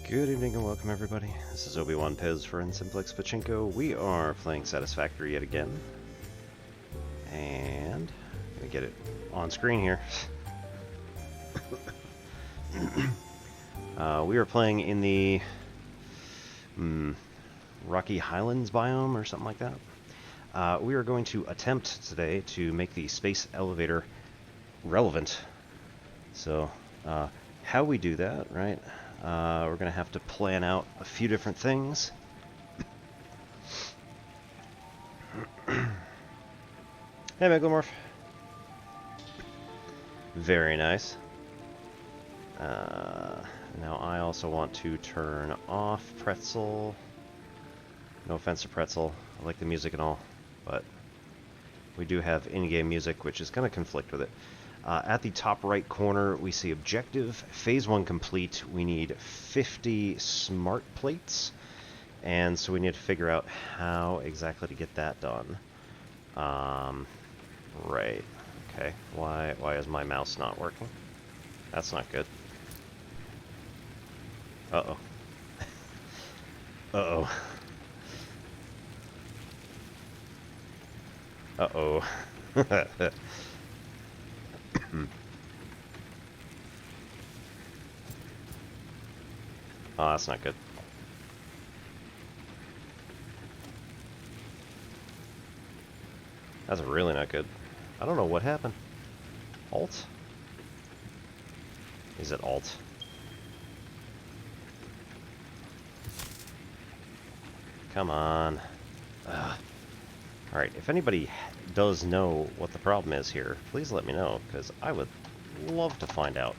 Good evening and welcome everybody. This is Obi-Wan Pez for Simplex Pachinko. We are playing Satisfactory yet again. And I'm gonna get it on screen here. We are playing in the Rocky Highlands biome or something like that. We are going to attempt today to make the space elevator relevant. So, how we do that, right? We're going to have to plan out a few different things. Hey, Megalomorph. Very nice. Now I also want to turn off Pretzel. No offense to Pretzel. I like the music and all, but we do have in-game music, which is going to conflict with it. At the top right corner, we see objective, phase 1 complete. We need 50 smart plates, and so we need to figure out how exactly to get that done. Right. Okay. Why is my mouse not working? That's not good. Uh-oh. Uh-oh. Uh-oh. Oh, that's not good. That's really not good. I don't know what happened. Alt? Is it Alt? Come on. Alright, if anybody does know what the problem is here, please let me know, because I would love to find out.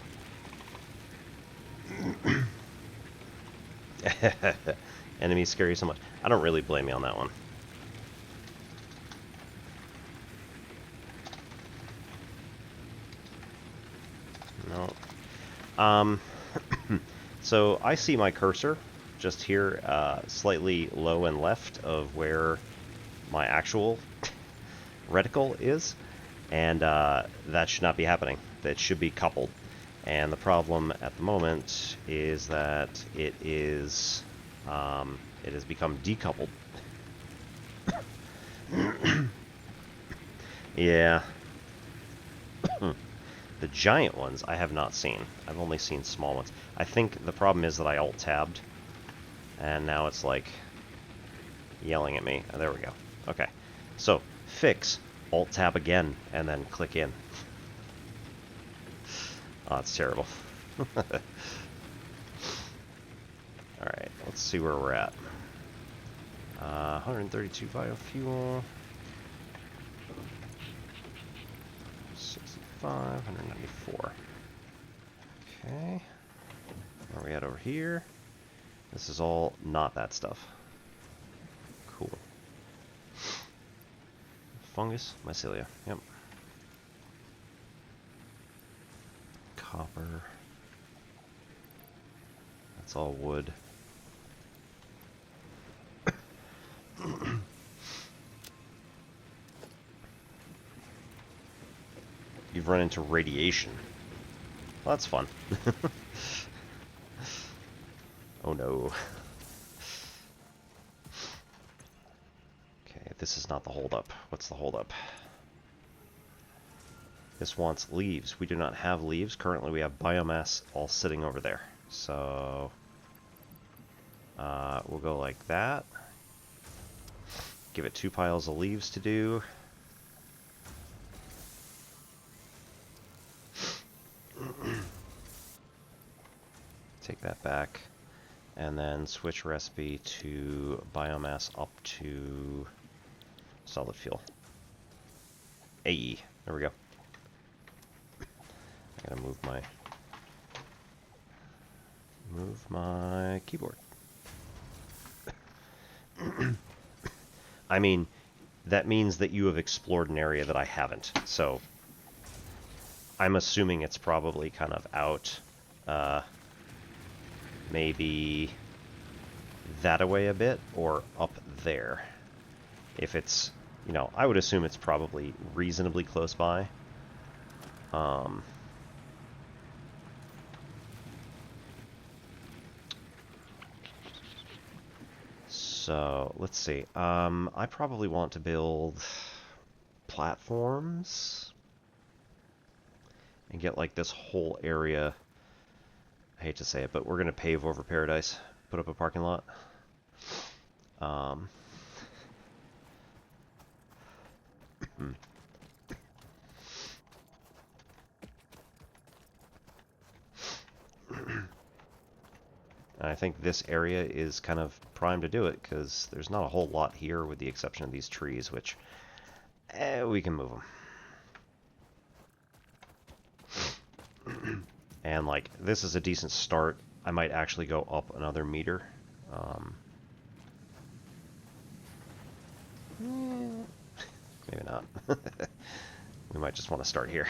Enemies scare you so much. I don't really blame you on that one. No. So I see my cursor just here, slightly low and left of where my actual reticle is, and that should not be happening. That should be coupled. And the problem at the moment is that it has become decoupled. Yeah. The giant ones I have not seen. I've only seen small ones. I think the problem is that I alt-tabbed, and now it's like yelling at me. Oh, there we go. Okay. So, fix, alt-tab again, and then click in. Oh, that's terrible. Alright, let's see where we're at. 132 biofuel. 65, 194. Okay. Where are we at over here? This is all not that stuff. Cool. Fungus, mycelia. Yep. Copper. That's all wood. You've run into radiation. Well, that's fun. Oh no. Okay, this is not the holdup. What's the holdup? This wants leaves. We do not have leaves. Currently we have biomass all sitting over there. So we'll go like that. Give it 2 piles of leaves to do. Take that back. And then switch recipe to biomass up to solid fuel. AE. There we go. I gotta move my keyboard. I mean, that means that you have explored an area that I haven't. So I'm assuming it's probably kind of out, maybe that away a bit or up there. If it's, you know, I would assume it's probably reasonably close by. So, let's see. I probably want to build platforms and get like this whole area. I hate to say it, but we're going to pave over Paradise, put up a parking lot. I think this area is kind of primed to do it, because there's not a whole lot here with the exception of these trees, which we can move them. And like, this is a decent start. I might actually go up another meter. Maybe not. We might just want to start here.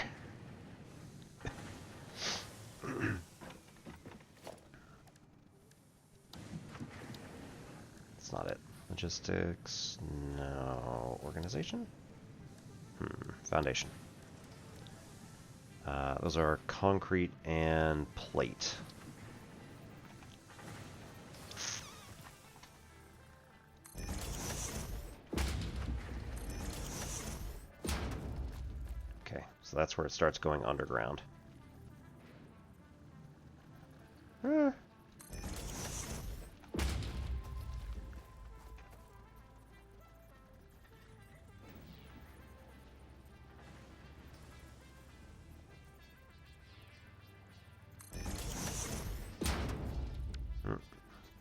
That's not it. Logistics, no. Organization? Foundation. Those are concrete and plate. Okay, so that's where it starts going underground.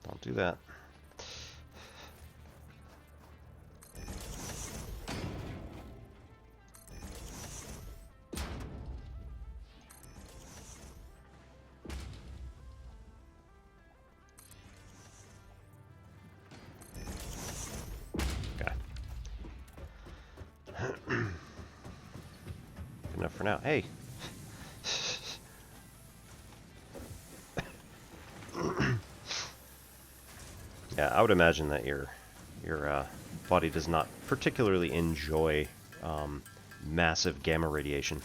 Don't do that. Okay. Good enough for now. Hey. Yeah, I would imagine that your body does not particularly enjoy massive gamma radiation.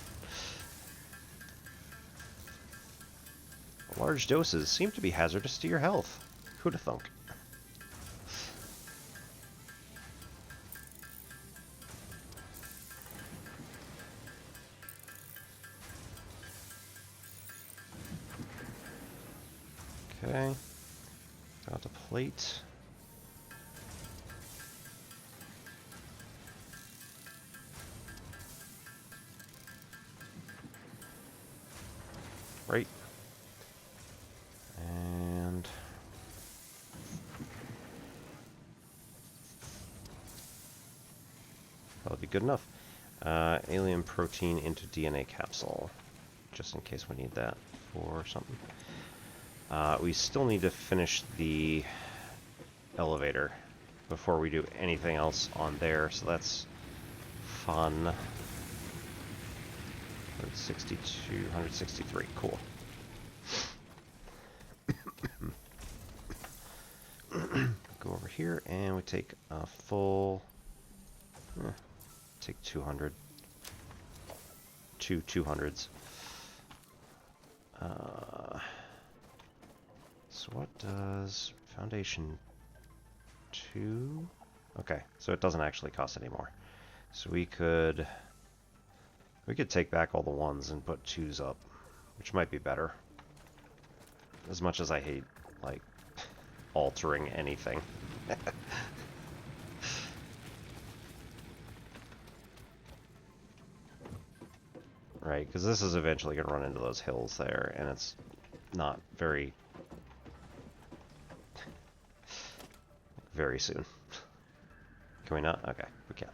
Large doses seem to be hazardous to your health. Who'da thunk? Okay. Got the plate. Right. And that'll be good enough. Alien protein into DNA capsule, just in case we need that for something. We still need to finish the elevator before we do anything else on there, so that's fun. 162, 163, cool. Go over here and we take a full, take 200, two 200s. So what does foundation 2? Okay, so it doesn't actually cost any more. So we could take back all the ones and put 2s up, which might be better. As much as I hate, like, altering anything. Right, because this is eventually going to run into those hills there, and it's not very soon. Can we not? Okay, we can.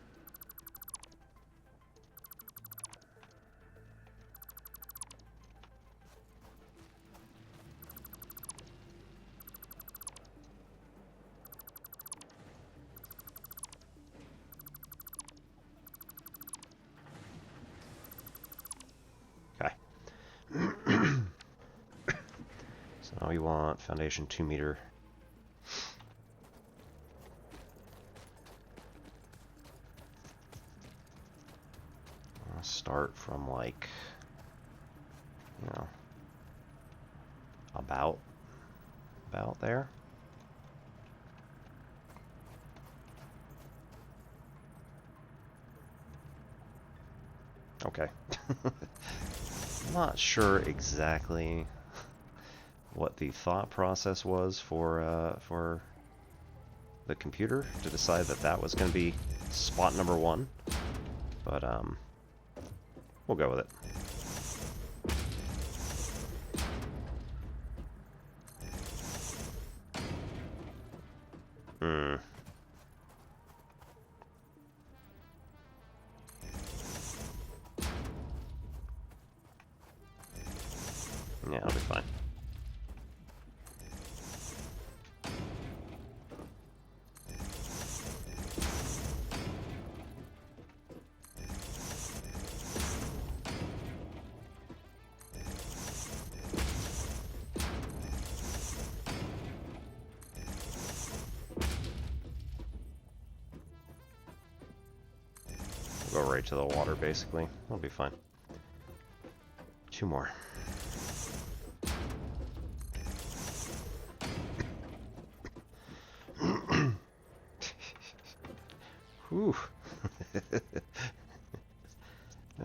Okay. So now we want foundation 2 meter. Start from like, you know, about there. Okay. I'm not sure exactly what the thought process was for the computer to decide that that was going to be spot number 1, but we'll go with it. Yeah, I'll be fine. We'll go right to the water, basically. We'll be fine. 2 more. Whew.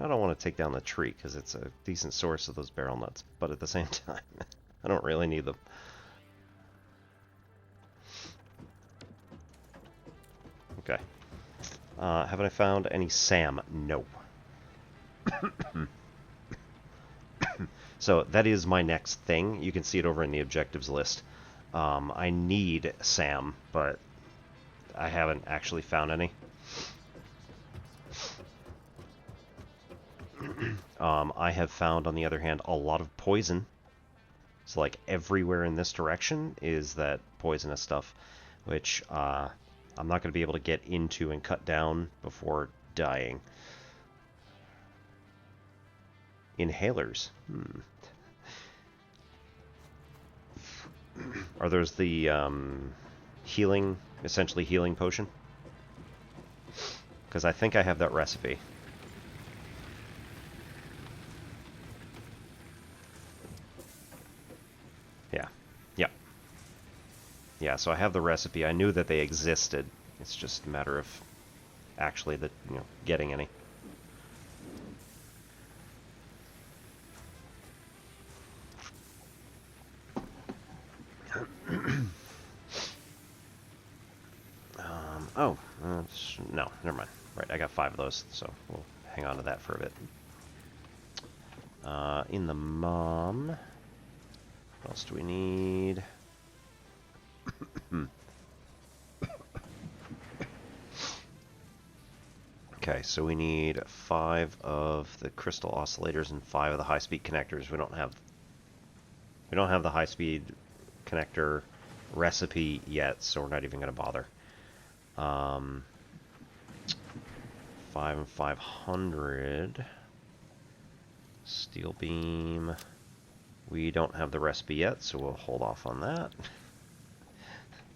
I don't want to take down the tree because it's a decent source of those barrel nuts, but at the same time, I don't really need them. Okay. Haven't I found any SAM? No. So that is my next thing. You can see it over in the objectives list. I need SAM, but I haven't actually found any. I have found, on the other hand, a lot of poison. So, like, everywhere in this direction is that poisonous stuff, which I'm not going to be able to get into and cut down before dying. Inhalers. Are those the healing, essentially healing potion? Because I think I have that recipe. Yeah. Yep. Yeah, so I have the recipe. I knew that they existed. It's just a matter of actually getting any. No, never mind. Right, I got 5 of those, so we'll hang on to that for a bit. In the mom, what else do we need? Okay, so we need 5 of the crystal oscillators and 5 of the high-speed connectors. We don't have the high-speed connector recipe yet, so we're not even going to bother. 5 and 500. Steel beam. We don't have the recipe yet, so we'll hold off on that.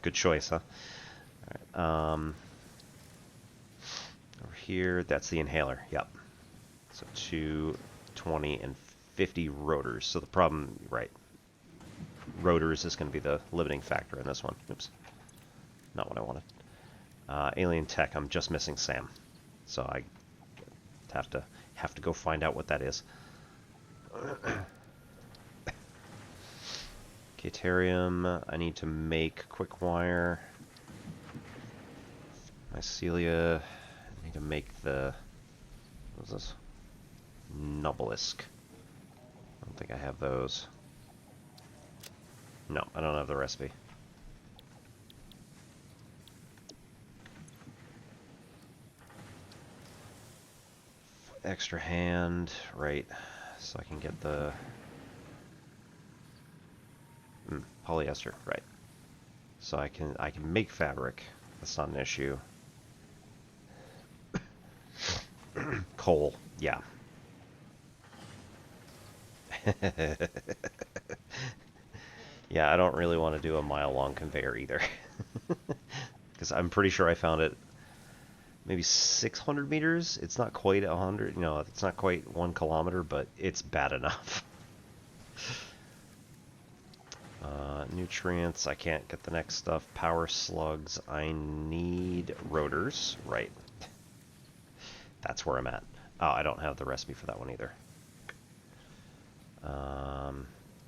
Good choice, huh? All right. Over here, that's the inhaler. Yep. So 2, 20, and 50 rotors. So the problem, right? Rotors is going to be the limiting factor in this one. Oops. Not what I wanted. Alien tech, I'm just missing Sam. So I have to go find out what that is. Caterium, I need to make quick wire. Mycelia, I need to make the, what is this? Nobelisk. I don't think I have those. No, I don't have the recipe. Extra hand, right, so I can get the polyester, right. So I can make fabric. That's not an issue. Coal, yeah. Yeah, I don't really want to do a mile-long conveyor either. Because I'm pretty sure I found it maybe 600 meters. It's not quite 100, it's not quite 1 kilometer, but it's bad enough. Nutrients, I can't get the next stuff. Power slugs, I need rotors. Right. That's where I'm at. Oh, I don't have the recipe for that one either.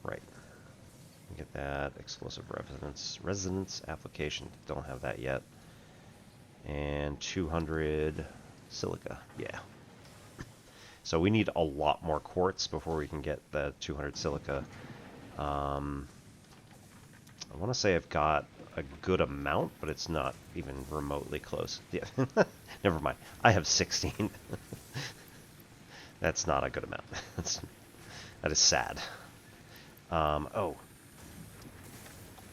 Right. Get that. Explosive resonance application. Don't have that yet. And 200 silica. Yeah. So we need a lot more quartz before we can get the 200 silica. I want to say I've got a good amount, but it's not even remotely close. Yeah. Never mind. I have 16. That's not a good amount. That is sad. Oh.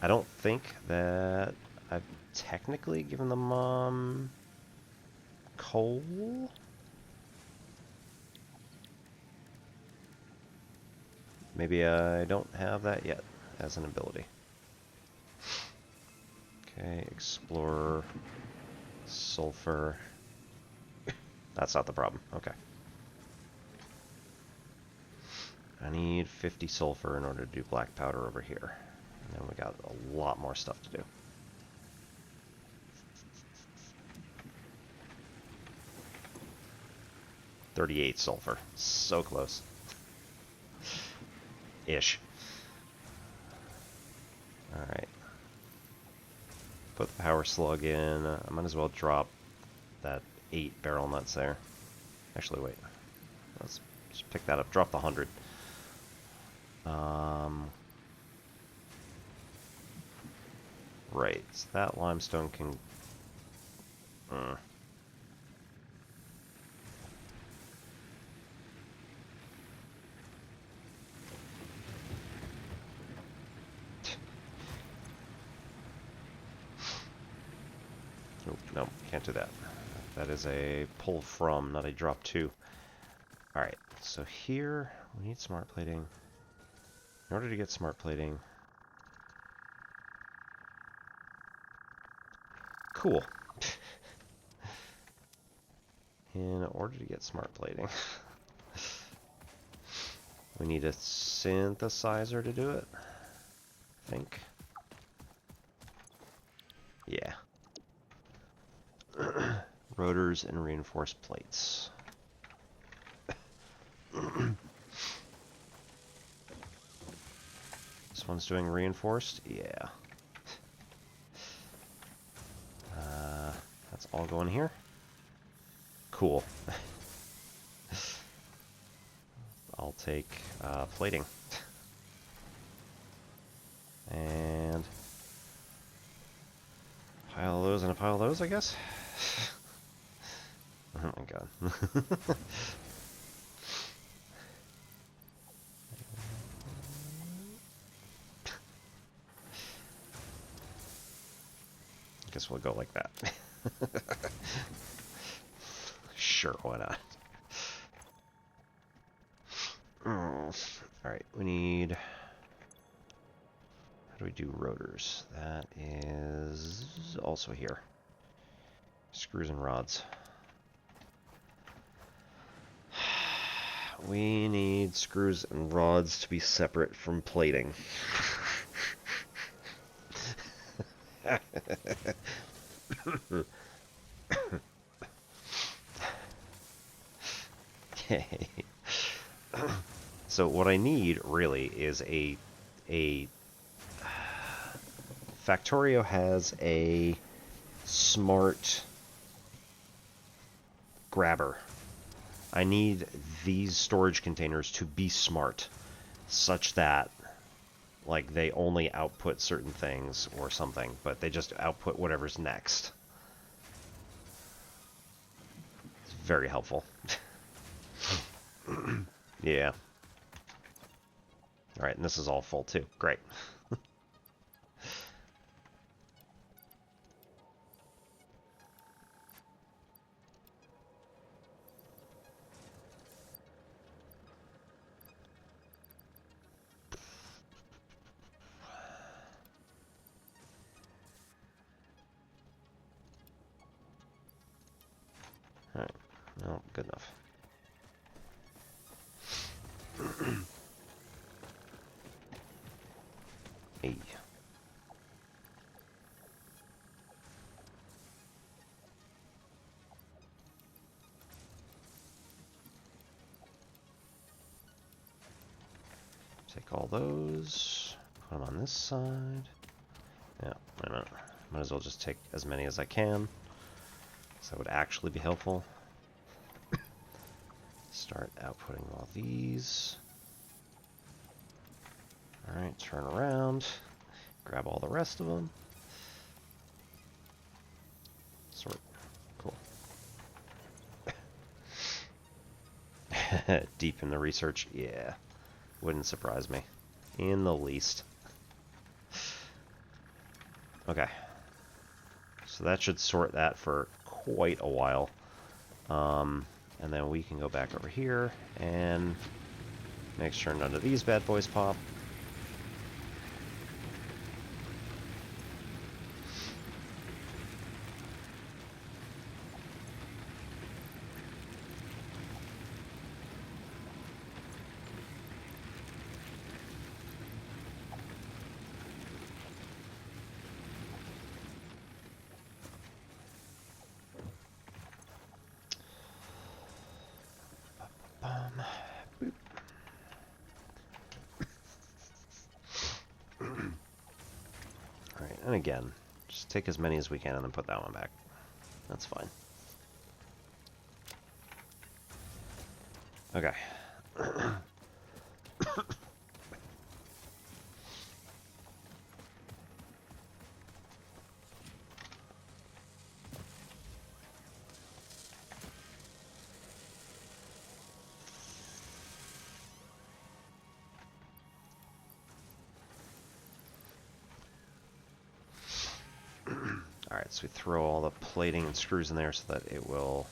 I don't think that I've technically given them coal. Maybe I don't have that yet as an ability. Okay, explorer, sulfur. That's not the problem. Okay. I need 50 sulfur in order to do black powder over here. And then we got a lot more stuff to do. $38 sulfur. So close. Ish. Alright. Put the power slug in. I might as well drop that 8 barrel nuts there. Actually, wait. Let's just pick that up. Drop the 100. Right. So that limestone can... Oh, no, can't do that. That is a pull from, not a drop to. Alright, so here we need smart plating. In order to get smart plating... Cool. In order to get smart plating, we need a synthesizer to do it, I think. Yeah. Rotors and reinforced plates. This one's doing reinforced? Yeah. That's all going here. Cool. I'll take plating. And pile of those and a pile of those, I guess. Oh my god. I guess we'll go like that. Sure, why not? Alright, we need... How do we do rotors? That is also here. Screws and rods. We need screws and rods to be separate from plating. Okay. So what I need really is a Factorio has a smart grabber. I need these storage containers to be smart, such that like they only output certain things or something, but they just output whatever's next. It's very helpful. Yeah. Alright, and this is all full too. Great. Alright, well, good enough. Hey. Take all those, put them on this side. Yeah, why not? Might as well just take as many as I can. So that would actually be helpful. Start outputting all these. Alright, turn around. Grab all the rest of them. Sort. Cool. Deep in the research? Yeah. Wouldn't surprise me. In the least. Okay. So that should sort that for quite a while. And then we can go back over here and make sure none of these bad boys pop. Boop. Alright, and again, just take as many as we can and then put that one back. That's fine. Okay. Alright, so we throw all the plating and screws in there so that it will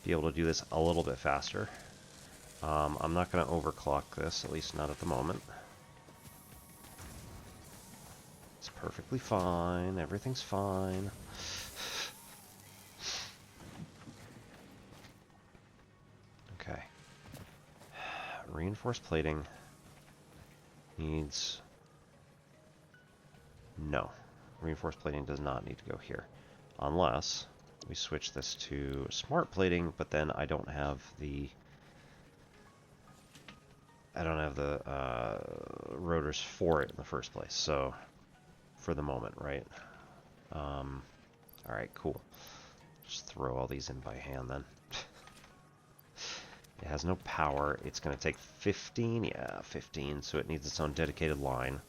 be able to do this a little bit faster. I'm not going to overclock this, at least not at the moment. It's perfectly fine. Everything's fine. Okay. Reinforced plating needs... No. Reinforced plating does not need to go here. Unless we switch this to smart plating, but then I don't have the... rotors for it in the first place, so for the moment, right? Alright, cool. Just throw all these in by hand then. It has no power. It's going to take 15, yeah, 15, so it needs its own dedicated line.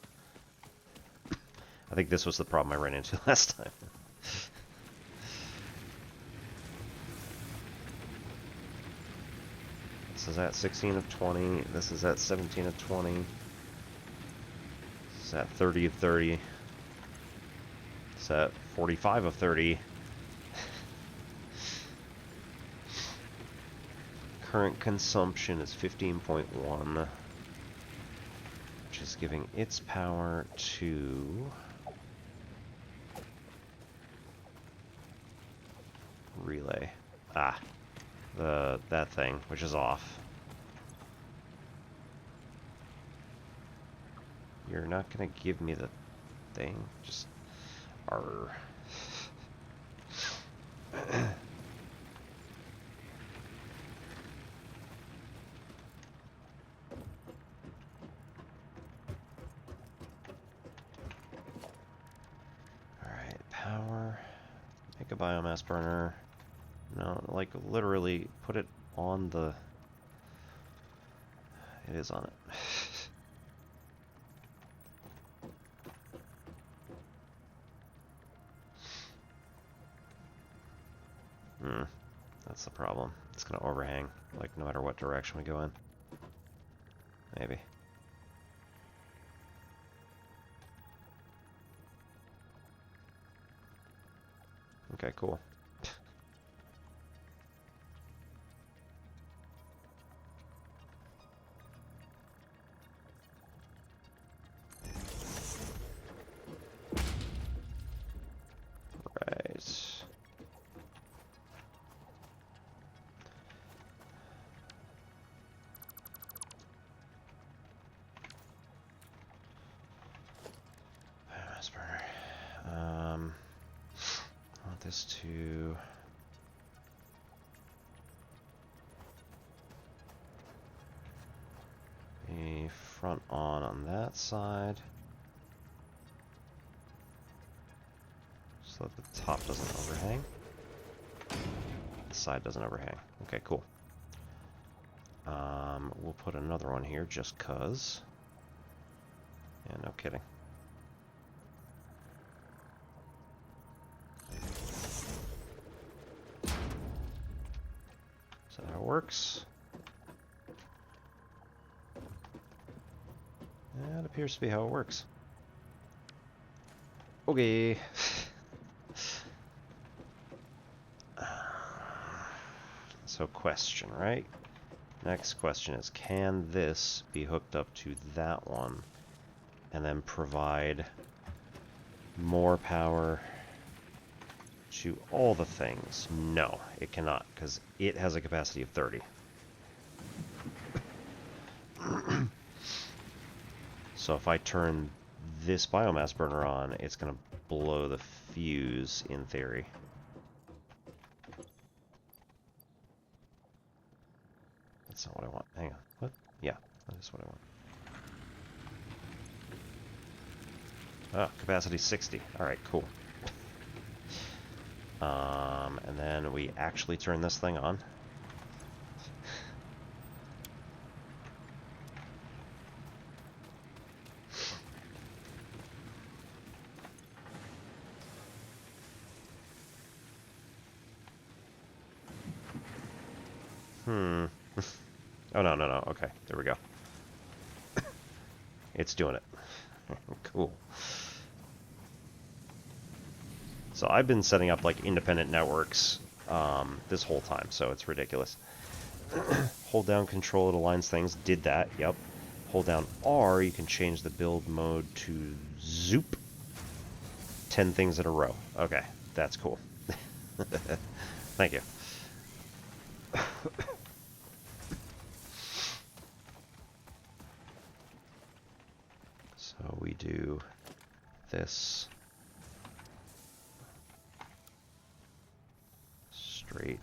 I think this was the problem I ran into last time. This is at 16 of 20. This is at 17 of 20. This is at 30 of 30. It's at 45 of 30. Current consumption is 15.1, which is giving its power to relay. That thing, which is off. You're not gonna give me the thing? Just... Arr. Alright, power. Make a biomass burner. No, like, literally put it on the... It is on it. That's the problem. It's gonna overhang, like, no matter what direction we go in. Maybe. Okay, cool. Right. Biomass burner. I want this to... be front on that side. So that the top doesn't overhang. The side doesn't overhang. Okay, cool. We'll put another one here just 'cause. Yeah, no kidding. Is that how it works? That appears to be how it works. Okay. So question, right? Next question is, can this be hooked up to that one and then provide more power to all the things? No, it cannot, because it has a capacity of 30. So if I turn this biomass burner on, it's going to blow the fuse, in theory. That's not what I want. Hang on. What? Yeah, that is what I want. Ah, capacity 60. Alright, cool. And then we actually turn this thing on. Oh, no, no, no. Okay, there we go. It's doing it. Cool. So I've been setting up, like, independent networks this whole time, so it's ridiculous. Hold down control, it aligns things. Did that, yep. Hold down R, you can change the build mode to Zoop. 10 things in a row. Okay, that's cool. Thank you. So we do this straight.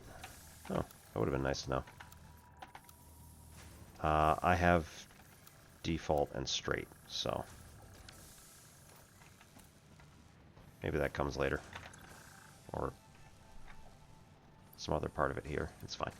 Oh, that would have been nice to know. I have default and straight, so maybe that comes later. Or some other part of it here. It's fine.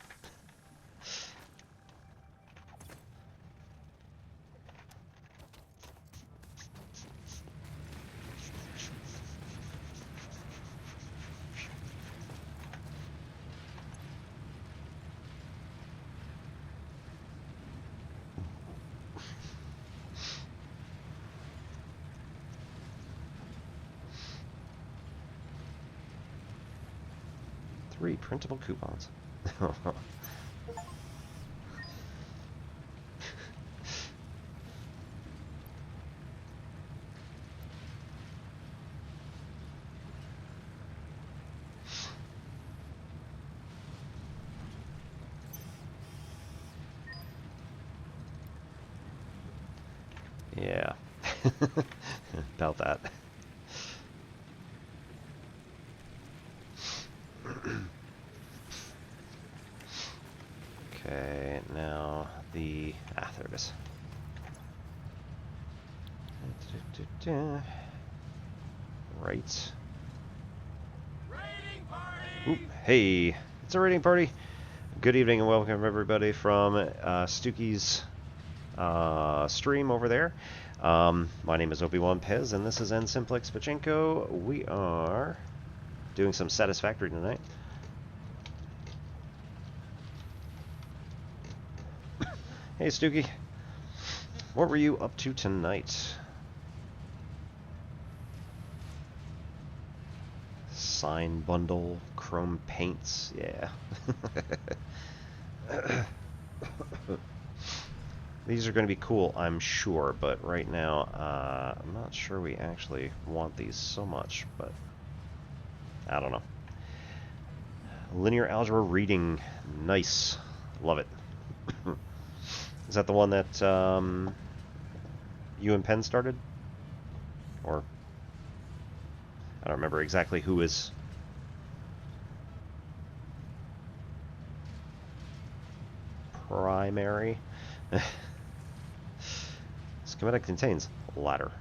Three printable coupons. Yeah. About that. Okay, now the... Ah, there it is. Right. Raiding party! Oop, hey, it's a raiding party. Good evening and welcome everybody from Stooky's stream over there. My name is Obi-Wan Pez and this is N Simplex Pachinko. We are doing some Satisfactory tonight. Hey Stooky, what were you up to tonight? Sign bundle, chrome paints, yeah. These are going to be cool, I'm sure, but right now, I'm not sure we actually want these so much, but I don't know. Linear algebra reading, nice, love it. Is that the one that you and Penn started? Or I don't remember exactly who is primary. Schematic contains ladder.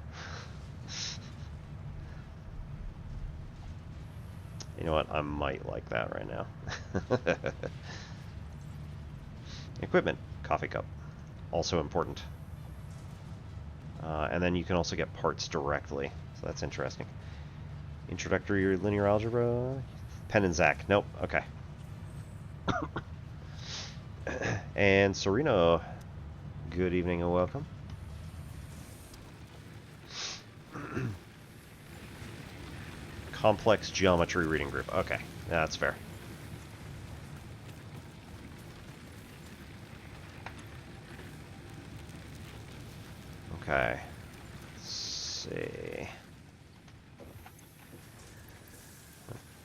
You know what? I might like that right now. Equipment. Coffee cup. Also important. And then you can also get parts directly. So that's interesting. Introductory linear algebra. Penn and Zach. Nope. Okay. And Serena. Good evening and welcome. Complex geometry reading group. Okay, that's fair. Okay. Let's see.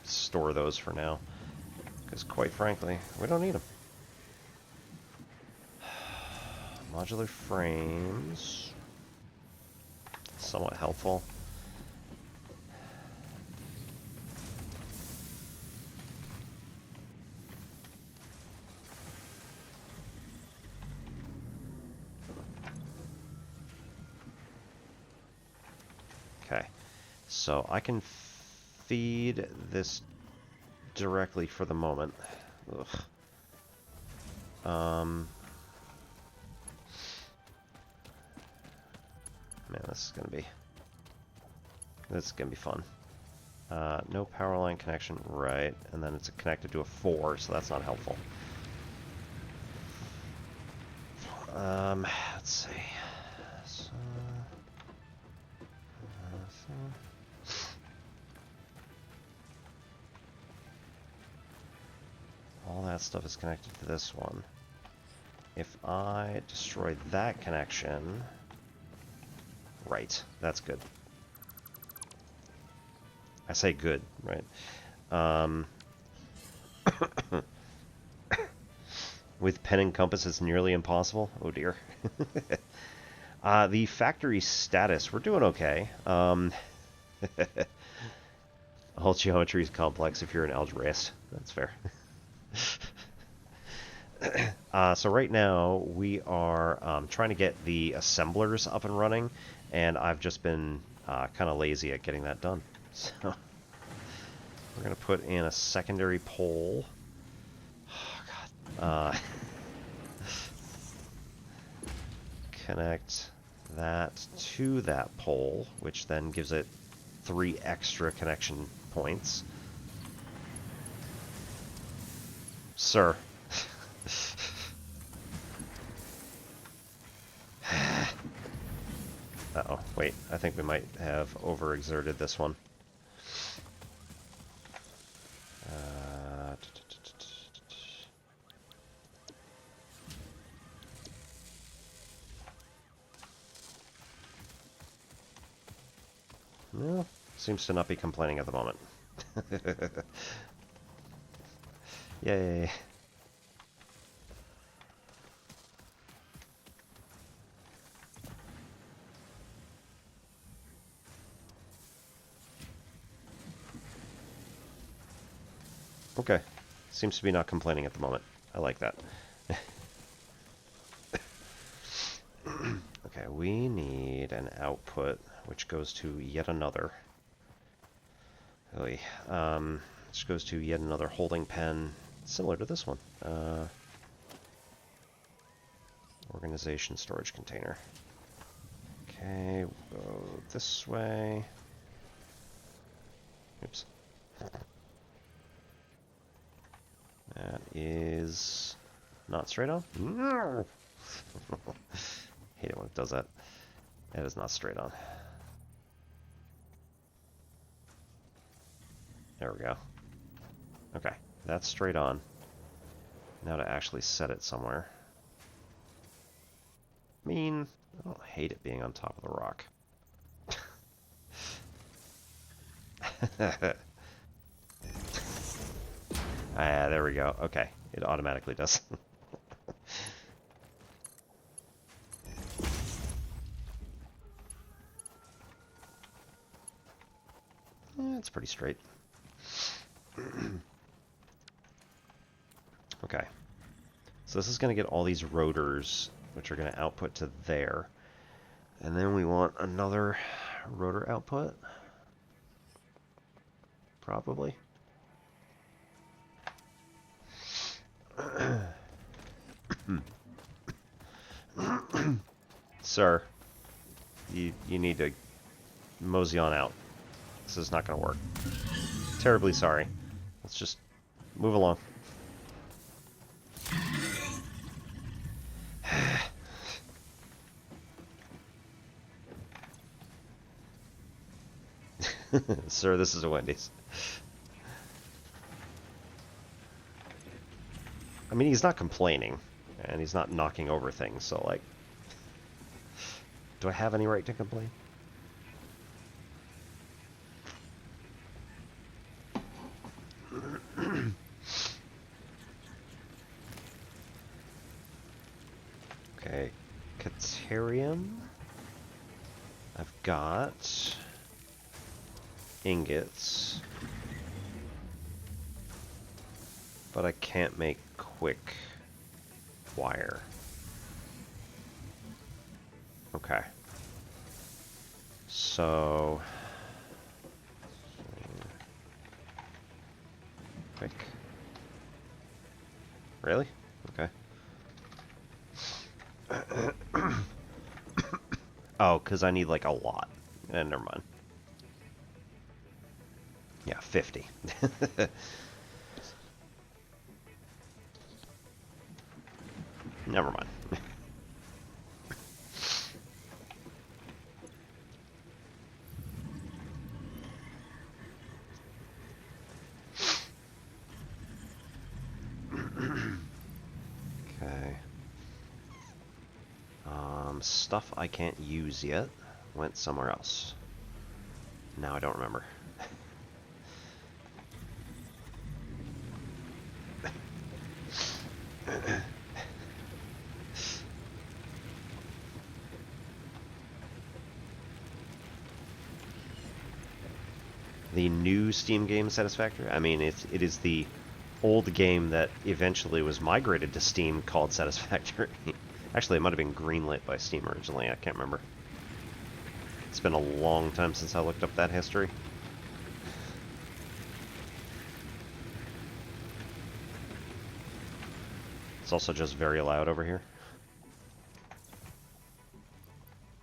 Store those for now. Because quite frankly, we don't need them. Modular frames. Somewhat helpful. Okay, so I can feed this directly for the moment. Ugh. Man, this is gonna be fun. No power line connection, right? And then it's connected to a 4, so that's not helpful. Let's see. All that stuff is connected to this one. If I destroy that connection... Right, that's good. I say good, right? With pen and compass, it's nearly impossible. Oh dear. The factory status, we're doing okay. All geometry is complex if you're an algebraist. That's fair. So right now we are trying to get the assemblers up and running, and I've just been kind of lazy at getting that done. So we're going to put in a secondary pole. Oh, God. Connect that to that pole, which then gives it 3 extra connection points. Sir. Uh-oh, wait, I think we might have overexerted this one. No, seems to not be complaining at the moment. Yay. Okay. Seems to be not complaining at the moment. I like that. Okay, we need an output, which goes to yet another. Which goes to yet another holding pen, similar to this one. Organization storage container. Okay, we'll go this way. Oops. That is not straight on. No. Hate it when it does that. That is not straight on. There we go. Okay, that's straight on. Now to actually set it somewhere. I mean, I don't hate it being on top of the rock. Ah, there we go. Okay, it automatically does. It's pretty straight. Okay. So this is going to get all these rotors, which are going to output to there. And then we want another rotor output. Probably. Sir, you need to mosey on out. This is not going to work. Terribly sorry. Let's just move along. Sir, this is a Wendy's. I mean, he's not complaining, and he's not knocking over things, so, like... Do I have any right to complain? Okay, Caterium. I've got ingots, but I can't make quick wire. Okay. So quick. Really? Okay. Oh, because I need like a lot. Never mind. Yeah, 50. Never mind. Okay. Stuff I can't use yet went somewhere else. Now I don't remember. The new Steam game Satisfactory? I mean, it is the old game that eventually was migrated to Steam called Satisfactory. Actually, it might have been greenlit by Steam originally. I can't remember. It's been a long time since I looked up that history. It's also just very loud over here.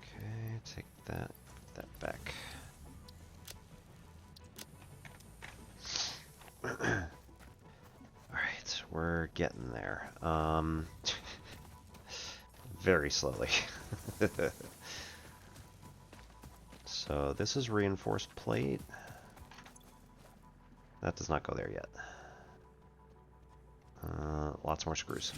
Okay, take that back. Alright, we're getting there. Very slowly. So this is reinforced plate. That does not go there yet. Lots more screws.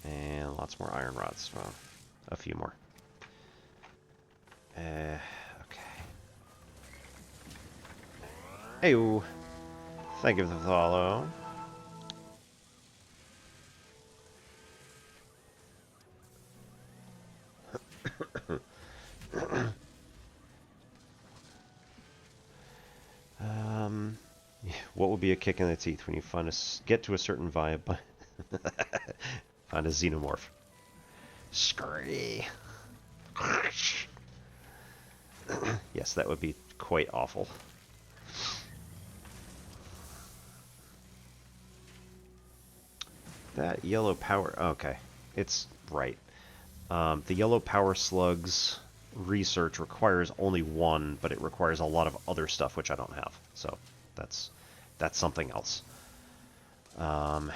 And lots more iron rods. Well, a few more. Okay. Hey-o. Thank you for the follow. What would be a kick in the teeth when you get to a certain vibe, but find a xenomorph? Scurry. Yes, that would be quite awful. That yellow power... Okay, it's right. The yellow power slugs research requires only one, but it requires a lot of other stuff, which I don't have. So that's something else. Okay,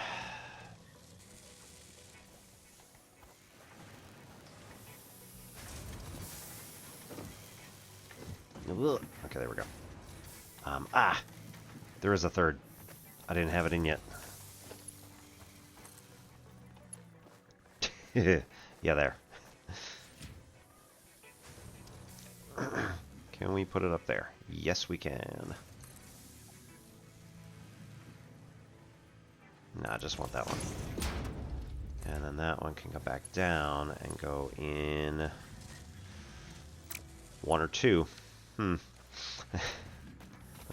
there we go. There is a third. I didn't have it in yet. Yeah, there. Can we put it up there? Yes, we can. No, I just want that one. And then that one can go back down and go in 1 or 2. Okay.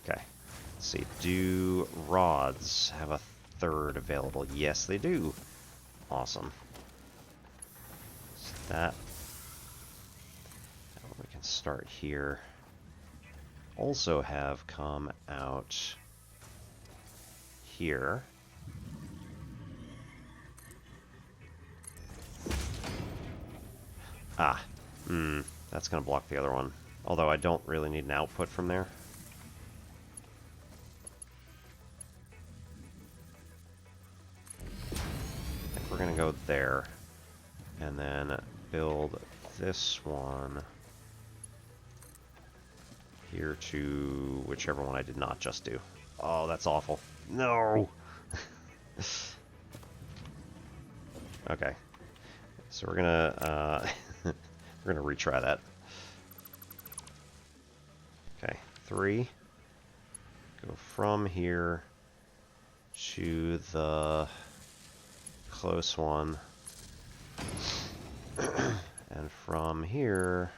Let's see. Do rods have a third available? Yes, they do. Awesome. that. Now we can start here. Also have come out here. Ah, that's going to block the other one. Although I don't really need an output from there. I think we're going to go there. And then build this one here to whichever one I did not just do. Oh, that's awful. No! Okay. So we're gonna we're gonna retry that. Okay, 3. Go from here to the close one. And from here,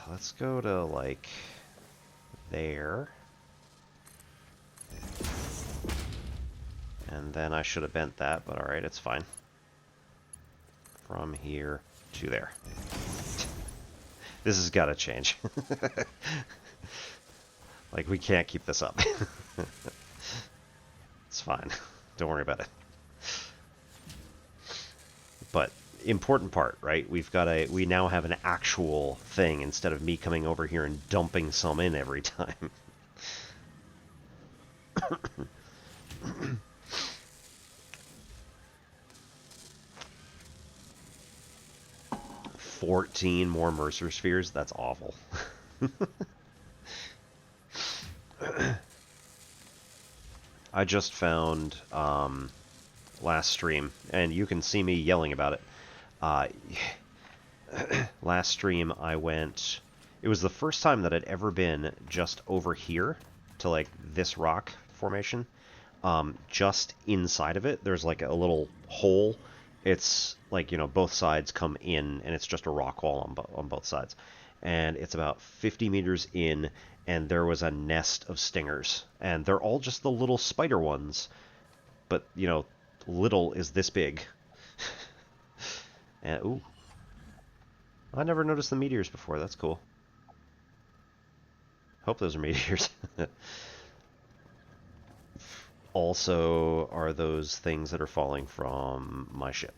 let's go to like there. And then I should have bent that, but alright, it's fine. From here to there. This has got to change. Like, we can't keep this up. It's fine. Don't worry about it. But, important part, right? We now have an actual thing instead of me coming over here and dumping some in every time. 14 more Mercer Spheres? That's awful. I just found last stream, and you can see me yelling about it. Last stream I went... It was the first time that I'd ever been just over here to like this rock formation. Just inside of it, there's like a little hole. It's like, you know, both sides come in, and it's just a rock wall on both sides. And it's about 50 meters in, and there was a nest of stingers. And they're all just the little spider ones. But, you know, little is this big. And, ooh. I never noticed the meteors before. That's cool. Hope those are meteors. Also are those things that are falling from my ship.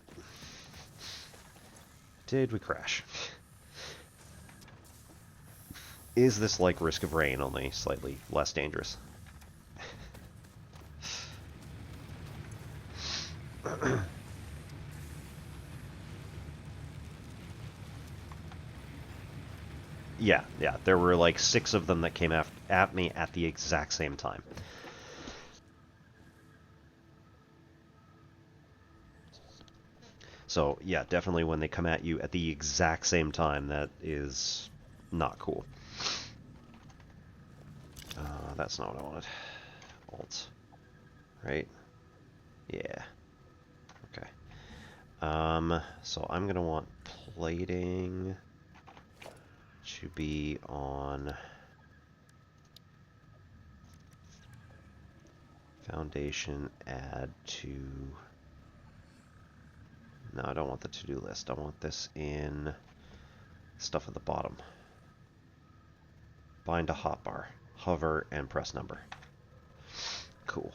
Did we crash? Is this like Risk of Rain, only slightly less dangerous? Yeah, there were like 6 of them that came at me at the exact same time. So, yeah, definitely when they come at you at the exact same time, that is not cool. That's not what I wanted. Alt. Right? Yeah. Okay. So I'm going to want plating to be on foundation, add to... No, I don't want the to-do list. I want this in stuff at the bottom. Bind to hotbar. Hover and press number. Cool.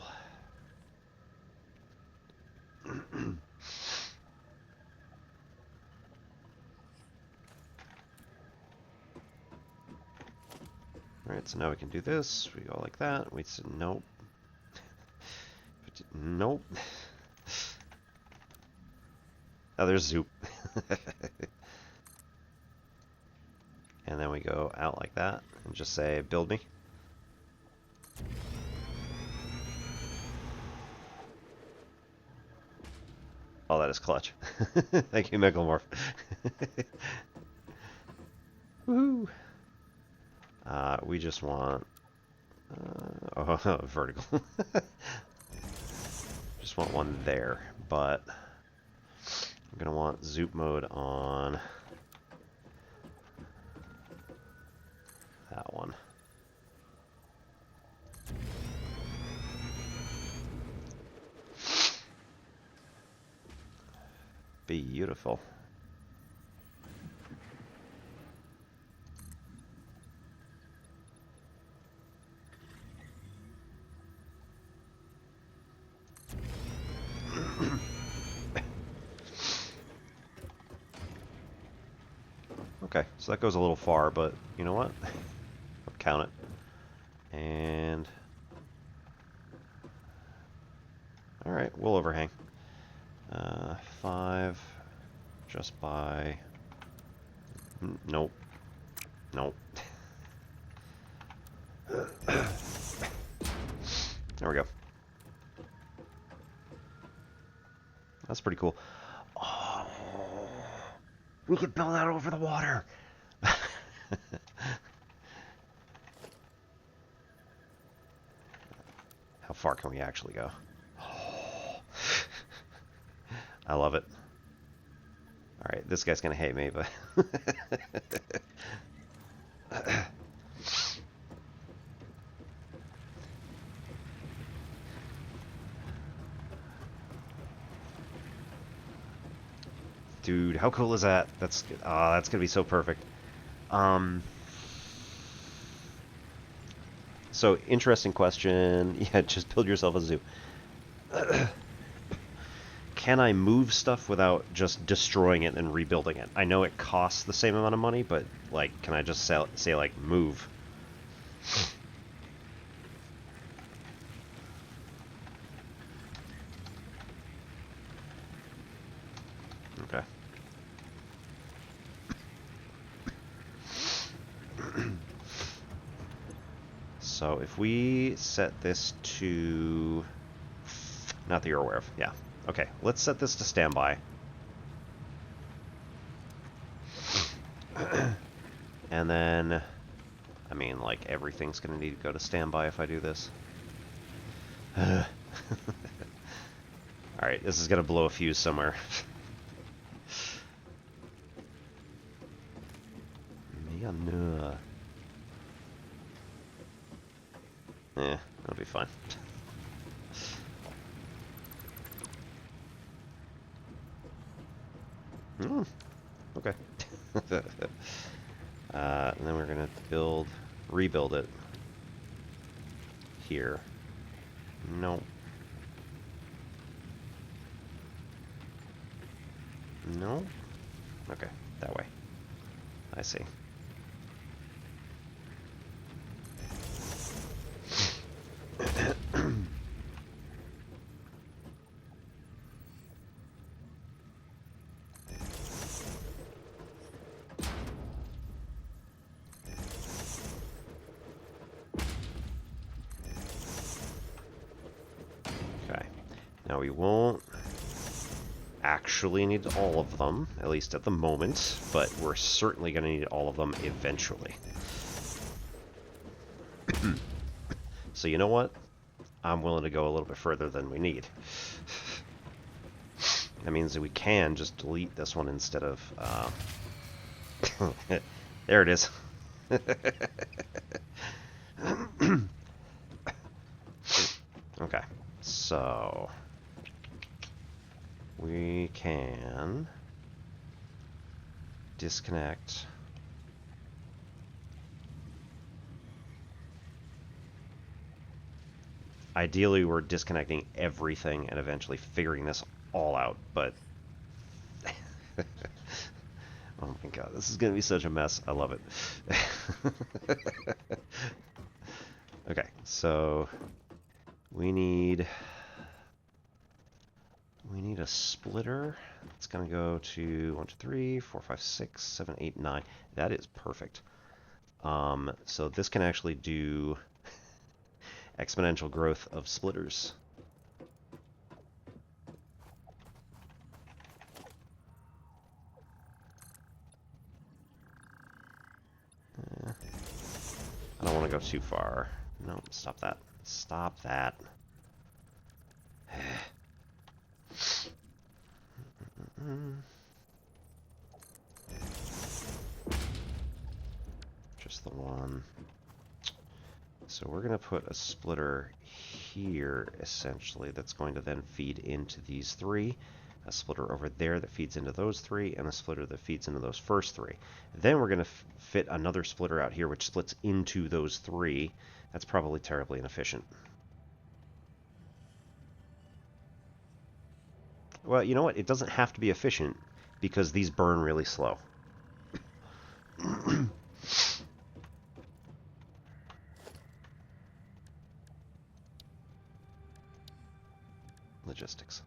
Alright, so now we can do this. We go like that. We said nope. Nope. Oh, there's Zoop. And then we go out like that and just say, build me. Oh, that is clutch. Thank you, Megalomorph. Woohoo! We just want... vertical. Just want one there, but... I'm going to want Zoop mode on that one. Beautiful. Okay, so that goes a little far, but you know what? I'll count it. And... Alright, we'll overhang. 5, just by... Nope. Nope. There we go. That's pretty cool. Oh, we could build that over the water. How far can we actually go? Oh. I love it. Alright, this guy's gonna hate me, but... Dude, how cool is that? That's gonna be so perfect. So, interesting question. Yeah, just build yourself a zoo. Can I move stuff without just destroying it and rebuilding it? I know it costs the same amount of money, but, like, can I just say like, move? Okay. So if we set this to... Not that you're aware of. Yeah. Okay, let's set this to standby. And then... I mean, like, everything's going to need to go to standby if I do this. Alright, this is going to blow a fuse somewhere. That'll be fine. Okay. And then we're gonna rebuild it here. No. No? Okay, that way. I see. Now we won't actually need all of them, at least at the moment, but we're certainly going to need all of them eventually. So you know what? I'm willing to go a little bit further than we need. That means that we can just delete this one instead of... There it is. Okay, so... we can disconnect ideally we're disconnecting everything and eventually figuring this all out, but oh my god, this is gonna be such a mess. I love it. Okay, so we need a splitter. It's going to go to 1, 2, 3, 4, 5, 6, 7, 8, 9. That is perfect. So this can actually do exponential growth of splitters. I don't want to go too far. No, stop that. Stop that. Just the one. So we're going to put a splitter here, essentially, that's going to then feed into these three. a splitter over there that feeds into those 3, and a splitter that feeds into those first 3. Then we're going to fit another splitter out here which splits into those 3. That's probably terribly inefficient. Well, you know what? It doesn't have to be efficient because these burn really slow. Logistics.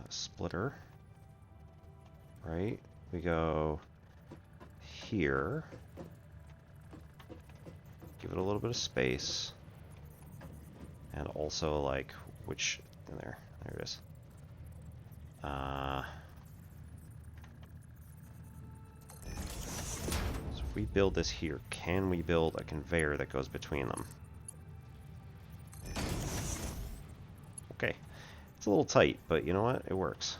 Splitter. Right? We go here. Give it a little bit of space. And also, like, which... There it is. So if we build this here, can we build a conveyor that goes between them? Okay. It's a little tight, but you know what? It works.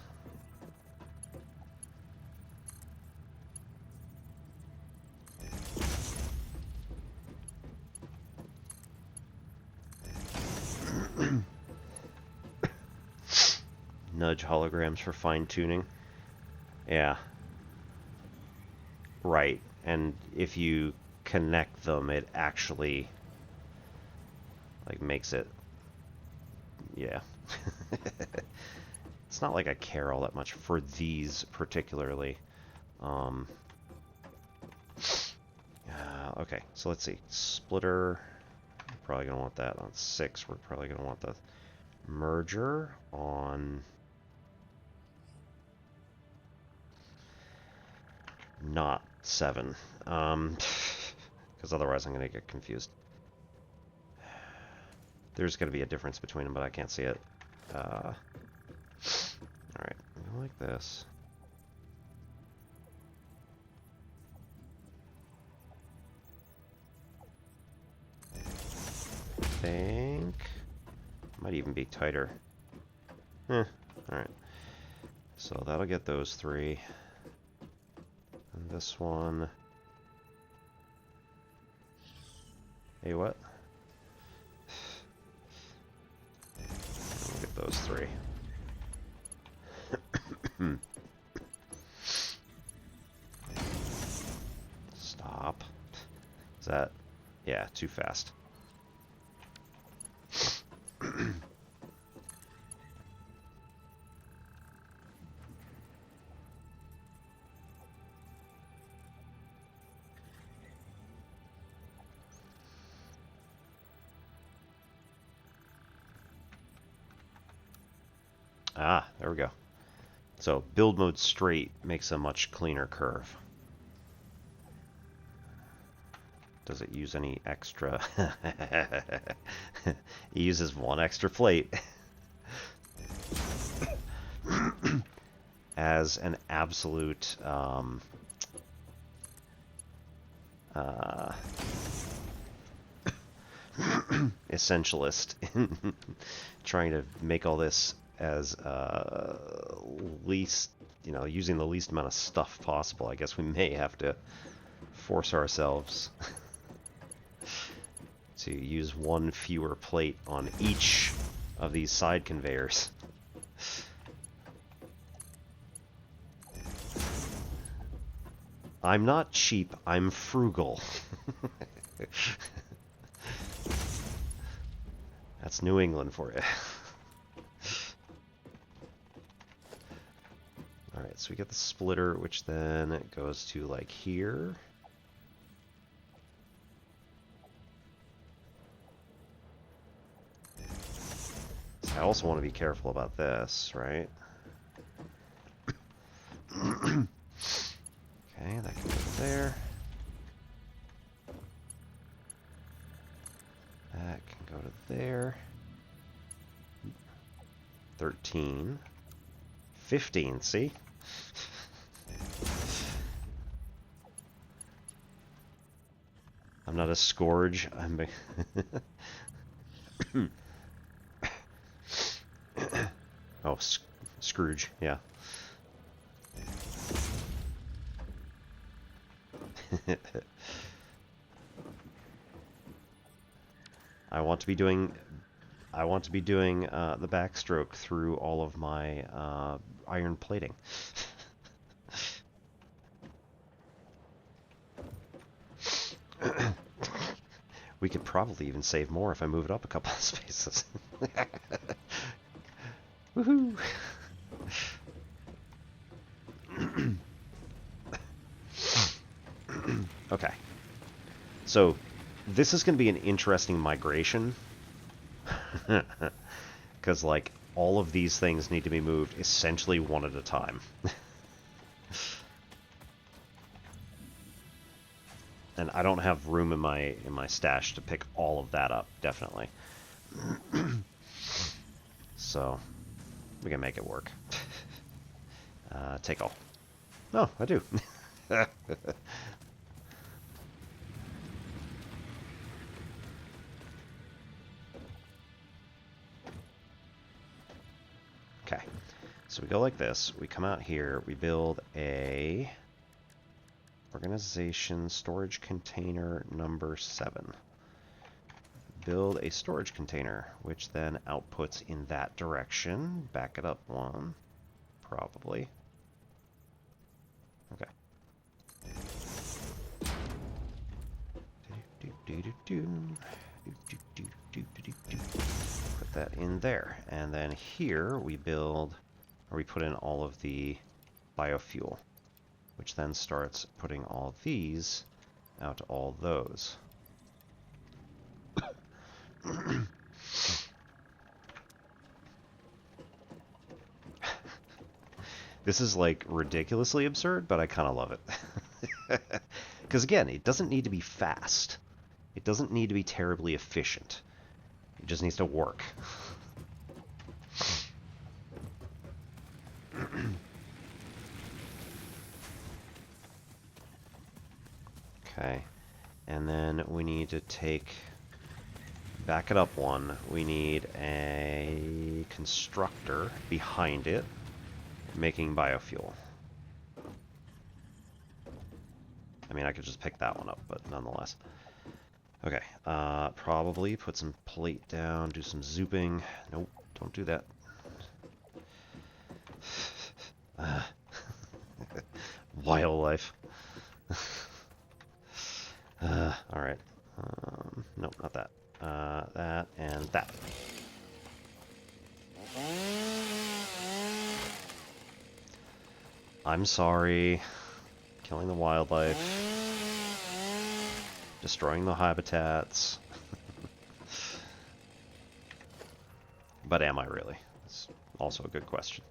Nudge holograms for fine-tuning. Yeah. Right. And if you connect them, it actually, like, makes it... Yeah. It's not like I care all that much for these particularly. Okay, so let's see. Splitter. We're probably going to want that on 6. We're probably going to want the merger on... not 7. Because otherwise I'm going to get confused. There's going to be a difference between them, but I can't see it. Alright, like this. I think... might even be tighter. Alright. So that'll get those 3. And this one... Hey, what? We'll get those 3. Stop. Is that... yeah, too fast. Ah, there we go. So build mode straight makes a much cleaner curve. Does it use any extra? It uses 1 extra plate. As an absolute essentialist in trying to make all this as least, using the least amount of stuff possible. I guess we may have to force ourselves to use 1 fewer plate on each of these side conveyors. I'm not cheap, I'm frugal. That's New England for you. Alright, so we get the splitter, which then goes to, like, here. So I also want to be careful about this, right? Okay, that can go there. That can go to there. 13. 15, see? I'm not a scourge. I'm oh, Scrooge, yeah. I want to be doing I want to be doing the backstroke through all of my iron plating. We could probably even save more if I move it up a couple of spaces. Woohoo! Okay. So, this is going to be an interesting migration. Because, like, all of these things need to be moved essentially one at a time. And I don't have room in my stash to pick all of that up, definitely. So, we can make it work. Take all. No, I do. Okay, so we go like this. We come out here, we build a organization storage container number 7. Build a storage container, which then outputs in that direction. Back it up one, probably. Okay. Put that in there. And then here we build, or we put in all of the biofuel, which then starts putting all of these out to all those. This is like ridiculously absurd, but I kind of love it. Because again, it doesn't need to be fast. It doesn't need to be terribly efficient. It just needs to work. Okay. And then we need to back it up one. We need a constructor behind it, making biofuel. I mean, I could just pick that one up, but nonetheless. Okay, probably put some plate down, do some zooping. Nope, don't do that. Wildlife. Alright. Nope, not that. That and that. I'm sorry. Killing the wildlife. Destroying the habitats. But am I really? It's also a good question.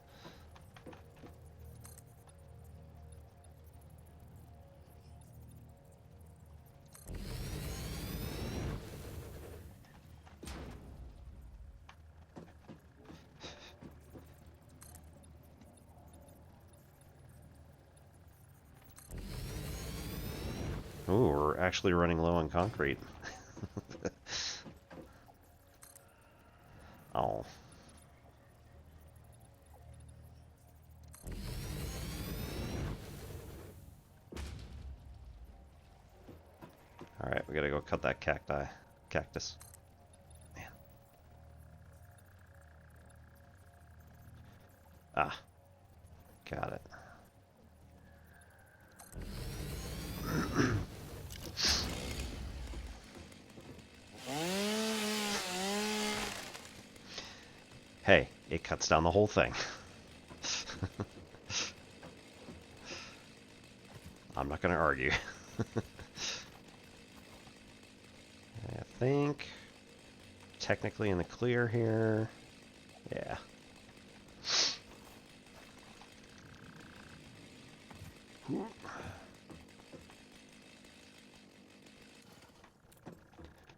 Ooh, we're actually running low on concrete. Oh. Alright, we gotta go cut that cactus. Man. Ah. Got it. Hey, it cuts down the whole thing. I'm not going to argue. I think technically in the clear here. Yeah.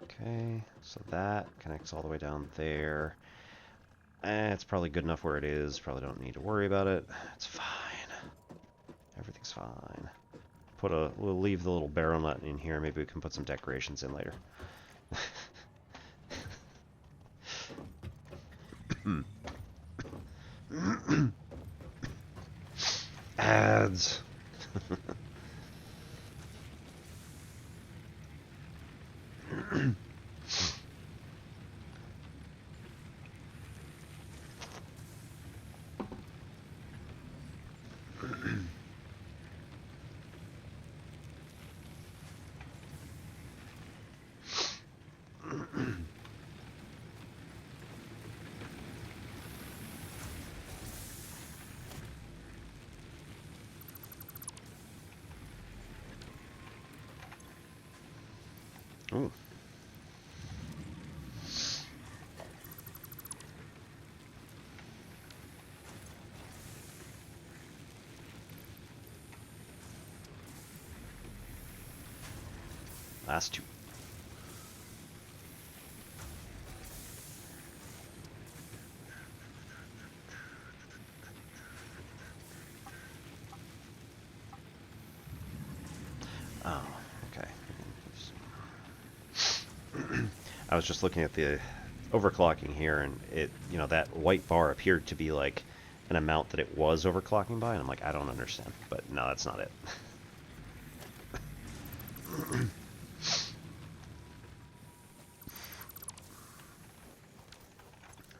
Okay, so that connects all the way down there. It's probably good enough where it is. Probably don't need to worry about it. It's fine. Everything's fine. We'll leave the little barrel nut in here. Maybe we can put some decorations in later. Ads. Ooh. Last two. Oh, okay. I was just looking at the overclocking here, and it, you know, that white bar appeared to be like an amount that it was overclocking by, and I'm like, I don't understand. But no, that's not it.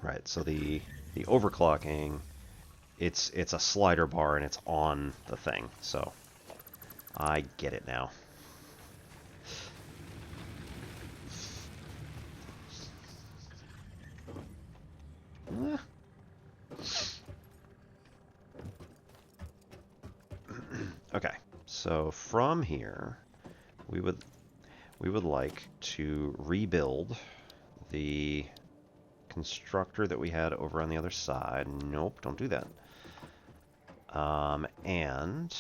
Right, so the overclocking, it's a slider bar and it's on the thing, so I get it now. Okay, so from here, we would like to rebuild the constructor that we had over on the other side. Nope, don't do that. And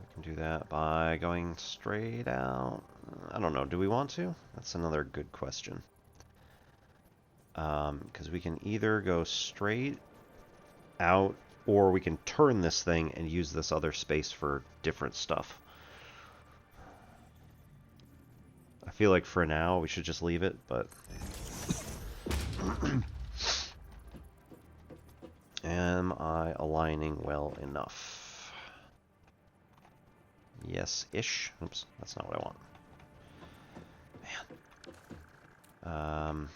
we can do that by going straight out. I don't know, do we want to? That's another good question. Because we can either go straight out, or we can turn this thing and use this other space for different stuff. I feel like for now we should just leave it, but... Am I aligning well enough? Yes-ish. Oops, that's not what I want. Man.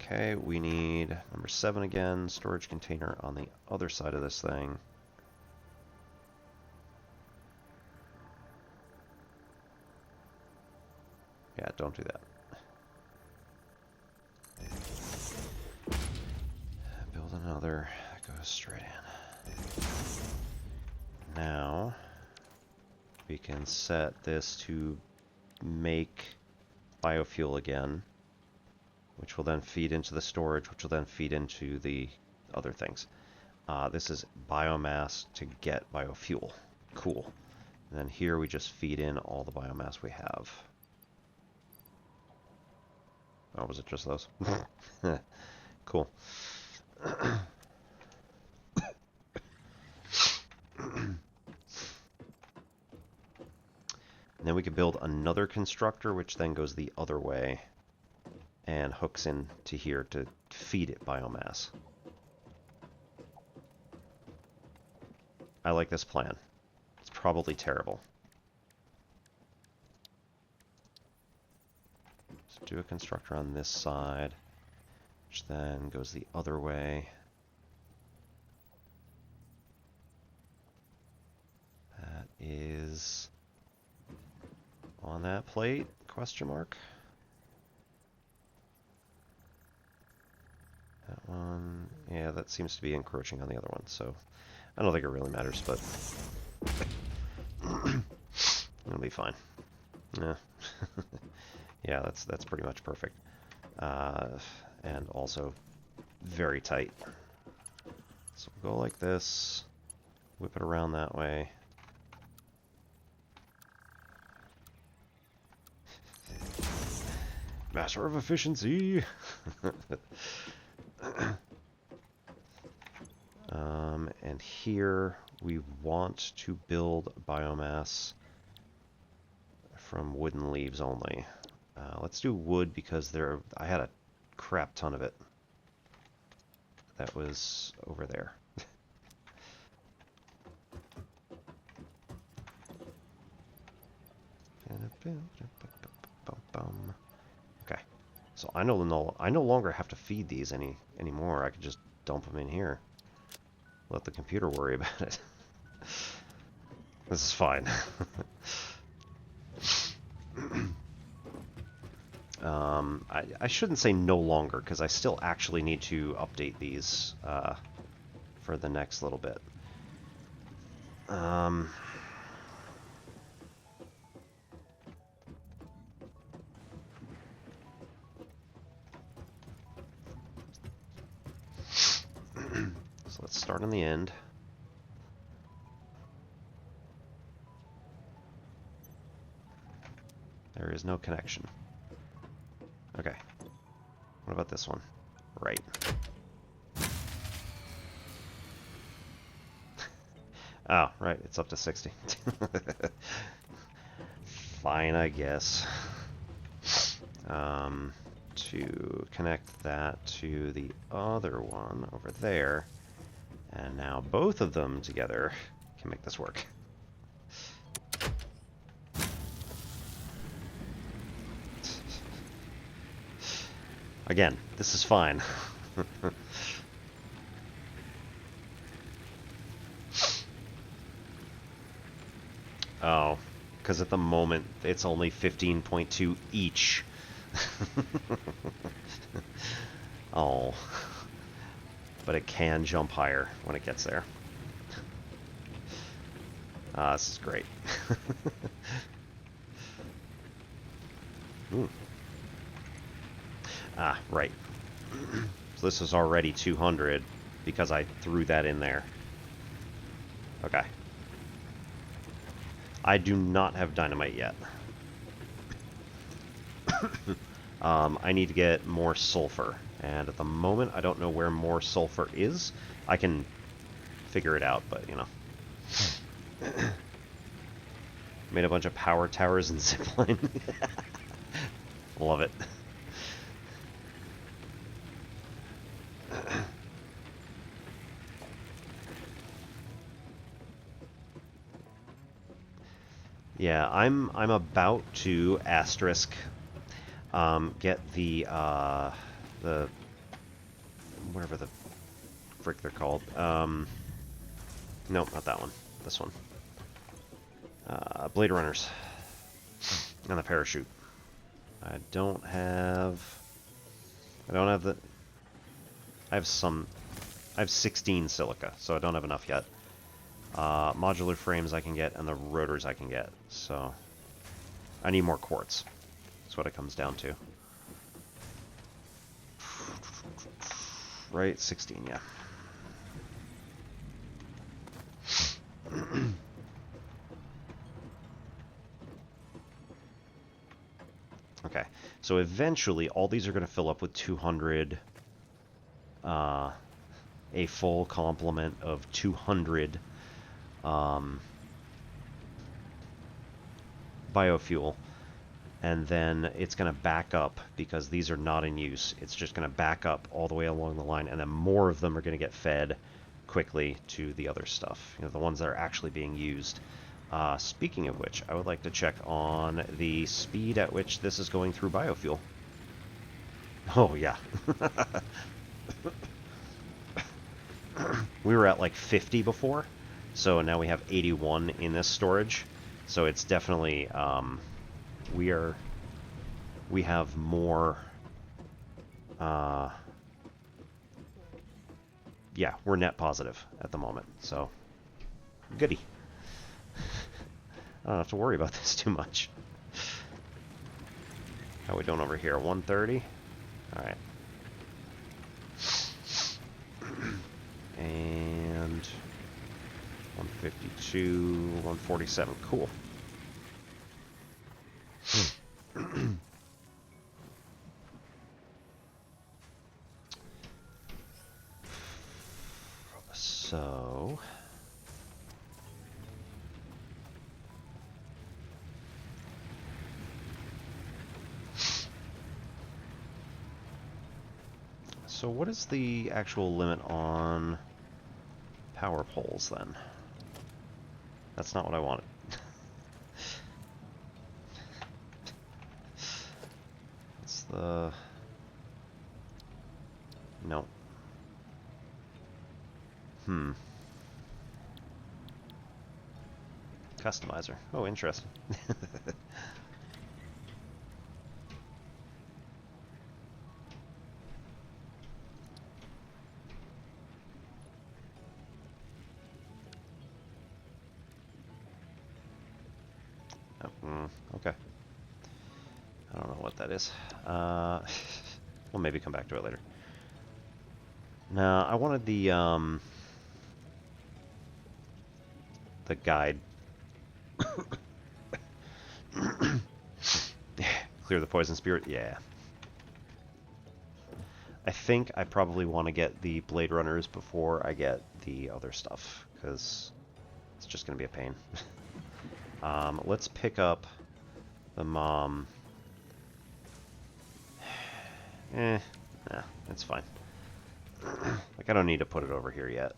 Okay, we need number 7 again, storage container on the other side of this thing. Yeah, don't do that. Build another that goes straight in. Now, we can set this to make biofuel again, which will then feed into the storage, which will then feed into the other things. This is biomass to get biofuel. Cool. And then here we just feed in all the biomass we have. Oh, was it just those? Cool. And then we could build another constructor, which then goes the other way and hooks into here to feed it biomass. I like this plan. It's probably terrible. Let's do a constructor on this side, which then goes the other way. That is on that plate, question mark. That one, yeah, that seems to be encroaching on the other one, so I don't think it really matters, but it'll be fine. Yeah, yeah, that's pretty much perfect, and also very tight. So we'll go like this, whip it around that way. Master of efficiency. And here we want to build biomass from wooden leaves only. Let's do wood because I had a crap ton of it that was over there. Okay, so I no longer have to feed these anymore. I could just dump them in here. Let the computer worry about it. This is fine. I shouldn't say no longer, because I still actually need to update these for the next little bit. So let's start on the end. There is no connection. Okay. What about this one? Right. Oh, right. It's up to 60. Fine, I guess. To connect that to the other one over there. And now both of them together can make this work. Again, this is fine. Oh, because at the moment it's only 15.2 each. Oh. But it can jump higher when it gets there. This is great. Right. So this is already 200 because I threw that in there. Okay. I do not have dynamite yet. I need to get more sulfur. And at the moment, I don't know where more sulfur is. I can figure it out, but, you know. Made a bunch of power towers and zipline. Love it. Yeah, I'm about to asterisk get the whatever the frick they're called. Nope, not that one. This one. Blade Runners. And the parachute. I don't have the... I have 16 silica, so I don't have enough yet. Modular frames I can get, and the rotors I can get, so... I need more quartz. That's what it comes down to. Right, 16, yeah. Okay, so eventually all these are going to fill up with 200, a full complement of 200 biofuel, and then it's going to back up because these are not in use. It's just going to back up all the way along the line, and then more of them are going to get fed quickly to the other stuff, you know, the ones that are actually being used. Speaking of which, I would like to check on the speed at which this is going through biofuel. Oh, yeah. We were at like 50 before, so now we have 81 in this storage. So it's definitely, we have more, yeah, we're net positive at the moment, so goody. I don't have to worry about this too much. How are we doing over here? 130? Alright. And 152, 147. Cool. So... So what is the actual limit on power poles, then? That's not what I wanted. It's the... No. Customizer. Oh, interesting. that is. We'll maybe come back to it later. No, I wanted the guide. Clear the poison spirit? Yeah. I think I probably want to get the Blade Runners before I get the other stuff, because it's just going to be a pain. Let's pick up the mom. Nah, it's fine. Like, I don't need to put it over here yet.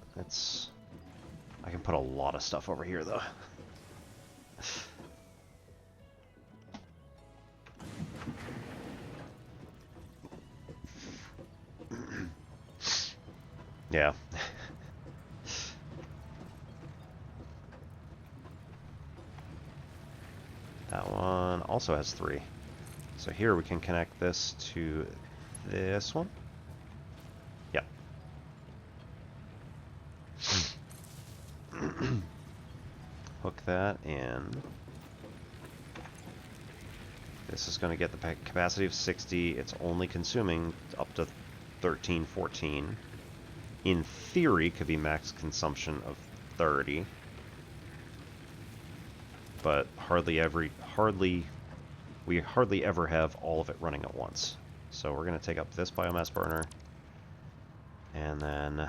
I can put a lot of stuff over here, though. Yeah. That one also has 3. So here we can connect this to this one. Yep. Hook that in. This is going to get the capacity of 60. It's only consuming up to 13, 14. In theory, could be max consumption of 30. But we hardly ever have all of it running at once. So we're going to take up this biomass burner. And then...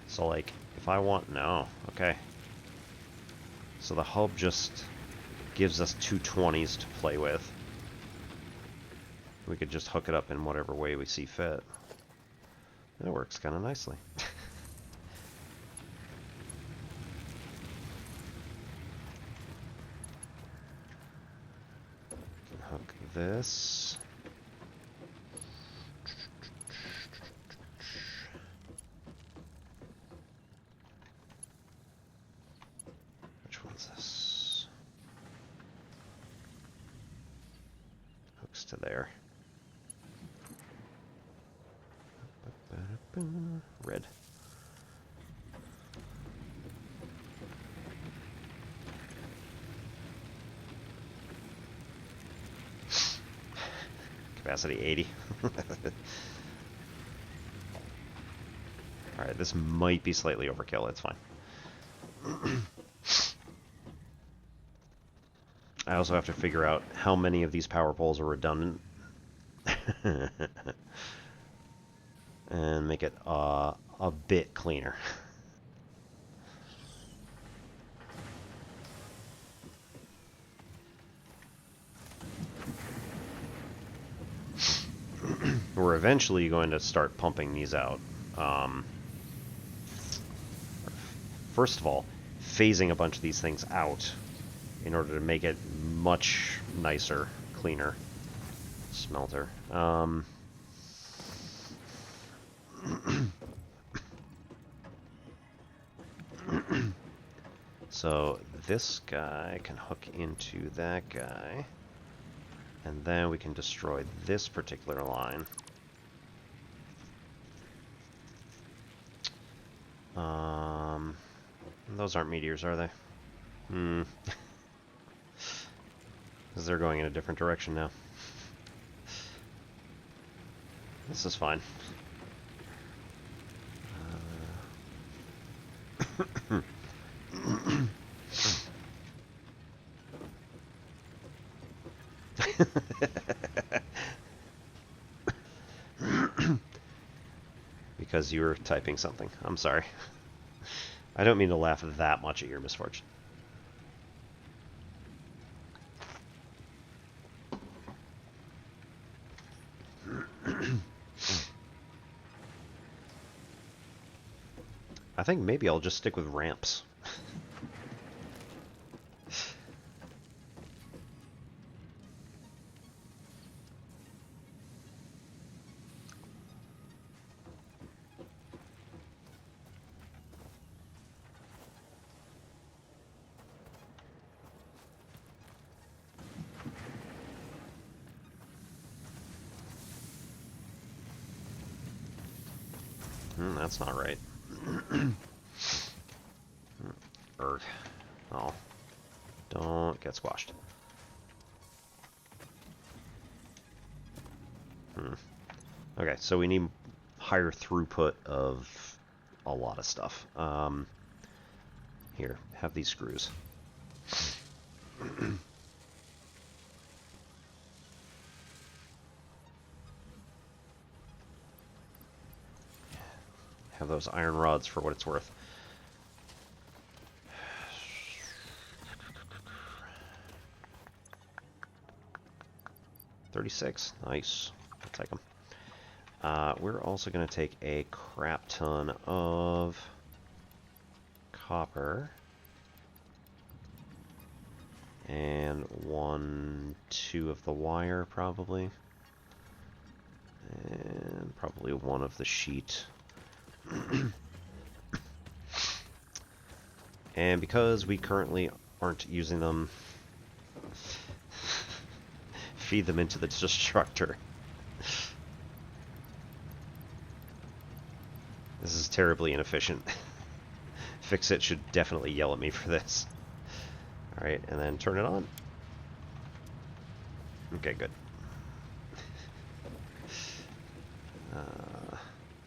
So, like, if I want... No. Okay. So the hub just gives us 220s to play with. We could just hook it up in whatever way we see fit. It works kind of nicely. Hook this. Which one's this? Hooks to there. Red. Capacity 80. Alright, this might be slightly overkill. It's fine. I also have to figure out how many of these power poles are redundant. And make it a bit cleaner. We're eventually going to start pumping these out. First of all, phasing a bunch of these things out in order to make it much nicer, cleaner smelter. So this guy can hook into that guy, and then we can destroy this particular line. Those aren't meteors, are they? Because they're going in a different direction now. This is fine. Because you were typing something. I'm sorry. I don't mean to laugh that much at your misfortune. I think maybe I'll just stick with ramps. That's not right. Oh. Don't get squashed. Okay, so we need higher throughput of a lot of stuff. Here, have these screws. Have those iron rods for what it's worth. $36. Nice. I'll take them. We're also going to take a crap ton of copper. And 1, 2 of the wire, probably. And probably 1 of the sheet. And because we currently aren't using them, feed them into the destructor. This is terribly inefficient. Fix-It should definitely yell at me for this. Alright, and then turn it on. Okay, good.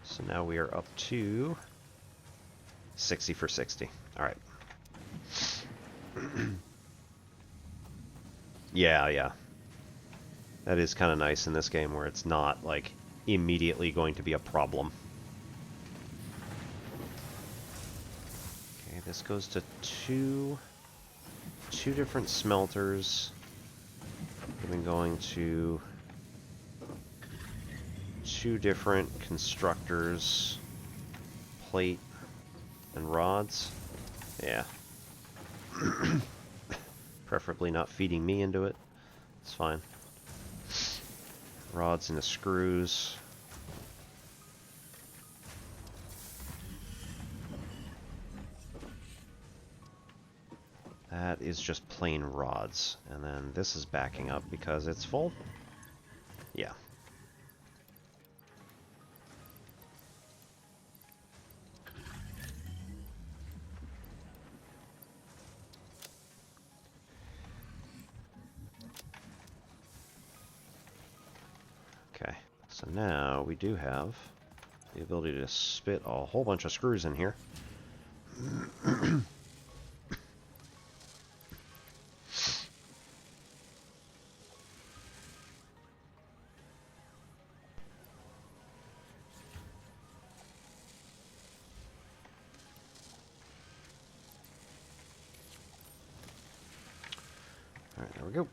So now we are up to 60 for 60. Alright. Yeah. That is kind of nice in this game where it's not, like, immediately going to be a problem. Okay, this goes to two different smelters. We've been going to 2 different constructors, plate and rods. Yeah. Preferably not feeding me into it. It's fine. Rods into screws. That is just plain rods. And then this is backing up because it's full. Yeah. Okay, so now we do have the ability to spit a whole bunch of screws in here. Alright, there we go.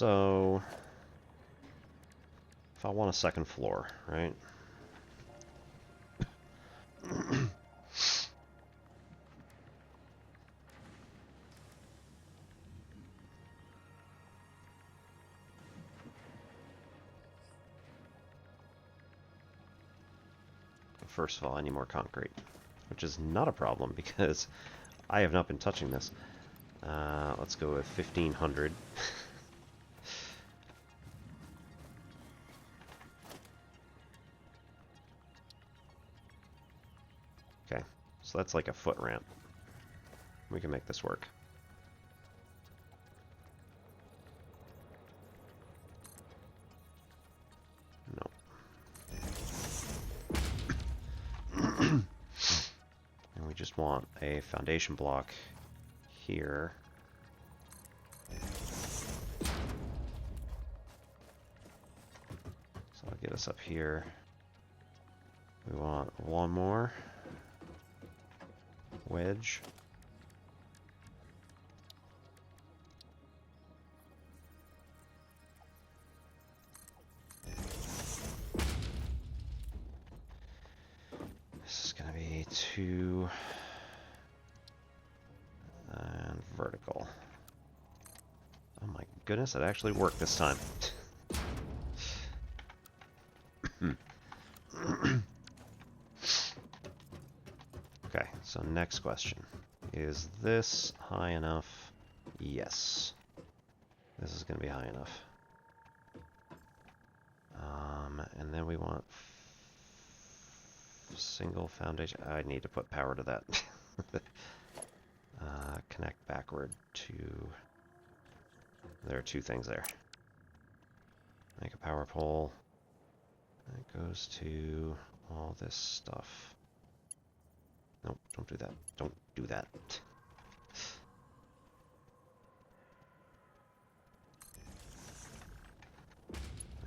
So, if I want a second floor, right? First of all, I need more concrete, which is not a problem because I have not been touching this. Let's go with 1,500. Okay, so that's like a foot ramp. We can make this work. No. And we just want a foundation block here. So I'll get us up here. We want one more wedge. 2. And vertical. Oh my goodness, it actually worked this time. Okay, so next question. Is this high enough? Yes. This is going to be high enough. And then we want single foundation. I need to put power to that. Connect backward to... There are 2 things there. Make a power pole. That goes to all this stuff. Nope, don't do that. Don't do that.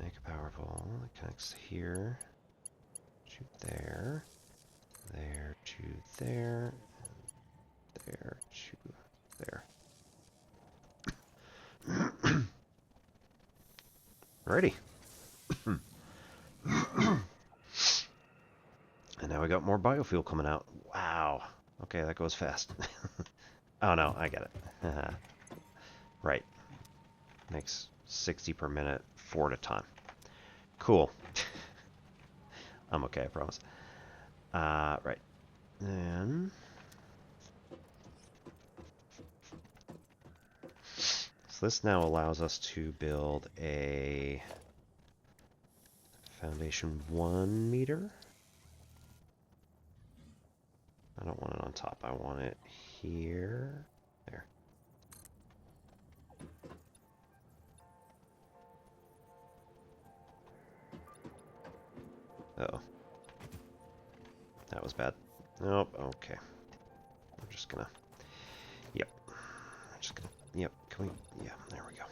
Make a power pole that connects here to there, there to there, and there to there. Alrighty. And now we got more biofuel coming out. Wow. Okay, that goes fast. Oh no, I get it. Right. Makes 60 per minute, 4 at a time. Cool. I'm okay, I promise. Right. Then... So this now allows us to build a foundation 1 meter. I don't want it on top. I want it here. There. Uh-oh. That was bad. Nope. Okay. We're just gonna... Yep. We're just gonna... Yep. Can we... Yeah, there we go.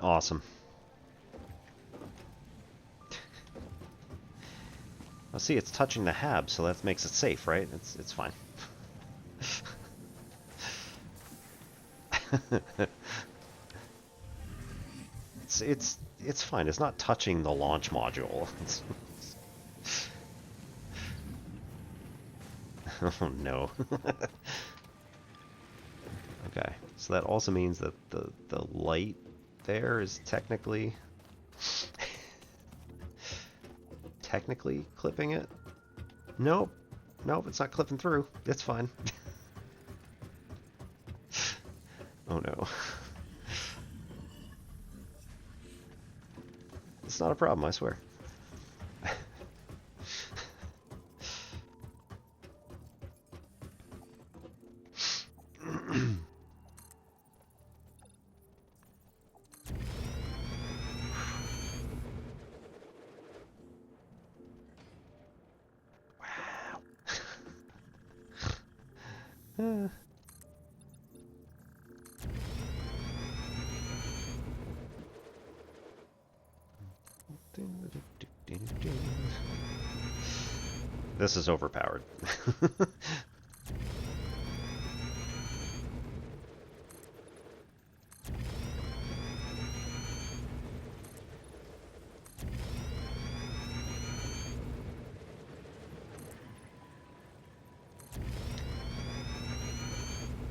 Awesome. Well, see, it's touching the hab, so that makes it safe, right? It's fine. It's fine. It's not touching the launch module. Oh no. Okay, so that also means that the light there is technically clipping it. Nope, it's not clipping through. It's fine. Oh no. It's not a problem, I swear. This is overpowered.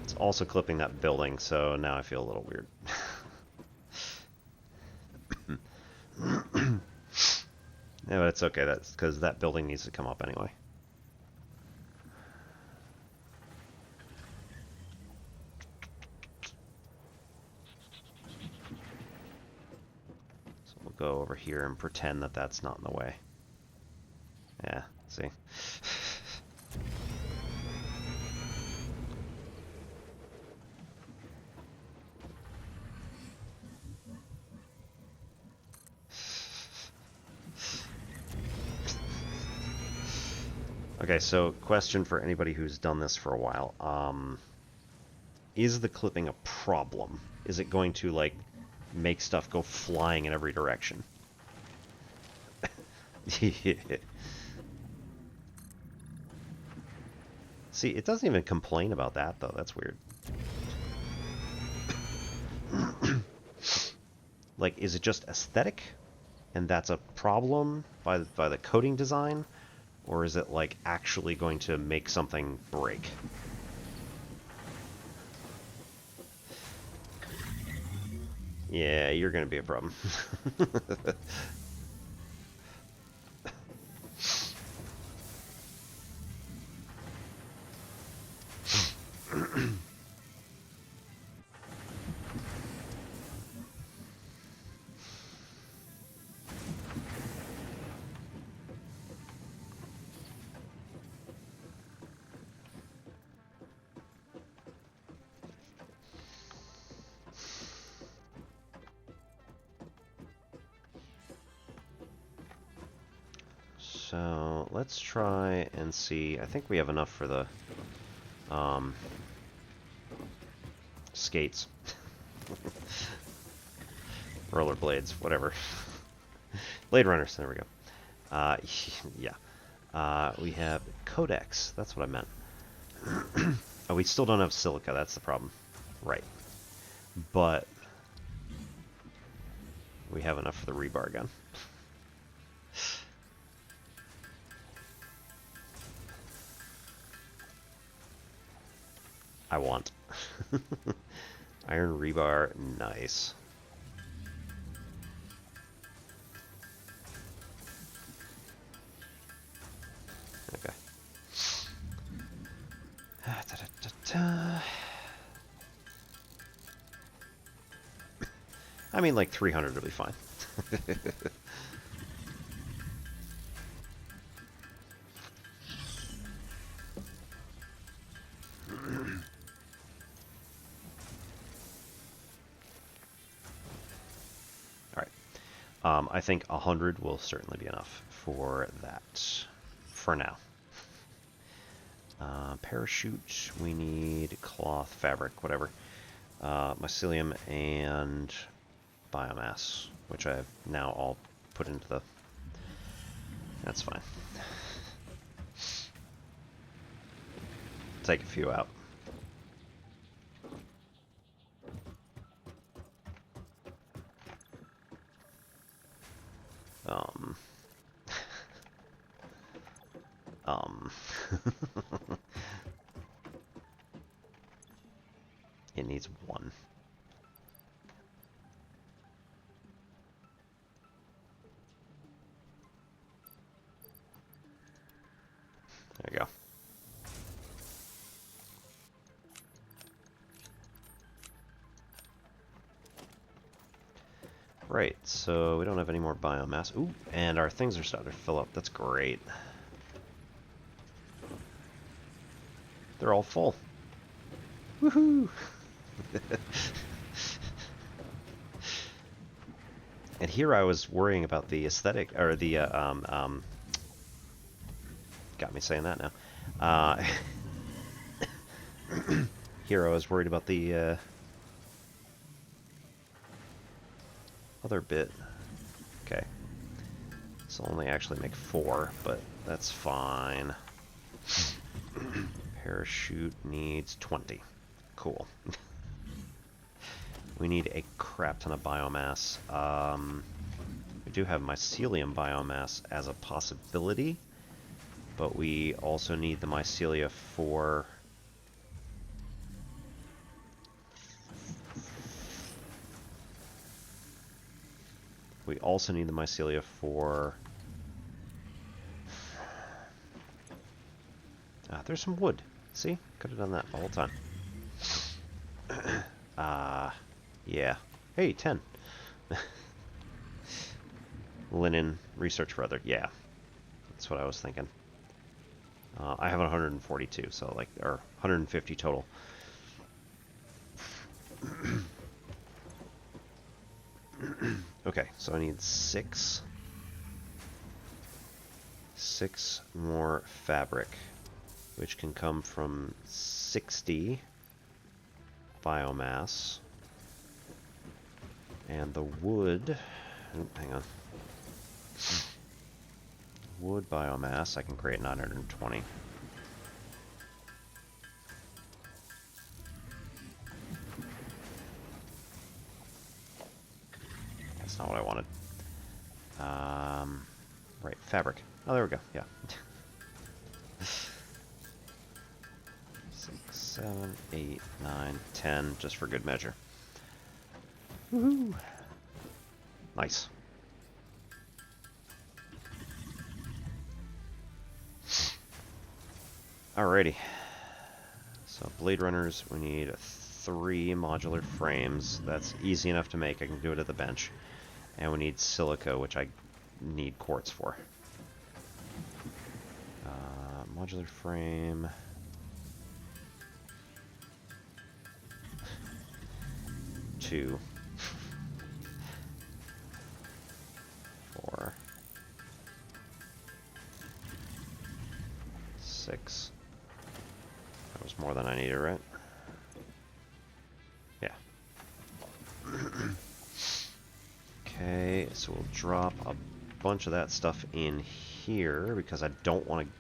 It's also clipping that building, so now I feel a little weird. Yeah, but it's okay. That's because that building needs to come up anyway. So we'll go over here and pretend that that's not in the way. Yeah, see? Okay, so question for anybody who's done this for a while. Is the clipping a problem? Is it going to, like, make stuff go flying in every direction? See, it doesn't even complain about that, though. That's weird. Like, is it just aesthetic, and that's a problem by the coating design, or is it like actually going to make something break? Yeah, you're going to be a problem. So let's try and see. I think we have enough for the skates, rollerblades, whatever. Blade Runners. There we go. Yeah. We have codex. That's what I meant. Oh, we still don't have silica. That's the problem. Right. But we have enough for the rebar gun. I want. Iron rebar, nice. Okay. I mean, like 300 will be fine. I think 100 will certainly be enough for that, for now. Parachute, we need cloth, fabric, whatever. Mycelium and biomass, which I've now all put into the... That's fine. Take a few out. It needs one. There you go. Right, so we don't have any more biomass. Ooh, and our things are starting to fill up. That's great. They're all full. Woohoo! And here I was worrying about the aesthetic, or the, got me saying that now. Here I was worried about the, other bit. Okay. This will only actually make 4, but that's fine. Parachute needs 20. Cool. We need a crap ton of biomass. We do have mycelium biomass as a possibility, but we also need the mycelia for... We also need the mycelia for... there's some wood. See? Could have done that the whole time. Yeah. Hey, 10. Linen, research for other. Yeah. That's what I was thinking. I have 142, so like, or 150 total. Okay, so I need 6 more fabric, which can come from 60 biomass. And the wood, hang on. Wood biomass, I can create 920. that's not what I wanted. Right, fabric. Oh, there we go, yeah. 6, 7, 8, 9, 10, just for good measure. Woohoo! Nice. Alrighty. So Blade Runners, we need 3 modular frames. That's easy enough to make. I can do it at the bench. And we need silica, which I need quartz for. Modular frame. 2. 4. 6. That was more than I needed, right? Yeah. Okay, so we'll drop a bunch of that stuff in here because I don't want to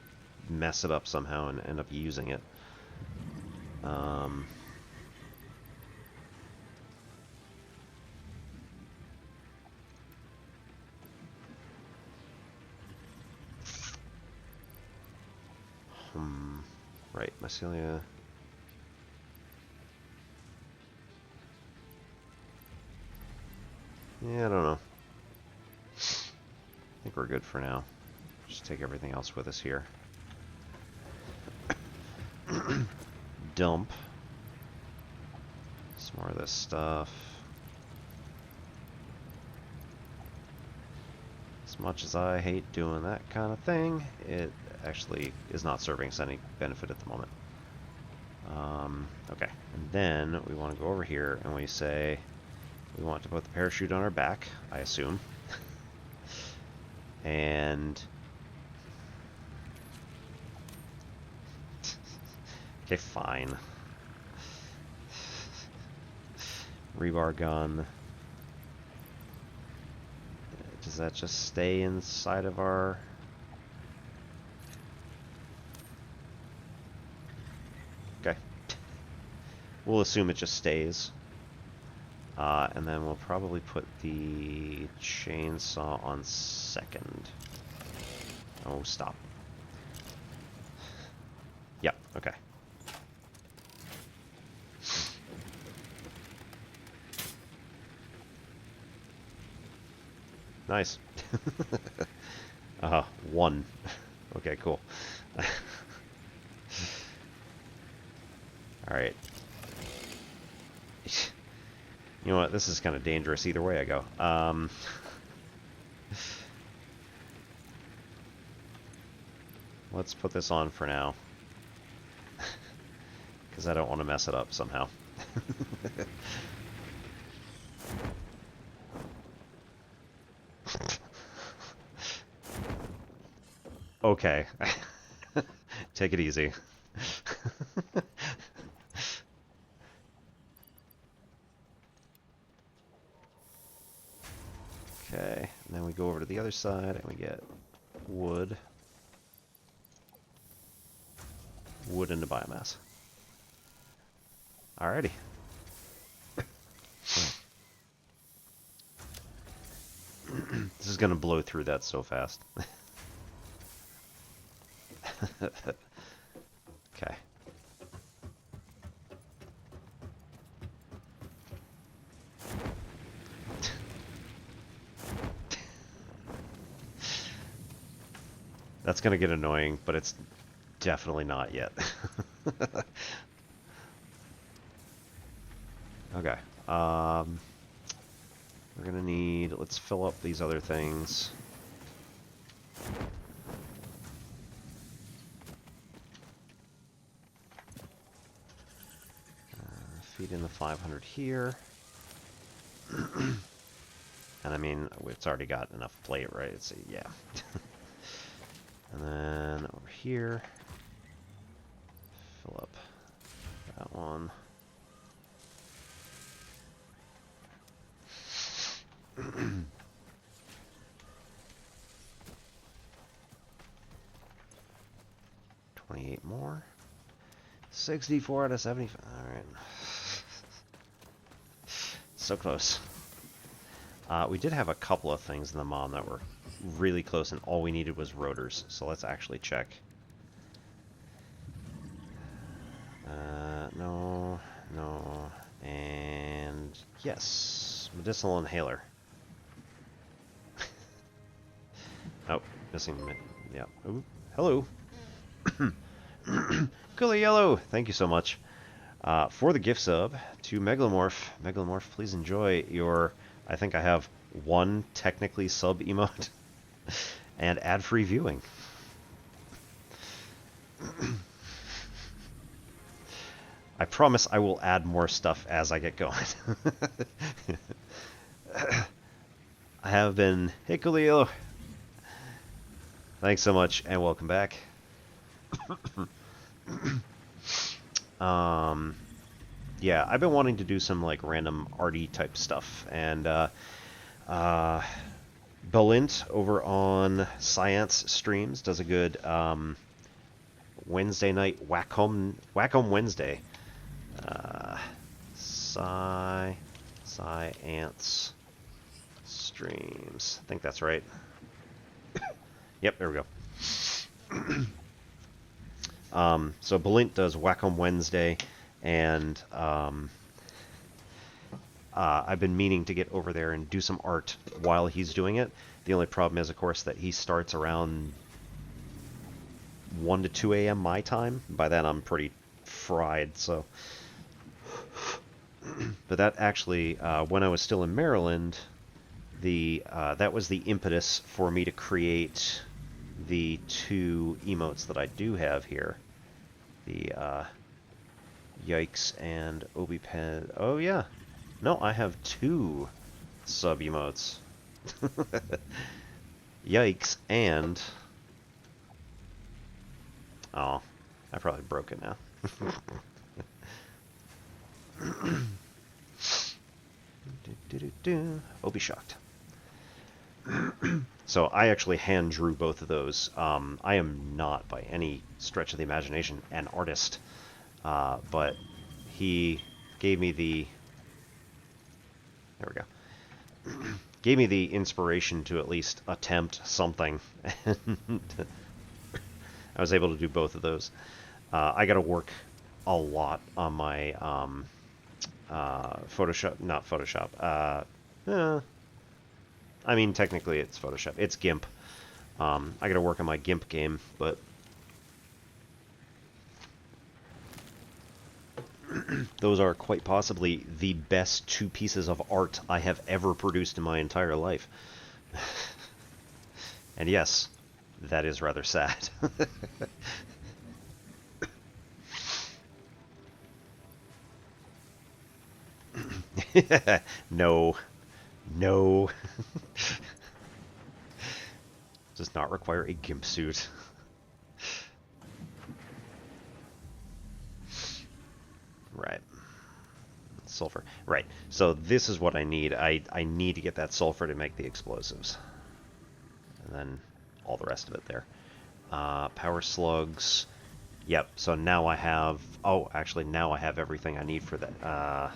mess it up somehow and end up using it. Right, mycelia. Yeah, I don't know. I think we're good for now. Just take everything else with us here. Dump some more of this stuff. As much as I hate doing that kind of thing, it actually is not serving us any benefit at the moment. Okay, and then we want to go over here and we say we want to put the parachute on our back, I assume. And okay, fine. Rebar gun. Does that just stay inside of our... Okay. We'll assume it just stays. And then we'll probably put the chainsaw on second. Oh, stop. Yep, okay. Nice. 1. Okay, cool. Alright. You know what? This is kind of dangerous either way I go. Let's put this on for now. Because I don't want to mess it up somehow. Okay. Take it easy. Okay, and then we go over to the other side and we get wood. Wood into biomass. Alrighty. This is gonna blow through that so fast. Okay. That's gonna get annoying, but it's definitely not yet. Okay. We're gonna need... Let's fill up these other things. Feed in the 500 here. And I mean, it's already got enough plate, right? It's, yeah. And then over here, fill up that one. $28 more. 64 out of 75. All right. So close. We did have a couple of things in the MOM that were really close, and all we needed was rotors. So let's actually check. No, no, and yes, medicinal inhaler. Oh, missing. Yeah. Ooh, hello. Cooler Yellow, thank you so much for the gift sub to Megalomorph. Megalomorph, please enjoy your. I think I have one technically sub emote and ad-free viewing. I promise I will add more stuff as I get going. I have been Hikuleo. Thanks so much and welcome back. Yeah, I've been wanting to do some like random arty type stuff, and Belint over on Science Streams does a good Wednesday night Whack Home Wednesday. Science Streams. I think that's right. Yep, there we go. So Belint does Whack Home Wednesday, and I've been meaning to get over there and do some art while he's doing it. The only problem is, of course, that he starts around 1 to 2 a.m. my time. By then, I'm pretty fried, so... But that actually, when I was still in Maryland, that was the impetus for me to create the 2 emotes that I do have here. The Yikes and Obi-Pen. Oh yeah, no, I have 2 sub emotes. Yikes and... Oh, I probably broke it now. Oh, be shocked. So I actually hand drew both of those. I am not, by any stretch of the imagination, an artist, but he gave me the... There we go. Gave me the inspiration to at least attempt something, and I was able to do both of those. I got to work a lot on my Photoshop, not Photoshop. I mean, technically it's Photoshop. It's GIMP. I got to work on my GIMP game, but those are quite possibly the best 2 pieces of art I have ever produced in my entire life. And yes, that is rather sad. No. No. Does not require a GIMP suit. Right. Sulfur. Right. So this is what I need. I need to get that sulfur to make the explosives. And then all the rest of it there. Power slugs. Yep. So now I have... Oh, actually, now I have everything I need for that.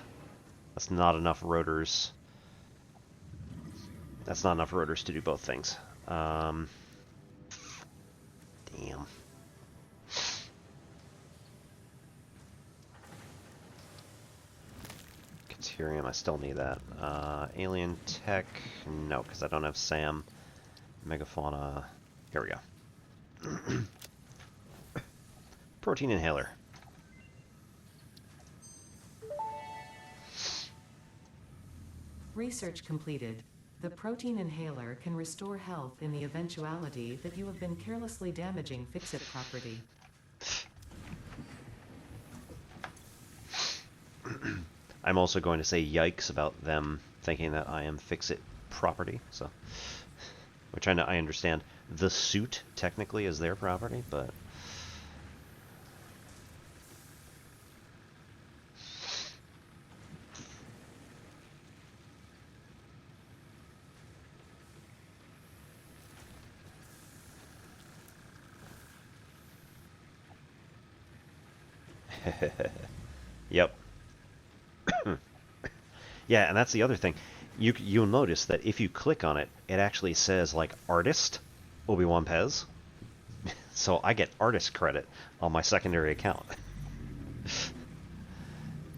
That's not enough rotors. That's not enough rotors to do both things. Damn. Caterium, I still need that. Alien Tech, no, because I don't have Sam. Megafauna, here we go. Protein inhaler. Research completed. The protein inhaler can restore health in the eventuality that you have been carelessly damaging fix-it property. I'm also going to say yikes about them thinking that I am fix-it property, so... Which I know, I understand. The suit, technically, is their property, but... Yep. Yeah, and that's the other thing. You'll notice that if you click on it, it actually says like artist Obi-Wan Pez. So I get artist credit on my secondary account.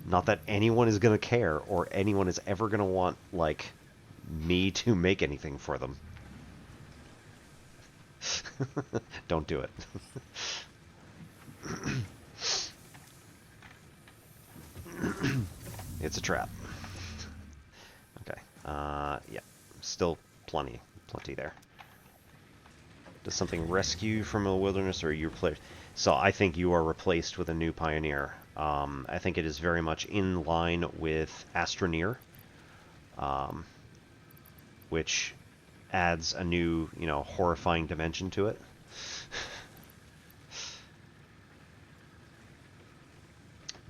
Not that anyone is going to care or anyone is ever going to want, like, me to make anything for them. Don't do it. It's a trap. Okay. Yeah. Still plenty there. Does something rescue from a wilderness, or you replace? So I think you are replaced with a new pioneer. I think it is very much in line with Astroneer, which adds a new, horrifying dimension to it.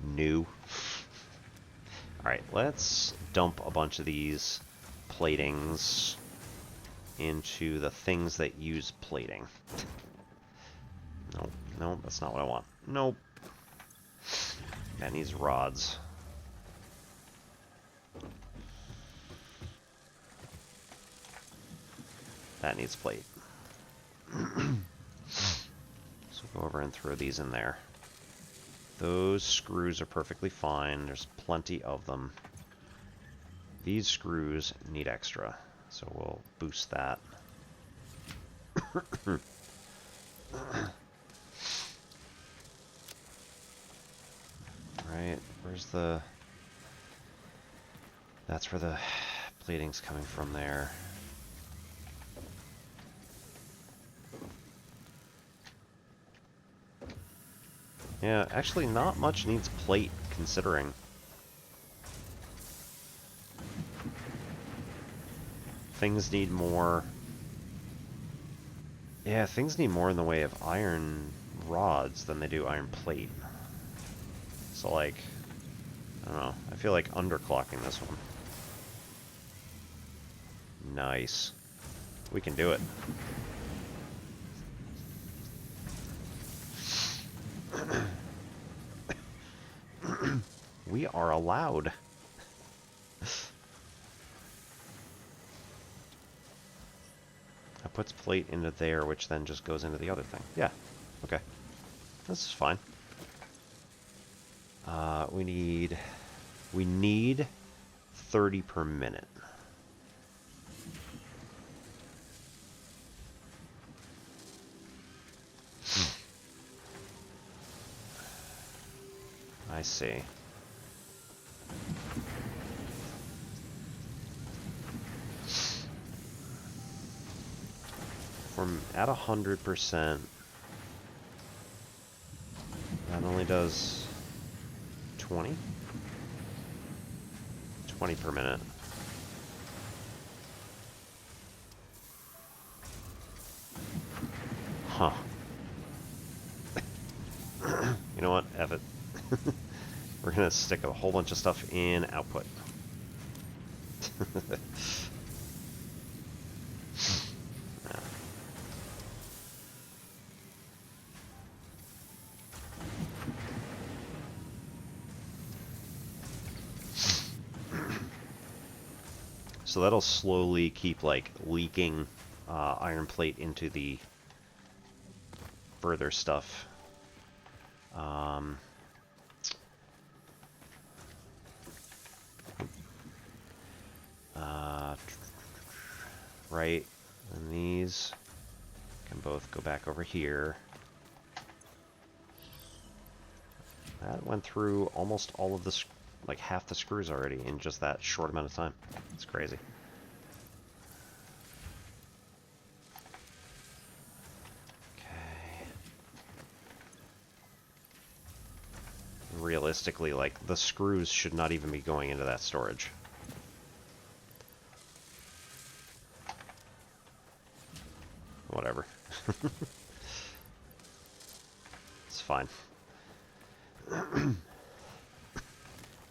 New. Alright, let's dump a bunch of these platings into the things that use plating. No, that's not what I want. Nope. Man, these rods. That needs plate. So go over and throw these in there. Those screws are perfectly fine. There's plenty of them. These screws need extra, so we'll boost that. Right, where's the... That's where the plating's coming from there. Yeah, actually not much needs plate, considering. Things need more... Yeah, things need more in the way of iron rods than they do iron plate. So, like, I don't know. I feel like underclocking this one. Nice. We can do it. We are allowed. That puts plate into there, which then just goes into the other thing. Yeah. Okay. This is fine. We need 30 per minute. I see. From at 100%, that only does 20? 20 per minute. Huh. You know what? F it. We're gonna stick a whole bunch of stuff in output. So that'll slowly keep, like, leaking iron plate into the further stuff. Right, and these can both go back over here. That went through almost all of the, like half the screws already in just that short amount of time. It's crazy. Okay. Realistically, like, the screws should not even be going into that storage. Whatever. It's fine.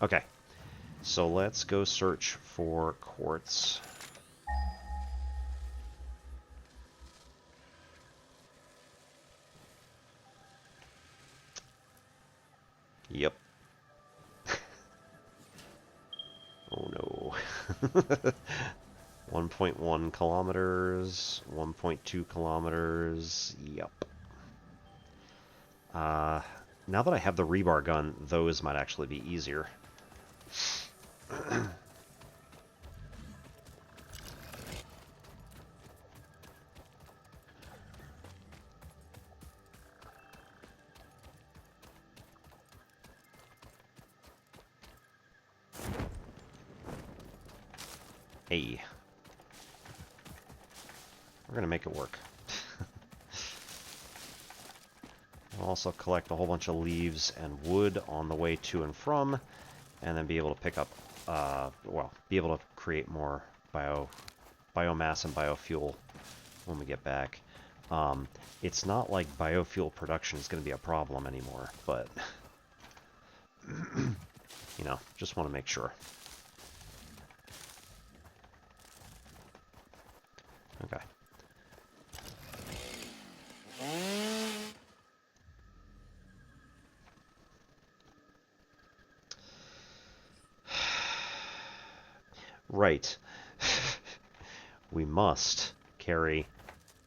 Okay. So let's go search for quartz. Yep. Oh no. 1.1 kilometers, 1.2 kilometers, yep. Now that I have the rebar gun, those might actually be easier. Hey. We're gonna make it work. I'll also collect a whole bunch of leaves and wood on the way to and from, and then be able to pick up, well, be able to create more biomass and biofuel when we get back. It's not like biofuel production is going to be a problem anymore, but, you know, just want to make sure. Okay. Right. We must carry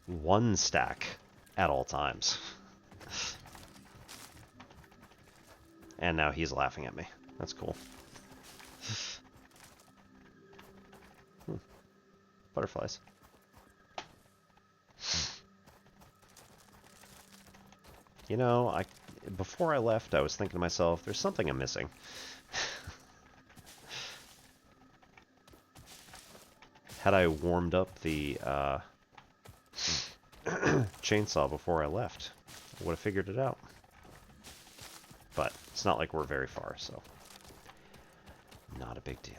one stack at all times. And now he's laughing at me. That's cool. Butterflies. You know, before I left, I was thinking to myself, there's something I'm missing. Had I warmed up the chainsaw before I left, I would have figured it out. But it's not like we're very far, so not a big deal.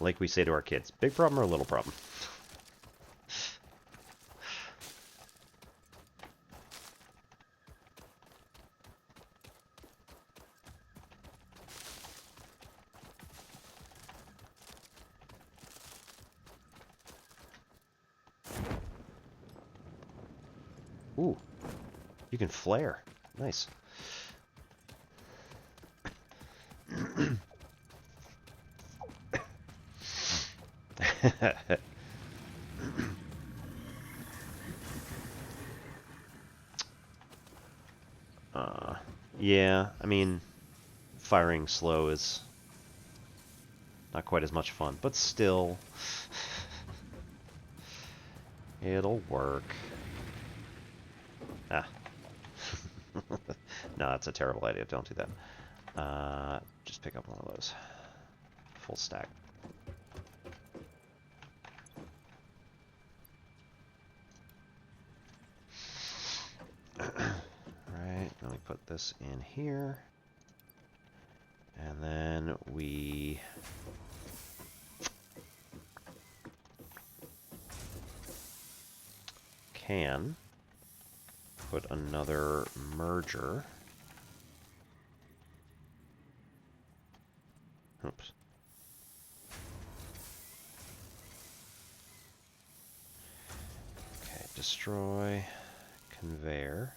Like we say to our kids, big problem or little problem? Ooh, you can flare. Nice. Yeah, I mean, firing slow is not quite as much fun, but still, it'll work. Ah. No, that's a terrible idea. Don't do that. Just pick up one of those. Full stack. Alright, then we put this in here. And then we can put another merger. Oops. Okay, destroy, conveyor,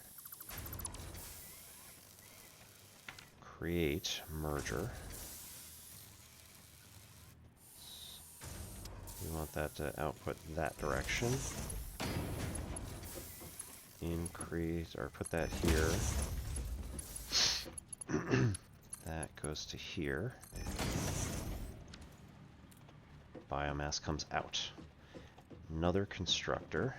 create merger. We want that to output that direction. Increase, or put that here. That goes to here. Biomass comes out. Another constructor.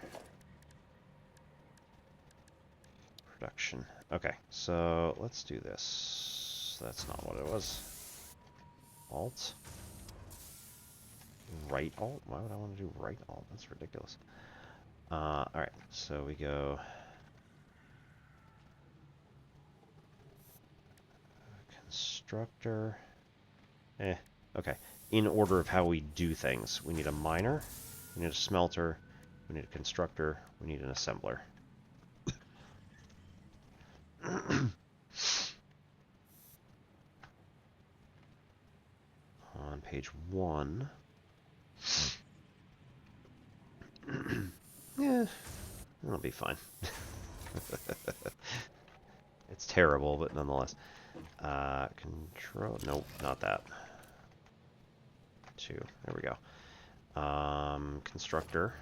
Production. Okay, so let's do this. That's not what it was. Alt. Right alt? Why would I want to do right alt? That's ridiculous. Alright, so we go constructor. Okay. In order of how we do things, we need a miner, we need a smelter, we need a constructor, we need an assembler. On page 1. Yeah, that'll be fine. It's terrible, but nonetheless. Control. Nope, not that. 2. There we go. Constructor.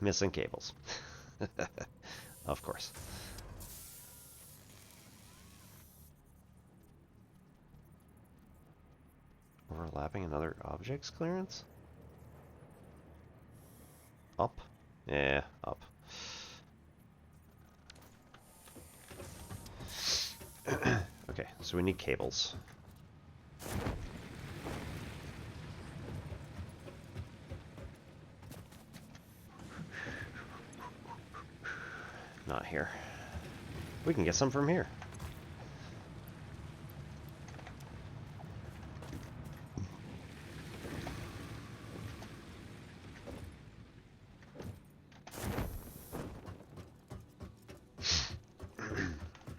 Missing cables. Of course. Overlapping another objects clearance? Up? Yeah, up. Okay, so we need cables. Not here. We can get some from here.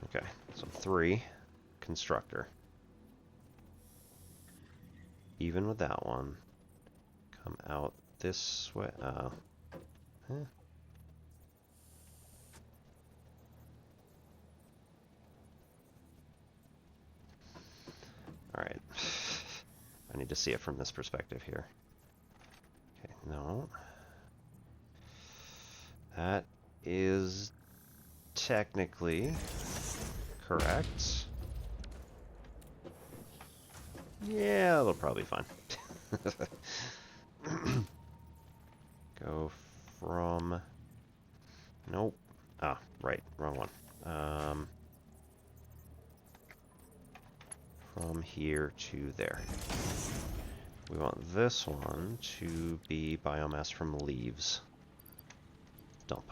Okay, so 3. Constructor. Even with that one, come out this way. Alright. I need to see it from this perspective here. Okay, no. That is technically correct. Yeah, it'll probably be fine. Go from... Nope. Ah, right. Wrong one. From here to there. We want this one to be biomass from leaves. Dump.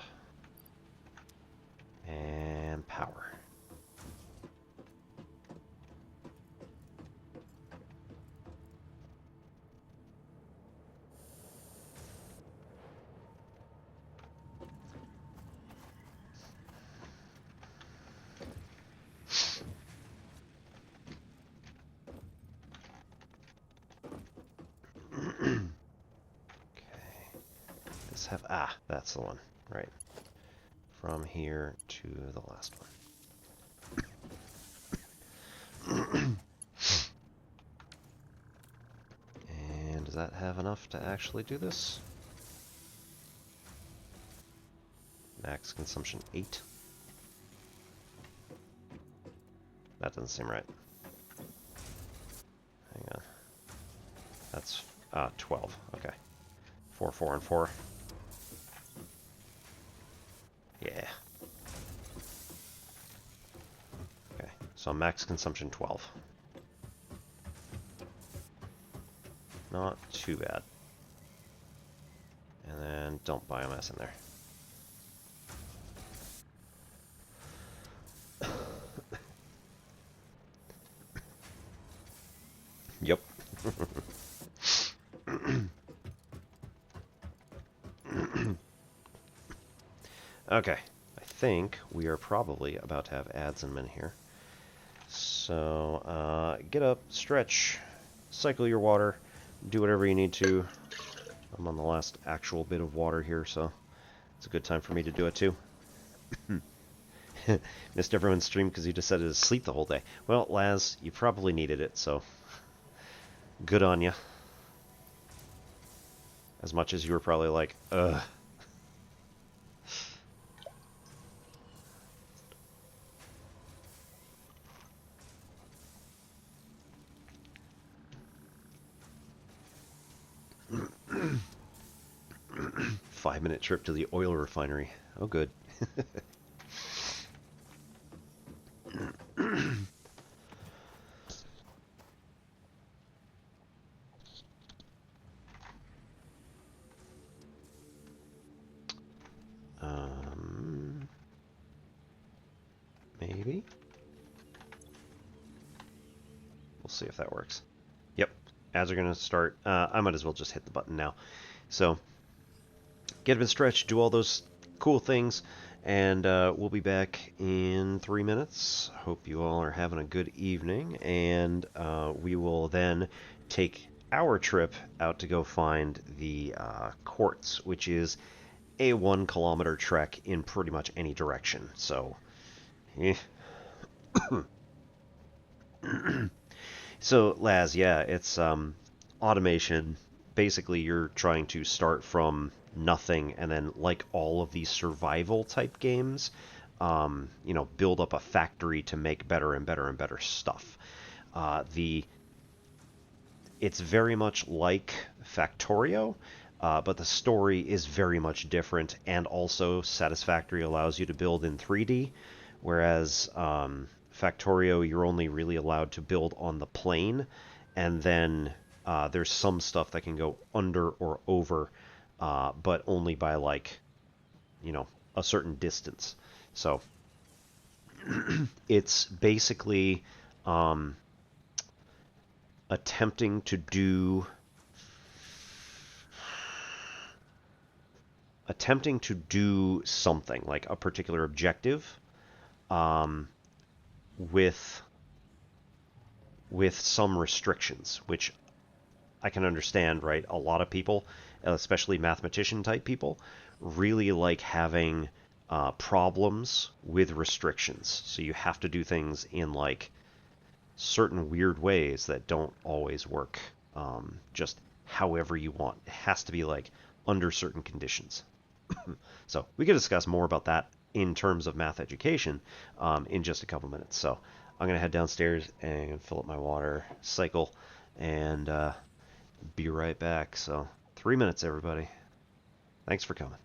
And power. That's the one, right. From here to the last one. And does that have enough to actually do this? Max consumption 8. That doesn't seem right. Hang on. That's 12. Okay. 4, 4, and 4. Yeah. Okay, so max consumption 12. Not too bad. And then dump biomass in there. Yep. Okay, I think we are probably about to have ads in here. So, get up, stretch, cycle your water, do whatever you need to. I'm on the last actual bit of water here, so it's a good time for me to do it too. Missed everyone's stream because you decided to sleep the whole day. Well, Laz, you probably needed it, so good on you. As much as you were probably like, ugh. Five-minute trip to the oil refinery. Oh, good. Maybe? We'll see if that works. Yep, ads are going to start. I might as well just hit the button now. So, get up and stretch, do all those cool things, and we'll be back in 3 minutes. Hope you all are having a good evening, and we will then take our trip out to go find the quartz, which is a 1 kilometer trek in pretty much any direction. So, eh. So Laz, yeah, it's automation. Basically, you're trying to start from nothing, and then like all of these survival type games, build up a factory to make better and better and better stuff. The It's very much like Factorio, but the story is very much different, and also Satisfactory allows you to build in 3D, whereas Factorio you're only really allowed to build on the plane, and then there's some stuff that can go under or over, but only by like a certain distance. So it's basically um, attempting to do something like a particular objective um, with some restrictions, which I can understand, right? A lot of people, especially mathematician type people, really like having problems with restrictions. So you have to do things in like certain weird ways that don't always work just however you want. It has to be like under certain conditions. So we could discuss more about that in terms of math education in just a couple minutes. So I'm going to head downstairs and fill up my water cycle and be right back. So 3 minutes, everybody. Thanks for coming.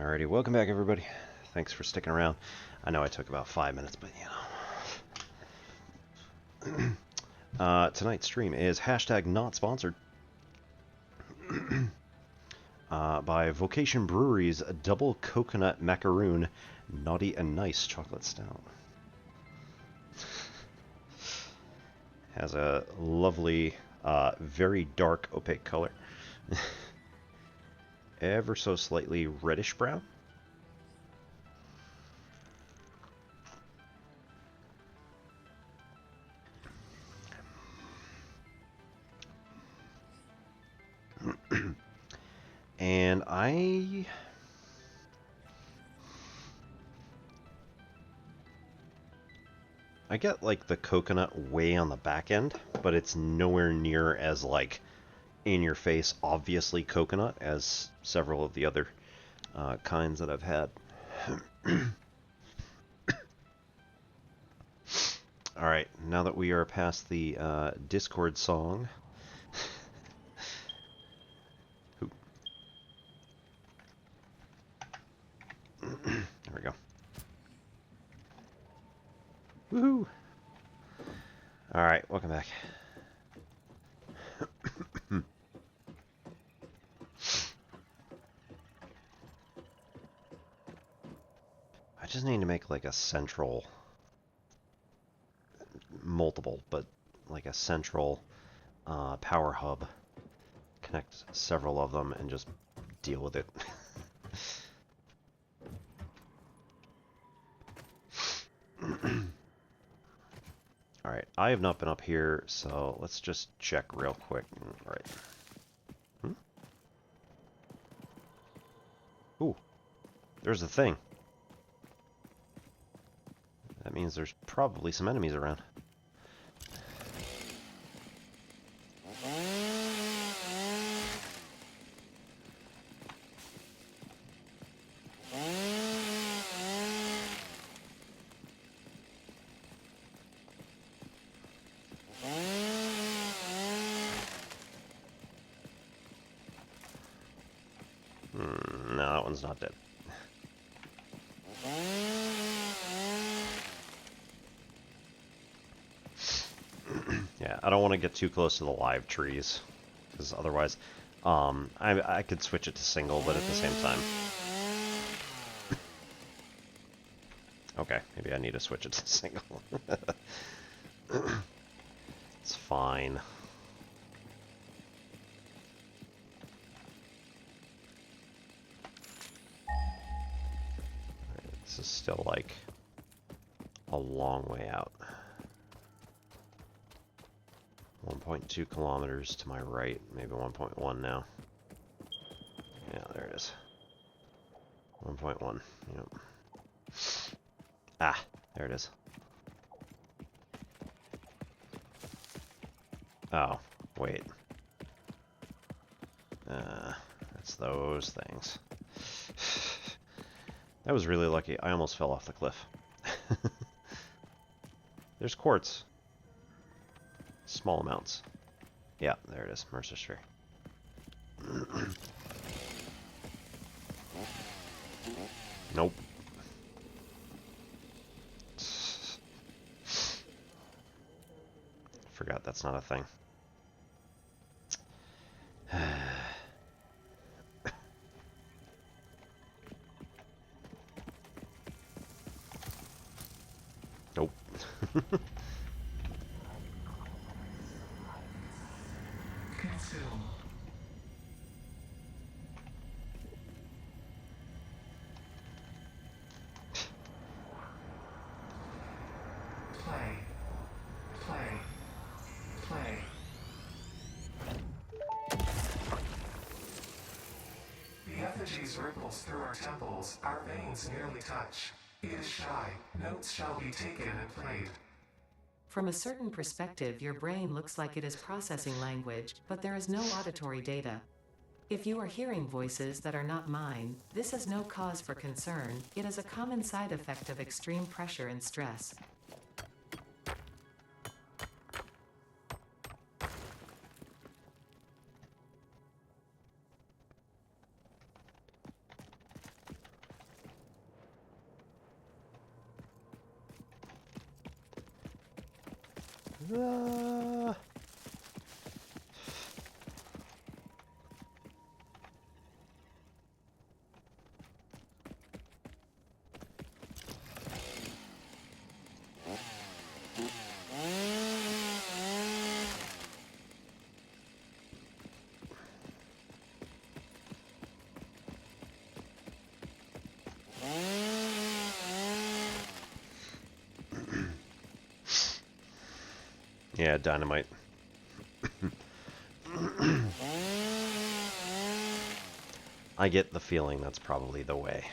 Alrighty, welcome back everybody. Thanks for sticking around. I know I took about 5 minutes, but you know. Tonight's stream is hashtag not sponsored by Vocation Brewery's Double Coconut Macaroon Naughty and Nice Chocolate Stout. Has a lovely, very dark opaque color. Ever so slightly reddish brown. And I get like the coconut way on the back end, but it's nowhere near as like in your face obviously coconut as several of the other kinds that I've had. Alright, now that we are past the Discord song. There we go. Woohoo! Alright, welcome back. I just need to make like a central, multiple, but like a central power hub. Connect several of them and just deal with it. Alright, I have not been up here, so let's just check real quick. Alright. Ooh, there's a thing. That means there's probably some enemies around. No, that one's not dead. Yeah, I don't want to get too close to the live trees, because otherwise, I could switch it to single, but at the same time. Okay, maybe I need to switch it to single. It's fine. This is still like a long way out. 1.2 kilometers to my right, maybe 1.1 now. Yeah, there it is. 1.1, yep. Ah, there it is. Oh, wait. It's those things. That was really lucky. I almost fell off the cliff. There's quartz. Small amounts. Yeah, there it is. Mercer Sphere. Nope. Forgot that's not a thing. Nope. Ripples through our temples, our veins nearly touch. It is shy, notes shall be taken and played. From a certain perspective, your brain looks like it is processing language, but there is no auditory data. If you are hearing voices that are not mine, this is no cause for concern. It is a common side effect of extreme pressure and stress. Uh... Yeah, dynamite. I get the feeling that's probably the way.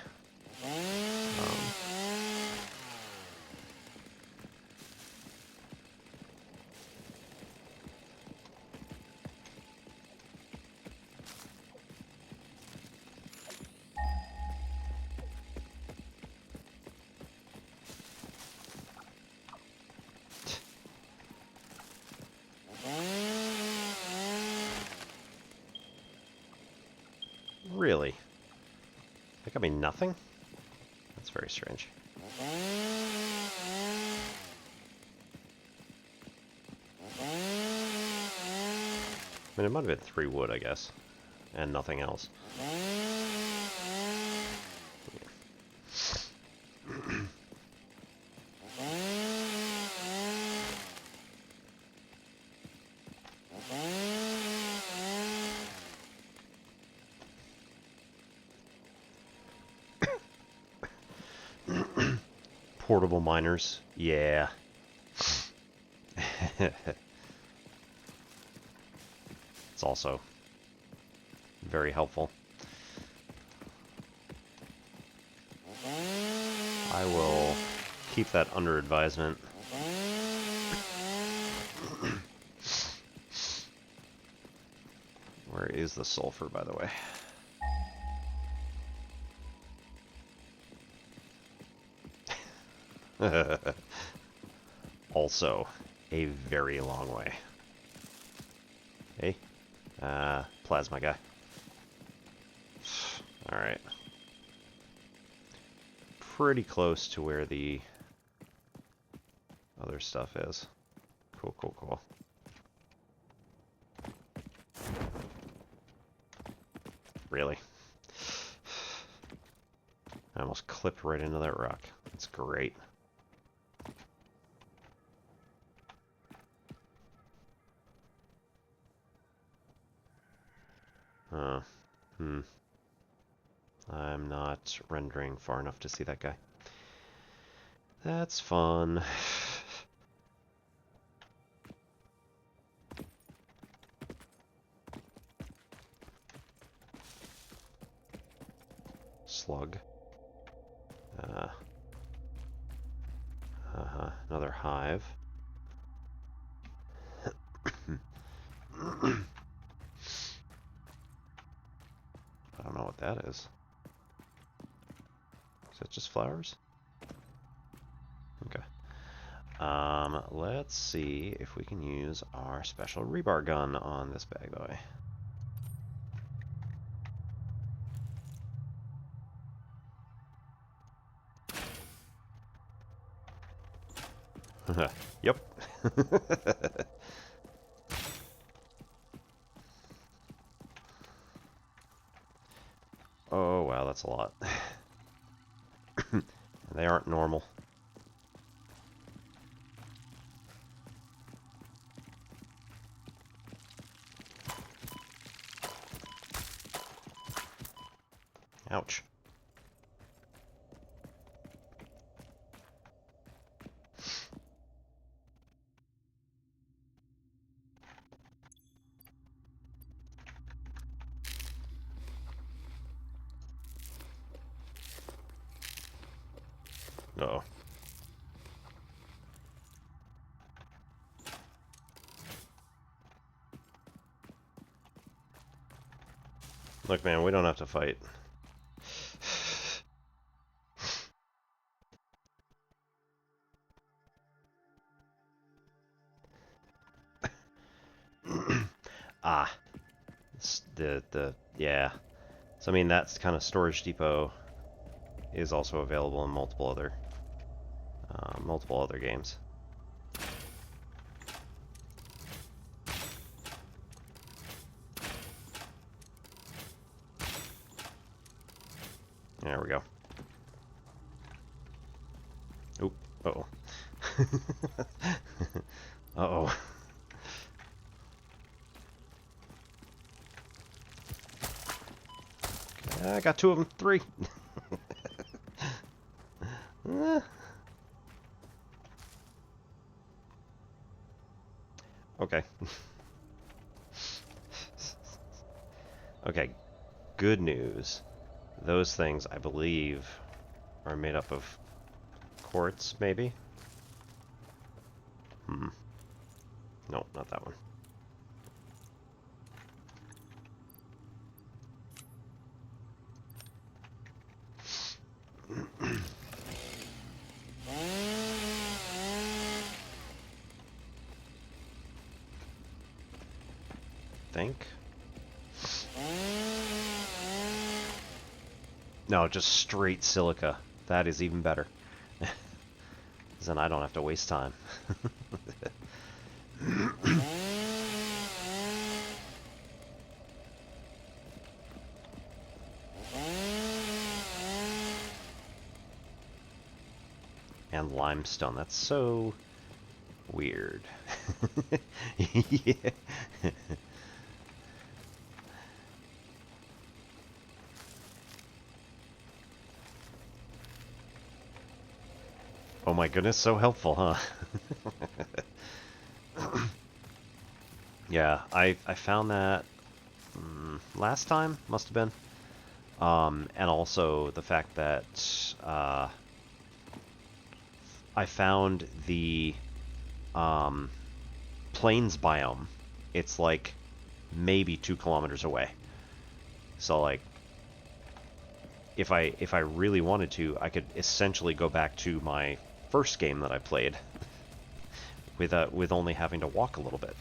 Really? That got me nothing? That's very strange. I mean, it might have been 3 wood, I guess. And nothing else. Portable miners. Yeah. It's also very helpful. I will keep that under advisement. Where is the sulfur, by the way? Also, a very long way. Hey, plasma guy. Alright. Pretty close to where the other stuff is. Cool, cool, cool. Really? I almost clipped right into that rock. That's great. I'm not rendering far enough to see that guy. That's fun. Slug. Another hive. I don't know what that is. Is that just flowers? Okay. Let's see if we can use our special rebar gun on this bad boy. Yep. Oh, wow, that's a lot. They aren't normal. Ouch. Uh-oh. Look, man, we don't have to fight. Yeah. So I mean, that's kind of storage depot is also available in multiple other games. There we go. Oop. Uh-oh. Uh-oh. I got 2 of them. 3. Okay. Okay. Good news. Those things, I believe, are made up of quartz, maybe? No, not that one. Think? No, just straight silica. That is even better. Then I don't have to waste time. And limestone. That's so weird. Yeah. Oh my goodness, so helpful, huh? Yeah, I found that last time, must have been. And also the fact that I found the plains biome. It's like maybe 2 kilometers away. So like, if I really wanted to, I could essentially go back to my first game that I played with only having to walk a little bit.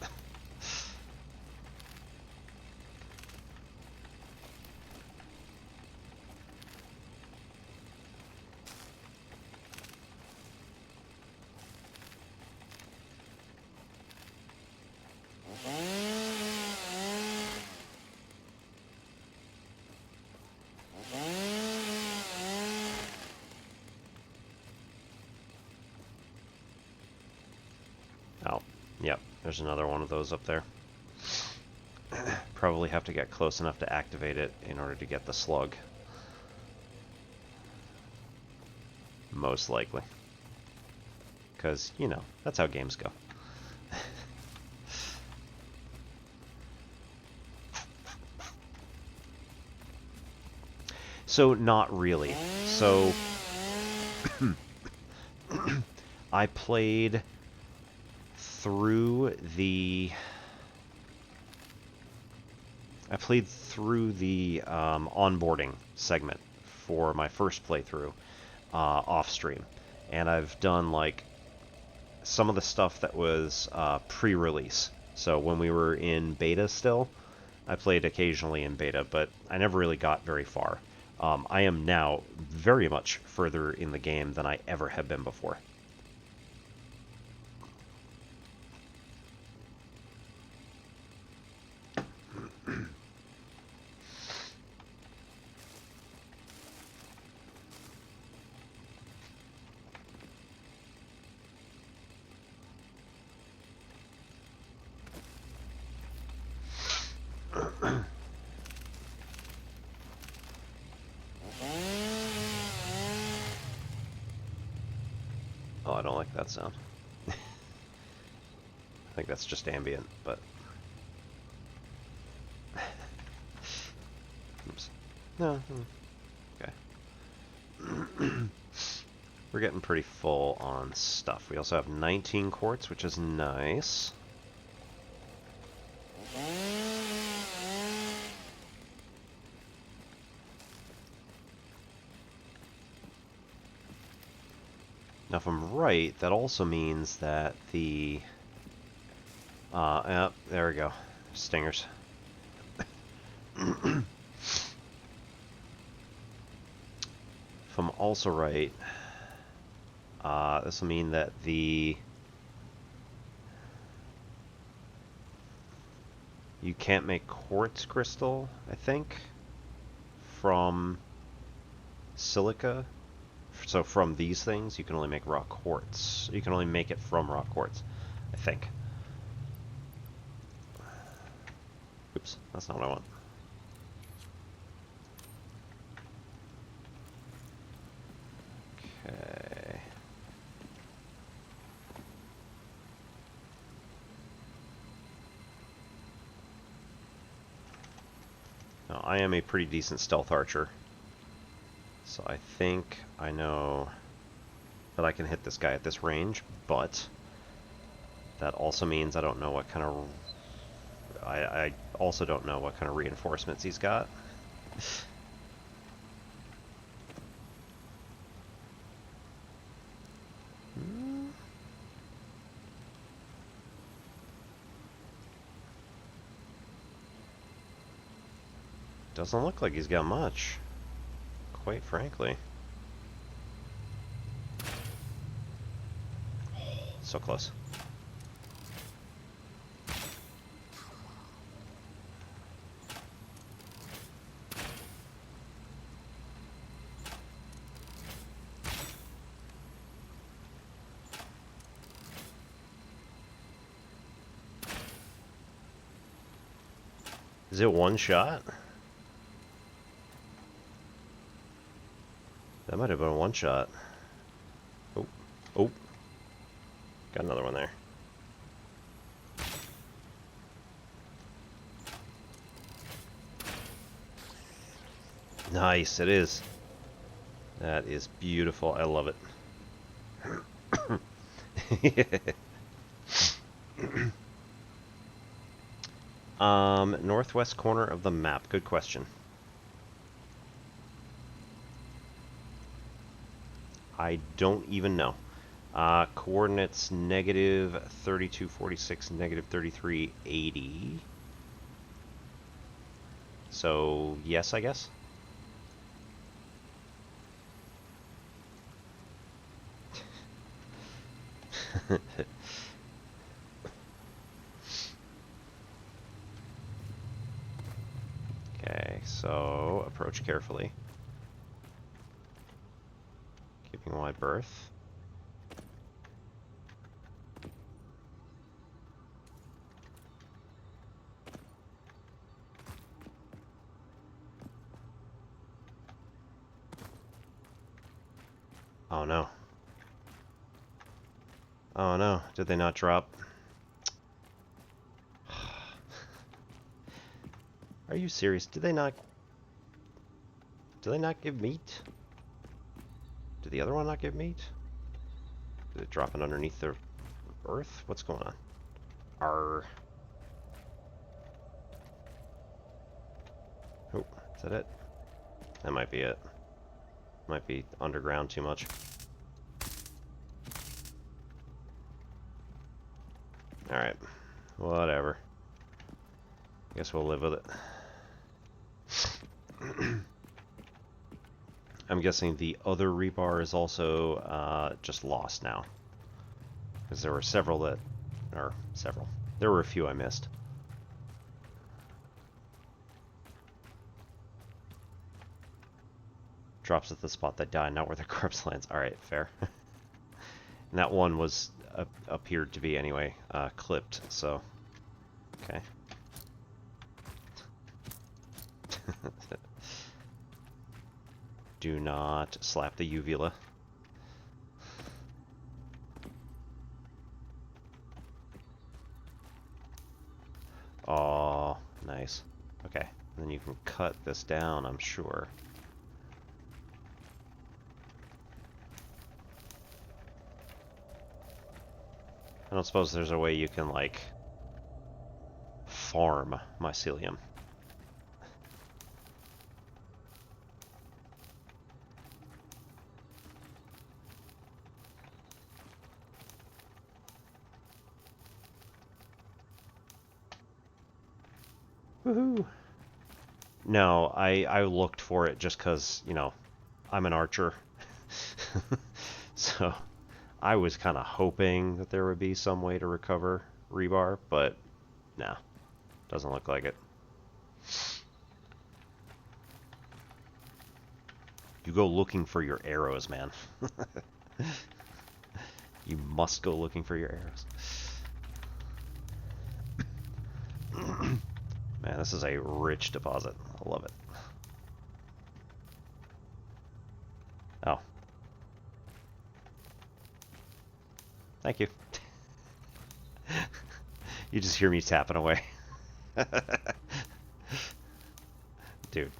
Oh, yep, there's another one of those up there. Probably have to get close enough to activate it in order to get the slug. Most likely. Because, you know, that's how games go. So, not really. So, I played through the onboarding segment for my first playthrough off stream, and I've done like some of the stuff that was pre-release. So when we were in beta still, I played occasionally in beta, but I never really got very far. I am now very much further in the game than I ever have been before. Oh, I don't like that sound. I think that's just ambient, but... Oops. No. Okay. We're getting pretty full on stuff. We also have 19 quartz, which is nice. Now, if I'm right, that also means that the... yep, there we go. Stingers. If I'm also right, this will mean that the... You can't make quartz crystal, I think, from silica. So from these things, you can only make raw quartz. You can only make it from raw quartz, I think. Oops, that's not what I want. Okay. Now, I am a pretty decent stealth archer. So I think I know that I can hit this guy at this range, but that also means I don't know what kind of... I also don't know what kind of reinforcements he's got. Doesn't look like he's got much, quite frankly. So close. Is it one shot? That might have been a one shot. Oh, oh. Got another one there. Nice, it is. That is beautiful. I love it. Northwest corner of the map. Good question. I don't even know. Coordinates negative 3246, negative 3380. So, yes, I guess. Okay, so approach carefully. Keeping wide berth. Oh no. Oh no, did they not drop? Are you serious? Did they not give meat? Did the other one not give meat? Is it dropping underneath the earth? What's going on? Arr. Oh, is that it? That might be it. Might be underground too much. Alright. Whatever. Guess we'll live with it. I'm guessing the other rebar is also just lost now. Because there were several that... Or, several. There were a few I missed. Drops at the spot that died, not where the corpse lands. Alright, fair. And that one was... appeared to be, anyway, clipped, so... Okay. Do not slap the uvula. Oh, nice. Okay, and then you can cut this down, I'm sure. I don't suppose there's a way you can, like, farm mycelium. Woohoo! No, I looked for it just because, you know, I'm an archer. So, I was kind of hoping that there would be some way to recover rebar, but no, doesn't look like it. You go looking for your arrows, man. You must go looking for your arrows. Man, this is a rich deposit. I love it. Oh. Thank you. You just hear me tapping away. Dude.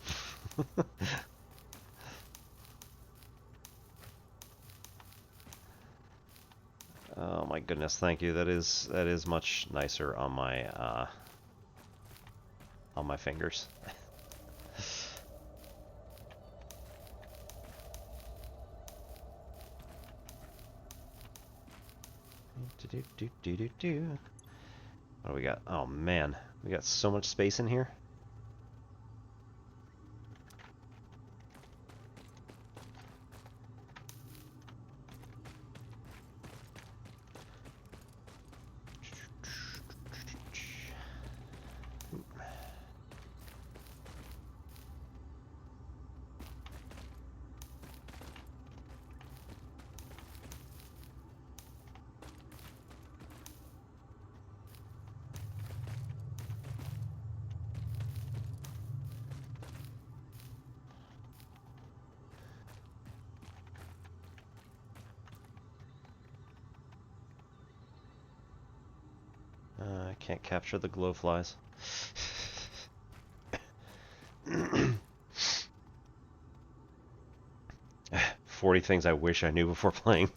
Oh my goodness, thank you. That is much nicer on my fingers. What do we got? Oh man, we got so much space in here. I can't capture the glowflies. 40 things I wish I knew before playing.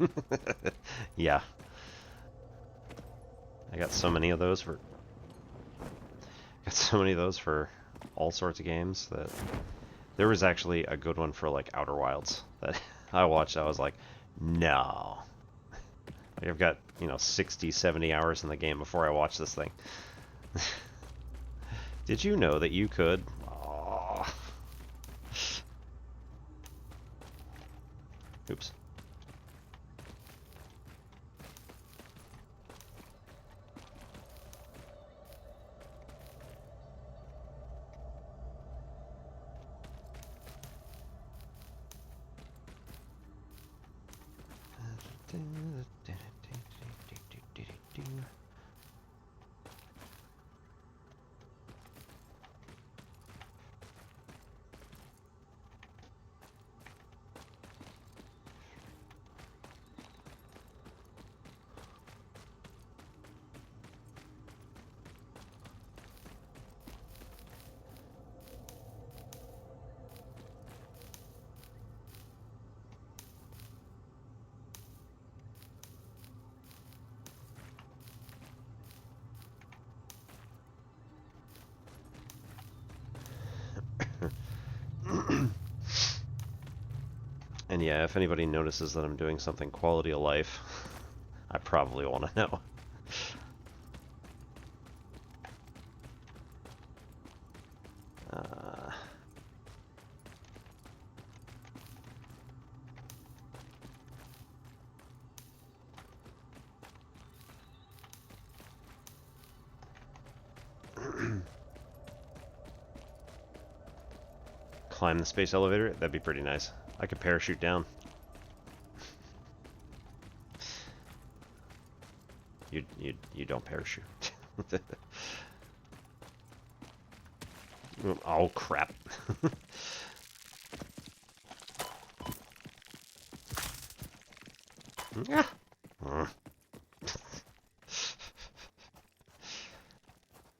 Yeah. I got so many of those for all sorts of games that there was actually a good one for like Outer Wilds that I watched. I was like, no. Like, I've got, 60, 70 hours in the game before I watch this thing. Did you know that you could? Aww. Oops. And yeah, if anybody notices that I'm doing something quality of life, I probably want to know. Climb the space elevator? That'd be pretty nice. I could parachute down. You don't parachute. Oh crap.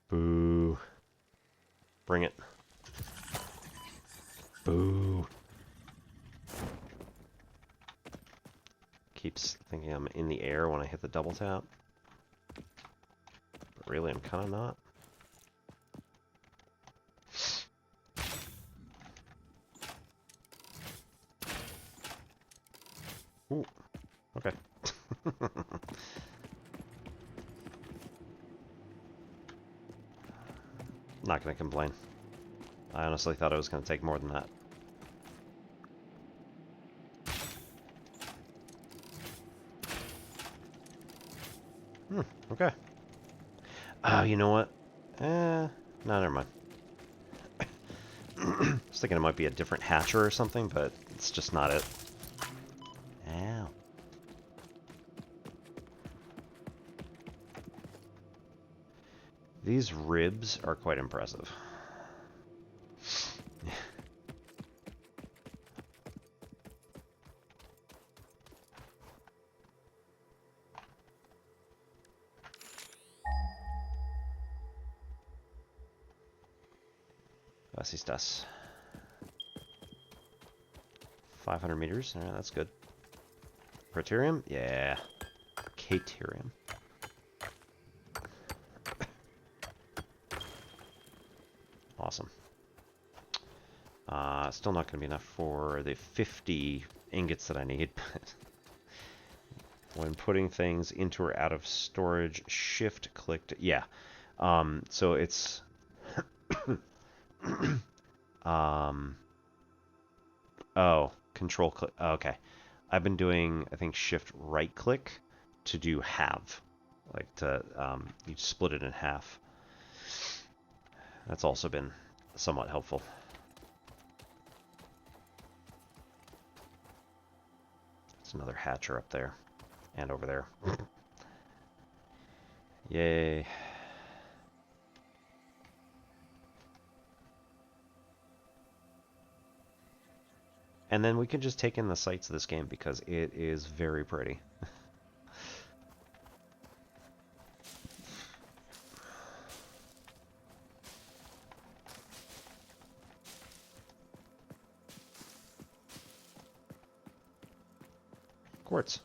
Boo. Bring it. Boo. Keeps thinking I'm in the air when I hit the double tap. But really, I'm kind of not. Ooh. Okay. Not gonna complain. I honestly thought it was gonna take more than that. Okay. Oh, you know what? No, never mind. I was thinking it might be a different hatcher or something, but it's just not it. Ow. These ribs are quite impressive. Was ist das? 500 meters. Alright, that's good. Proterium? Yeah. Caterium. Awesome. Still not going to be enough for the 50 ingots that I need. When putting things into or out of storage, shift click to... Yeah. So it's... Oh, control click. Oh, okay. I've been doing, I think, shift right click to do halve. Like to, you split it in half. That's also been somewhat helpful. There's another hatcher up there. And over there. Yay. And then we can just take in the sights of this game because it is very pretty. Quartz.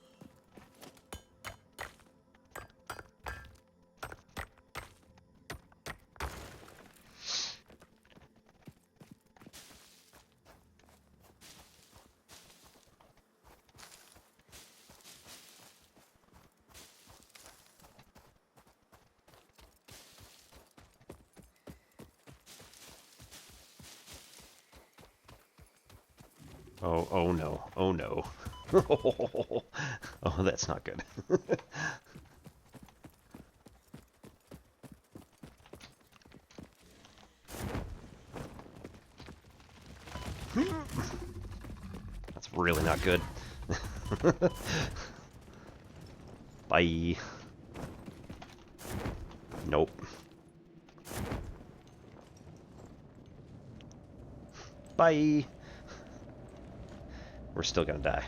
Oh, oh no. Oh no. Oh, that's not good. That's really not good. Bye. Nope. Bye. We're still gonna die.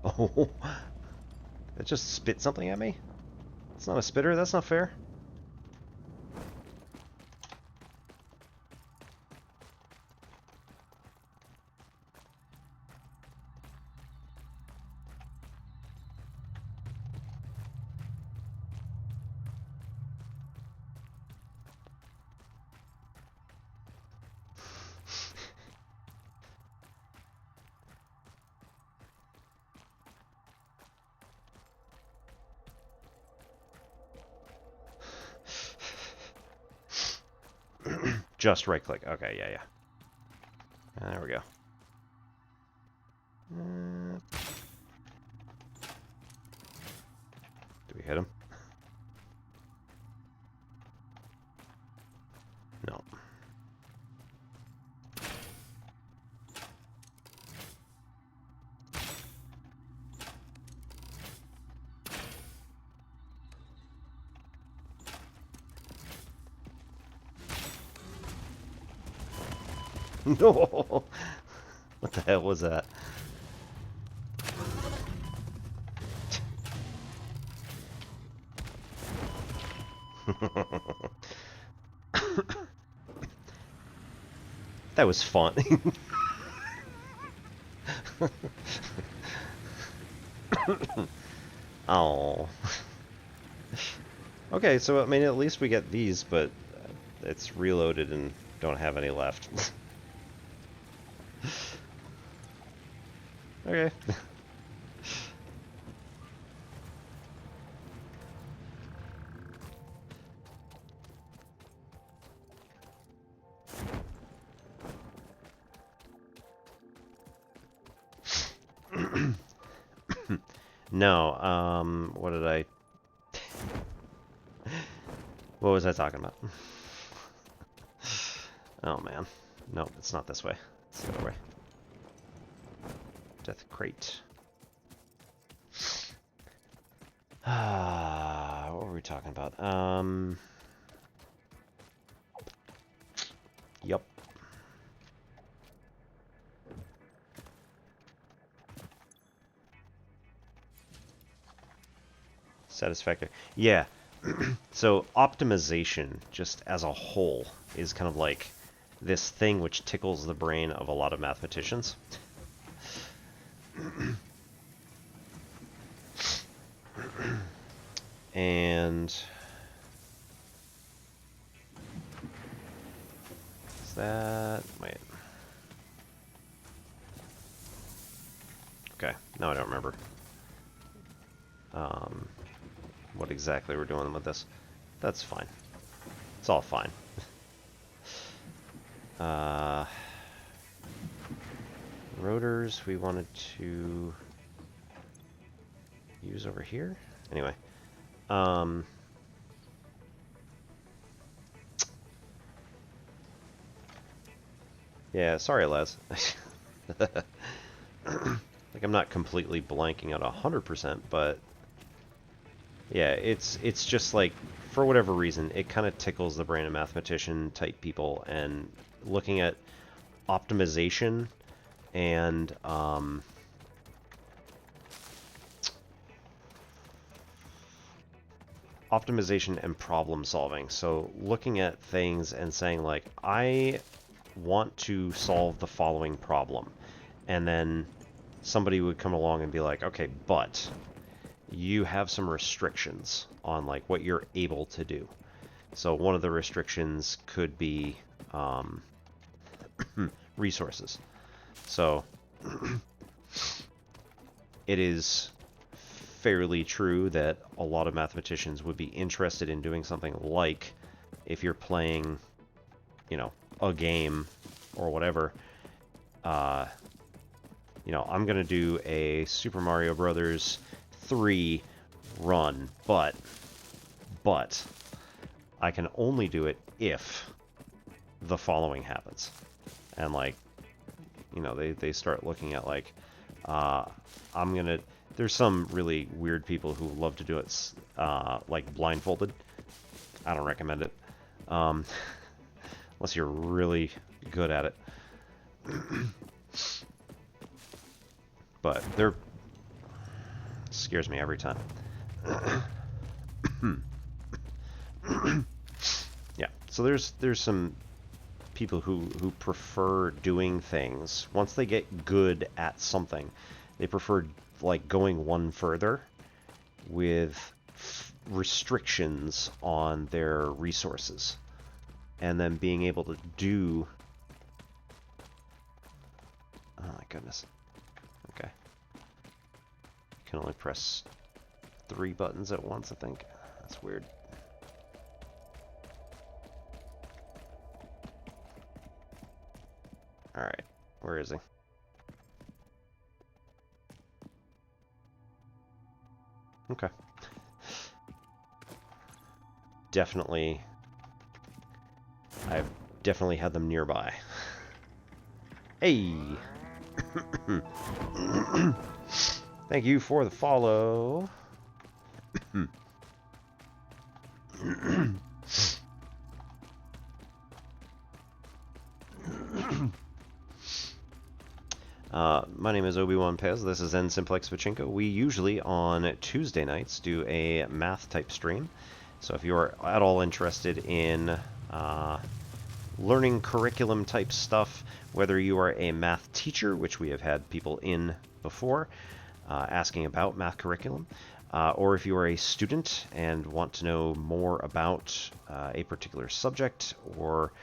Oh. It just spit something at me? It's not a spitter, that's not fair. Just right click. Okay, yeah, yeah. There we go. Do we hit him? No. No! What the hell was that? That was fun. Oh. Okay, so I mean at least we get these, but it's reloaded and don't have any left. Okay. No, what did I... What was I talking about? Oh man. No, it's not this way. It's the other way. Death crate. What were we talking about? Yup. Satisfactory. Yeah. So optimization, just as a whole, is kind of like this thing which tickles the brain of a lot of mathematicians. And is that... wait. Okay, now I don't remember what exactly we're doing with this. That's fine. It's all fine. Rotors we wanted to use over here. Anyway. Yeah, sorry, Les. Like, I'm not completely blanking out 100%, but yeah, it's just like, for whatever reason, it kind of tickles the brain of mathematician type people, and looking at optimization and optimization and problem solving. So looking at things and saying like, I want to solve the following problem, and then somebody would come along and be like, okay, but you have some restrictions on like what you're able to do. So one of the restrictions could be resources. So it is fairly true that a lot of mathematicians would be interested in doing something like, if you're playing, you know, a game or whatever, you know, I'm gonna do a Super Mario Brothers 3 run, but I can only do it if the following happens. And like, you know, they start looking at like, there's some really weird people who love to do it like blindfolded. I don't recommend it. Unless you're really good at it. But they're... scares me every time. Yeah, so there's some people who prefer doing things. Once they get good at something, they prefer like going one further with restrictions on their resources, and then being able to do... oh my goodness. Okay. You can only press 3 buttons at once, I think. That's weird. Alright, where is he? Okay. Definitely... I've definitely had them nearby. Hey! Thank you for the follow. My name is Obi-Wan Pez. This is N Simplex Pachinko. We usually on Tuesday nights do a math type stream. So if you are at all interested in learning curriculum type stuff, whether you are a math teacher, which we have had people in before asking about math curriculum, or if you are a student and want to know more about a particular subject, or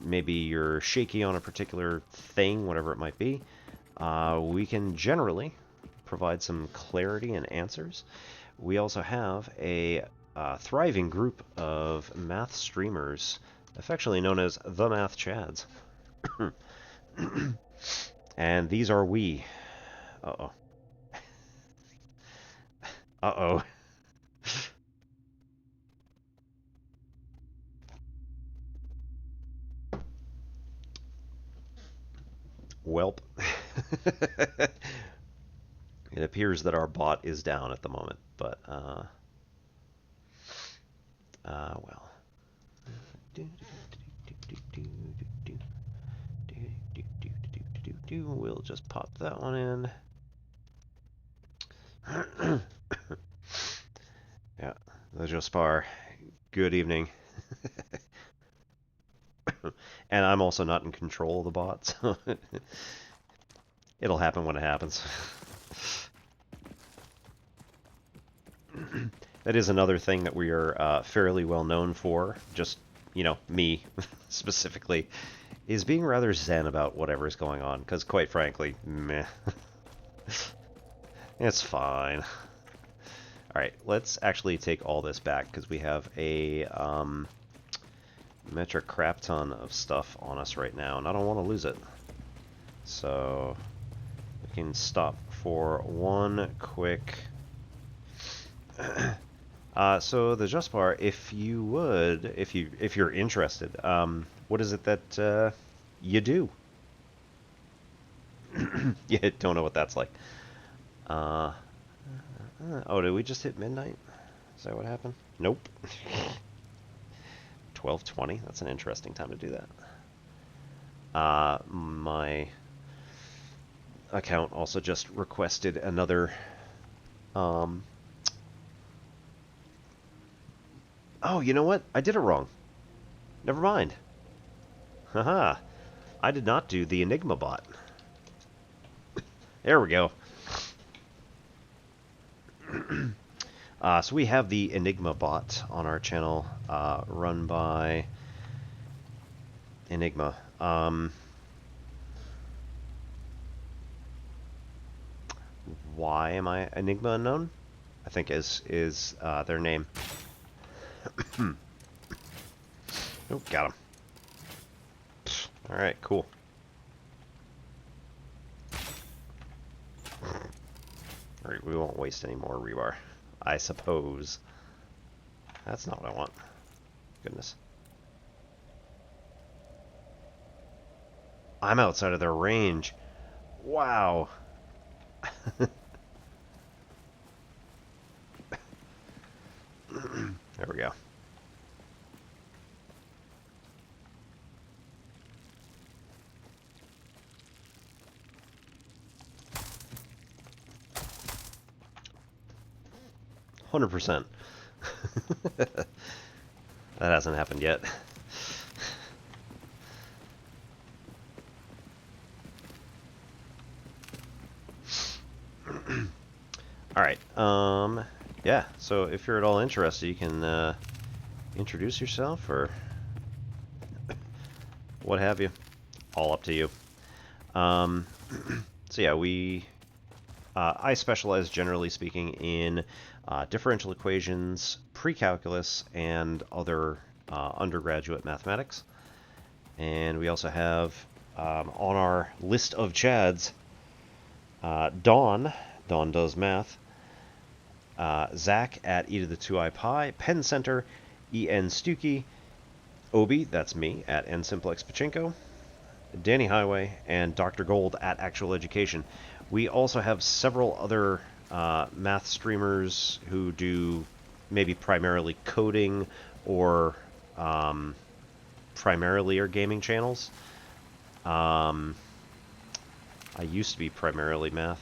maybe you're shaky on a particular thing, whatever it might be, we can generally provide some clarity and answers. We also have a thriving group of math streamers, affectionately known as the Math Chads. And these are we. Uh-oh. Uh-oh. Welp. It appears that our bot is down at the moment, but, well. We'll just pop that one in. Yeah, the Jospar. Good evening. And I'm also not in control of the bot, so it'll happen when it happens. That is another thing that we are fairly well known for, just, you know, me specifically, is being rather zen about whatever is going on, because quite frankly, meh. It's fine. Alright, let's actually take all this back, because we have a metric crap ton of stuff on us right now, and I don't want to lose it. So, we can stop for one quick... so the Jospar, if you would, if you're interested, what is it that you do? You don't know what that's like. Oh, did we just hit midnight? Is that what happened? Nope. 12:20. That's an interesting time to do that. My account also just requested another. Oh, you know what? I did it wrong. Never mind. Haha. I did not do the Enigma bot. There we go. So we have the Enigma bot on our channel, run by Enigma. Why am I Enigma Unknown? I think is their name. Oh, got him. Alright, cool. Alright, we won't waste any more rebar, I suppose. That's not what I want. Goodness. I'm outside of their range. Wow. There we go. %. That hasn't happened yet. Alright, yeah, so if you're at all interested, you can introduce yourself or what have you. All up to you. So yeah, I specialize, generally speaking, in differential equations, pre-calculus, and other undergraduate mathematics. And we also have on our list of Chads, Dawn does math, Zach at e to the 2i pi, Penn Center, En Stuckey, Obi, that's me, at nsimplex pachinko, Danny Highway, and Dr. Gold at Actual Education. We also have several other math streamers who do maybe primarily coding or primarily are gaming channels. I used to be primarily math.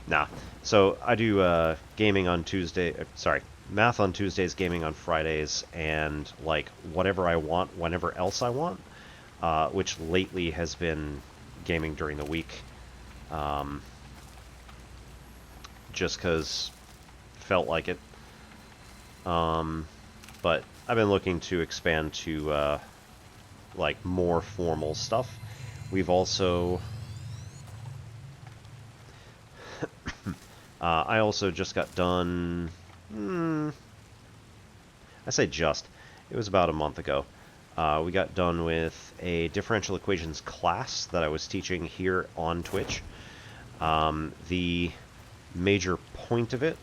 Nah. So I do gaming on Tuesday. Sorry, math on Tuesdays, gaming on Fridays, and like whatever I want, whenever else I want. Which lately has been gaming during the week. Just because felt like it. But I've been looking to expand to like more formal stuff. We've also I also just got done I say just, it was about a month ago. We got done with a differential equations class that I was teaching here on Twitch. The major point of it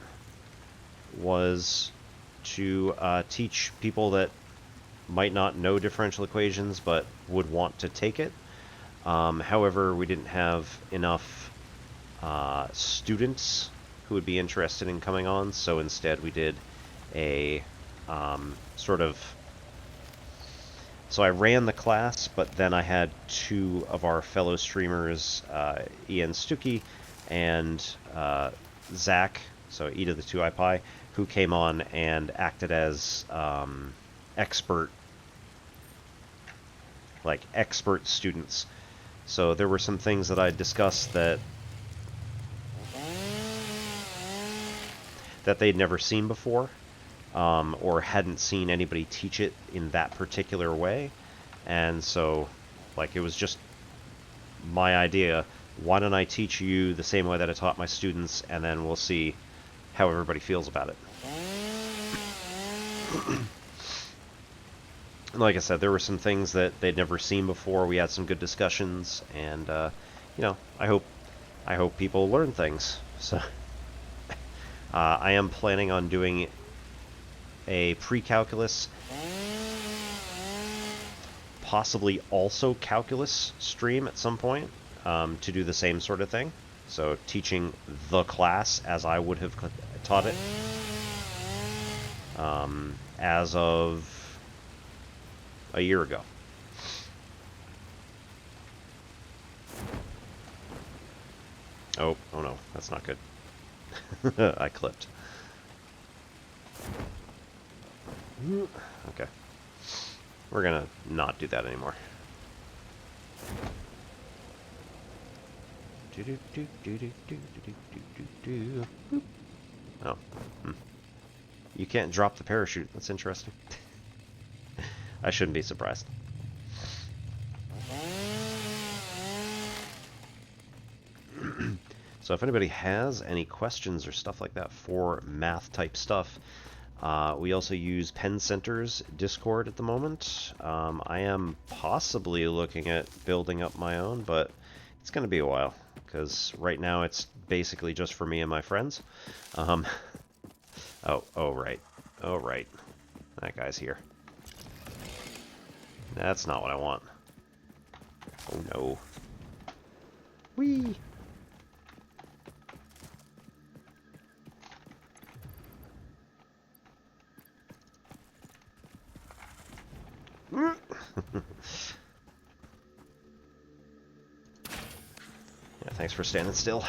was to teach people that might not know differential equations, but would want to take it. However, we didn't have enough students who would be interested in coming on, so instead we did a sort of... So I ran the class, but then I had two of our fellow streamers, Ian Stuckey and Zach, so E to the 2iPi, who came on and acted as expert students. So there were some things that I discussed that they'd never seen before, or hadn't seen anybody teach it in that particular way. And so, like, it was just my idea. Why don't I teach you the same way that I taught my students, and then we'll see how everybody feels about it. Like I said, there were some things that they'd never seen before. We had some good discussions, and you know, I hope people learn things. So I am planning on doing a pre-calculus, possibly also calculus stream at some point, to do the same sort of thing. So teaching the class as I would have taught it, as of a year ago. Oh no, that's not good. I clipped. Okay. We're gonna not do that anymore. Oh. You can't drop the parachute. That's interesting. I shouldn't be surprised. So if anybody has any questions or stuff like that for math type stuff, we also use Penn Center's Discord at the moment. I am possibly looking at building up my own, but it's going to be a while, because right now it's basically just for me and my friends. Oh right. Oh right. That guy's here. That's not what I want. Oh no. Whee! Yeah, thanks for standing still.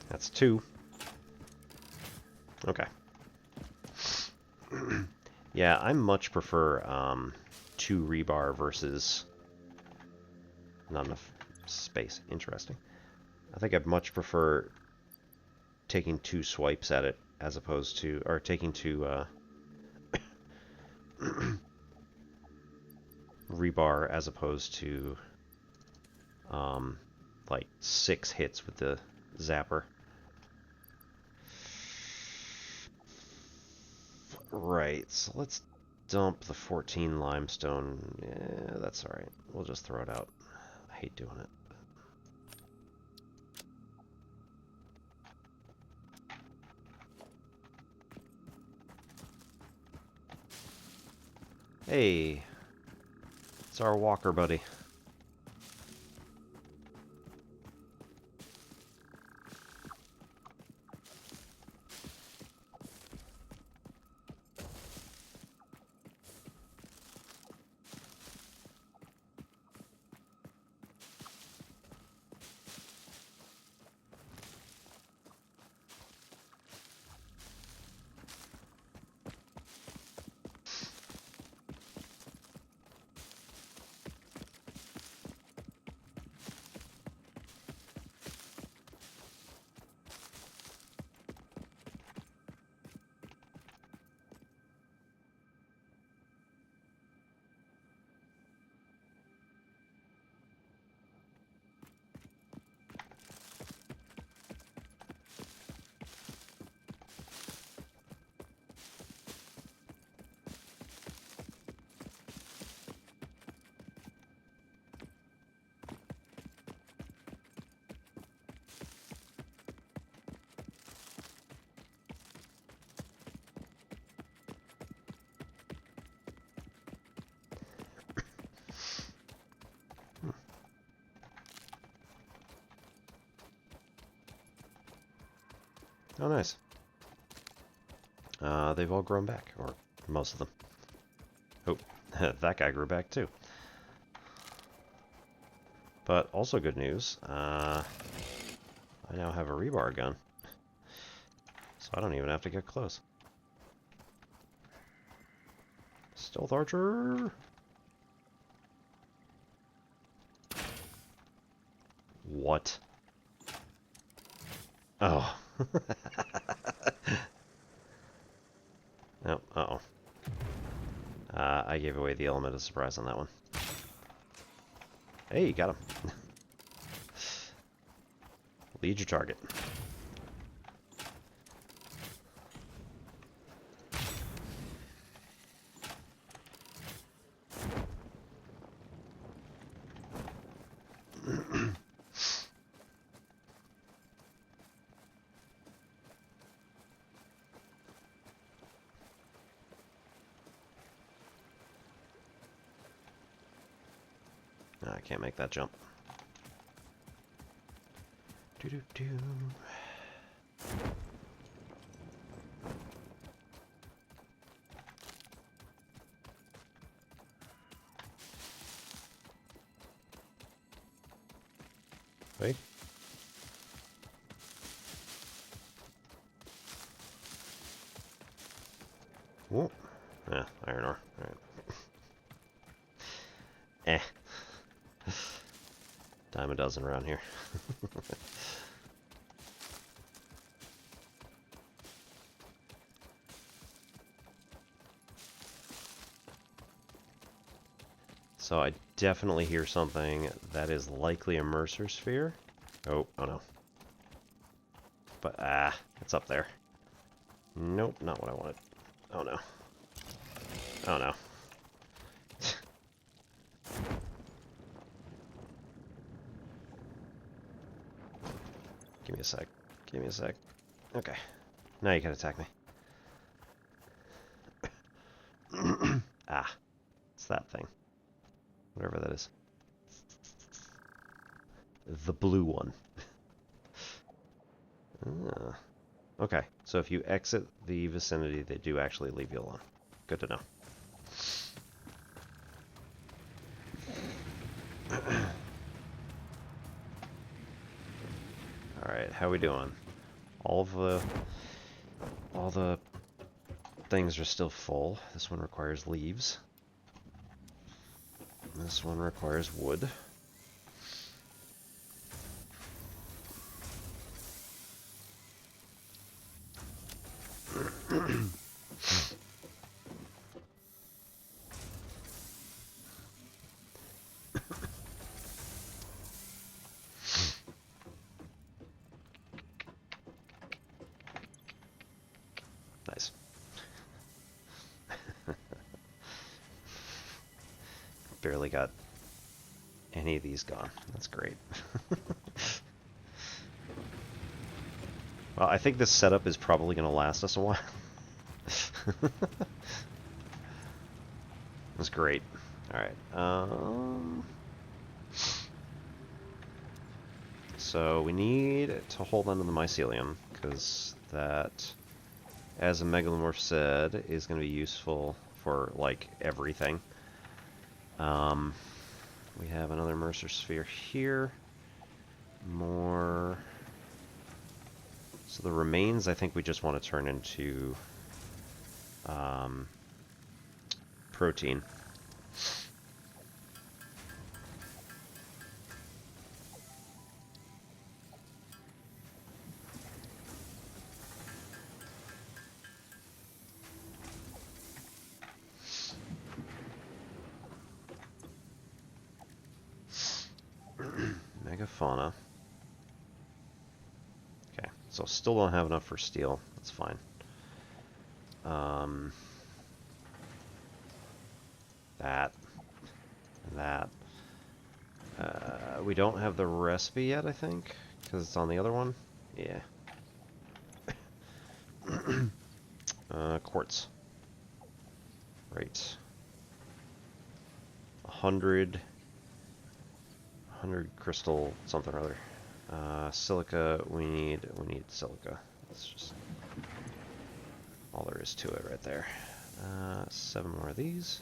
That's 2. Okay. Yeah, I much prefer 2 rebar versus not enough space. Interesting. I think I'd much prefer taking 2 swipes at it as opposed to, or taking 2 rebar as opposed to like 6 hits with the zapper. Right, so let's dump the 14 limestone. Yeah, that's alright. We'll just throw it out. I hate doing it. Hey, it's our walker buddy. Oh, nice. They've all grown back, or most of them. Oh, that guy grew back too. But also good news, I now have a rebar gun. So I don't even have to get close. Stealth archer! What? Oh. Oh, uh-oh. I gave away the element of surprise on that one. Hey, got him. Lead your target. I can't make that jump. Doo-doo-doo. Wait. Whoa. Yeah, iron ore. Alright. Eh. Dime a dozen around here. So I definitely hear something that is likely a Mercer sphere. Oh no. But, it's up there. Nope, not what I wanted. Oh no. Oh no. Give me a sec. Give me a sec. Okay. Now you can attack me. Ah. It's that thing. Whatever that is. The blue one. Okay, so if you exit the vicinity, they do actually leave you alone. Good to know. Alright, how we doing? All the things are still full. This one requires leaves. This one requires wood. Nice. Barely got any of these gone. That's great. Well, I think this setup is probably going to last us a while. That's great. Alright. So we need to hold on to the mycelium, because that, as a megalomorph said, is going to be useful for, like, everything. We have another Mercer sphere here. More. So the remains, I think we just want to turn into protein. Megafauna. Okay, so still don't have enough for steel. That's fine. That. We don't have the recipe yet, I think, because it's on the other one. Yeah. Quartz. Right. 100 crystal something or other. Silica, we need silica. That's just all there is to it right there. 7 more of these.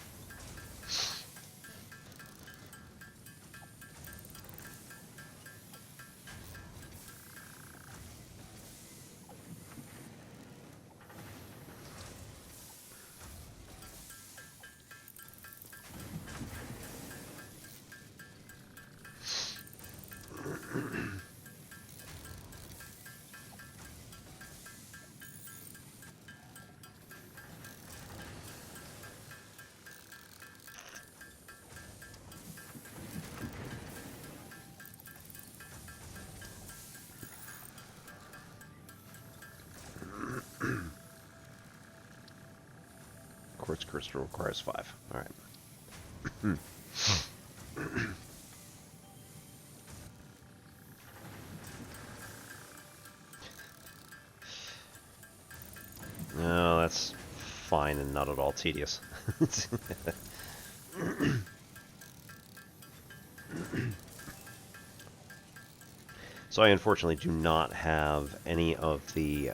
Quartz crystal requires 5. Alright. No, that's fine and not at all tedious. So I unfortunately do not have any of the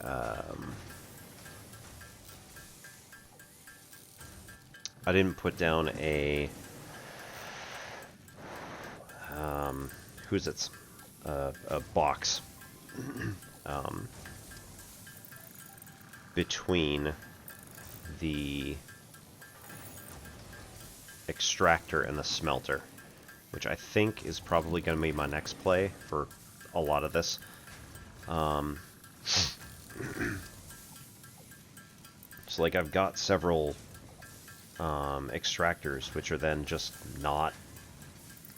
I didn't put down a who's it's a box between the extractor and the smelter, which I think is probably going to be my next play for a lot of this. So like I've got several extractors which are then just not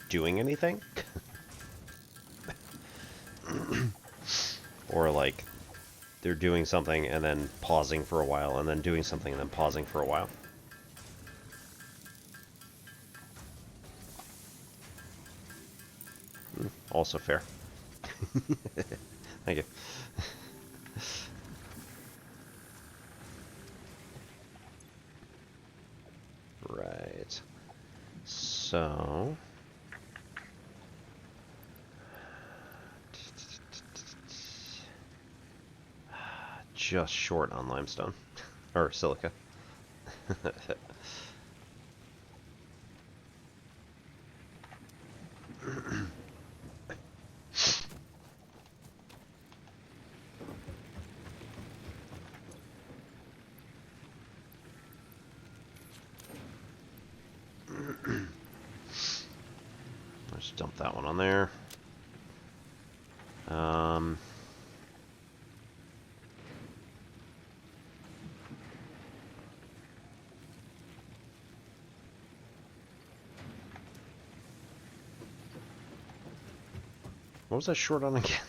doing anything. Or like they're doing something and then pausing for a while and then doing something and then pausing for a while. Also fair. Thank you. Right. So... just short on limestone. Or silica. Let's dump that one on there. What was I short on again?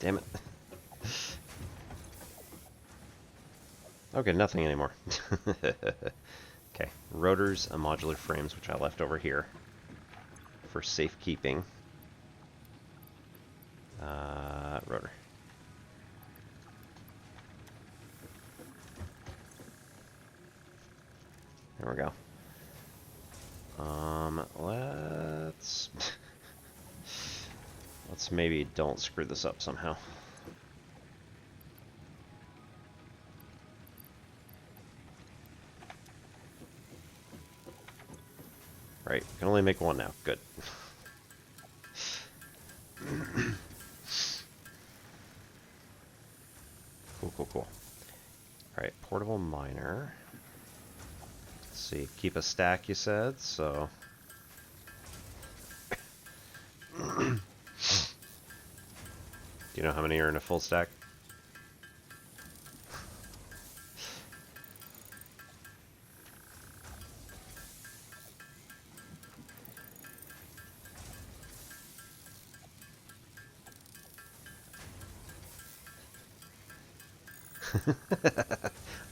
Damn it. Okay, nothing anymore. Okay, rotors and modular frames, which I left over here for safekeeping. Rotor. There we go. Let's maybe don't screw this up somehow. Right, can only make one now. Good. Cool. Alright, portable miner. Let's see, keep a stack, you said, so... Do you know how many are in a full stack?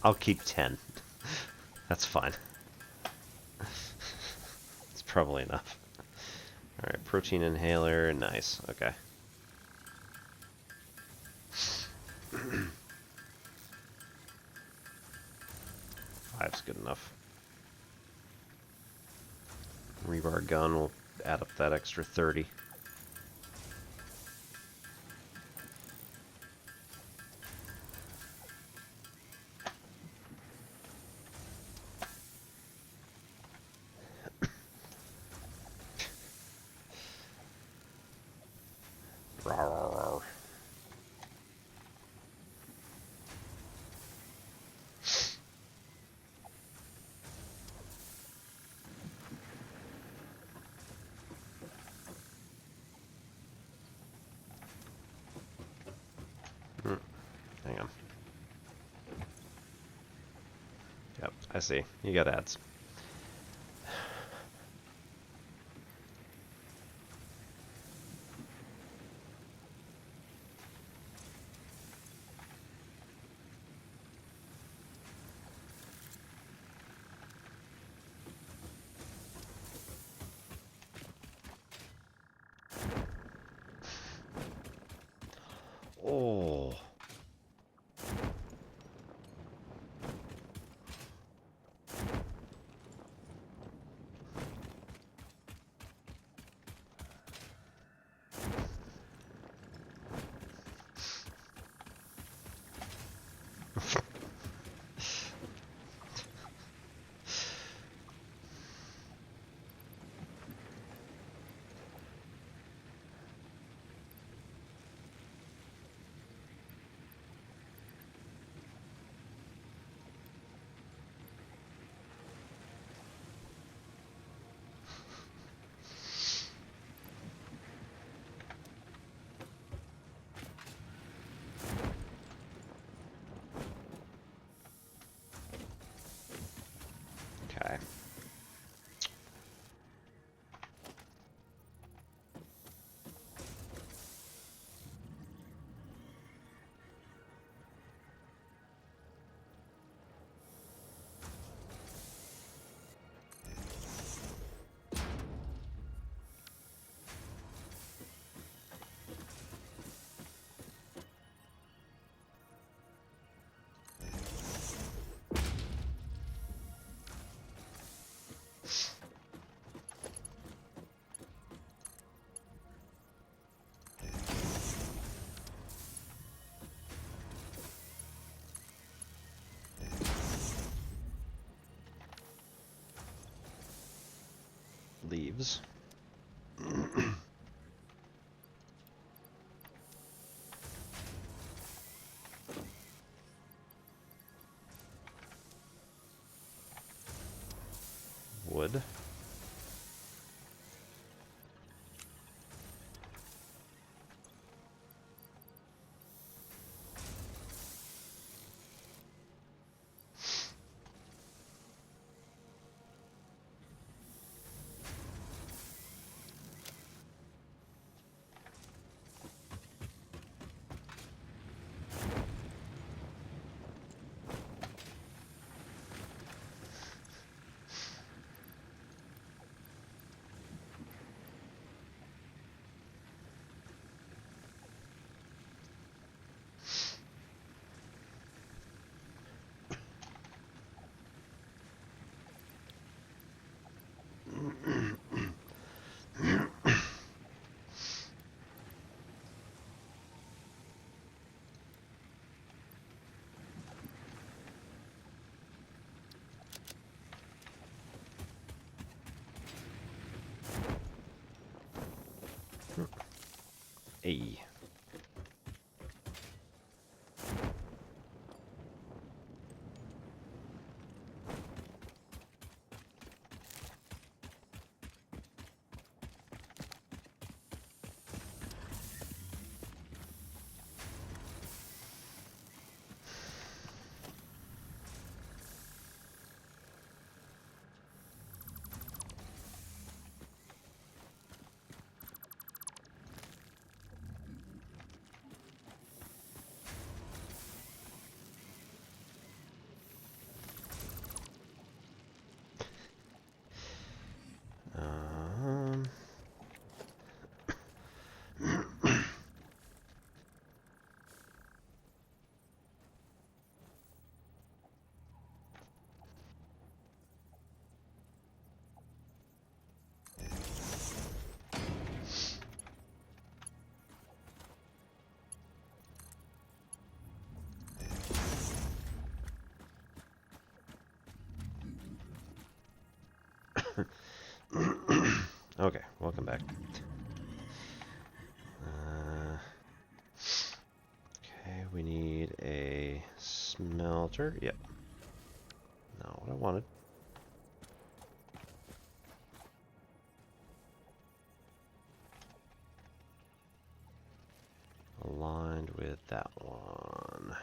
I'll keep 10. That's fine. It's probably enough. Alright, protein inhaler, nice, okay. Five's good enough. Rebar gun will add up that extra 30. Hang on. Yep, I see. You got ads. Oh. Okay. Leaves. Wood. A. Okay, welcome back. Okay, we need a smelter. Yep. Not what I wanted. Aligned with that one.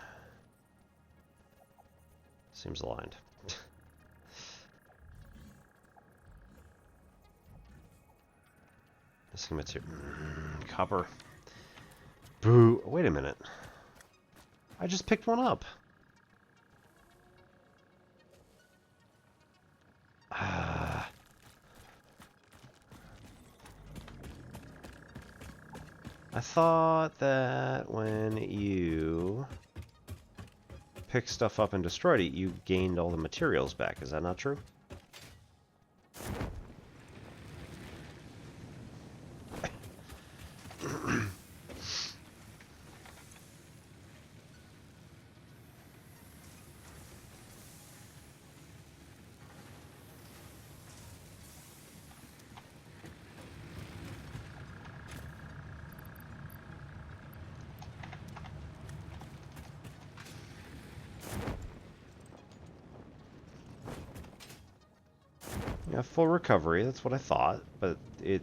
Seems aligned. Missing material. Copper. Boo. Wait a minute. I just picked one up. I thought that when you picked stuff up and destroyed it, you gained all the materials back. Is that not true? Yeah, full recovery, that's what I thought, but it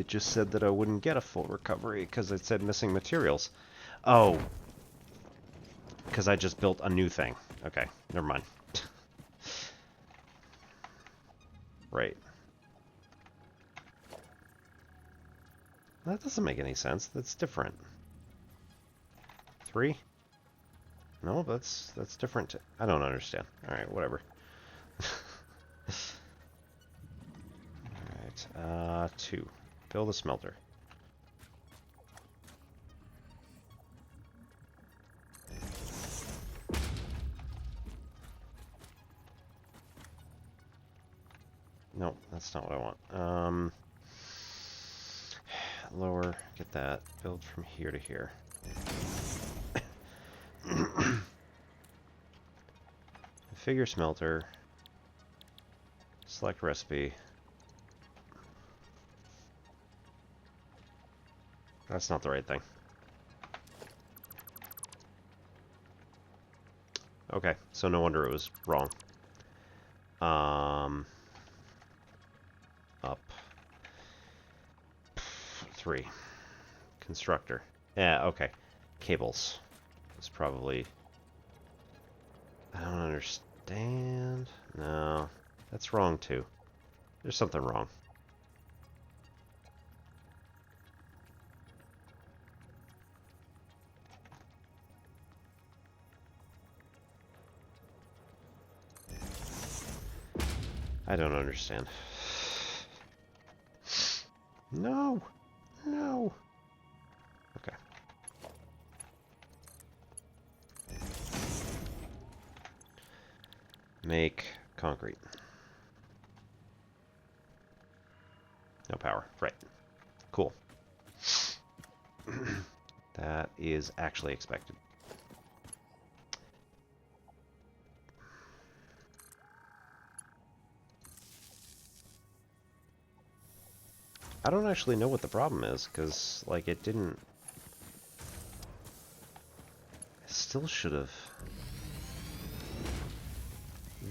just said that I wouldn't get a full recovery because it said missing materials. Oh. Because I just built a new thing. Okay, never mind. Right. That doesn't make any sense. That's different. 3? No, that's different. I don't understand. Alright, whatever. Alright, 2. Build a smelter. No, that's not what I want. Lower, get that. Build from here to here. Figure smelter. Select recipe. That's not the right thing. Okay, so no wonder it was wrong. Up. 3. Constructor. Yeah, okay. Cables. It's probably... I don't understand. No, that's wrong too. There's something wrong. I don't understand. No! No! Okay. Make concrete. No power. Right. Cool. That is actually expected. I don't actually know what the problem is, because, like, it didn't... I still should have...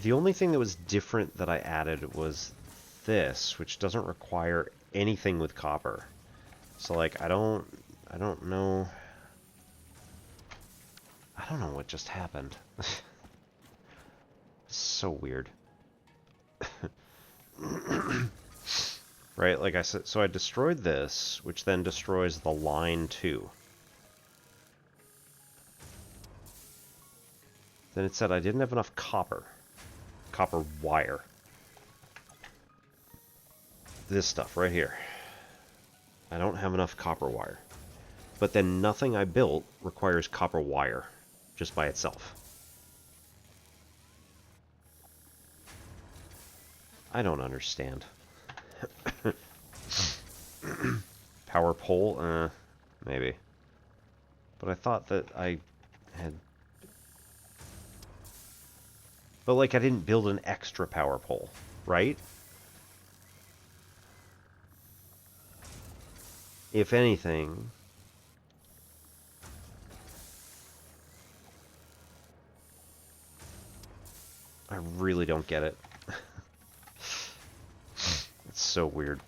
The only thing that was different that I added was this, which doesn't require anything with copper. So, like, I don't know... I don't know what just happened. So weird. Right, like I said, so I destroyed this, which then destroys the line 2. Then it said I didn't have enough copper. Copper wire. This stuff right here. I don't have enough copper wire. But then nothing I built requires copper wire, just by itself. I don't understand. Power pole? Maybe. But I thought that I had... But, like, I didn't build an extra power pole, right? If anything... I really don't get it. It's so weird.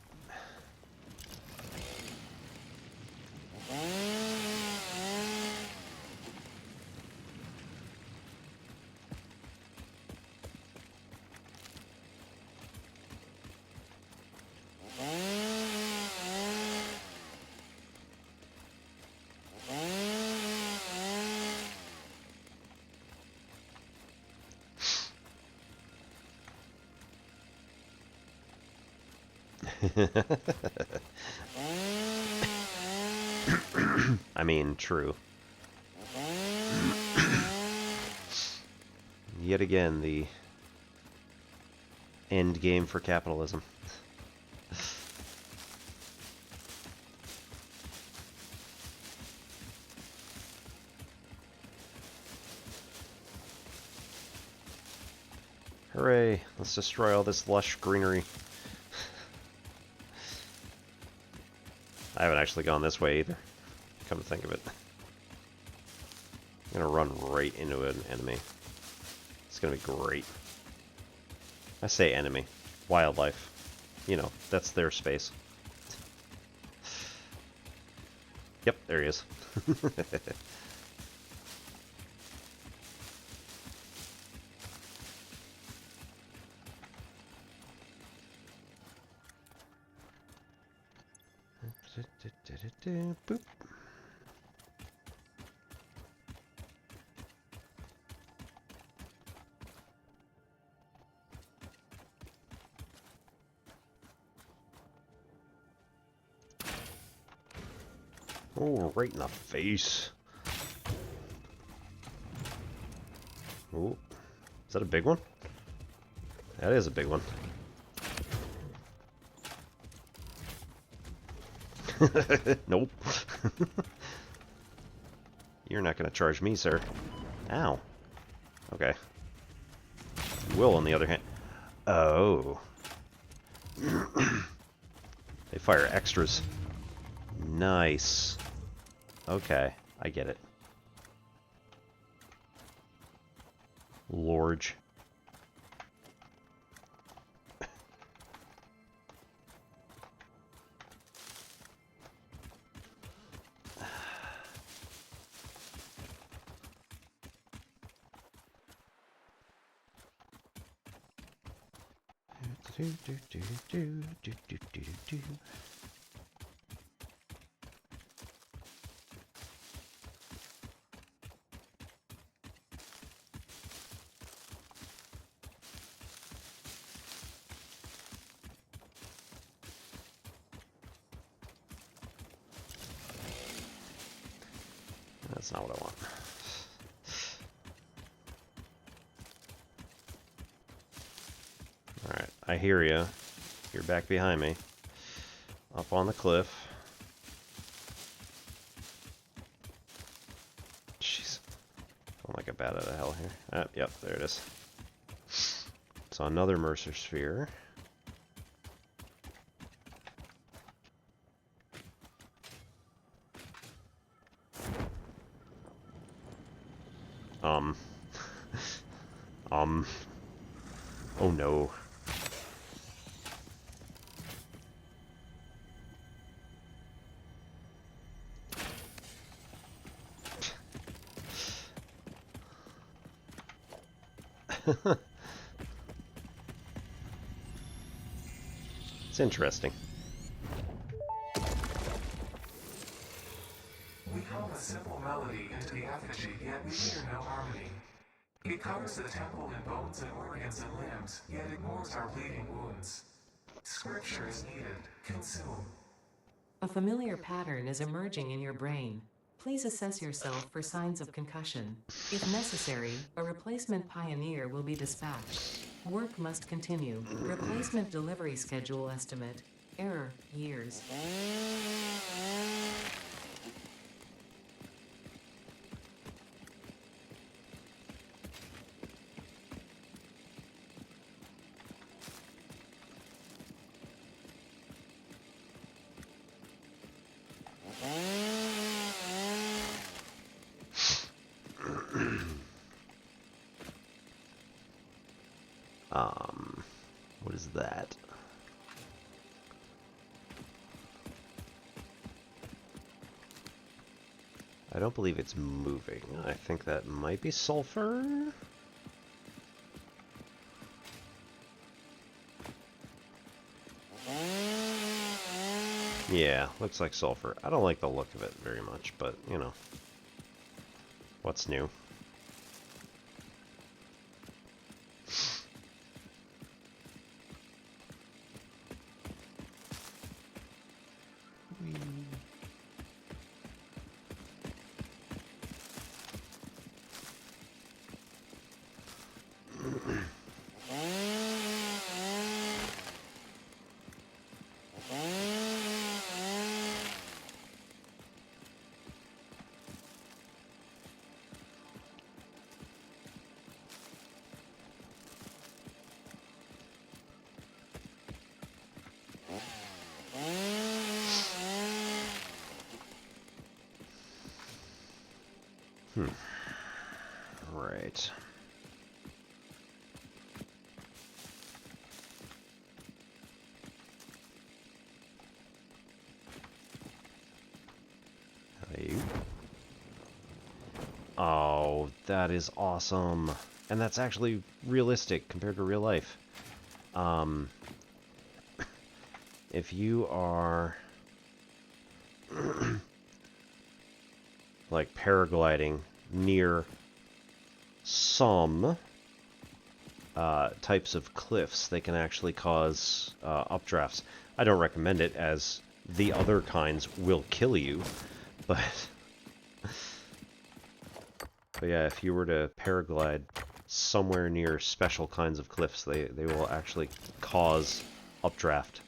I mean, true. Yet again, the end game for capitalism. Hooray! Let's destroy all this lush greenery. I haven't actually gone this way either, come to think of it. I'm gonna run right into an enemy. It's gonna be great. I say enemy. Wildlife. You know, that's their space. Yep, there he is. Boop. Oh, right in the face. Oh, is that a big one? That is a big one. Nope. You're not going to charge me, sir. Ow. Okay. You will, on the other hand. Oh. They fire extras. Nice. Okay, I get it. Lorge. That's not what I want. Alright, I hear you. You're back behind me. Up on the cliff. Jeez. I'm like a bat out of hell here. Ah, yep, there it is. So another Mercer Sphere. Oh no. It's interesting. We hum a simple melody into the effigy, yet we hear no harmony. It covers the temple in bones and organs and limbs, yet ignores our bleeding wounds. Scripture is needed. Consume. A familiar pattern is emerging in your brain. Please assess yourself for signs of concussion. If necessary, a replacement pioneer will be dispatched. Work must continue. Replacement delivery schedule estimate. Error, years. What is that? I don't believe it's moving. I think that might be sulfur. Yeah, looks like sulfur. I don't like the look of it very much, but, you know. What's new? Right. Hey. Oh, that is awesome. And that's actually realistic compared to real life. If you are like paragliding near some types of cliffs, they can actually cause updrafts. I don't recommend it, as the other kinds will kill you, but yeah, if you were to paraglide somewhere near special kinds of cliffs, they will actually cause updraft.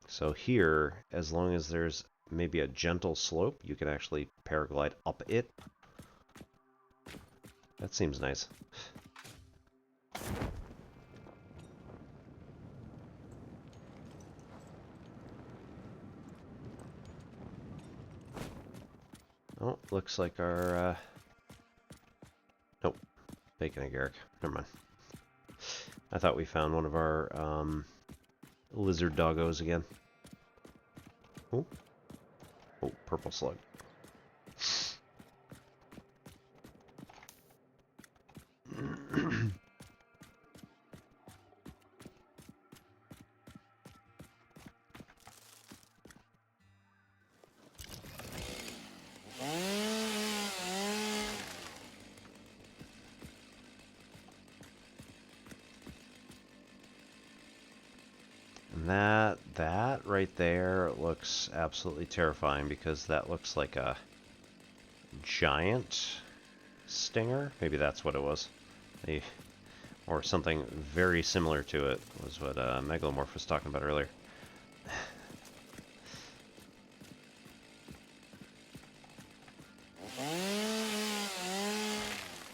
So here, as long as there's maybe a gentle slope, you can actually paraglide up it. That seems nice. Oh, looks like our, nope, bacon agaric. Never mind. I thought we found one of our, lizard doggos again. Oh, oh, purple slug. And that right there looks absolutely terrifying, because that looks like a giant stinger. Maybe that's what it was. Or something very similar to it was what Megalomorph was talking about earlier.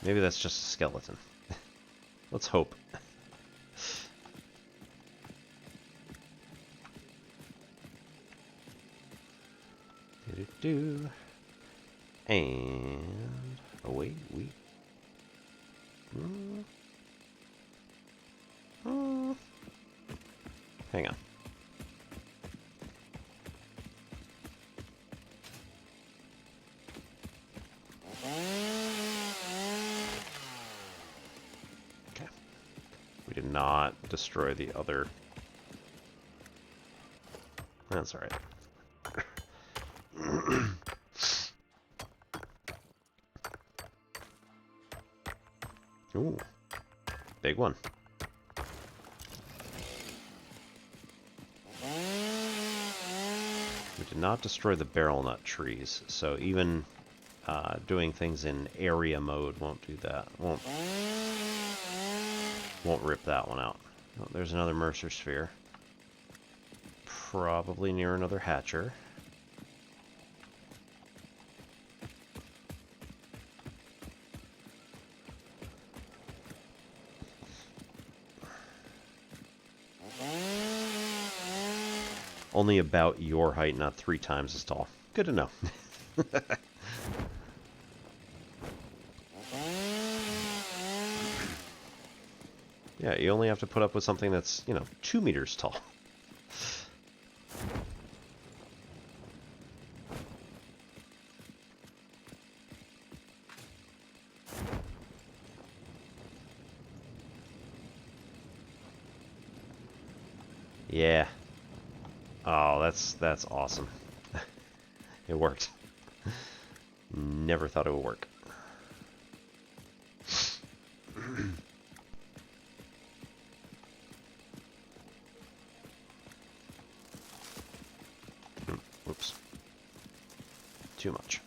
Maybe that's just a skeleton. Let's hope. Do-do-do. And away we... Hang on. Okay. We did not destroy the other... That's alright. Ooh. Big one. We did not destroy the barrel nut trees, so even doing things in area mode won't do that. Won't rip that one out. Oh, there's another Mercer sphere. Probably near another hatcher. Only about your height, not 3 times as tall. Good to know. Yeah, you only have to put up with something that's, 2 meters tall. Yeah. Oh, that's awesome. It worked. Never thought it would work. Whoops. Too much.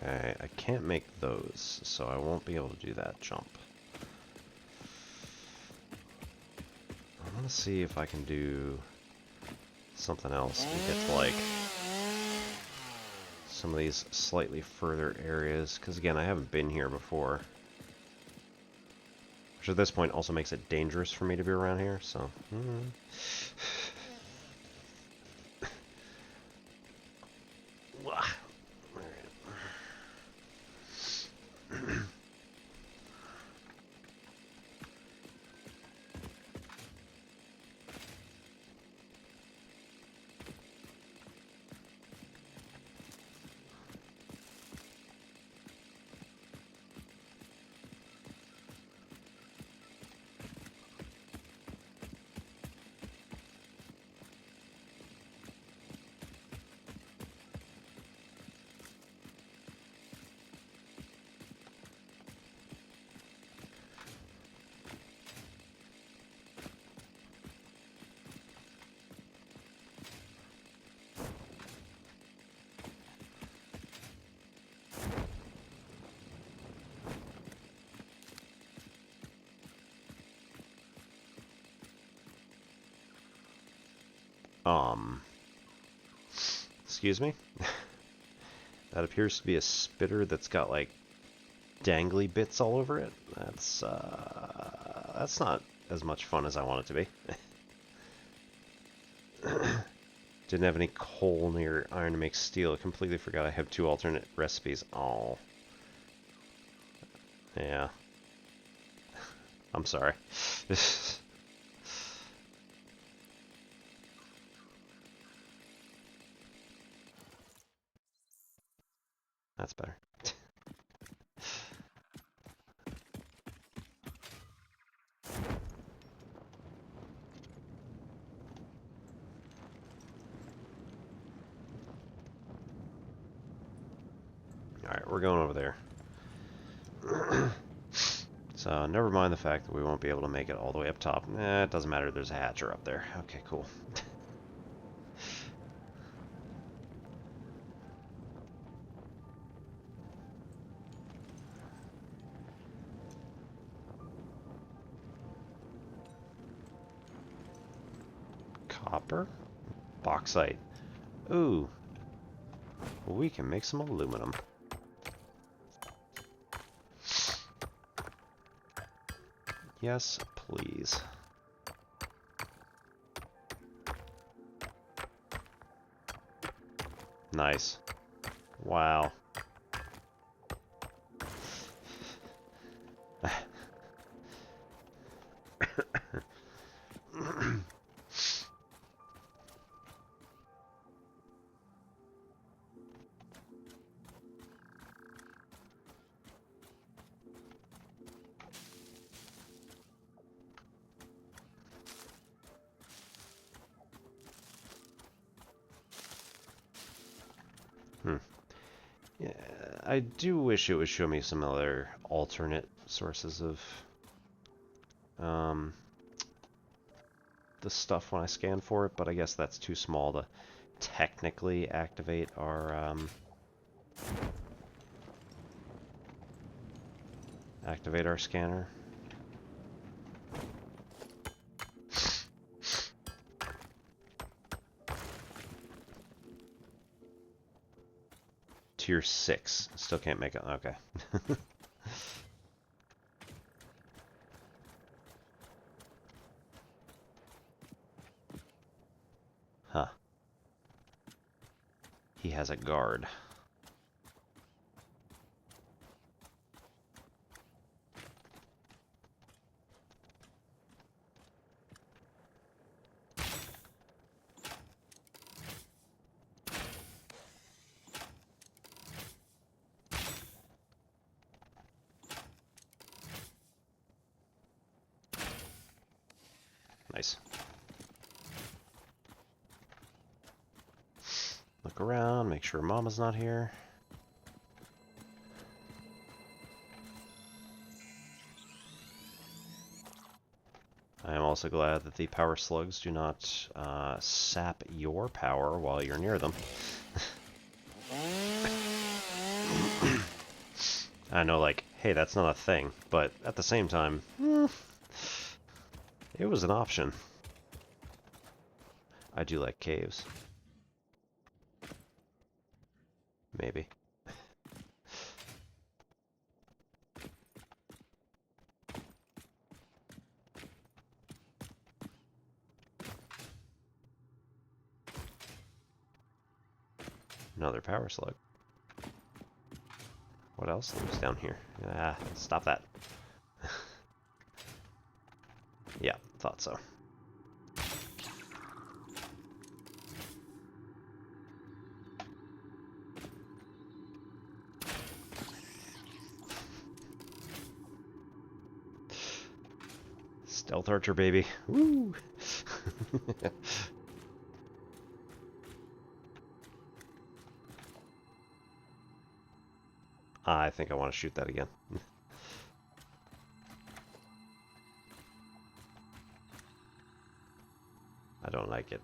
Okay, I can't make those, so I won't be able to do that jump. I want to see if I can do something else and get to like some of these slightly further areas, because again, I haven't been here before. Which at this point also makes it dangerous for me to be around here, so... Excuse me? That appears to be a spitter that's got, like, dangly bits all over it. That's not as much fun as I want it to be. Didn't have any coal near iron to make steel. I completely forgot I have 2 alternate recipes. Oh. Yeah. I'm sorry. That's better. Alright, we're going over there. So, never mind the fact that we won't be able to make it all the way up top. It doesn't matter, there's a hatcher up there. Okay, cool. Copper? Bauxite. Ooh. We can make some aluminum. Yes, please. Nice. Wow. Yeah, I do wish it would show me some other alternate sources of the stuff when I scan for it, but I guess that's too small to technically activate our scanner. Tier 6. Still can't make it. Okay. Huh. He has a guard. Nice. Look around, make sure Mama's not here. I am also glad that the power slugs do not sap your power while you're near them. I know, like, hey, that's not a thing, but at the same time, it was an option. I do like caves. Maybe. Another power slug. What else lives down here? Ah, stop that. Yeah, thought so. Stealth archer, baby. Woo! I think I want to shoot that again. I don't like it.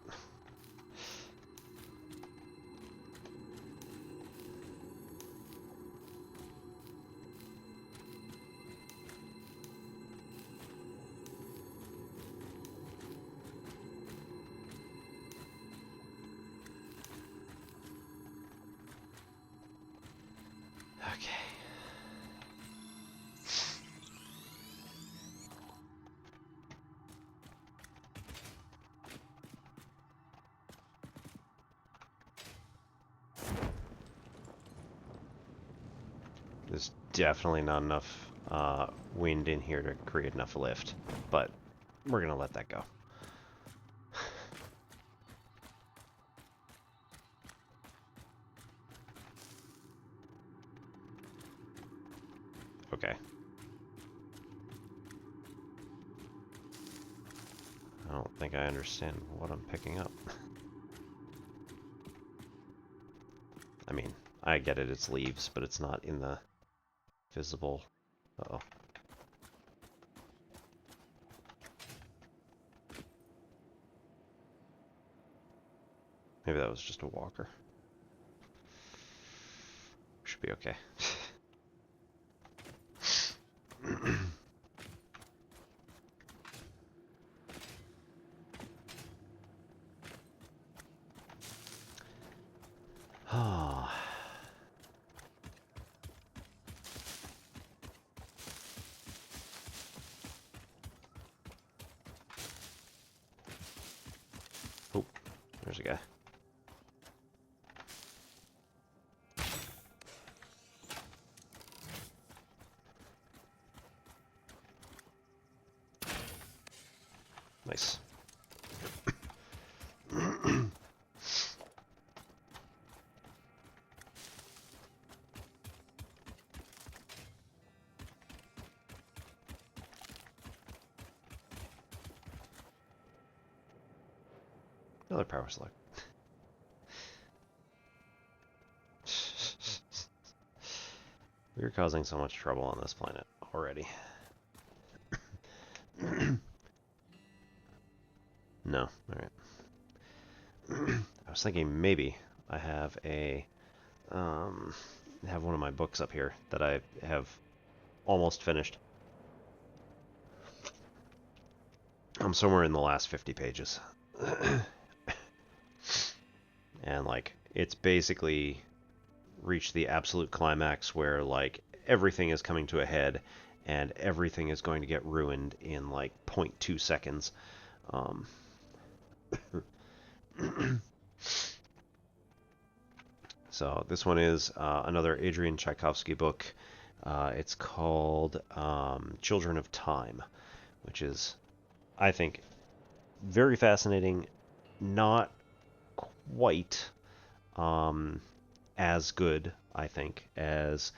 Okay. There's definitely not enough wind in here to create enough lift, but we're gonna let that go. Okay. I don't think I understand what I'm picking up. I mean, I get it, it's leaves, but it's not in the visible... Uh-oh. Maybe that was just a walker. Should be okay. Oh. Oh, there's a guy. Nice. Another power slug. We're causing so much trouble on this planet already. No, alright. I was thinking maybe I have a have one of my books up here that I have almost finished. I'm somewhere in the last 50 pages. And like it's basically reached the absolute climax where like everything is coming to a head and everything is going to get ruined in like 0.2 seconds. So this one is another Adrian Tchaikovsky book. It's called Children of Time, which is, I think, very fascinating. Not quite as good, I think, as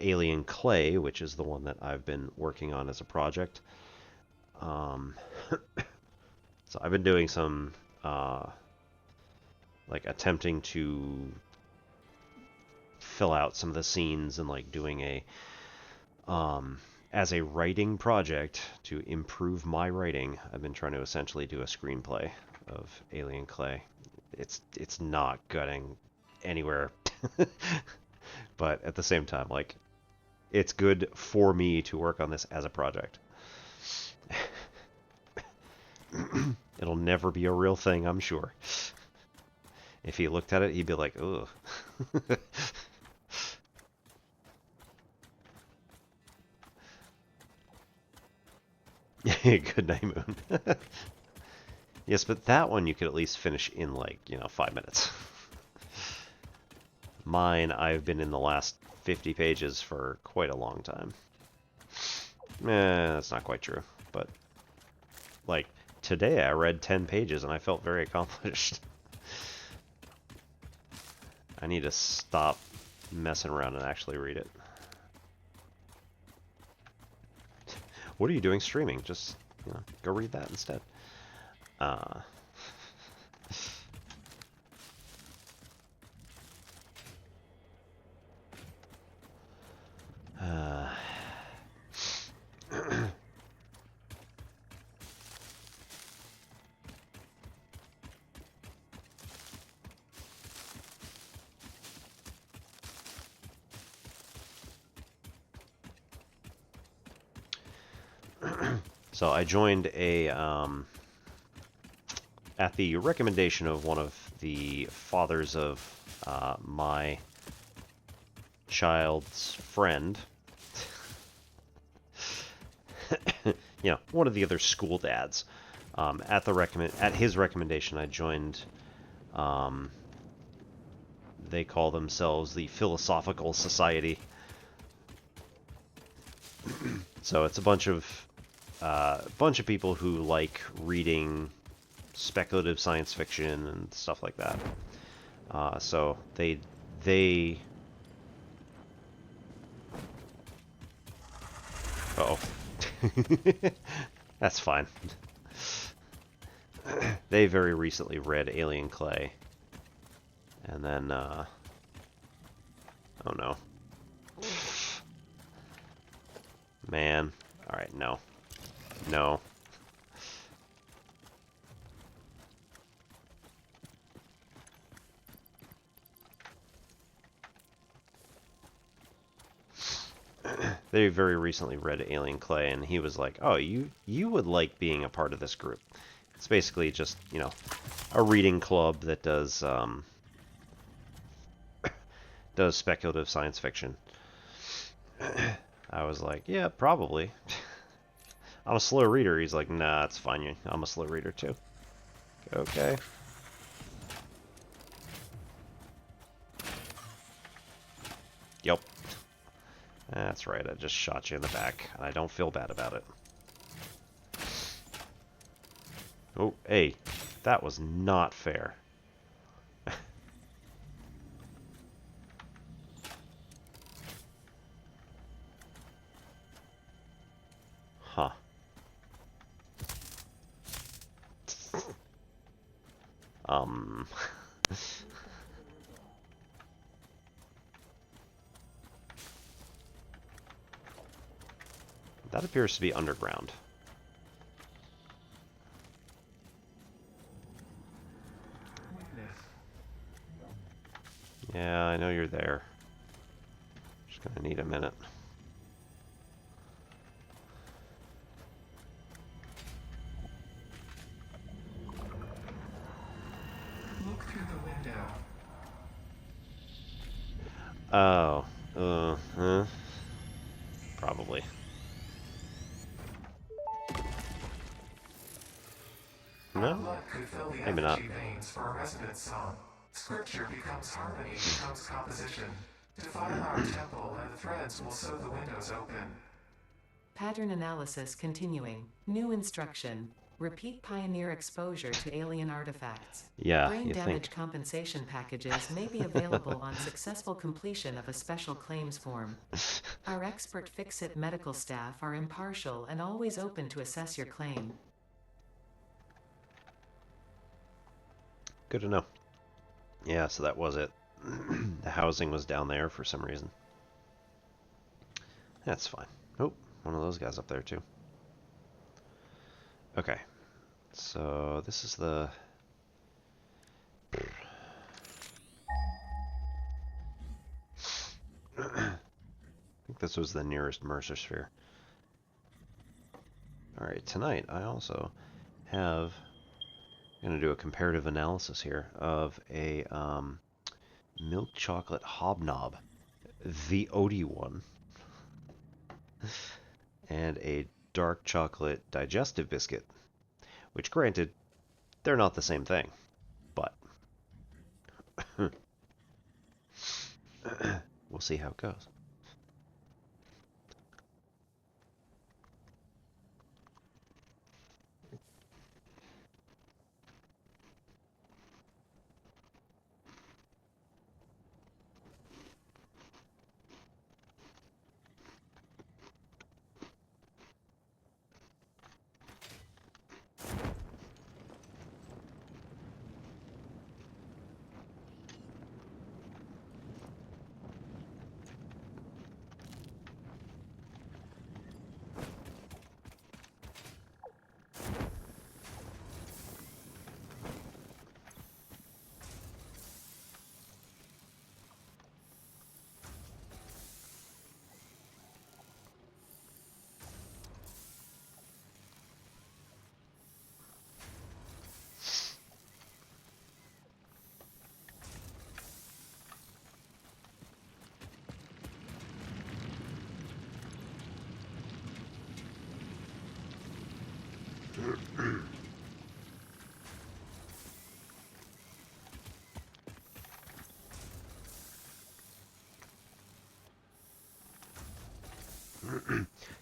Alien Clay, which is the one that I've been working on as a project. So I've been doing some like attempting to fill out some of the scenes and like doing a as a writing project to improve my writing. I've been trying to essentially do a screenplay of Alien Clay. It's not getting anywhere, but at the same time, like it's good for me to work on this as a project. It'll never be a real thing, I'm sure. If he looked at it, he'd be like, ugh. Good night, Moon. Yes, but that one you could at least finish in, like, 5 minutes. Mine, I've been in the last 50 pages for quite a long time. That's not quite true, but, like, today I read 10 pages and I felt very accomplished. I need to stop messing around and actually read it. What are you doing streaming? Just, go read that instead. So I joined at the recommendation of one of the fathers of my child's friend. One of the other school dads. At his recommendation, I joined. They call themselves the Philosophical Society. So it's a bunch of people who like reading speculative science fiction and stuff like that. So they Uh-oh. That's fine. They very recently read Alien Clay. And then, oh no. Man. Alright, no. No. They very recently read Alien Clay, and he was like, oh, you would like being a part of this group. It's basically just, a reading club that does speculative science fiction. I was like, yeah, probably. I'm a slow reader. He's like, nah, it's fine. I'm a slow reader too. Okay. Yep. That's right, I just shot you in the back, and I don't feel bad about it. Oh, hey, that was not fair. Huh. That appears to be underground. Yeah, I know you're there. Just gonna need a minute. Look through the window. Oh, probably. No? Blood could fill the Maybe not. effigy veins for a resonance song. Scripture becomes harmony, becomes composition. Defile our temple, and the threads will sew the windows open. Pattern analysis continuing. New instruction. Repeat pioneer exposure to alien artifacts. Yeah, Brain you damage think. compensation packages may be available on successful completion of a special claims form. Our expert Fix-It medical staff are impartial and always open to assess your claim. Good to know. Yeah, so that was it. The housing was down there for some reason. That's fine. Oh, one of those guys up there too. Okay. So this is the... I think this was the nearest Mercer sphere. Alright, tonight I also have... I'm going to do a comparative analysis here of a milk chocolate hobnob, the Odie one, and a dark chocolate digestive biscuit, which granted, they're not the same thing, but we'll see how it goes.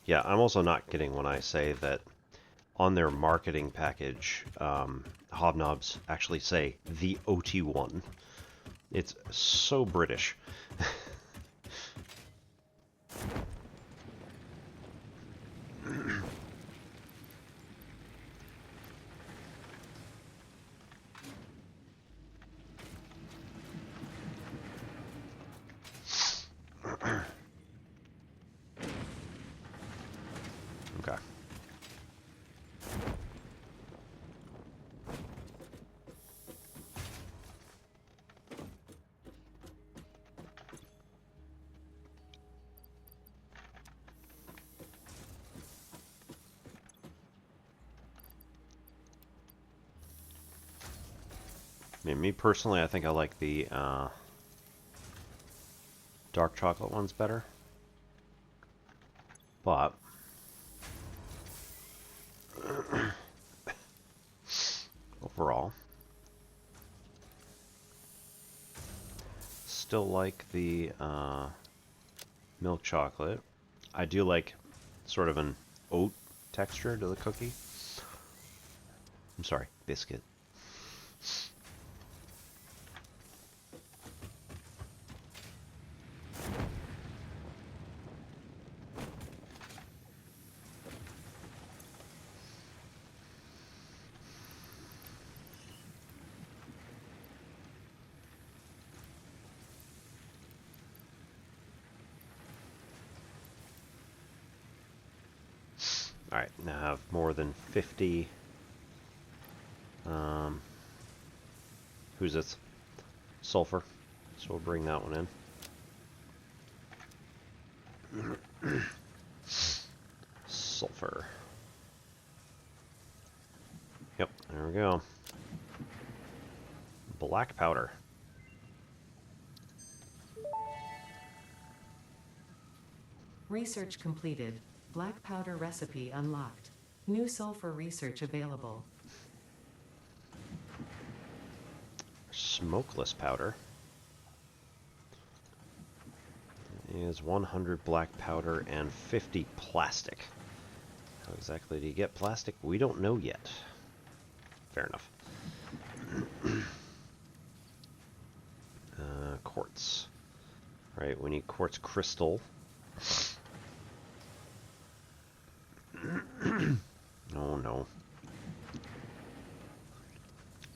Yeah, I'm also not kidding when I say that on their marketing package, hobnobs actually say the OT1. It's so British. Okay. I mean, me personally, I think I like the dark chocolate ones better. But overall, still like the milk chocolate. I do like sort of an oat texture to the cookie. I'm sorry, biscuit. Alright, now I have more than 50. Who's this? Sulfur. So we'll bring that one in. Sulfur. Yep, there we go. Black powder. Research completed. Black powder recipe unlocked. New sulfur research available. Smokeless powder is 100 black powder and 50 plastic. How exactly do you get plastic? We don't know yet. Fair enough. Quartz. Right, we need quartz crystal. Oh no.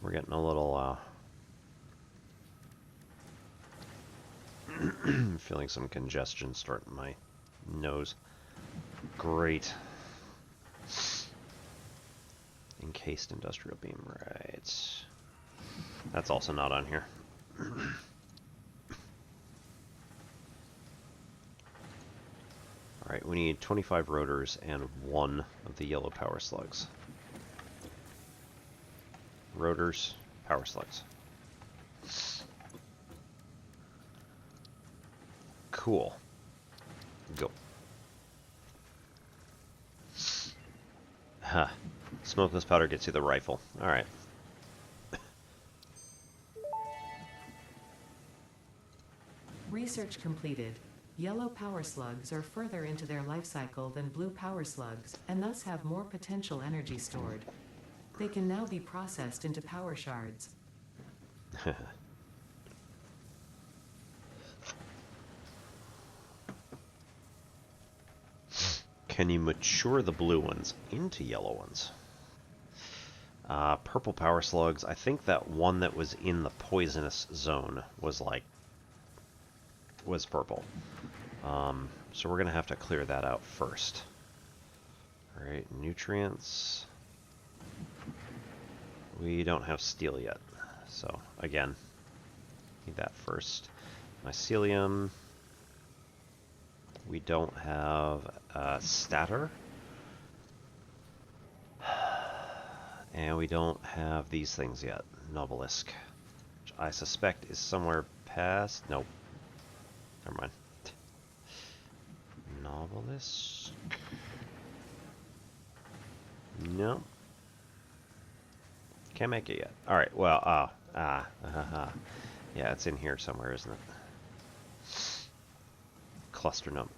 We're getting a little, feeling some congestion starting in my nose. Great. Encased industrial beam, right. That's also not on here. Alright, we need 25 rotors and 1 of the yellow power slugs. Rotors, power slugs. Cool. Go. Huh. Smokeless powder gets you the rifle. Alright. Research completed. Yellow power slugs are further into their life cycle than blue power slugs, and thus have more potential energy stored. They can now be processed into power shards. Can you mature the blue ones into yellow ones? Purple power slugs. I think that one that was in the poisonous zone was purple. So we're gonna have to clear that out first. Alright, nutrients. We don't have steel yet. So again, need that first. Mycelium. We don't have stator. And we don't have these things yet. Novelisk. Which I suspect is somewhere past... Nope. Never mind. Novelisk. No. Can't make it yet. Alright, well, yeah, it's in here somewhere, isn't it? Cluster num.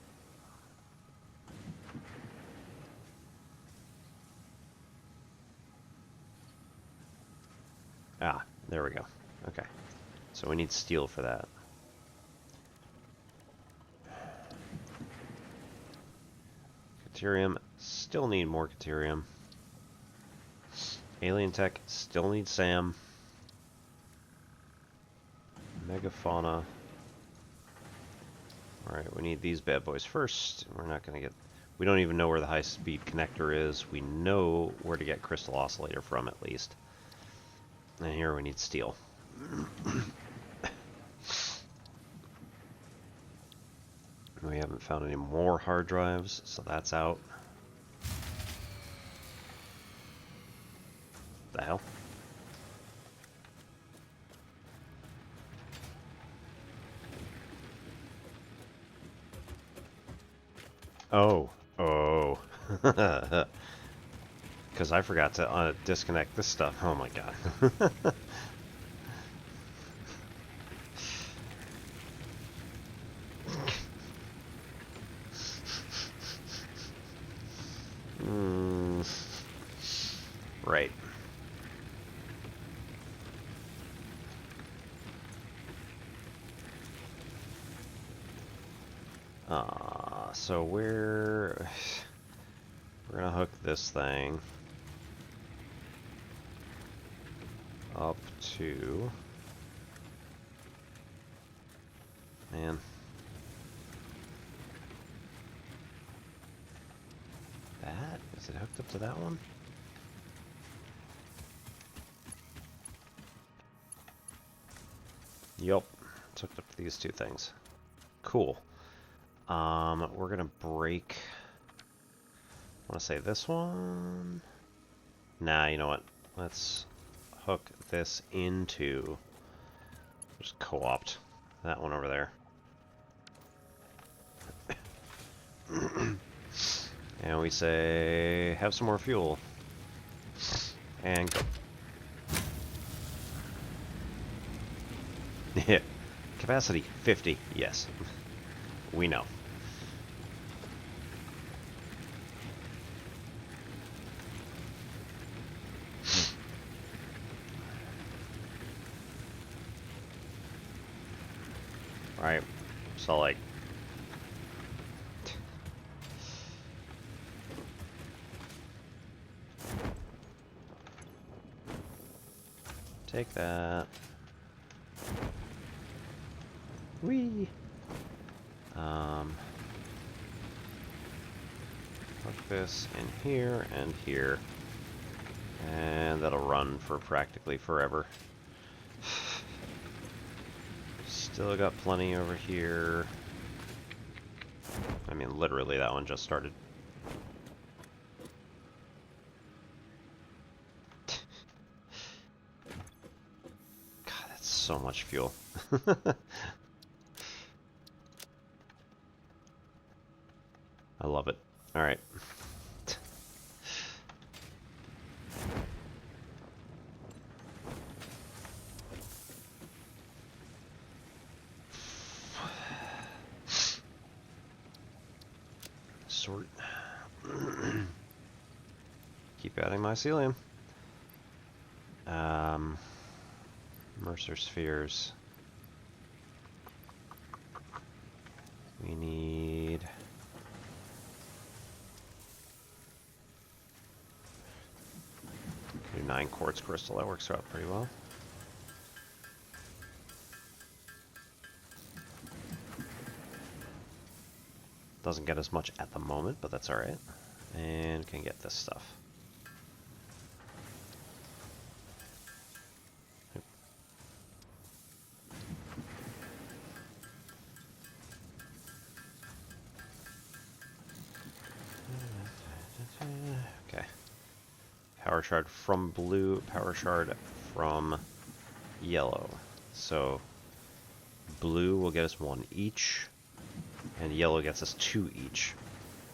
There we go. Okay. So we need steel for that. Caterium, still need more caterium. Alien tech, still need Sam. Megafauna. Alright, we need these bad boys first. We're not going to get... We don't even know where the high-speed connector is. We know where to get crystal oscillator from, at least. And here we need steel. We haven't found any more hard drives, so that's out. The hell? Oh. Because I forgot to disconnect this stuff. Oh my god. Right. So we're gonna hook this thing up to, man, that, is it hooked up to that one? Yup, it's hooked up to these two things. Cool. We're gonna break, I want to say this one. Nah, you know what? Let's hook this into, just co-opt that one over there. And we say, have some more fuel. And go. Capacity 50, yes. We know. Right, so like, take that. Whee! Hook this in here and here. And that'll run for practically forever. Still got plenty over here. I mean, literally, that one just started. God, that's so much fuel. I love it. All right. Sort. Keep adding mycelium. Mercer spheres. We need... do 9 quartz crystal. That works out pretty well. Doesn't get as much at the moment, but that's alright. And can get this stuff. Okay. Power shard from blue, power shard from yellow. So blue will get us 1 each, and yellow gets us 2 each.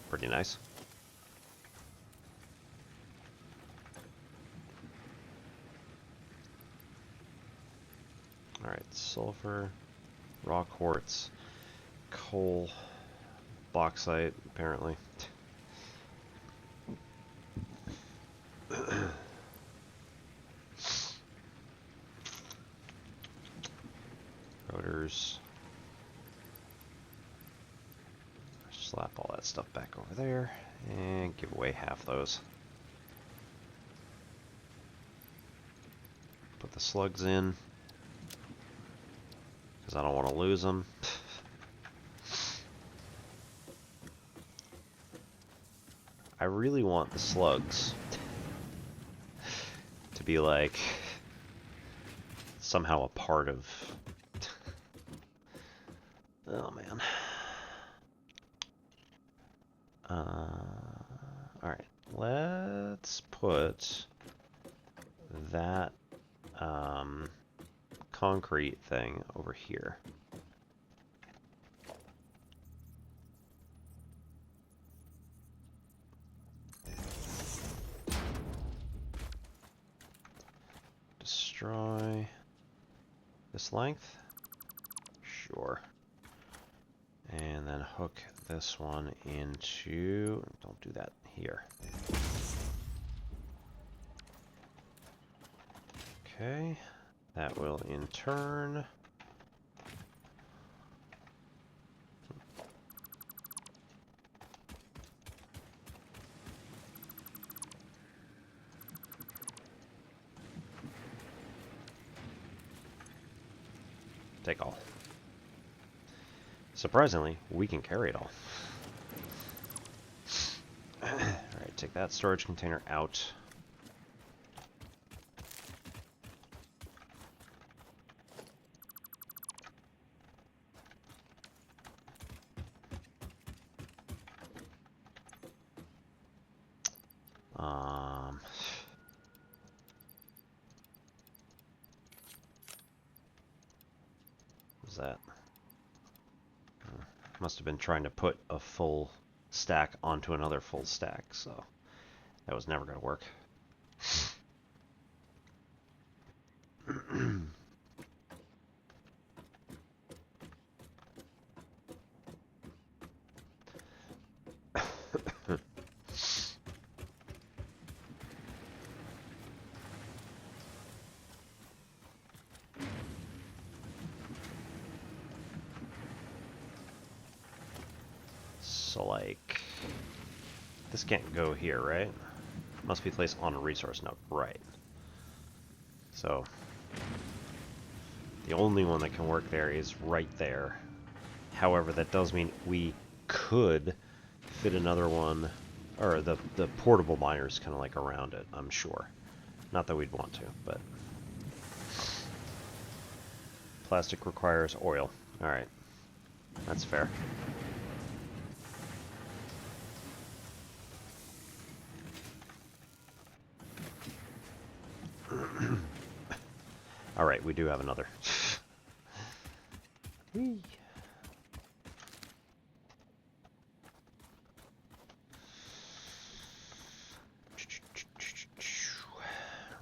Pretty nice. Alright, sulfur, raw quartz, coal, bauxite, apparently. Rotors. Slap all that stuff back over there and give away half those. Put the slugs in because I don't want to lose them. I really want the slugs to be like somehow a part of... Oh man. Alright, let's put that concrete thing over here. Destroy this length? Sure. And then hook this one into... Don't do that here. Okay. That will in turn... take all. Surprisingly, we can carry it all. Alright, take that storage container out. What was that? Must have been trying to put a full stack onto another full stack, so that was never going to work. So, like, this can't go here, right? Must be placed on a resource node, right. So, the only one that can work there is right there. However, that does mean we could fit another one, or the portable miners kind of like around it, I'm sure. Not that we'd want to, but... Plastic requires oil. Alright. That's fair. Alright, we do have another. Whee.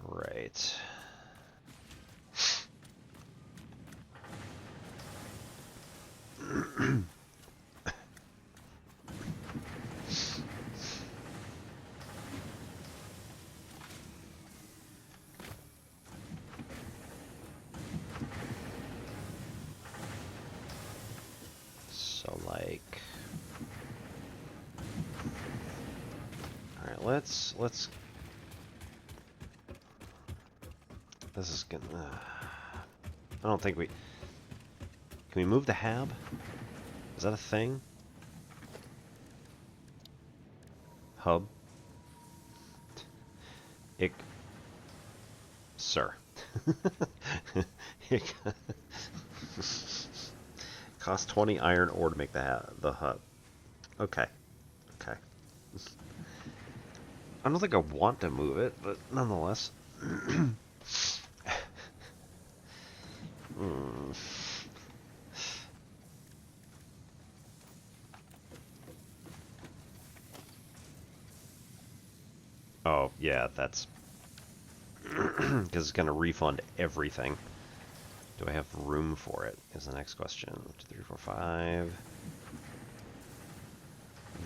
Right. So like, all right, let's this is gonna I don't think we can we move the hab? Is that a thing? Hub? Ick. Sir. Cost 20 iron ore to make the hub. Okay. Okay. I don't think I want to move it, but nonetheless. Oh, yeah, that's... because it's going to refund everything. Do I have room for it, is the next question. 2, 3, 4, 5...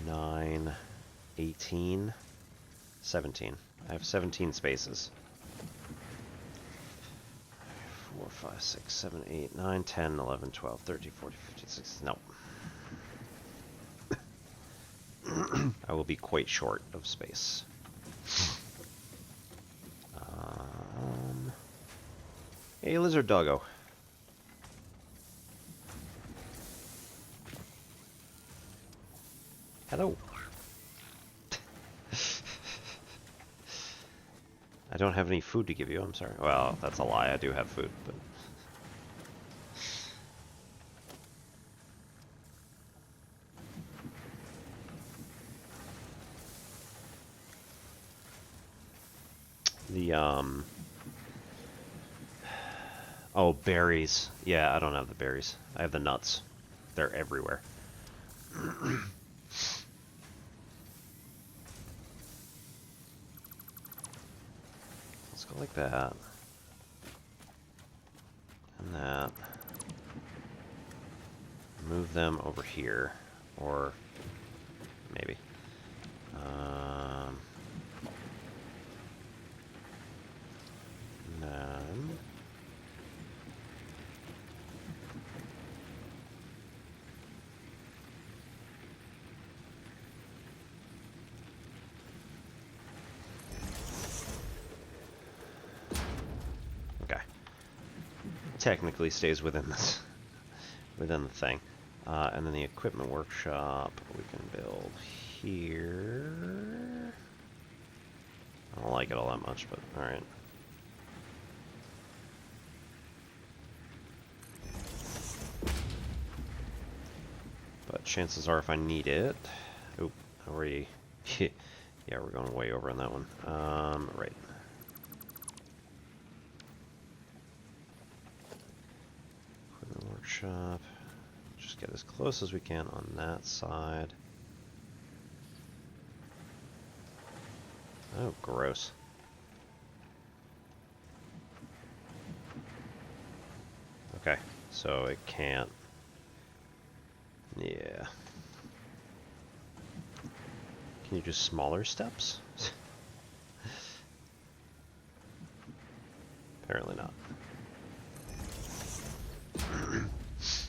9... 18... 17. I have 17 spaces. 4, 5, 6, 7, 8, 9, 10, 11, 12, 13, 14, 15, 16... No. I will be quite short of space. Hey, lizard doggo. Hello. I don't have any food to give you, I'm sorry. Well, that's a lie, I do have food, but... Oh, berries. Yeah, I don't have the berries. I have the nuts. They're everywhere. Let's go like that. And that. Move them over here. Or maybe. Then... technically stays within this, within the thing. And then the equipment workshop we can build here. I don't like it all that much, but alright. But chances are if I need it... Oop, already... yeah, we're going way over on that one. Right. Workshop. Just get as close as we can on that side. Oh, gross. Okay, so it can't. Yeah. Can you do smaller steps? Apparently not.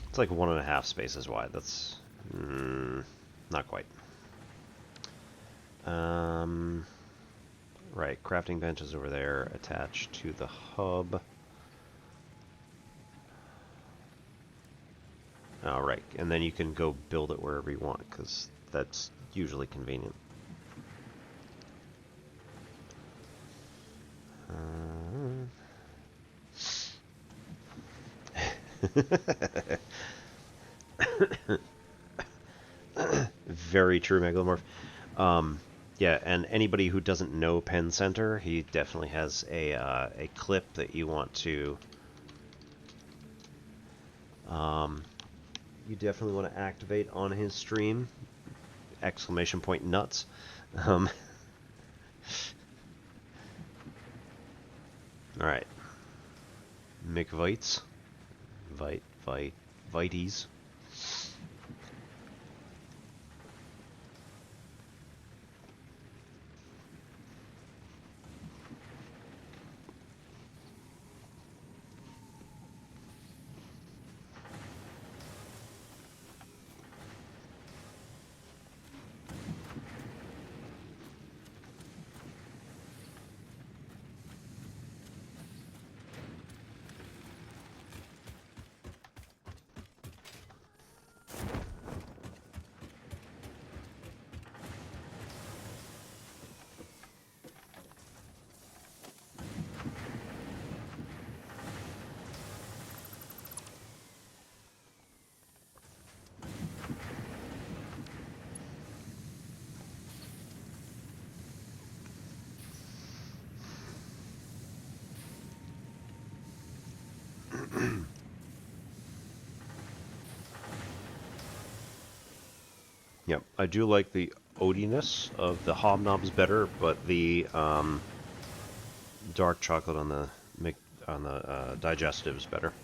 It's like 1.5 spaces wide. That's not quite. Right, crafting bench is over there, attached to the hub. All right, and then you can go build it wherever you want, because that's usually convenient. Very true, Megalomorph. Yeah, and anybody who doesn't know Pen Center, he definitely has a clip that you want to You definitely want to activate on his stream. Exclamation point nuts. Um, Alright. McVites. Vites. Yep, I do like the oatiness of the hobnobs better, but the dark chocolate on the digestives better.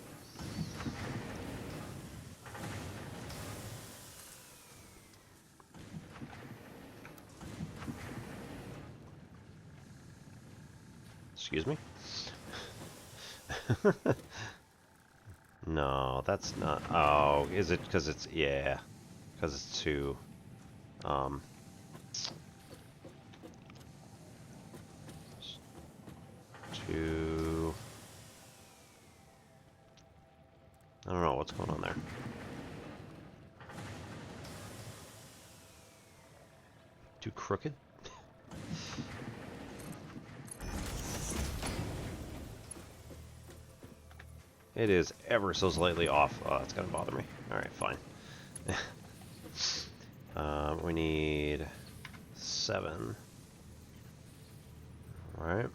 Excuse me? No, that's not. Oh, is it because it's, yeah, because it's too um too, I don't know what's going on there. Too crooked? It is ever so slightly off. Oh, that's gonna bother me. Alright, fine. We need 7. Alright.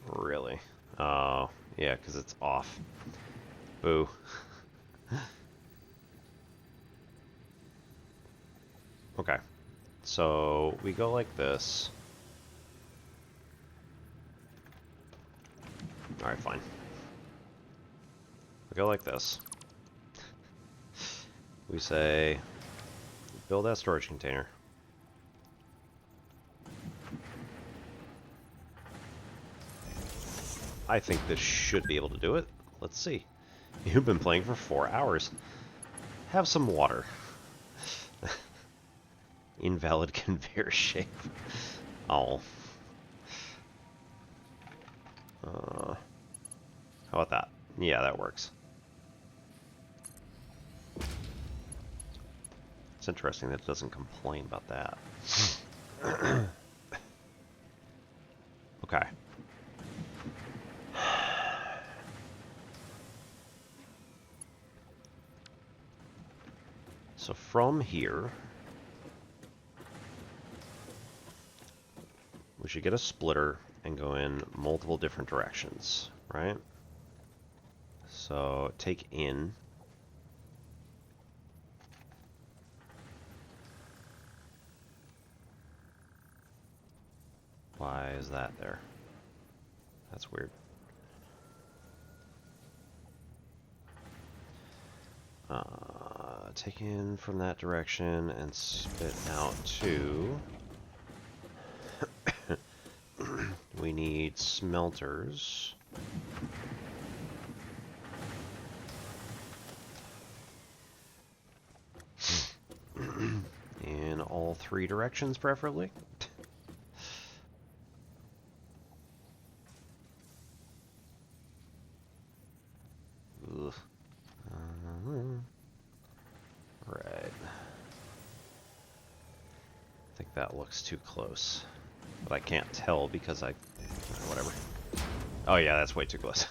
Really? Oh, yeah, because it's off. Boo. Okay. So we go like this. Alright, fine. We go like this. We say, build that storage container. I think this should be able to do it. Let's see. You've been playing for 4 hours. Have some water. Invalid conveyor shape. Oh. How about that? Yeah, that works. It's interesting that it doesn't complain about that. Okay. So from here, we should get a splitter and go in multiple different directions, right? So take in. Why is that there? That's weird. Take in from that direction and spit out 2. We need smelters. In all 3 directions, preferably. Ugh. Right. I think that looks too close. But I can't tell because I Whatever. Oh yeah, that's way too close.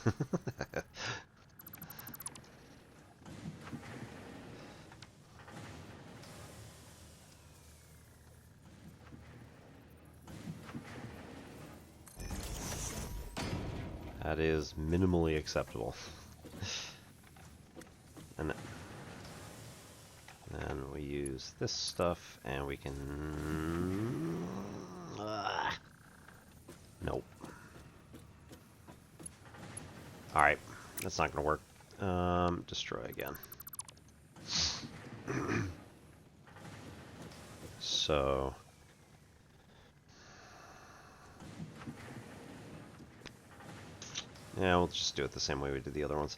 That is minimally acceptable. And then we use this stuff, and we can... Nope. Alright, that's not gonna work. Destroy again. So... yeah, we'll just do it the same way we did the other ones.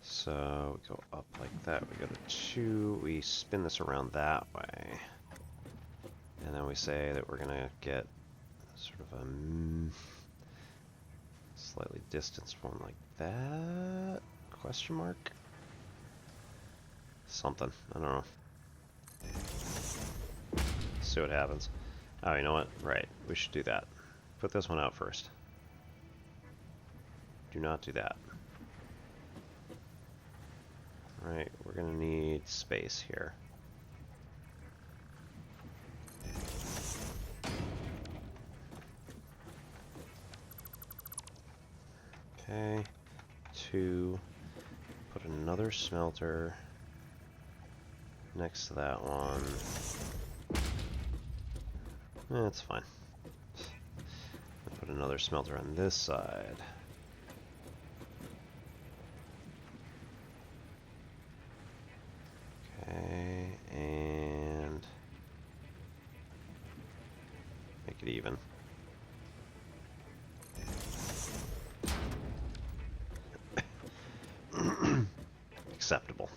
So, we go up like that, we go to 2, we spin this around that way. And then we say that we're gonna get sort of a slightly distanced one like that? Question mark? Something, I don't know. See what happens. Oh, you know what? Right, we should do that. Put this one out first. Do not do that. Right, we're gonna need space here. Okay, 2, put another smelter next to that one. That's fine. Put another smelter on this side. Okay, and make it even. Acceptable.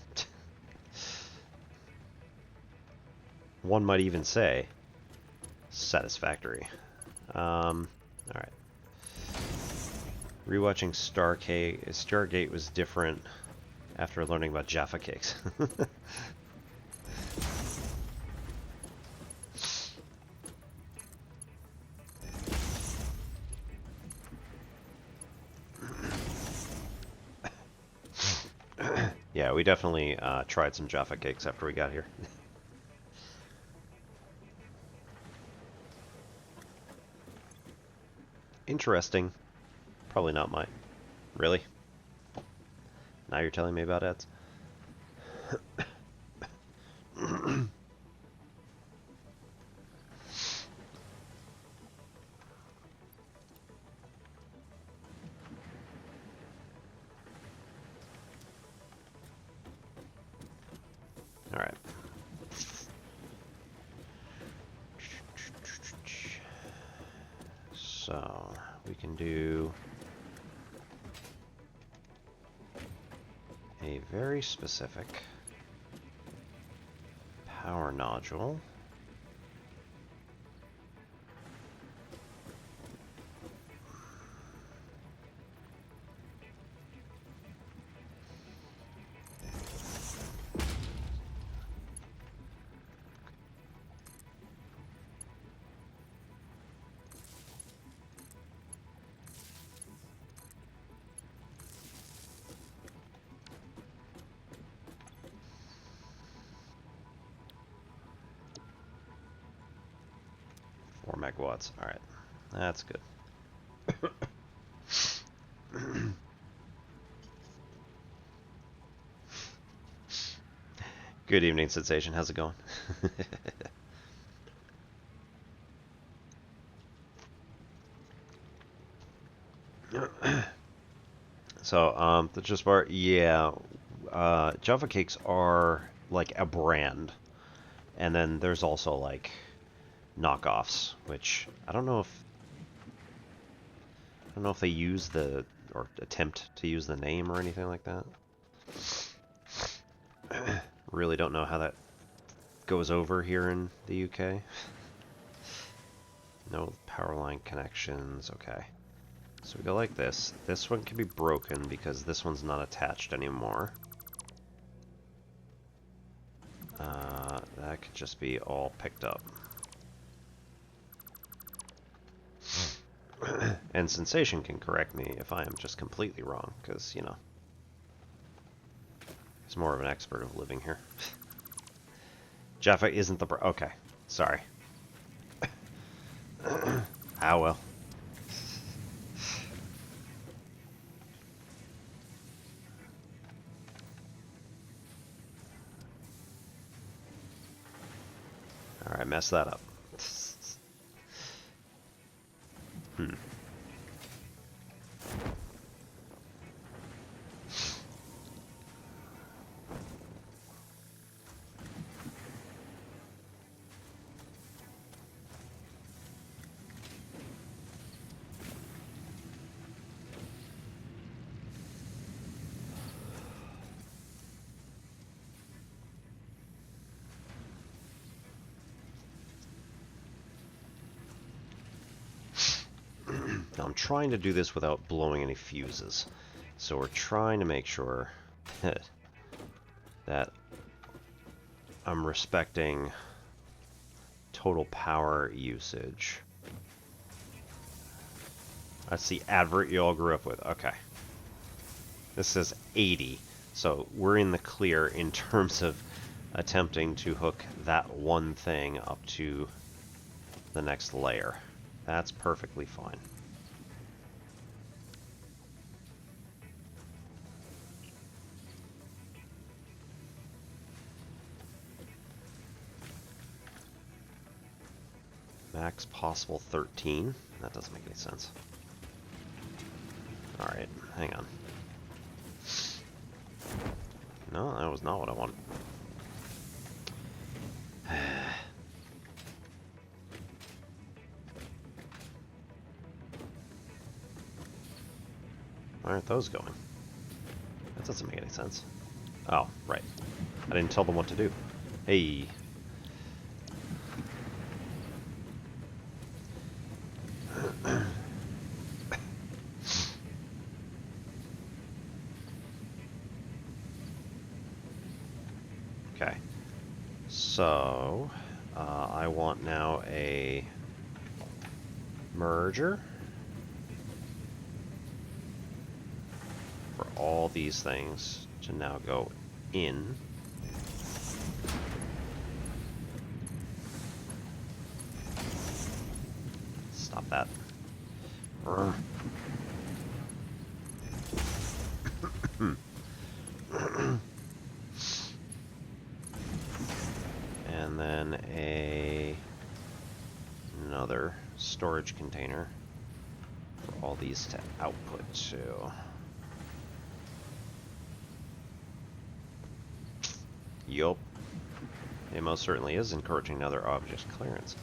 One might even say satisfactory. Alright. Rewatching Stargate was different after learning about Jaffa cakes. Yeah, we definitely tried some Jaffa cakes after we got here. Interesting. Probably not mine. Really? Now you're telling me about ads? Alright. So, we can do a very specific power nodule. Megawatts. Alright. That's good. Good evening, Sensation. How's it going? So, the just bar, yeah. Jaffa cakes are like a brand. And then there's also like knockoffs, which I don't know if they use the or attempt to use the name or anything like that. Really don't know how that goes over here in the UK. No power line connections. Okay, so we go like this. This one can be broken because this one's not attached anymore. That could just be all picked up. And Sensation can correct me if I am just completely wrong, because, you know, he's more of an expert of living here. Jaffa isn't the... Okay, sorry. Ah, well. Alright, mess that up. Hmm. Now I'm trying to do this without blowing any fuses. So we're trying to make sure that I'm respecting total power usage. That's the advert you all grew up with. Okay. This says 80, so we're in the clear in terms of attempting to hook that one thing up to the next layer. That's perfectly fine. Max possible 13? That doesn't make any sense. Alright, hang on. No, that was not what I wanted. Why aren't those going? That doesn't make any sense. Oh, right. I didn't tell them what to do. Hey. Okay. So, I want now a merger for all these things to now go in. Stop that. And then another storage container for all these to output to. Yup. It most certainly is encouraging another object clearance.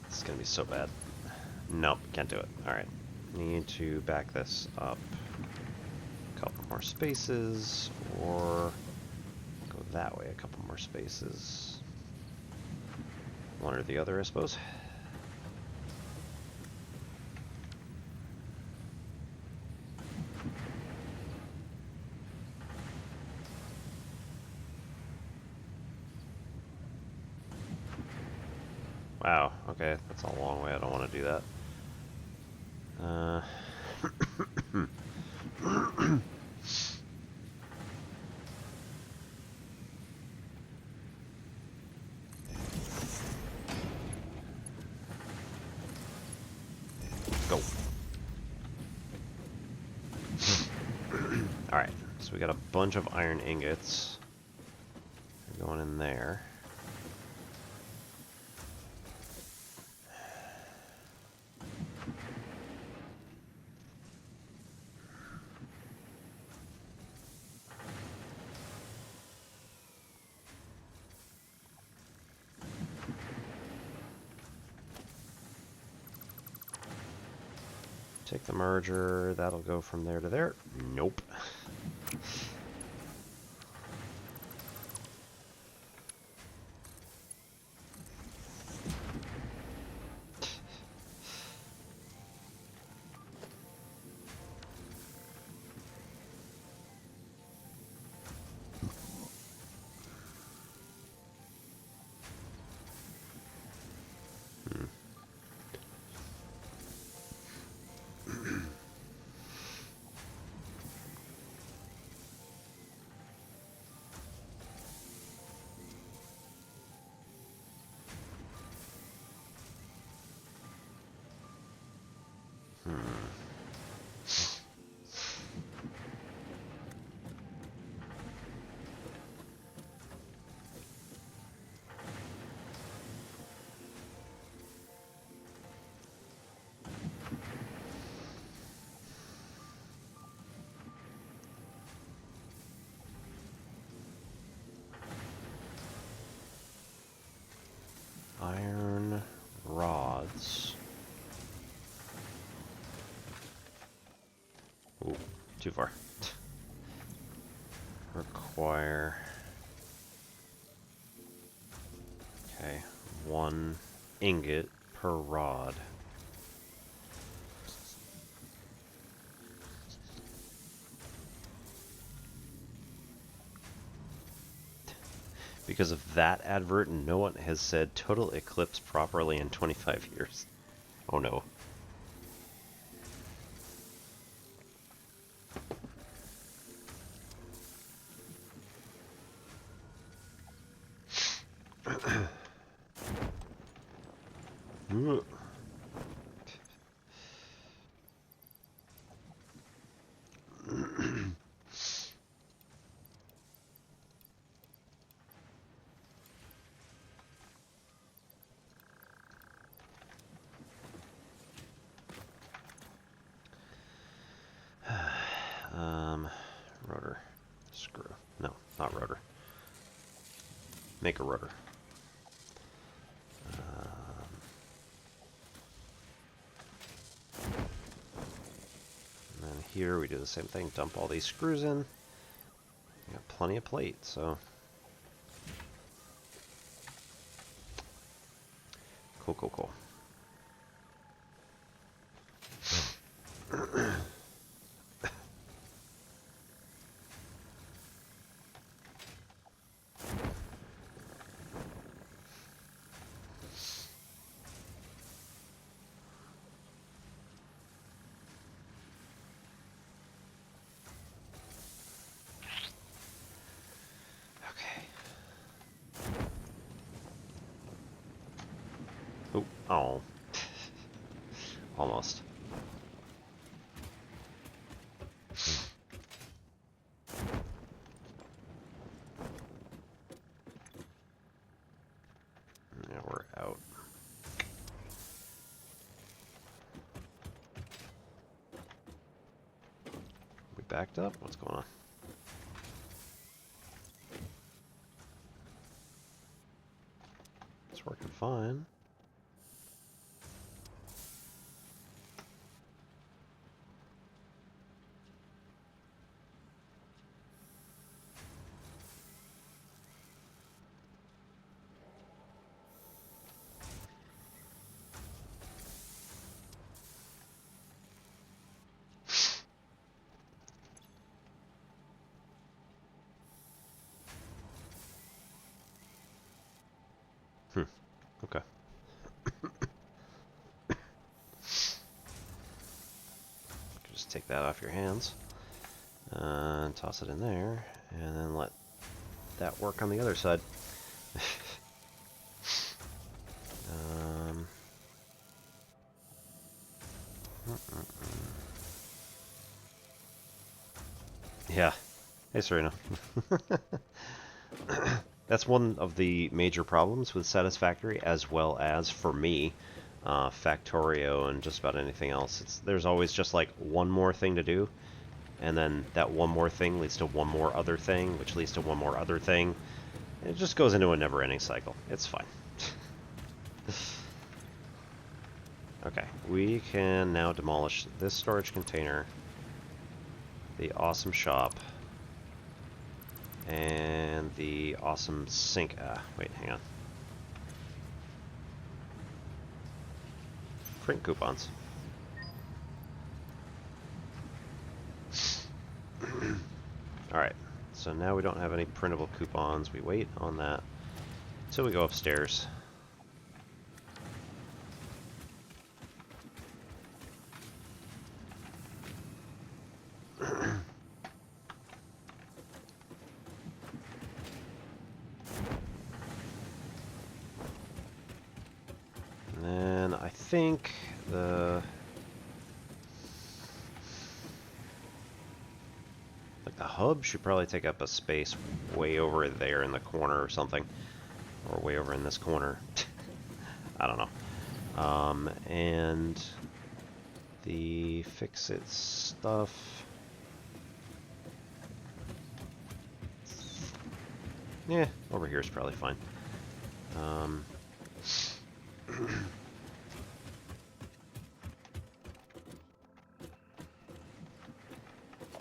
This is gonna be so bad. Nope, can't do it. Alright. Need to back this up a couple more spaces, or go that way a couple more spaces. One or the other, I suppose. Wow, okay, that's a long way. I don't want to do that. Go. Alright, so we got a bunch of iron ingots. They're going in there. Take the merger, that'll go from there to there. Nope. Too far. Require... Okay, 1 ingot per rod. Because of that advert, no one has said total eclipse properly in 25 years. Oh no. Rotor. Screw. No, not rotor. Make a rotor. And then here we do the same thing. Dump all these screws in. We got plenty of plate, so... Cool, cool, cool. Oh. Almost. Yeah, we're out. We backed up? What's going on? It's working fine. Okay. Just take that off your hands and toss it in there, and then let that work on the other side. Yeah. Hey, Serena. That's one of the major problems with Satisfactory, as well as, for me, Factorio and just about anything else. There's always just like one more thing to do, and then that one more thing leads to one more other thing, which leads to one more other thing. It just goes into a never-ending cycle. It's fine. Okay, we can now demolish this storage container, the awesome shop, and the awesome sink. Wait, hang on. Print coupons. Alright, so now we don't have any printable coupons. We wait on that until we go upstairs. And then I think the hub should probably take up a space way over there in the corner or something. Or way over in this corner. I don't know. And the fix-it stuff. Yeah, over here is probably fine.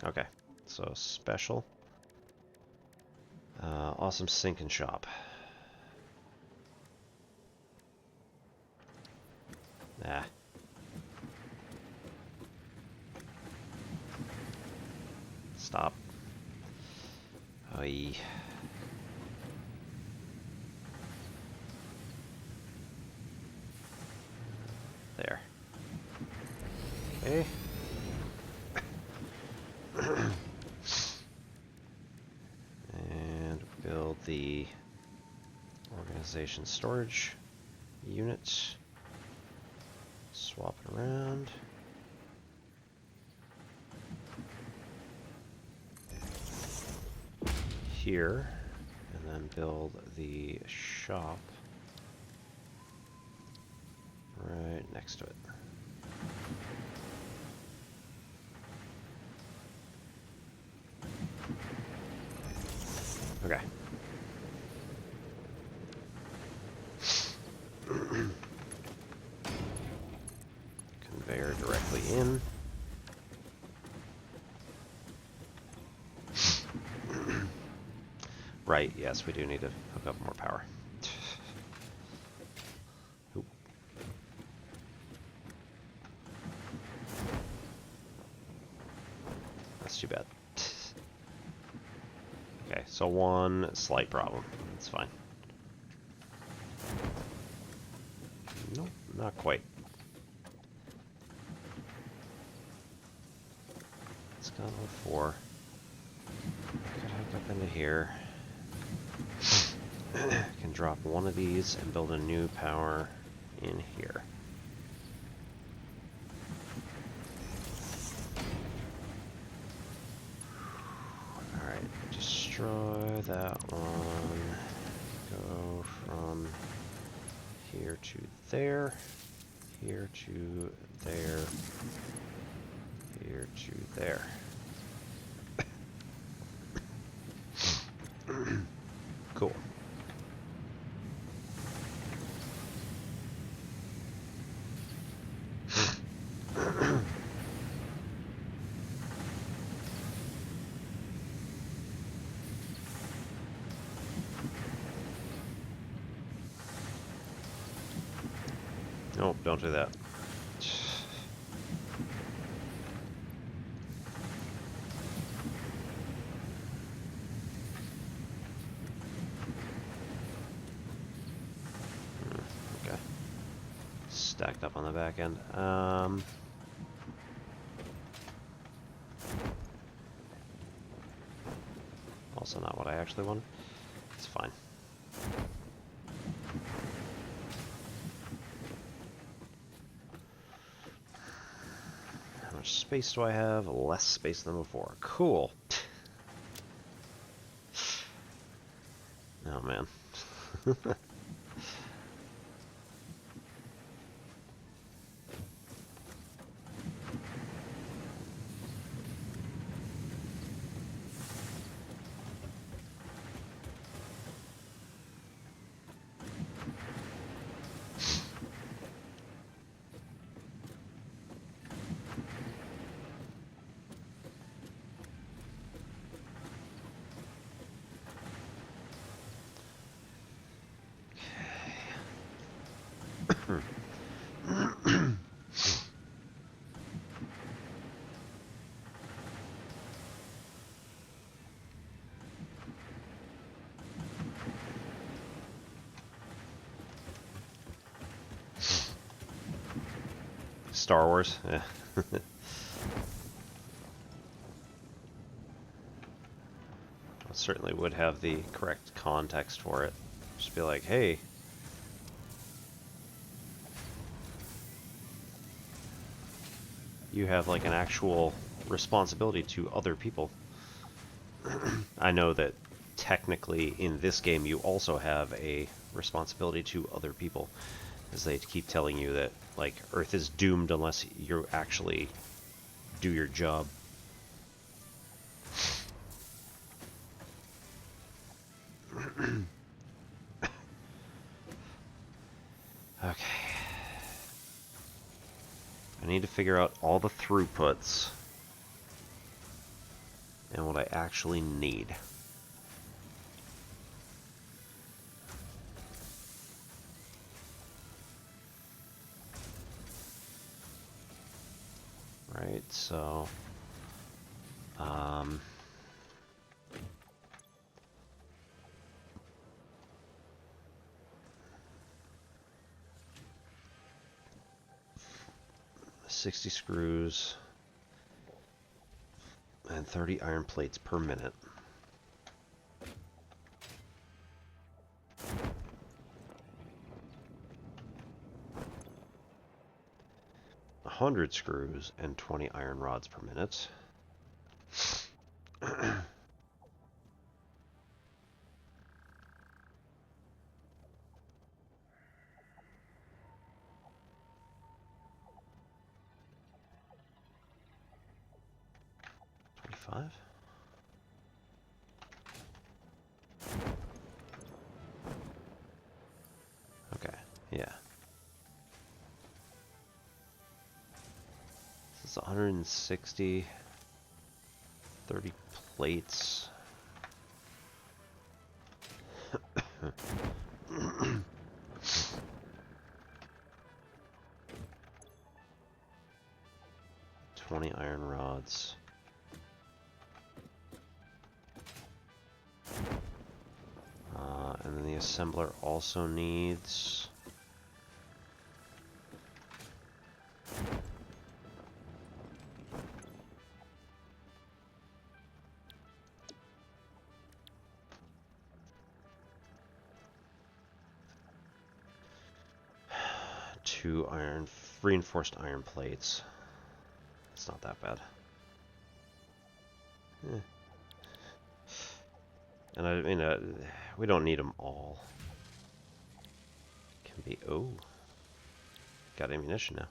Okay, so special. Awesome sink and shop. Ah. Stop. Oy. There. Okay. And build the organization storage unit. Swap it around. Here, and then build the shop right next to it. Okay. Conveyor directly in. Right, yes, we do need to hook up more power. Oop. That's too bad. Okay, so one slight problem. That's fine. Nope, not quite. It's got level 4. Could hook up into here. Can drop one of these and build a new power in here. Alright, destroy that one. Go from here to there. Here to there. Here to there. Cool. Nope, don't do that. Okay. Stacked up on the back end. Also not what I actually wanted. It's fine. How much space do I have? Less space than before. Cool. Oh man. Star Wars. Yeah. I certainly would have the correct context for it. Just be like, hey, you have like an actual responsibility to other people. I know that technically in this game you also have a responsibility to other people, as they keep telling you that like Earth is doomed unless you actually do your job. Okay. I need to figure out all the throughputs and what I actually need. Right, so 60 screws and 30 iron plates per minute. A 100 screws and 20 iron rods per minute. 25. Okay, yeah. This is 160, 30 plates. Iron rods. And then the assembler also needs two reinforced iron plates. It's not that bad. And I mean, we don't need them all. Can be, oh, got ammunition now.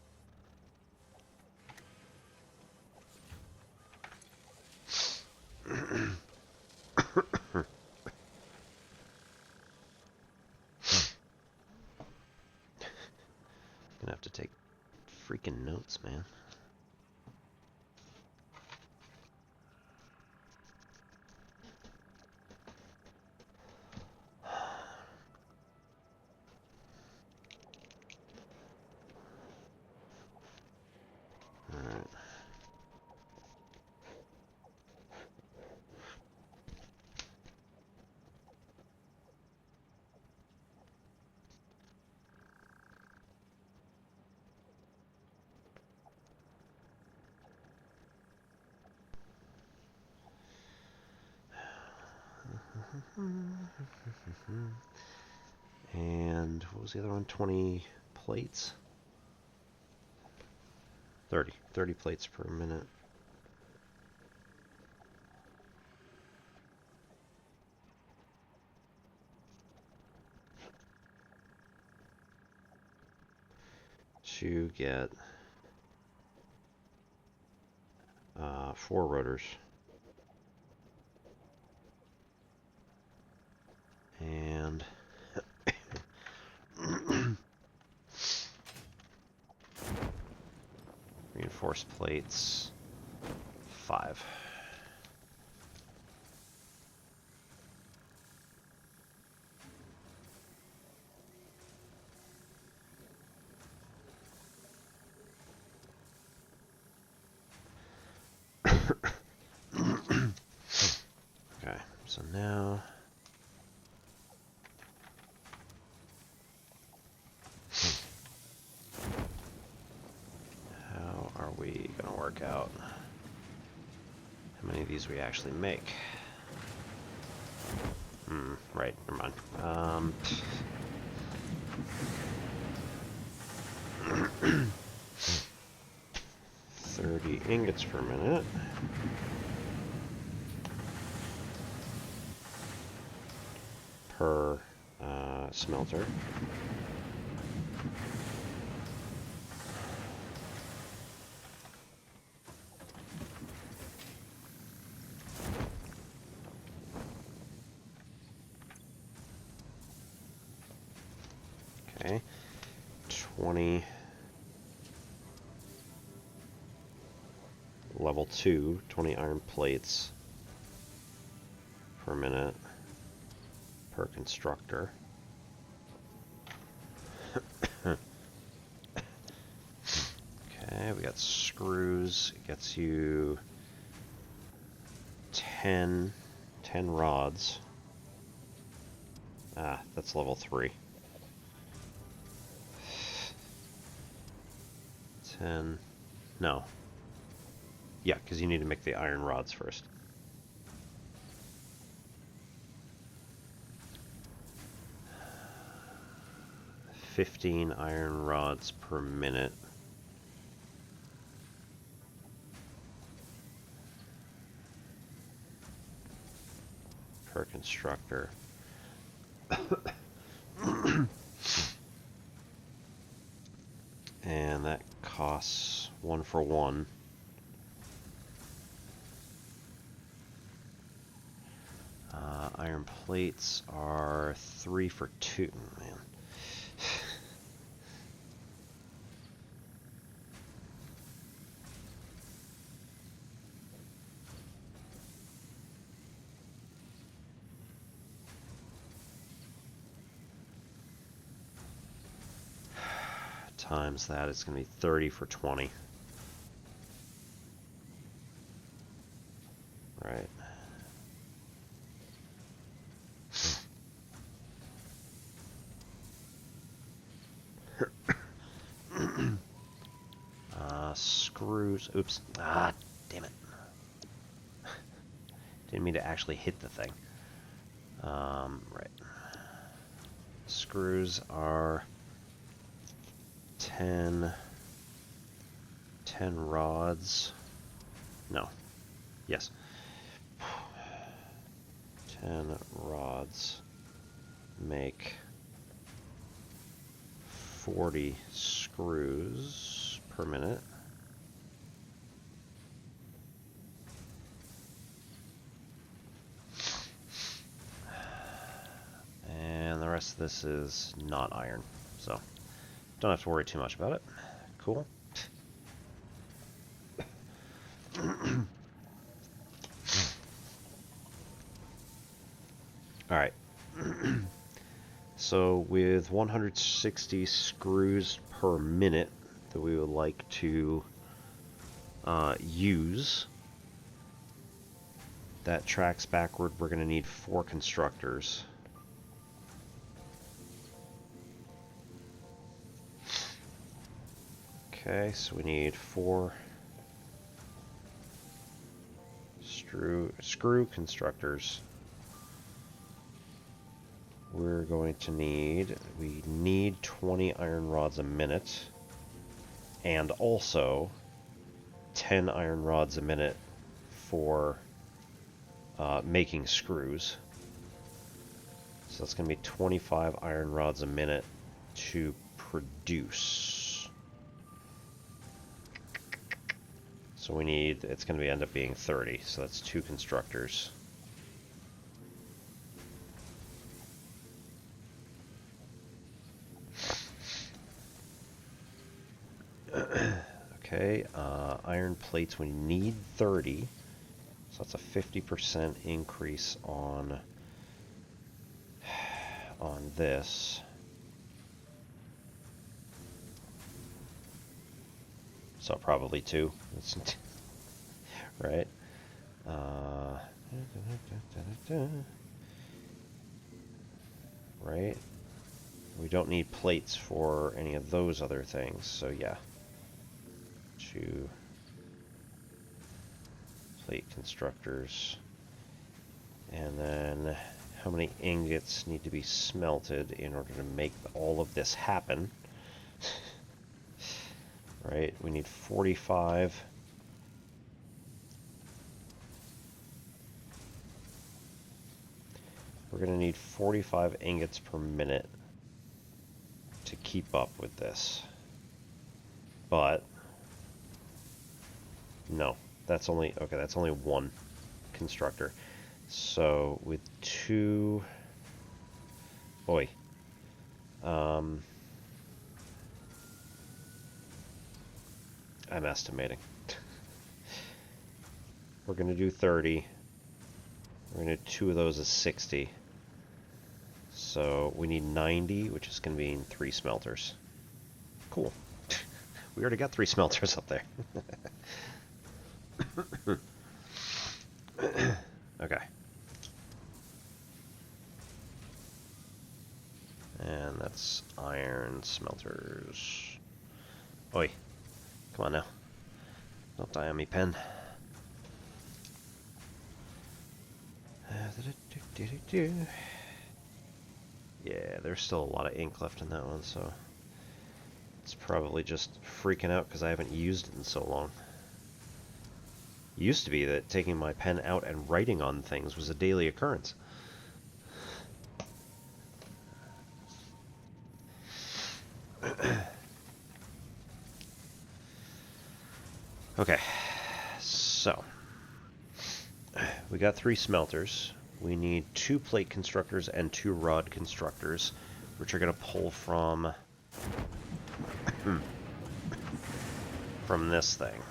Gonna have to take freaking notes, man. And what was the other one? 20 plates? 30 plates per minute. To get 4 rotors. And reinforced plates 5. Okay, so now how are we gonna work out how many of these we actually make? Right, never mind. 30 ingots per minute. Per smelter. Okay, 20 level 2, 20 iron plates per minute per constructor. Okay, we got screws. It gets you 10 rods. Ah, that's level 3. 10. No. Yeah, because you need to make the iron rods first. $15 iron rods per minute. Per constructor. And that costs 1 for 1. Iron plates are 3 for 2. Man. Times that, it's going to be 30 for 20. Right. Screws. Oops. Ah, damn it. Didn't mean to actually hit the thing. Right. Screws are 10 rods. No. Yes. 10 rods make 40 screws per minute. And the rest of this is not iron, so don't have to worry too much about it. Cool. Alright. So with 160 screws per minute that we would like to use, that tracks backward. We're going to need 4 constructors. Okay, so we need 4 screw constructors. We're going to need, we need 20 iron rods a minute, and also 10 iron rods a minute for making screws. So that's going to be 25 iron rods a minute to produce. So we need, it's going to end up being 30, so that's 2 constructors. Okay, iron plates, we need 30, so that's a 50% increase on this. So probably 2, right? Right? We don't need plates for any of those other things, so yeah. 2 plate constructors. And then how many ingots need to be smelted in order to make all of this happen? Right, we need 45. We're going to need 45 ingots per minute to keep up with this. But no, that's only, okay, that's only 1 constructor. So with 2, boy, I'm estimating. We're going to do 30. We're going to do 2 of those as 60. So we need 90, which is going to be 3 smelters. Cool. We already got 3 smelters up there. Okay. And that's iron smelters. Oi. Come on now. Don't die on me, pen. Yeah, there's still a lot of ink left in that one, so it's probably just freaking out because I haven't used it in so long. It used to be that taking my pen out and writing on things was a daily occurrence. Okay, so we got 3 smelters. We need 2 plate constructors and 2 rod constructors, which are going to pull from this thing.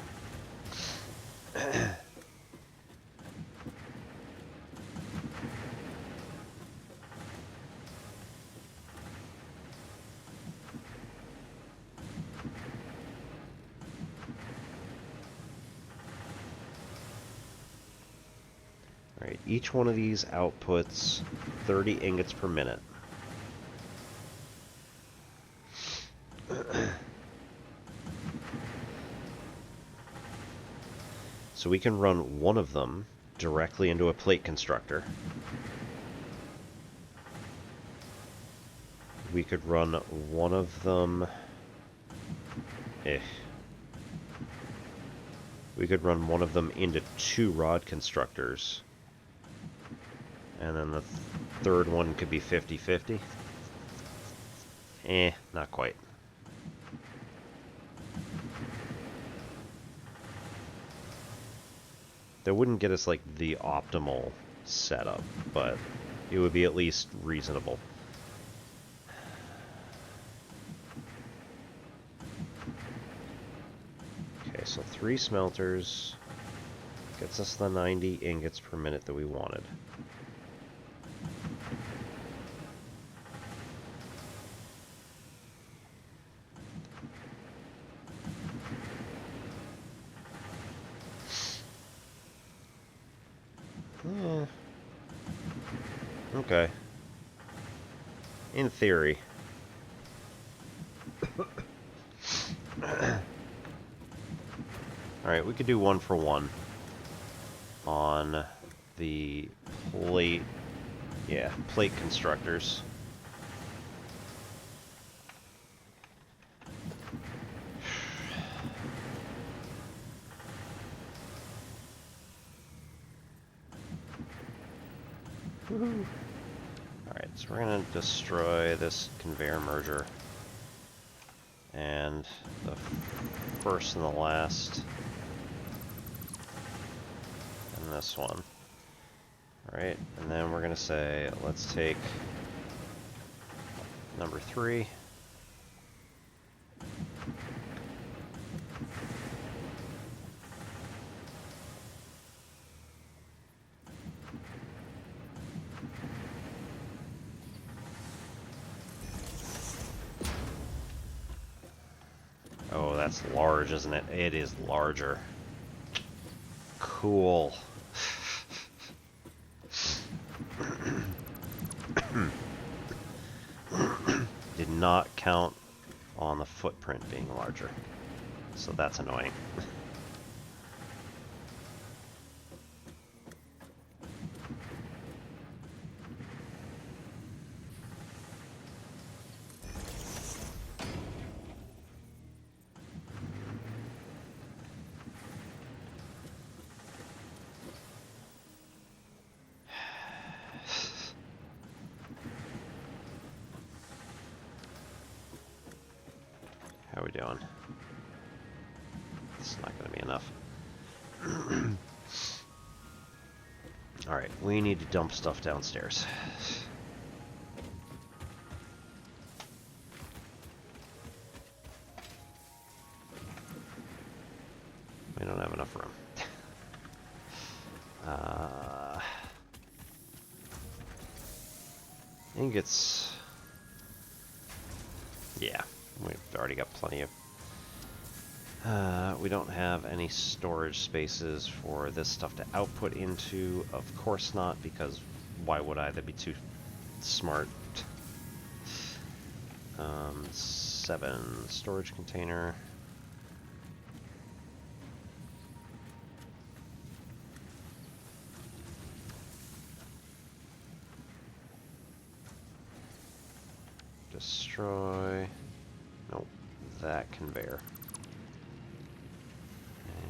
Alright, each one of these outputs 30 ingots per minute. So we can run one of them directly into a plate constructor. We could run one of them... We could run one of them into 2 rod constructors. And then the third one could be 50-50. Not quite. That wouldn't get us, like, the optimal setup, but it would be at least reasonable. Okay, so 3 smelters gets us the 90 ingots per minute that we wanted. Okay. In theory. Alright, we could do 1 for 1 on the plate... Yeah, plate constructors. Woohoo! Alright, so we're going to destroy this conveyor merger. And the first and the last. And this one. Alright, and then we're going to say, let's take number 3. Oh, that's large, isn't it? It is larger. Cool. Did not count on the footprint being larger. So that's annoying. How are we doing? It's not going to be enough. Alright, we need to dump stuff downstairs. We don't have enough room. Ingots. Yeah, we've already got plenty of... we don't have any storage spaces for this stuff to output into. Of course not, because why would I? That'd be too smart. 7 storage container. Destroy. Nope, that conveyor.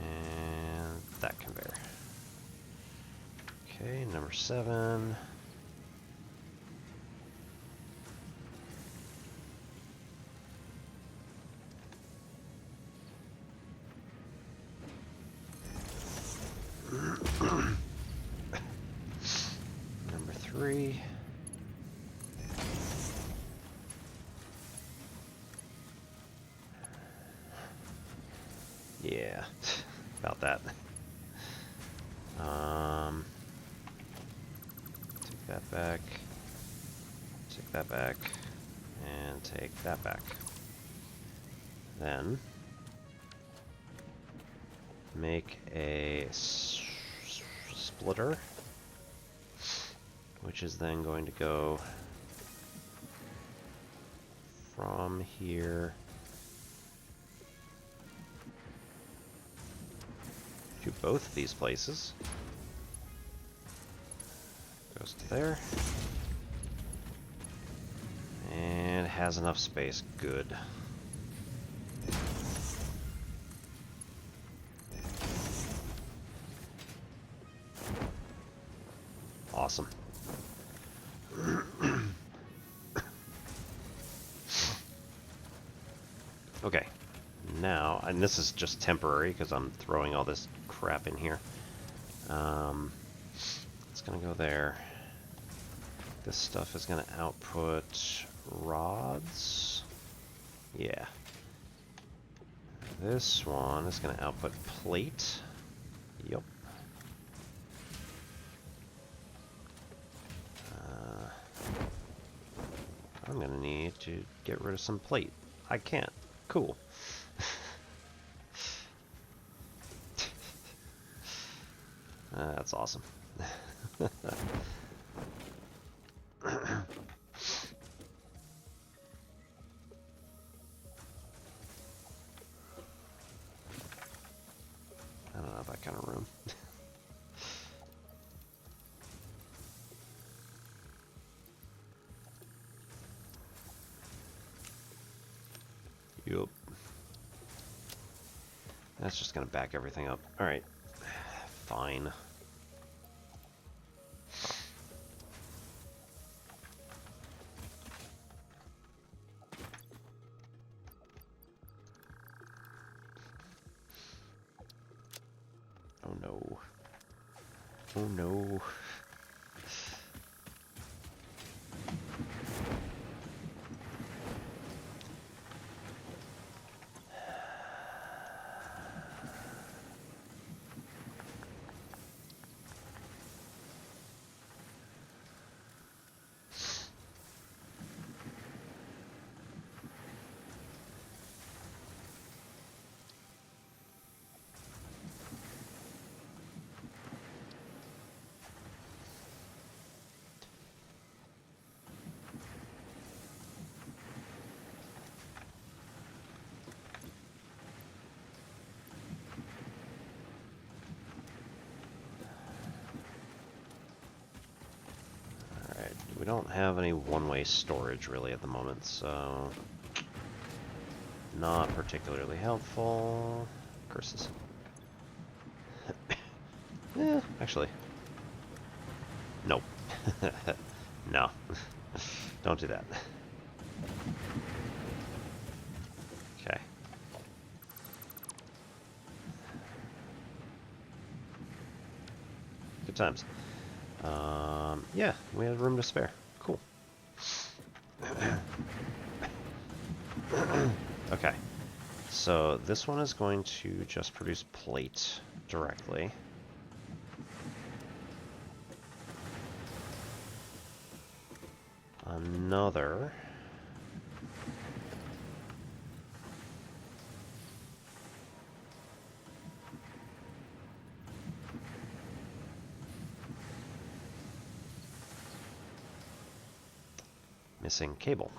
And that conveyor. Okay, number 7. Number 3. Yeah, about that. Take that back. Take that back. And take that back. Then make a splitter, which is then going to go from here to both of these places. Goes to there. And has enough space. Good. Awesome. Okay. Now, and this is just temporary because I'm throwing all this crap in here. It's gonna go there. This stuff is gonna output rods. Yeah. This one is gonna output plate. Yep. I'm gonna need to get rid of some plate. I can't. Cool. That's awesome. I don't have that kind of room. Yup. That's just gonna back everything up. Alright. Fine. Oh no. Oh no. We don't have any one-way storage really at the moment, so not particularly helpful. Curses. Yeah, actually. Nope. No. Don't do that. Okay. Good times. Yeah, we have room to spare. Cool. Okay. So this one is going to just produce plate directly. another. Missing cable.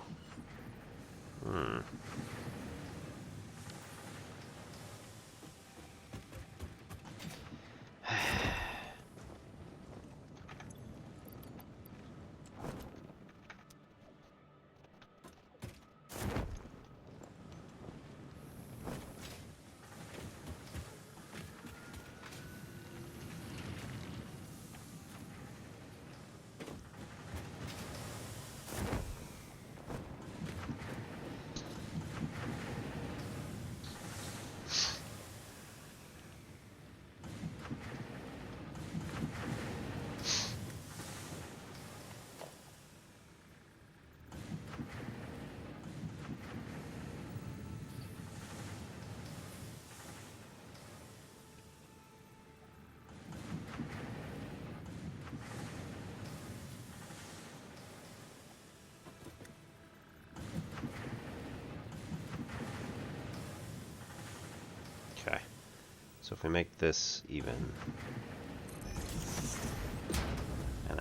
Okay, so if we make this even, and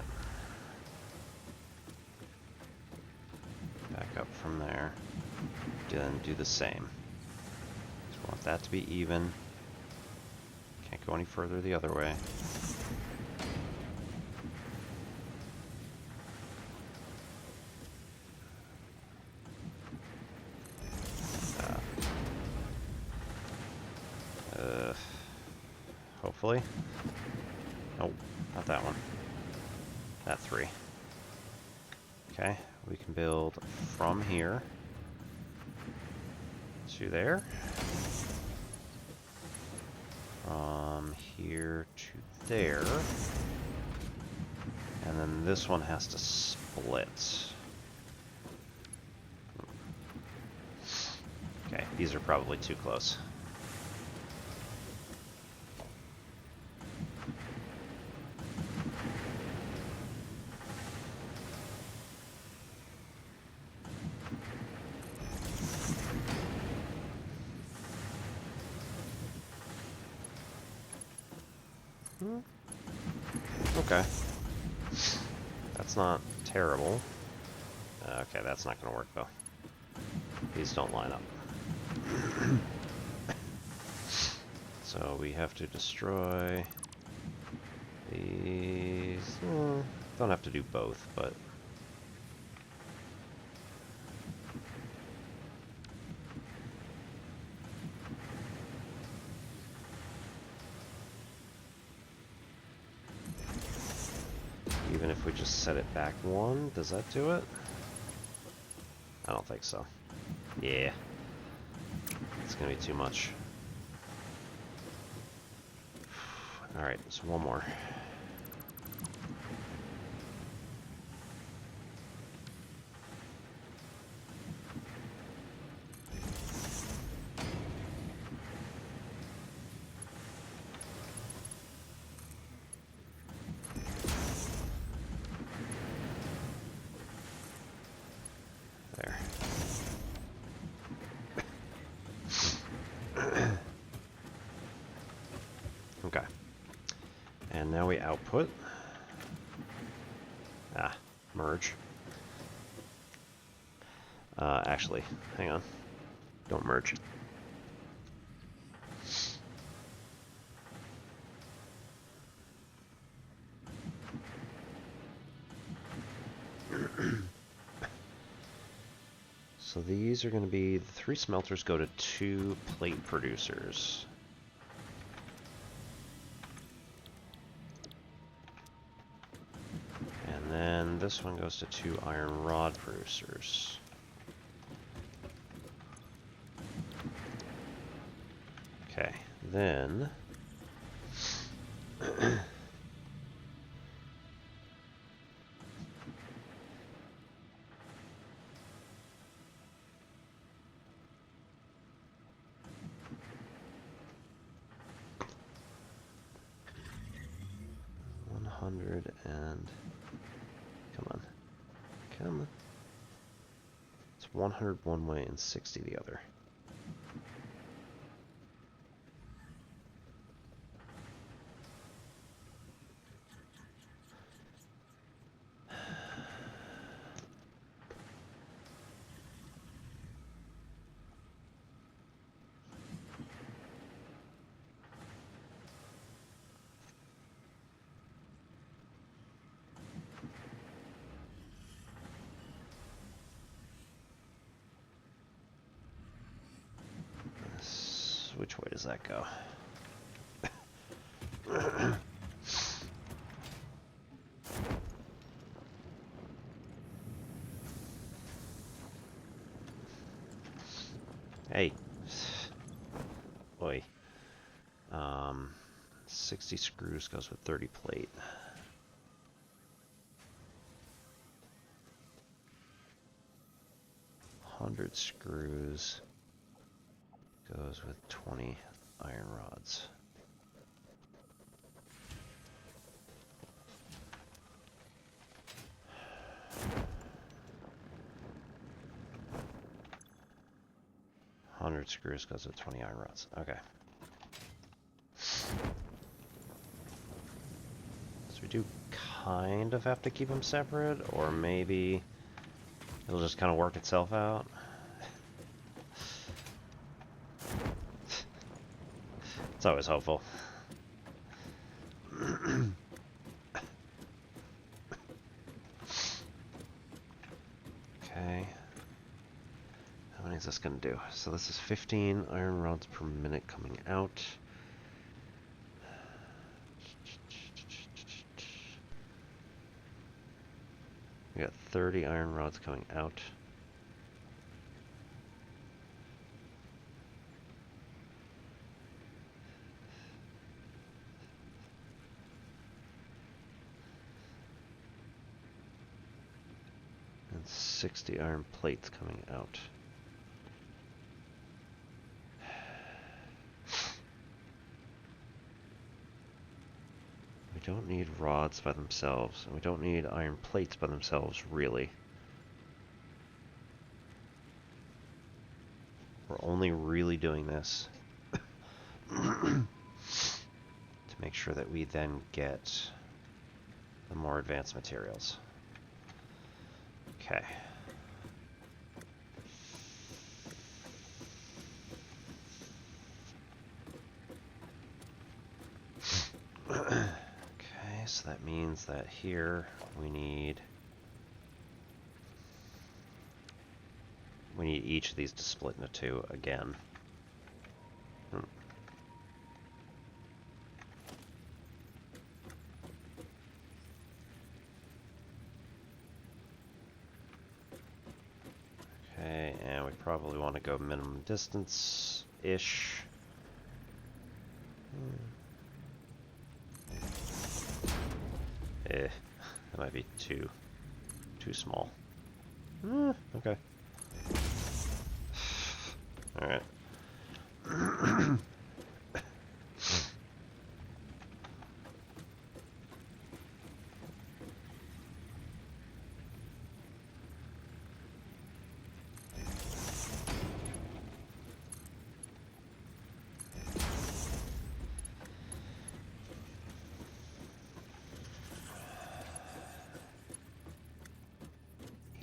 back up from there, then do the same. Just want that to be even. Can't go any further the other way. Hopefully. Nope, not that one. That 3. Okay, we can build from here to there. From here to there. And then this one has to split. Okay, these are probably too close. Okay. That's not terrible. Okay, that's not going to work, though. These don't line up. So we have to destroy these. Don't have to do both, but... Even if we just set it back 1, does that do it? I don't think so. Yeah. It's gonna be too much. Alright, so one more. There. Okay. And now we output. Merge. Actually, hang on. Don't merge. So these are going to be, the 3 smelters go to 2 plate producers. And then this one goes to 2 iron rod producers. Okay, then... and come on. 100 one way and 60 the other. Which way does that go? Hey. Oi. 60 screws goes with 30 plate. Hundred screws goes with 20 iron rods. Hundred screws goes with 20 iron rods. Okay. So we do kind of have to keep them separate, or maybe it'll just kind of work itself out. It's always hopeful. Okay. How many is this going to do? So this is 15 iron rods per minute coming out. We got 30 iron rods coming out. And 60 iron plates coming out. We don't need rods by themselves, and we don't need iron plates by themselves, really. We're only really doing this to make sure that we then get the more advanced materials. Okay. Okay, so that means that here we need each of these to split into two again. Okay, and we probably want to go minimum distance-ish. That might be too small. Okay. Alright.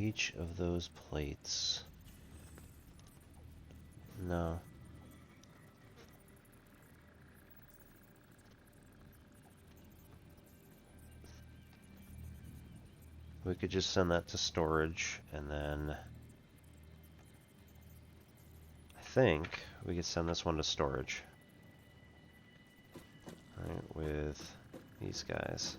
Each of those plates. No. We could just send that to storage, and then I think we could send this one to storage. Alright, with these guys.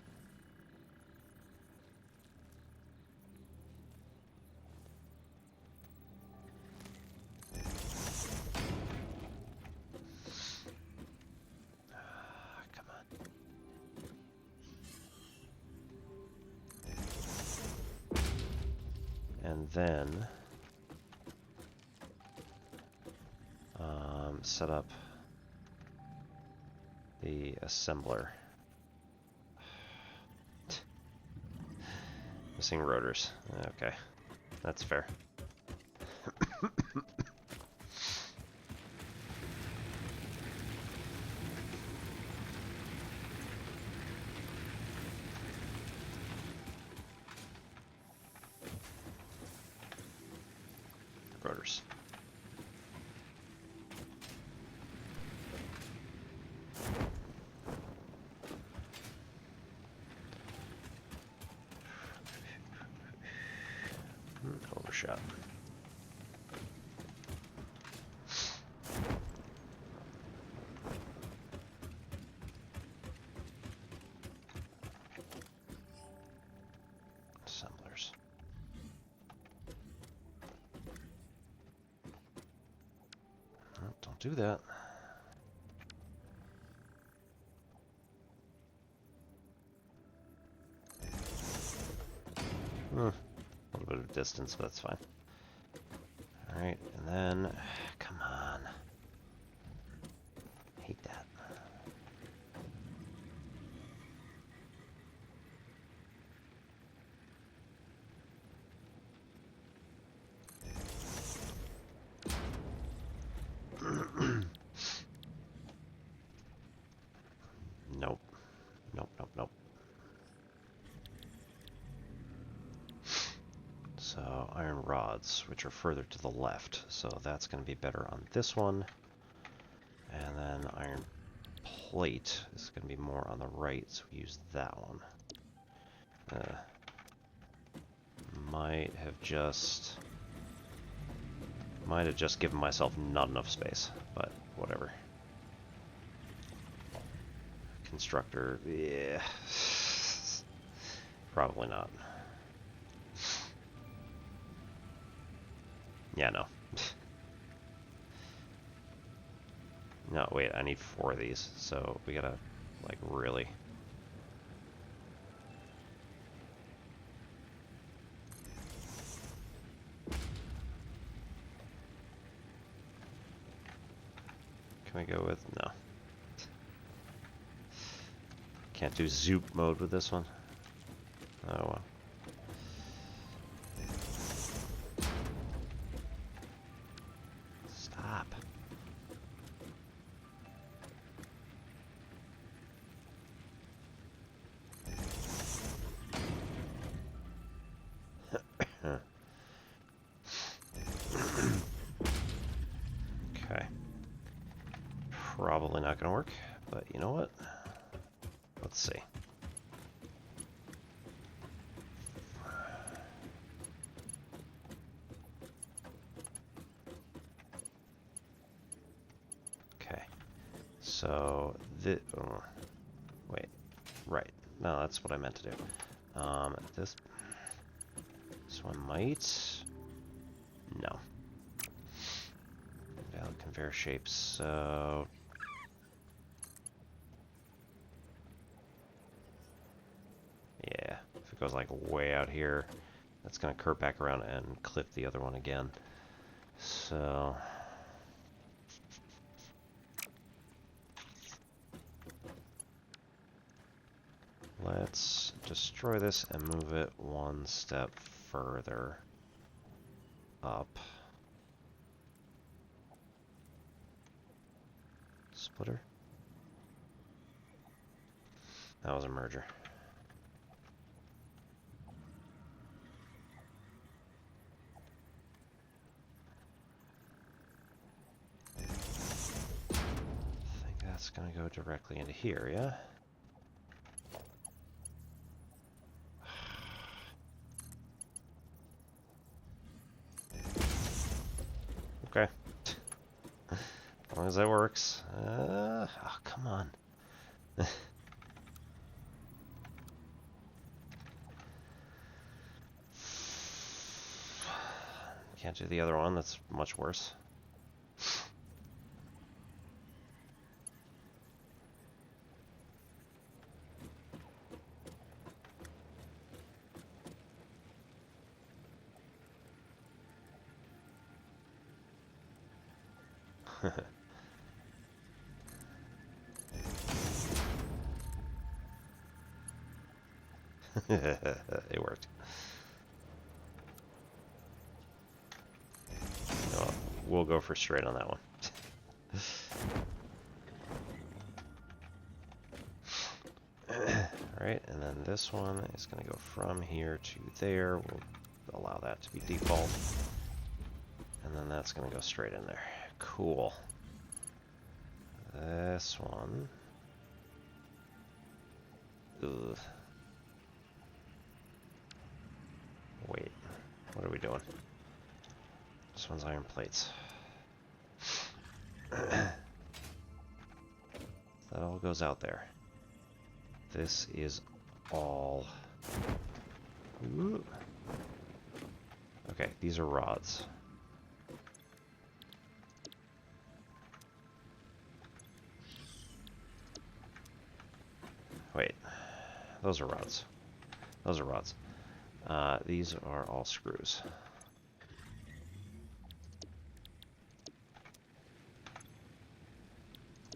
And then set up the assembler. Missing rotors. Okay, that's fair. rotors. Overshot. Assemblers. Oh, don't do that. A little bit of distance, but that's fine. Alright, and then, come on. Hate that. Nope. Nope, nope, nope. So, iron rods, which are further to the left. So that's going to be better on this one. And then iron plate is going to be more on the right, so we use that one. Might have just given myself not enough space, but whatever. Constructor, yeah. Probably not. Yeah, no. No, wait, I need 4 of these, so we gotta, like, really. Can we go with, no. Can't do zoop mode with this one. Oh well. Stop. Okay. Probably not gonna work, but you know what? Let's see. Okay. So wait. Right. No, that's what I meant to do. This one might. No. Valid conveyor shapes. So. Yeah, if it goes like way out here, that's gonna curve back around and clip the other one again. So. Let's destroy this and move it one step further up. Splitter? That was a merger. I think that's gonna go directly into here, yeah? Okay. As long as that works. Oh, come on. Can't do the other one, that's much worse. It worked. No, we'll go for straight on that one. Alright, and then this one is going to go from here to there. We'll allow that to be default. And then that's going to go straight in there. Cool. This one. Ugh. Wait. What are we doing? This one's iron plates. That all goes out there. This is all... Ooh. Okay, these are rods. Wait, those are rods. Those are rods. These are all screws.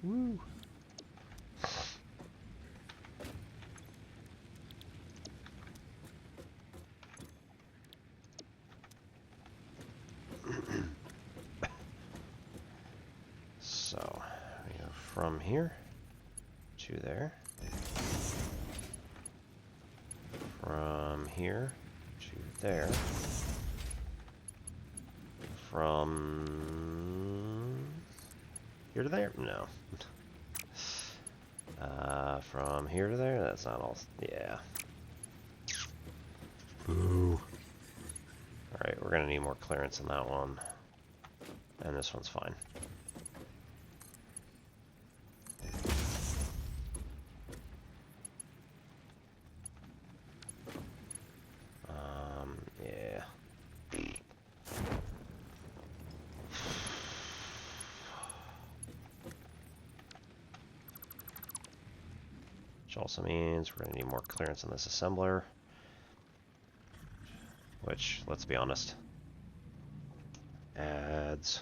Woo! So, we go from here to there. From here to there. From here to there? No. From here to there? That's not all. Yeah. Boo. Alright, we're gonna need more clearance in that one. And this one's fine. Yeah. Which also means we're gonna need more clearance in this assembler. Which, let's be honest, adds.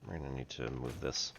We're gonna need to move this.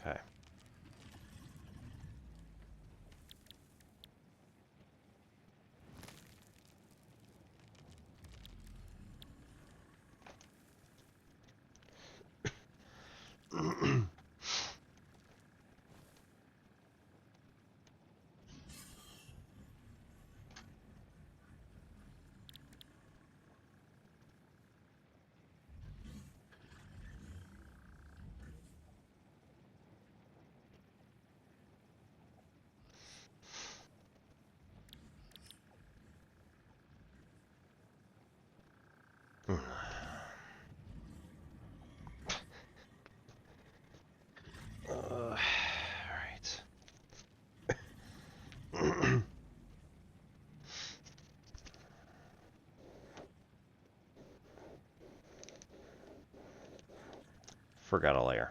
Okay. forgot a layer.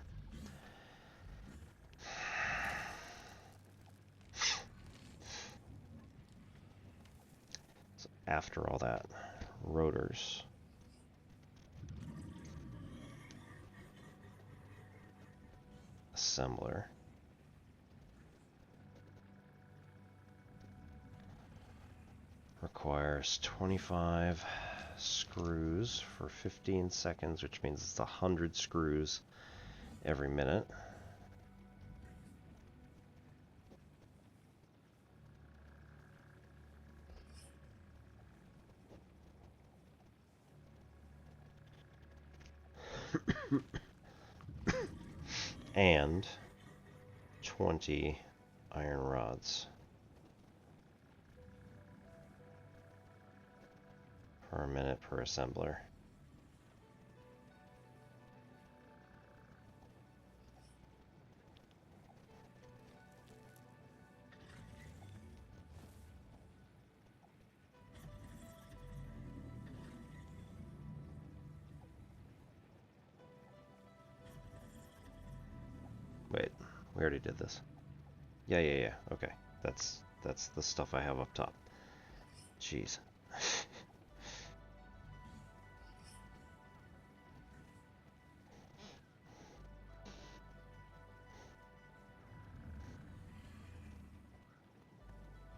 So after all that, rotors. Assembler. Requires 25 screws for 15 seconds, which means it's 100 screws every minute. And 20 iron rods per minute per assembler. Wait, we already did this. Yeah. Okay, that's the stuff I have up top. Jeez.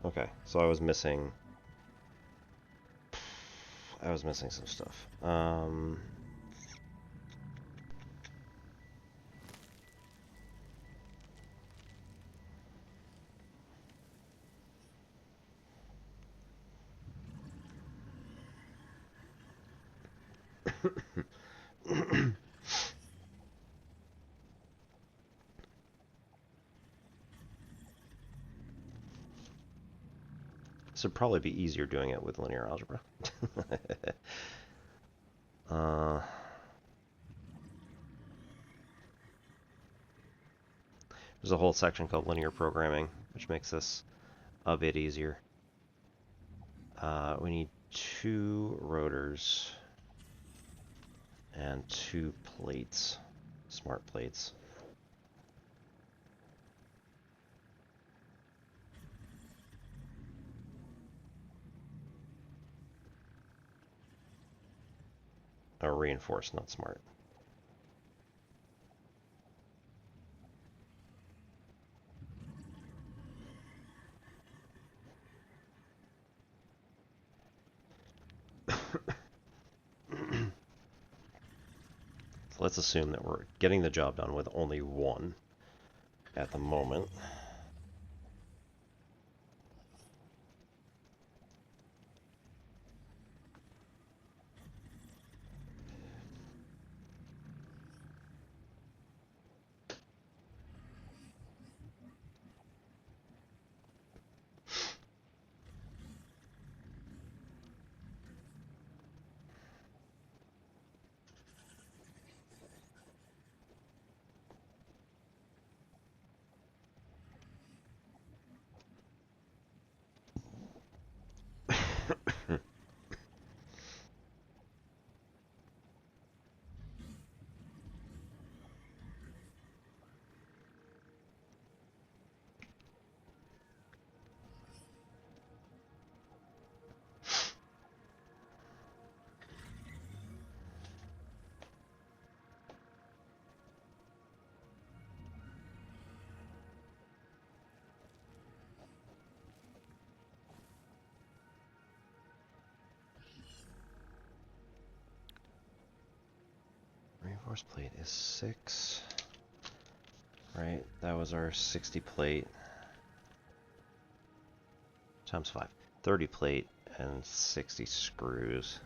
Okay, so I was missing some stuff. This would probably be easier doing it with linear algebra. There's a whole section called linear programming, which makes this a bit easier. We need 2 rotors and 2 plates, smart plates. Or reinforced, not smart. So let's assume that we're getting the job done with only 1 at the moment. Reinforced plate is 6. Right, that was our 60 plate times 5. 30 plate and 60 screws.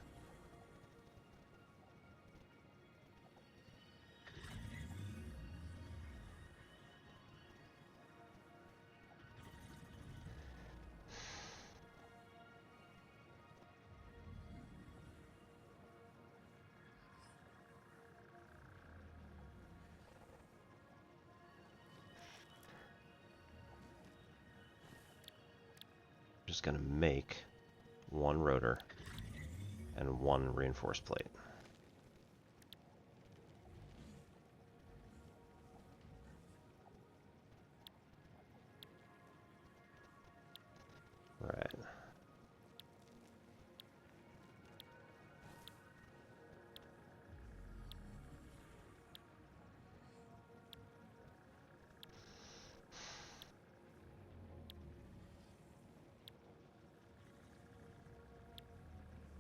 Just going to make 1 rotor and 1 reinforced plate.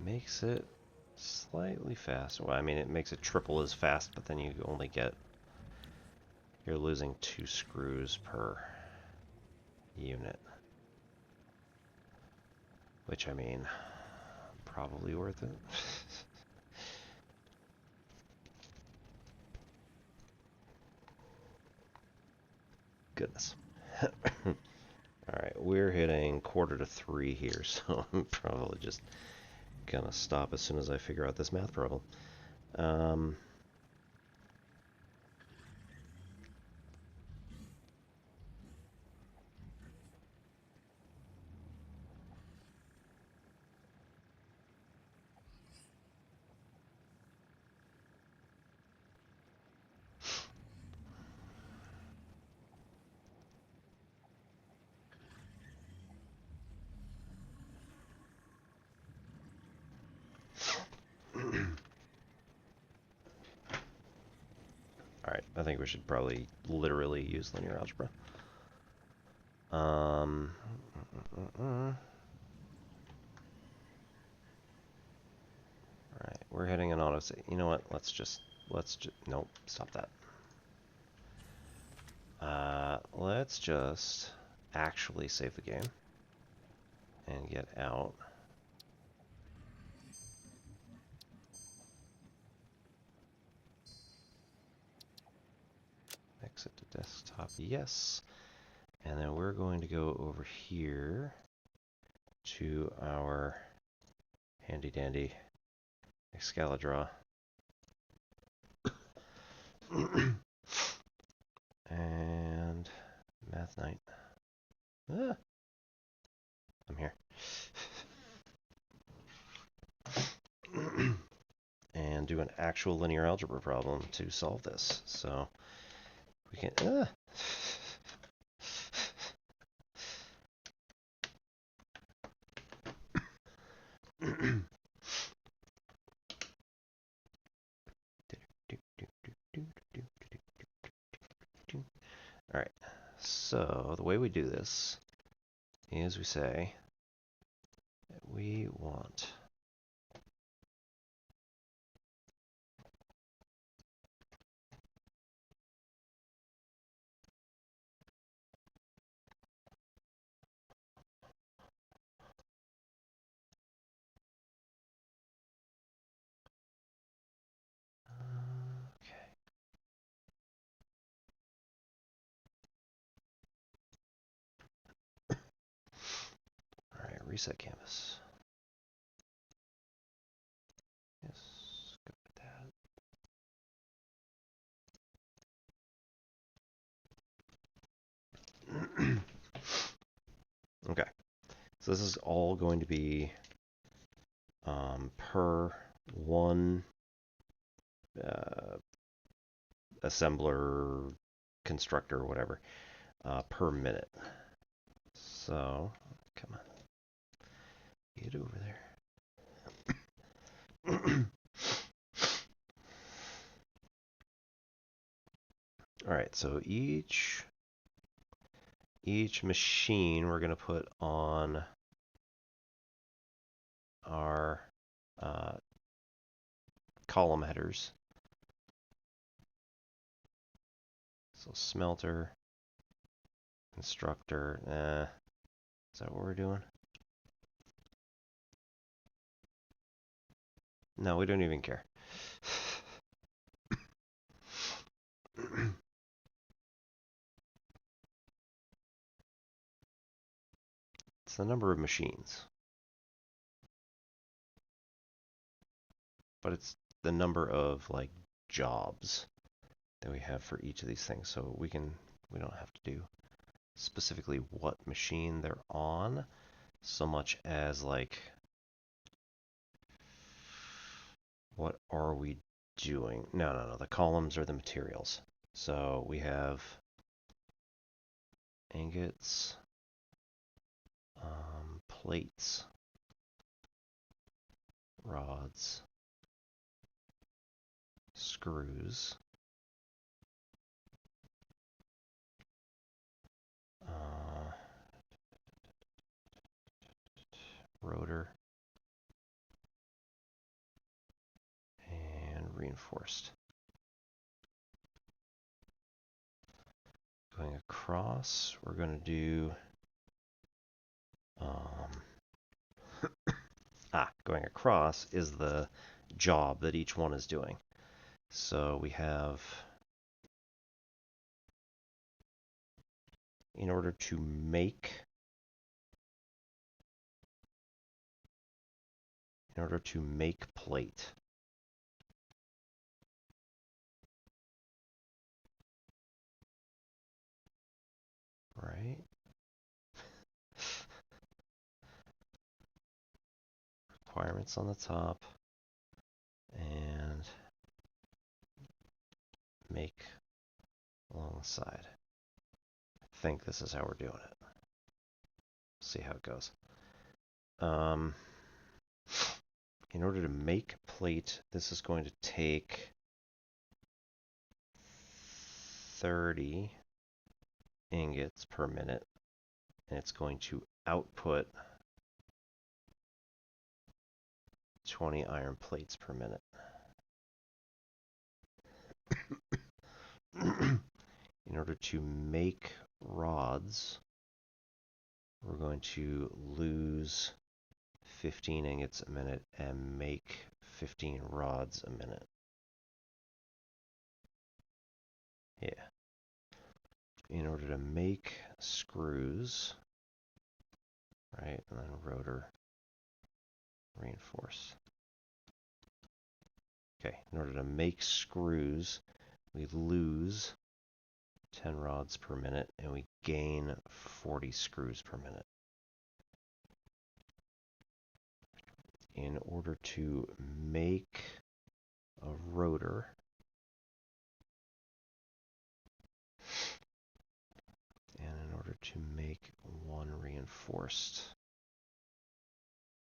makes it slightly faster. Well, I mean, it makes it triple as fast, but then you only get... You're losing 2 screws per unit. Which, I mean, probably worth it. Goodness. Alright, we're hitting 2:45 here, so I'm probably just gonna stop as soon as I figure out this math problem. Alright, I think we should probably literally use linear algebra. Alright, we're hitting an auto save. You know what? Let's just nope, stop that. Let's just actually save the game and get out. Exit to desktop, yes. And then we're going to go over here to our handy dandy Excalibur. And Math Night. Ah, I'm here. And do an actual linear algebra problem to solve this. So we can. Alright, so the way we do this is we say that we want reset canvas. Yes, go with that. Okay, so this is all going to be per one assembler, constructor, whatever, per minute. So, come on. Get over there. Alright, so each machine we're going to put on our column headers. So smelter, constructor, is that what we're doing? No, we don't even care. It's the number of machines. But it's the number of like jobs that we have for each of these things. So we don't have to do specifically what machine they're on so much as like what are we doing? No. The columns are the materials. So we have ingots, plates, rods, screws, rotor, reinforced. Going across, we're going to do going across is the job that each one is doing. So we have, in order to make plate, right? Requirements on the top and make along the side. I think this is how we're doing it. See how it goes. In order to make plate, this is going to take 30 ingots per minute, and it's going to output 20 iron plates per minute. In order to make rods, we're going to lose 15 ingots a minute and make 15 rods a minute. Yeah. In order to make screws, right, and then rotor reinforce. Okay, in order to make screws, we lose 10 rods per minute and we gain 40 screws per minute. In order to make a rotor, and in order to make one reinforced,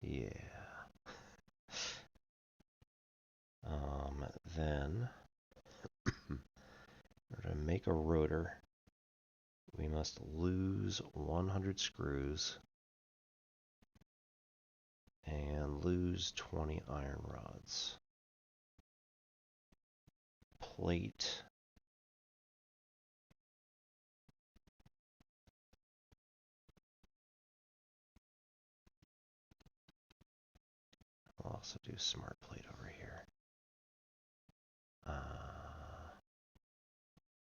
yeah. Then, in order to make a rotor, we must lose 100 screws and lose 20 iron rods. Plate. I'll also do smart plate over here.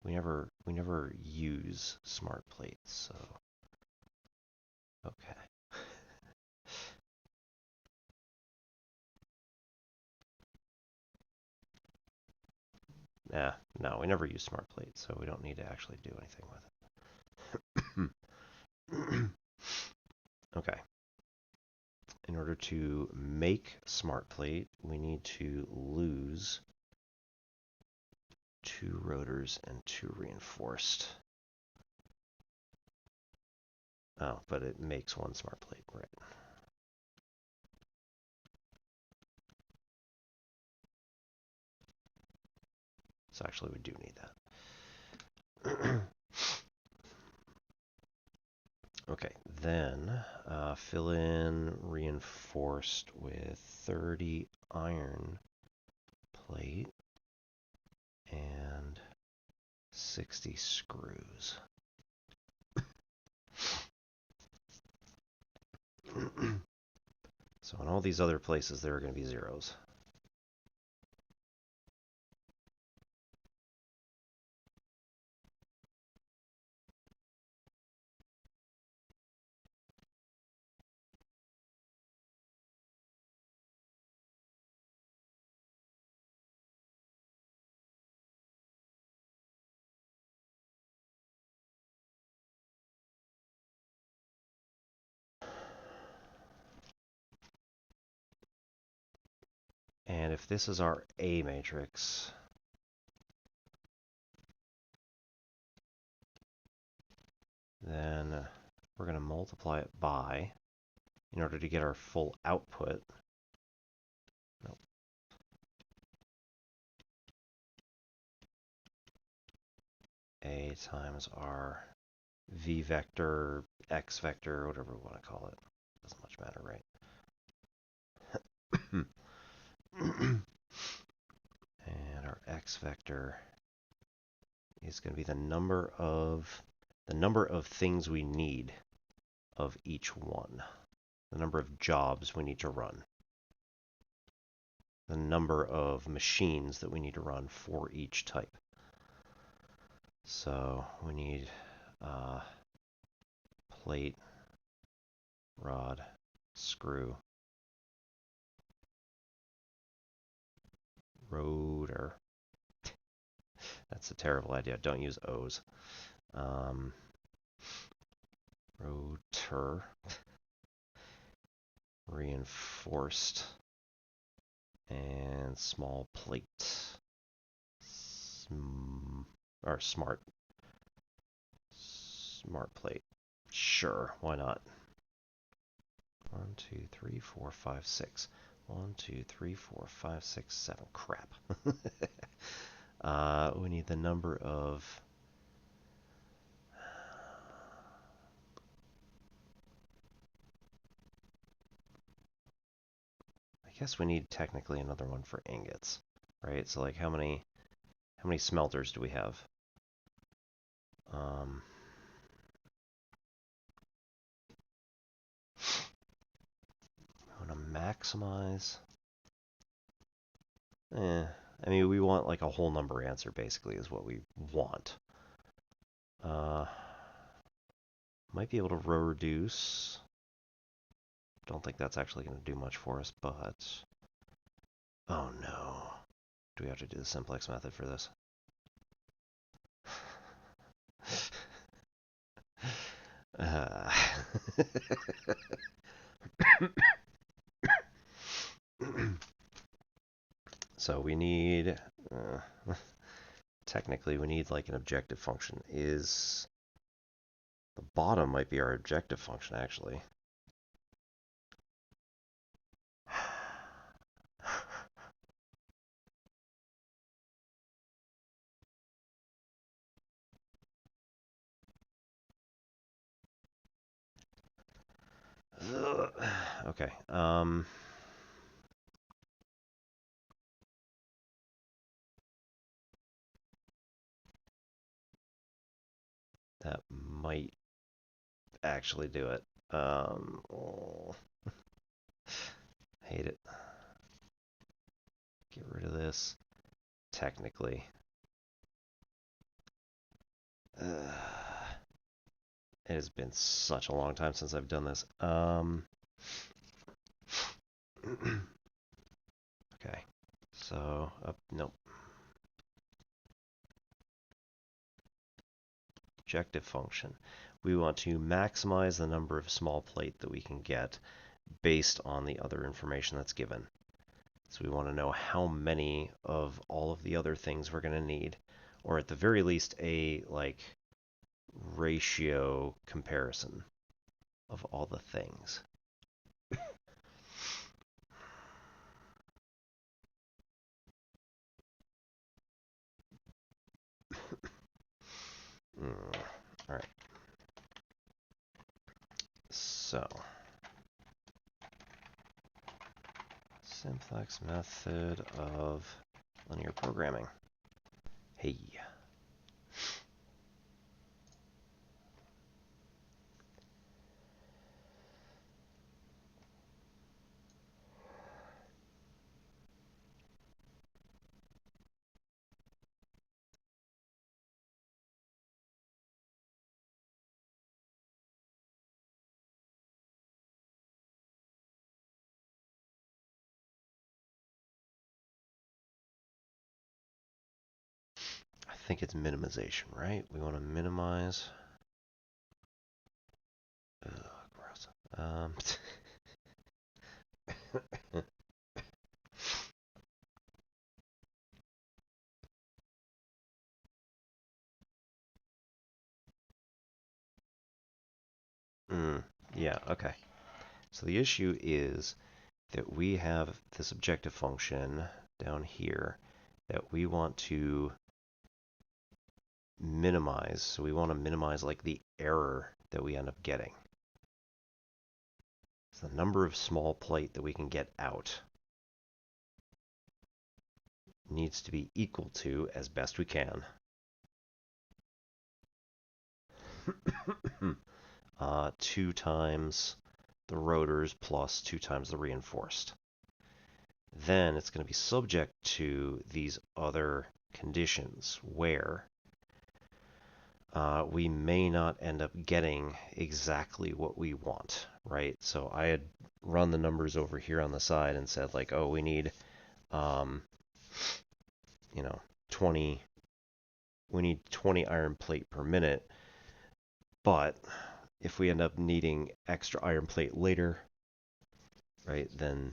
We never use smart plates, so okay. Yeah, no, we never use smart plates, so we don't need to actually do anything with it. Okay. In order to make smart plate, we need to lose 2 rotors and 2 reinforced. Oh, but it makes 1 smart plate, right? So actually we do need that. Okay, then fill in reinforced with 30 iron plate and 60 screws. So in all these other places, there are going to be zeros. And if this is our A matrix, then we're going to multiply it by, in order to get our full output. Nope. A times our V vector, X vector, whatever we want to call it. Doesn't much matter, right? And x vector is going to be the number of things we need of each one. The number of jobs we need to run. The number of machines that we need to run for each type. So we need plate, rod, screw, rotor. That's a terrible idea. Don't use O's. Rotor. Reinforced. And small plate. Or smart. Smart plate. Sure, why not? 1, 2, 3, 4, 5, 6. 1, 2, 3, 4, 5, 6, 7. Crap. We need the number of... I guess we need technically another one for ingots, right? So like how many smelters do we have? I want to maximize. I mean, we want like a whole number answer, basically, is what we want. Might be able to row reduce. Don't think that's actually going to do much for us, but... Oh no. Do we have to do the simplex method for this? So we need... technically, we need like an objective function. The bottom might be our objective function, actually. Okay. That might actually do it. Oh. Hate it. Get rid of this. Technically. It has been such a long time since I've done this. Okay. So, nope. Objective function. We want to maximize the number of small plate that we can get based on the other information that's given. So we want to know how many of all of the other things we're going to need, or at the very least a like ratio comparison of all the things. All right. So, simplex method of linear programming. Hey. I think it's minimization, right? We want to minimize. Ugh, gross. Yeah, okay. So the issue is that we have this objective function down here that we want to minimize. So we want to minimize like the error that we end up getting. It's the number of small plate that we can get out. needs to be equal to, as best we can, 2 times the rotors plus 2 times the reinforced. Then it's going to be subject to these other conditions where we may not end up getting exactly what we want, right? So I had run the numbers over here on the side and said like, oh, we need, 20, we need 20 iron plate per minute. But if we end up needing extra iron plate later, right, then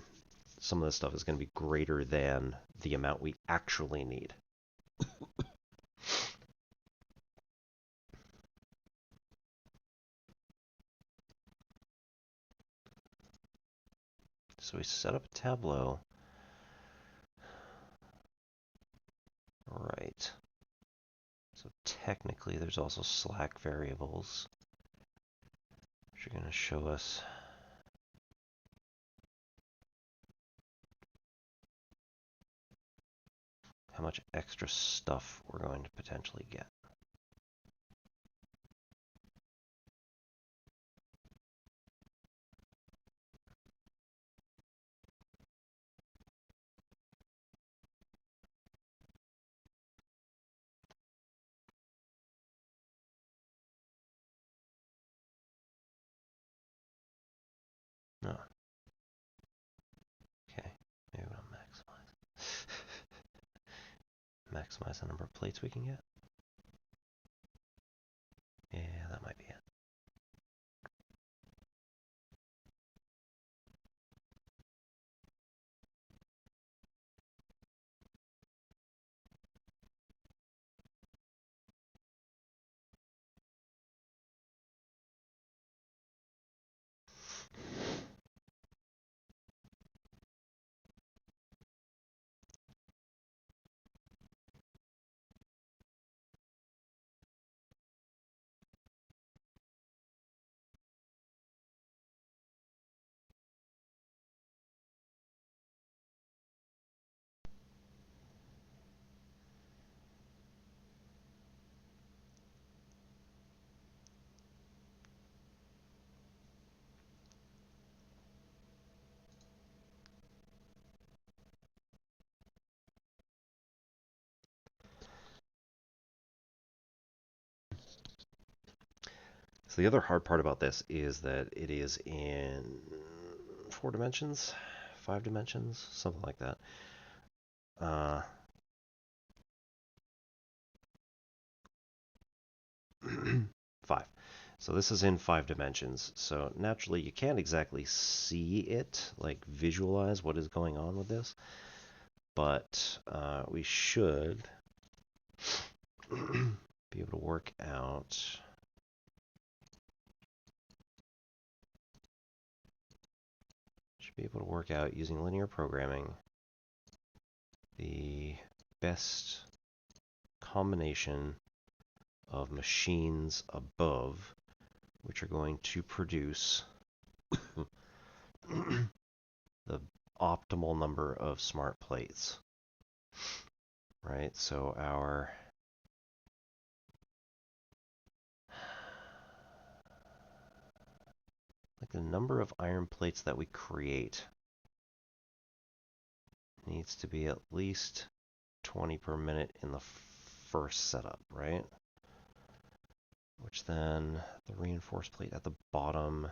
some of this stuff is going to be greater than the amount we actually need. So we set up a tableau. All right. So technically there's also slack variables, which are going to show us how much extra stuff we're going to potentially get. No. Okay, maybe we'll maximize. Maximize the number of plates we can get. Yeah, that might be it. So the other hard part about this is that it is in 4 dimensions, 5 dimensions, something like that. 5. So this is in 5 dimensions. So naturally you can't exactly see it, like visualize what is going on with this. But we should be able to work out using linear programming the best combination of machines above which are going to produce the optimal number of smart plates. Right? So our the number of iron plates that we create needs to be at least 20 per minute in the first setup, right? Which then the reinforced plate at the bottom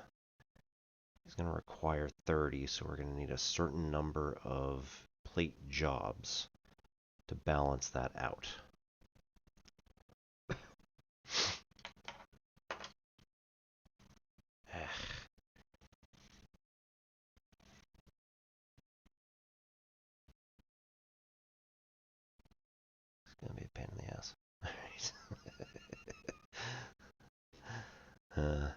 is going to require 30, so we're going to need a certain number of plate jobs to balance that out. It's going to be a pain in the ass. All right.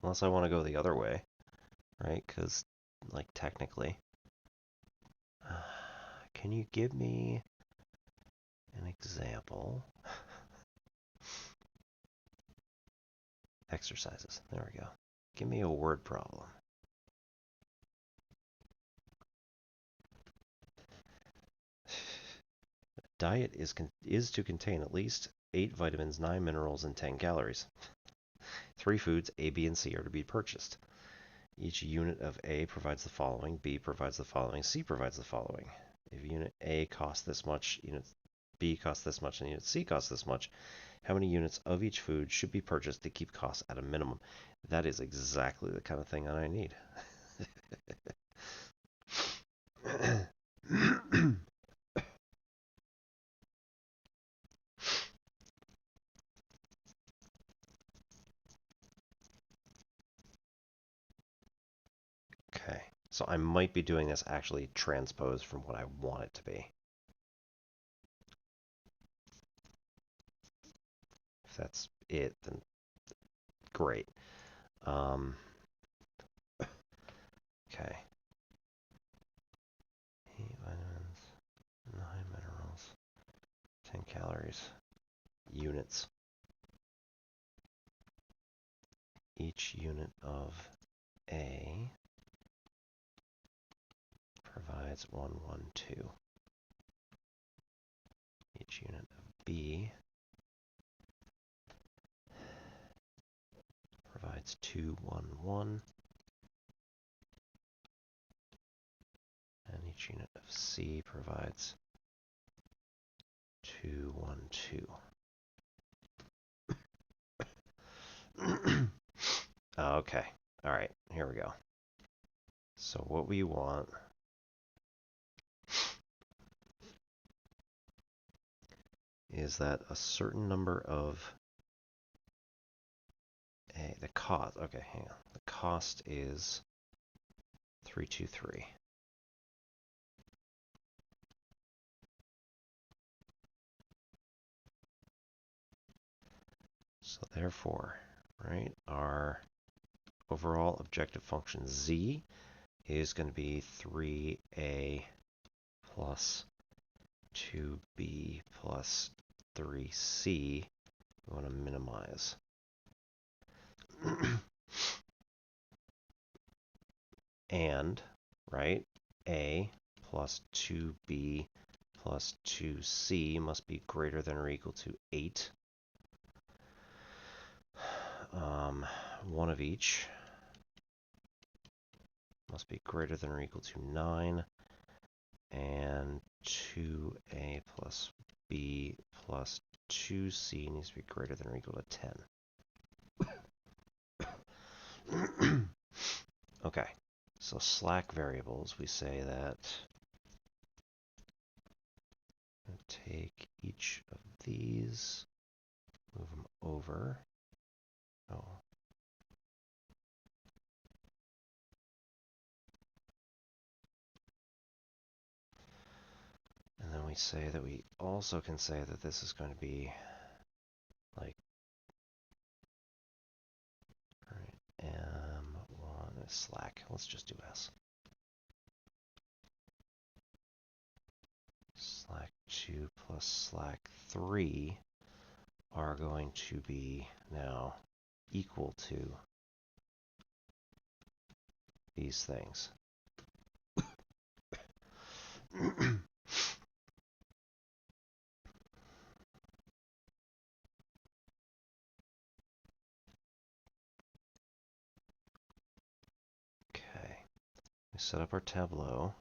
Unless I want to go the other way, right? Because, like, technically. Can you give me an example Exercises. There we go. Give me a word problem. Diet is to contain at least 8 vitamins, 9 minerals, and 10 calories. 3 foods, A, B, and C, are to be purchased. Each unit of A provides the following, B provides the following, C provides the following. If unit A costs this much, unit B costs this much, and unit C costs this much, how many units of each food should be purchased to keep costs at a minimum? That is exactly the kind of thing that I need. Okay, so I might be doing this actually transposed from what I want it to be. If that's it, then great. Okay. 8 vitamins, 9 minerals, 10 calories. Units. Each unit of A provides 112. Each unit of B provides 211. And each unit of C provides 212. Okay, all right, here we go. So what we want is that a certain number of the cost, okay, hang on. The cost is 323. So therefore, right, our overall objective function z is going to be 3a plus 2b plus 3c. We want to minimize. And, right, a plus 2b plus 2c must be greater than or equal to 8. One of each must be greater than or equal to 9, and 2a plus b plus 2c needs to be greater than or equal to 10. Okay, so slack variables, we say that take each of these, move them over. Oh. And then we say that we also can say that this is going to be like, all right, M1 is slack. Let's just do S. Slack 2 plus slack 3 are going to be now equal to these things. Okay, we set up our tableau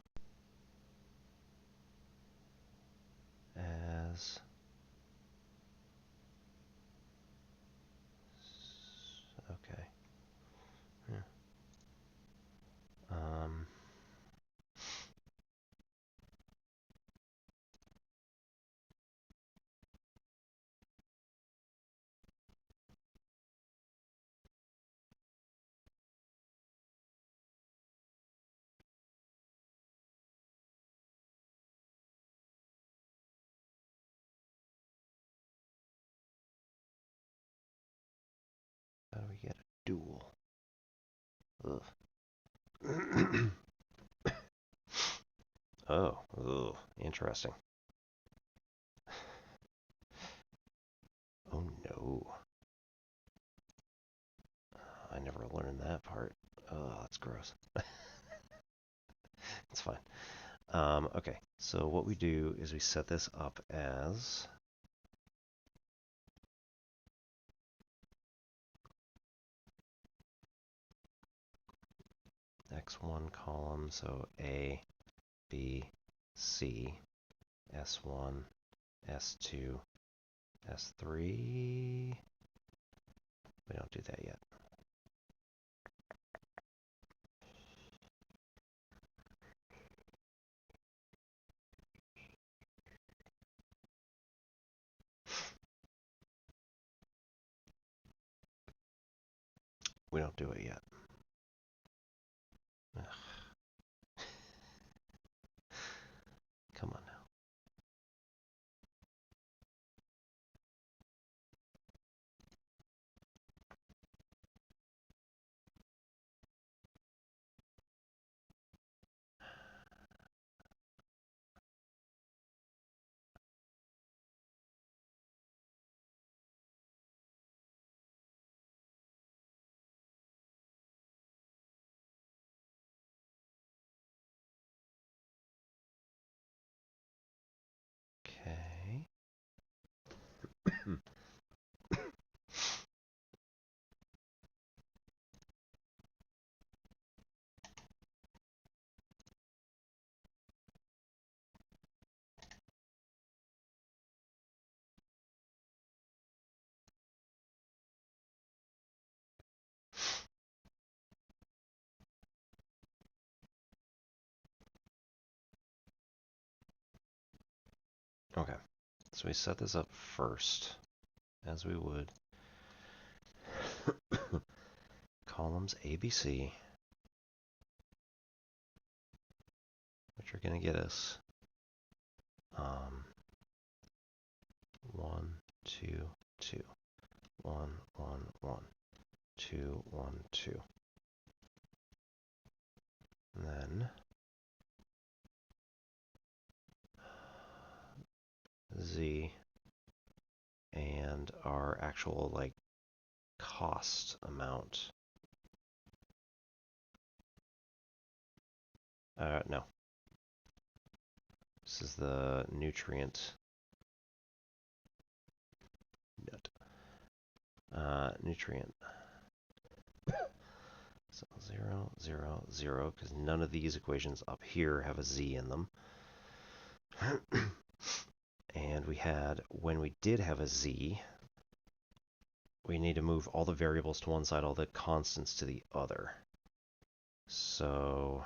as okay. Yeah. How do we get a dual? Ugh. Oh, interesting. Oh no. It's fine. Okay, so what we do is we set this up as X1 column, so A, B, C, S1, S2, S3. We don't do that yet. We don't do it yet. Ugh. Come on now. Okay. Okay, so we set this up first, as we would. Columns ABC, which are going to get us 1, 2, 2, 1, 1, 1, 2, 1, 2. And then Z and our actual like cost amount. No. This is the nutrient. Nutrient. So 0, 0, 0, because none of these equations up here have a Z in them. And we had, when we did have a Z, we need to move all the variables to one side, all the constants to the other. So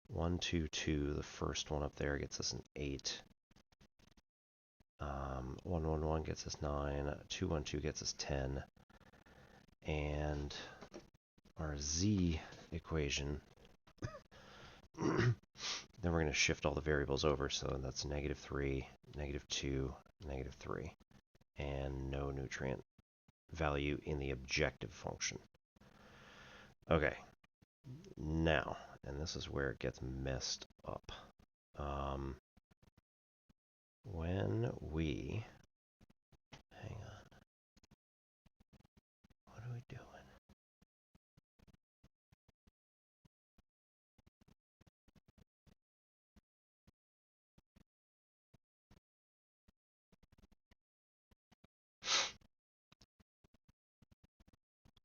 1, 2, 2, the first one up there gets us an 8. 1, 1, 1 gets us 9. 2, 1, 2 gets us 10. And our Z equation, then we're going to shift all the variables over. So that's -3, -2, -3, and no nutrient value in the objective function. Okay, now, and this is where it gets messed up. When we, hang on, what are we doing?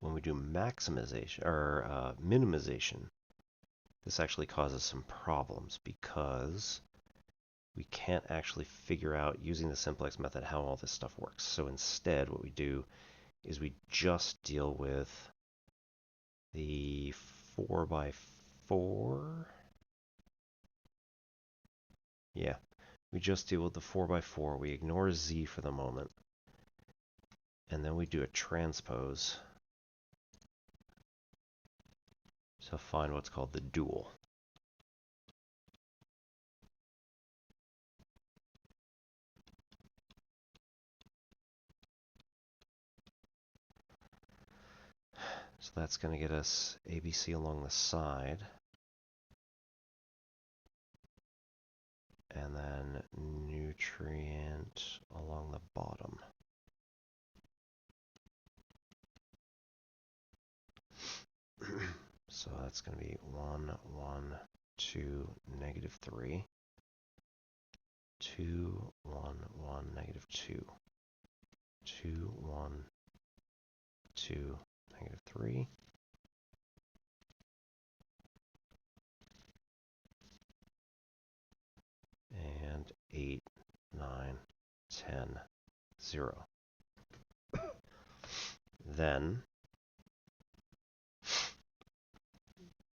When we do maximization or minimization, this actually causes some problems because we can't actually figure out using the simplex method how all this stuff works. So instead, what we do is we just deal with the 4x4. Yeah, we just deal with the 4x4. We ignore Z for the moment. And then we do a transpose to find what's called the dual. So that's going to get us ABC along the side. And then nutrient along the bottom. So that's going to be 1, 1, 2, negative 3. 2, 1, 1, negative 2. 2, 1, 2, negative 3. And 8, 9, 10, 0. Then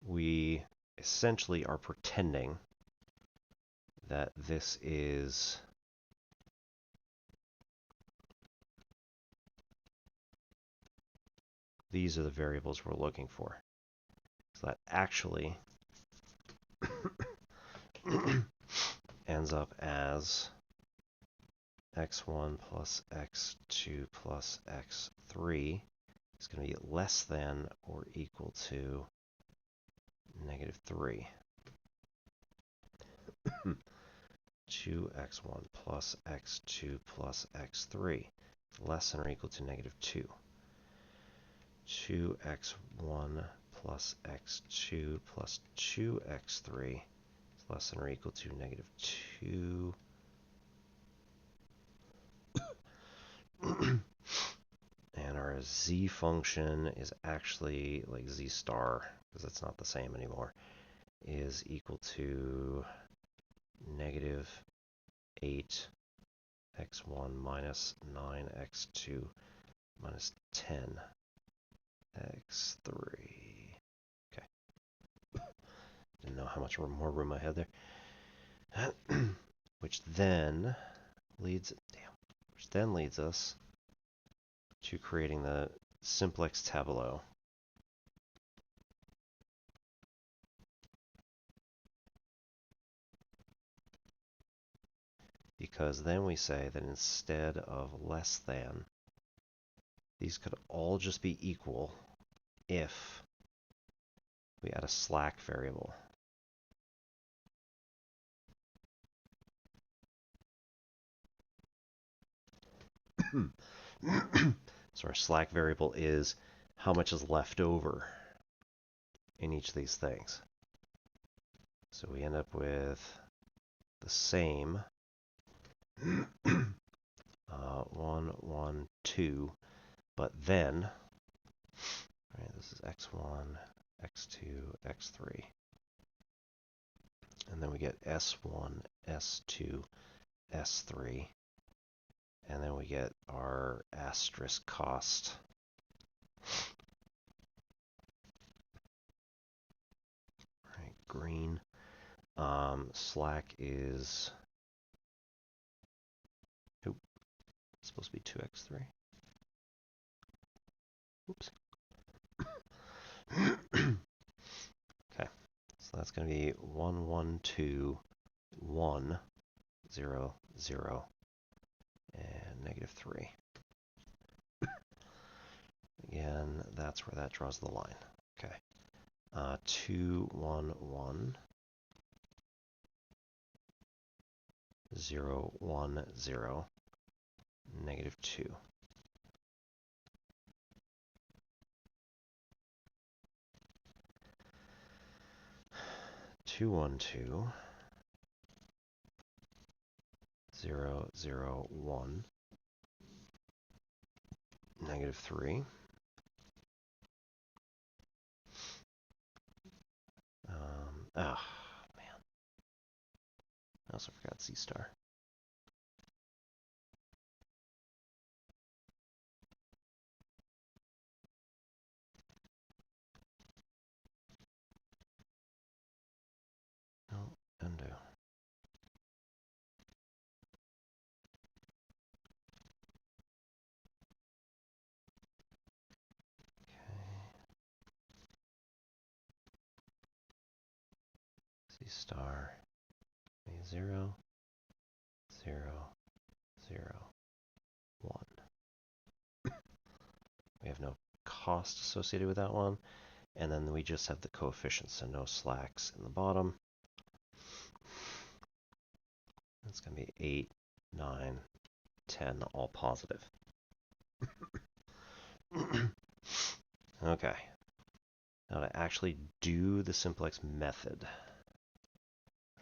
we essentially are pretending that this is these are the variables we're looking for. So that actually ends up as x1 plus x2 plus x3 is going to be less than or equal to negative 3. 2x1 plus x2 plus x3 less than or equal to negative 2. 2x1 plus x2 plus 2x3 is less than or equal to negative 2. And our z function is actually like z star, because it's not the same anymore, is equal to negative 8 x1 minus 9x2 minus 10 x3. Okay. Didn't know how much more room I had there. Which then leads us to creating the simplex tableau. Because then we say that instead of less than, these could all just be equal if we add a slack variable. So our slack variable is how much is left over in each of these things. So we end up with the same 1, 1, 2, but then, right, this is x1, x2, x3. And then we get S1, S2, S3. And then we get our asterisk cost. All right, green. Slack is, it's supposed to be 2x3. Oops. Okay, so that's going to be 1, 1, 2, 1, 0, 0, and negative 3. Again, that's where that draws the line. Okay. 2, 1, 1, 0, 1, 0, negative 2. 2, 1, 2, 0, 0, 1, negative 3. Man. I also forgot C star. No, undo. C star, 0, 0, 0, 1. We have no cost associated with that one. And then we just have the coefficients, so no slacks in the bottom. It's going to be 8, 9, 10, all positive. Okay. Now to actually do the simplex method,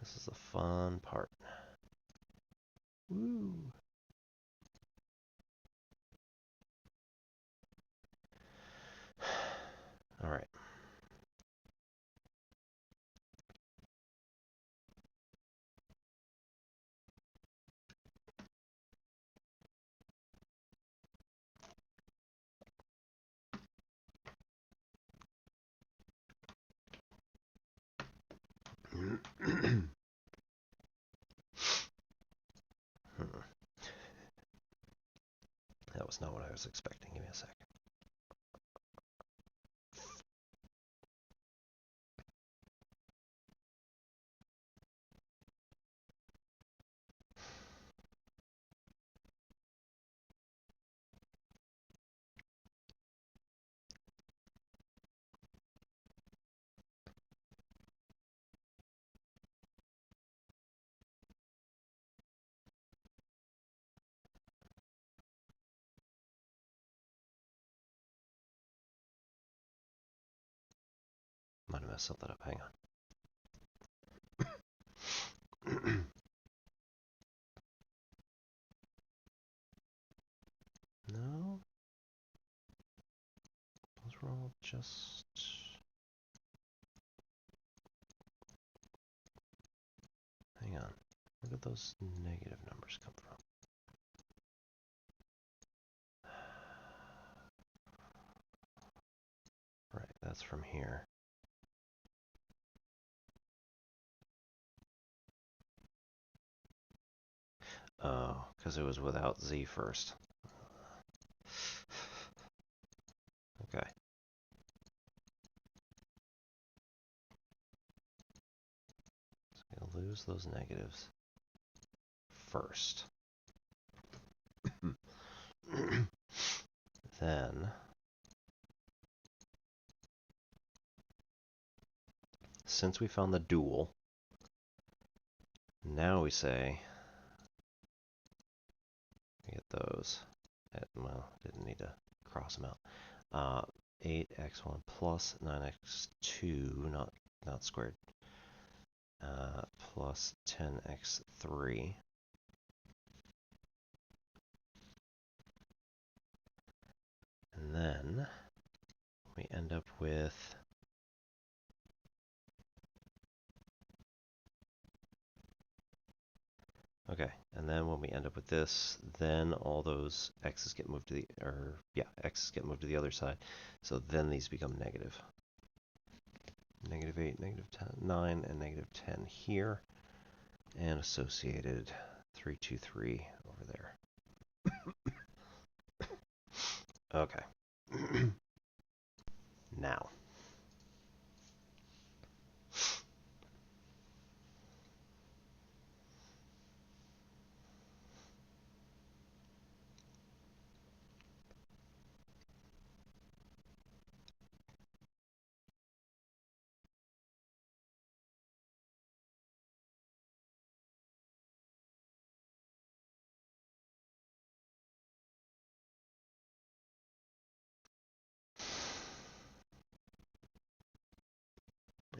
This is the fun part. Woo! All right. That was not what I was expecting. Give me a second. Might have messed something up. Hang on. No. Those were all just... Hang on. Where did those negative numbers come from? Right, that's from here. Oh, because it was without Z first. Okay. So we'll lose those negatives first. Then, since we found the dual, now we say, we get those. Well, didn't need to cross them out. 8x1 plus 9x2, not squared, plus 10x3. And then we end up with okay, and then when we end up with this, then all those x's get moved to the, x's get moved to the other side. So then these become negative. Negative 8, negative 10, 9, and negative 10 here. And associated 3, 2, 3 over there. Okay. Now.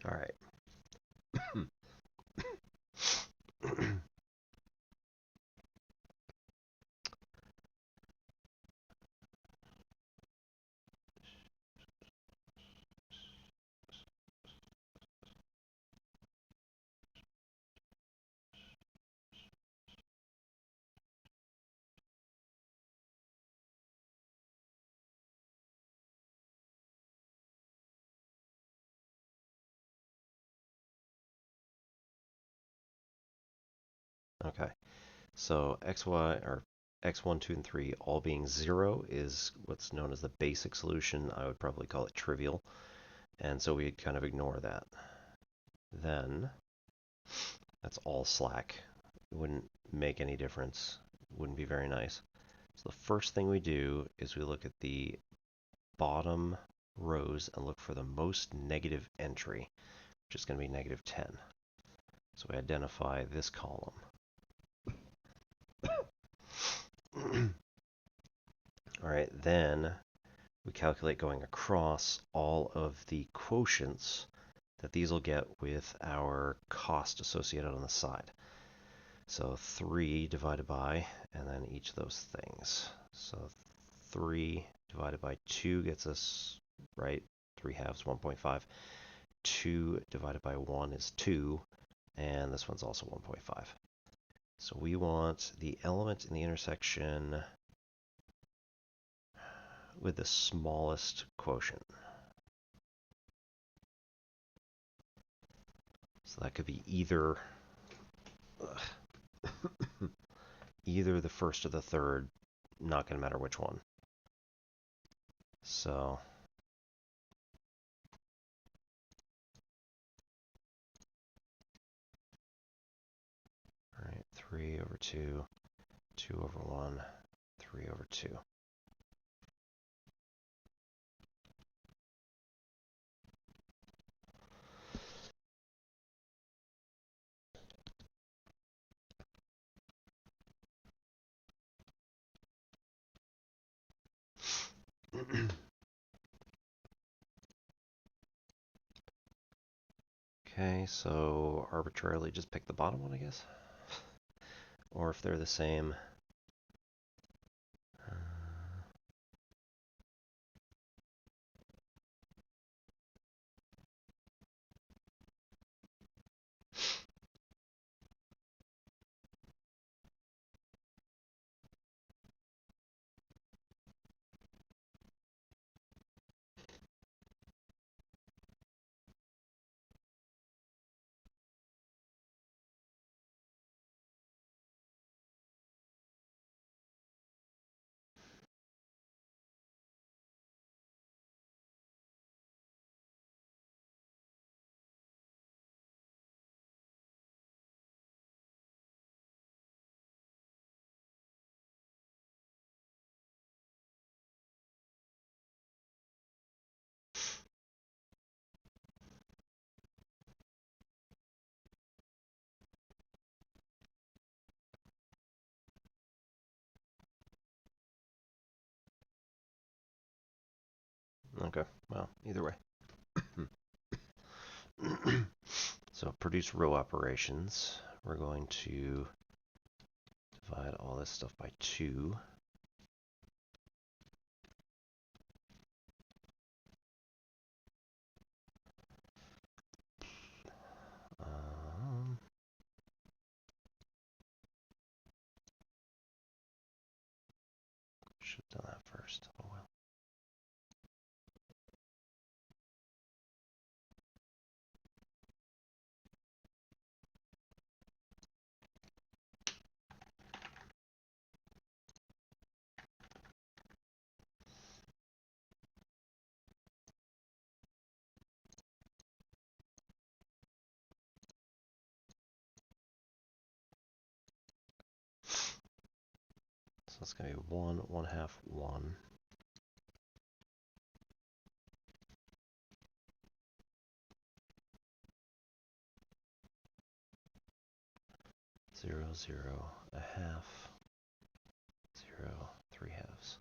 All right. Okay. So xy, or x1, 2, and 3 all being 0 is what's known as the basic solution. I would probably call it trivial. And so we'd kind of ignore that. Then, that's all slack. It wouldn't make any difference. Wouldn't be very nice. So the first thing we do is we look at the bottom rows and look for the most negative entry, which is going to be negative 10. So we identify this column. All right, then we calculate going across all of the quotients that these will get with our cost associated on the side. So 3 divided by, and then each of those things. So 3 divided by 2 gets us, right, 3 halves, 1.5. 2 divided by 1 is 2, and this one's also 1.5. So we want the element in the intersection with the smallest quotient. So that could be either either the first or the third, not going to matter which one. So all right, 3 over 2, 2 over 1, 3 over 2. Okay, so arbitrarily just pick the bottom one, I guess. Or if they're the same. Okay, well, either way. So produce row operations. We're going to divide all this stuff by 2. Should have done that first. Oh well. So it's going to be 1, 1/2, 1. 0, 0, 1/2, 0, 3/2.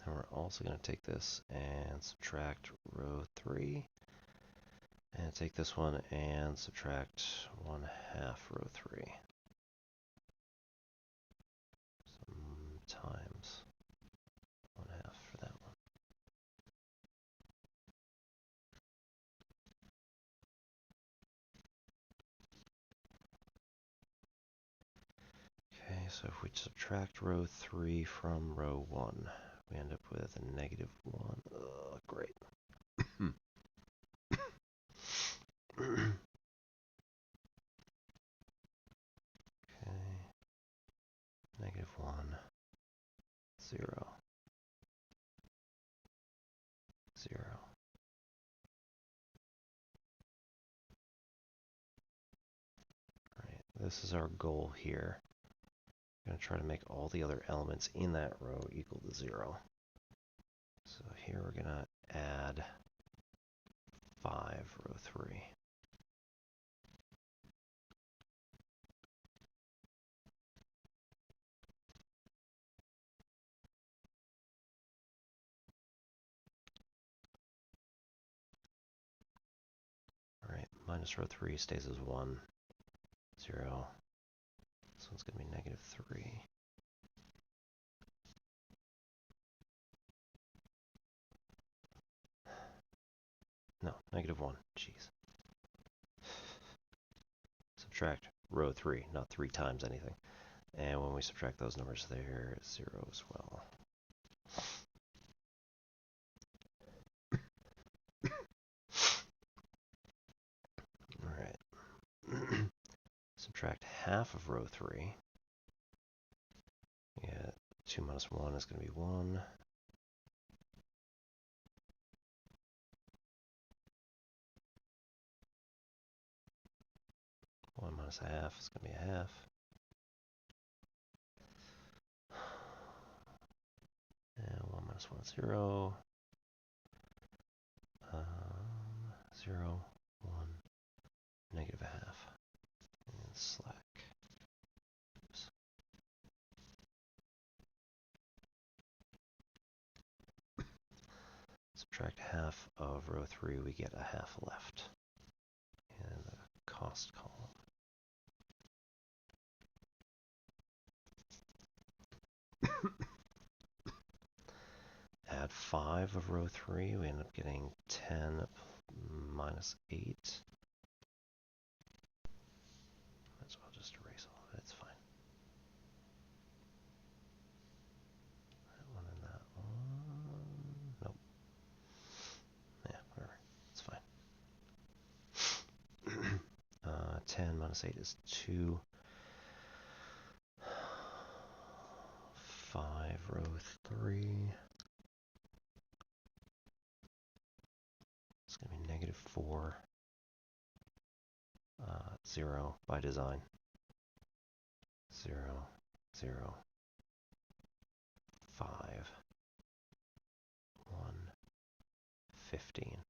And we're also going to take this and subtract row 3. And take this one and subtract 1/2 row 3. Times 1/2 for that one. Okay, so if we subtract row 3 from row 1, we end up with a -1. Ugh, great. Okay. -1, 0, 0. this is our goal here. We're going to try to make all the other elements in that row equal to 0. So here we're going to add 5, row 3. All right, minus row 3 stays as 1, 0. This one's going to be negative 3. No, negative 1. Jeez. Subtract row 3, not 3 times anything. And when we subtract those numbers there, 0 as well. Alright. Subtract half of row 3. Yeah, 2 minus 1 is going to be 1. 1 minus a half is going to be a half. And 1 minus 1 is 0. 0, 1, negative a half. And slack. Oops. Subtract half of row 3, we get a half left. And the cost column. Add 5 of row 3, we end up getting 10 minus 8. Might as well just erase all of it, it's fine. That one and that one. Nope. Yeah, whatever. It's fine. 10 minus 8 is 2. 5 row 3. It's going to be negative 4. 0 by design. 0, 0, 5, 1, 15.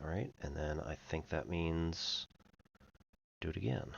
Alright, and then I think that means do it again.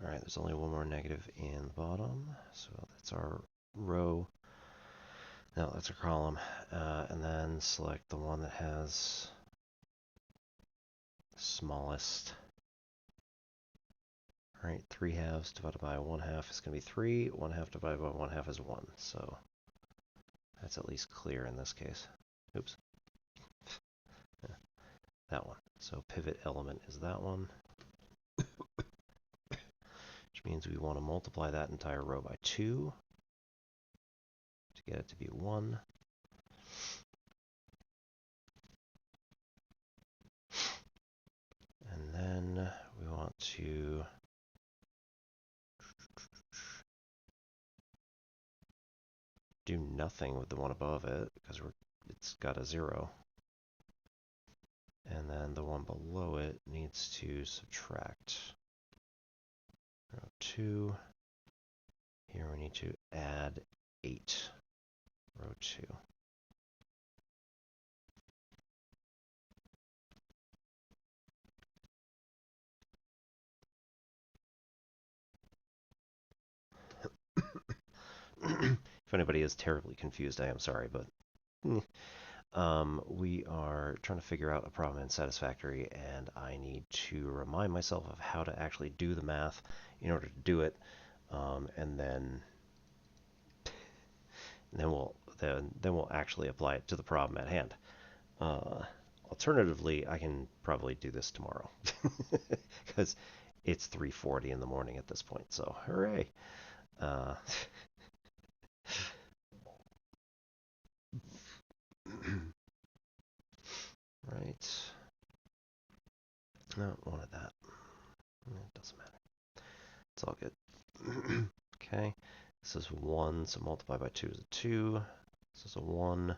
Alright, there's only one more negative in the bottom, so that's our row. No, that's our column. And then select the one that has the smallest. Alright, 3 halves divided by 1 half is going to be 3. 1 half divided by 1 half is 1. So that's at least clear in this case. Oops. Yeah, that one. So pivot element is that one. Which means we want to multiply that entire row by 2 to get it to be 1. And then we want to do nothing with the one above it because it's got a 0. And then the one below it needs to subtract row 2. Here we need to add 8, row 2. If anybody is terribly confused, I am sorry, but we are trying to figure out a problem in Satisfactory, and I need to remind myself of how to actually do the math in order to do it, and then we'll actually apply it to the problem at hand. Alternatively, I can probably do this tomorrow because it's 3:40 in the morning at this point. So hooray! Right. No, wanted that. It doesn't matter. It's all good. Okay. This is 1, so multiply by 2 is a 2. This is a 1.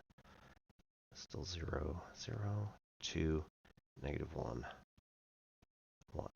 Still 0, 0, 2, negative 1, 1.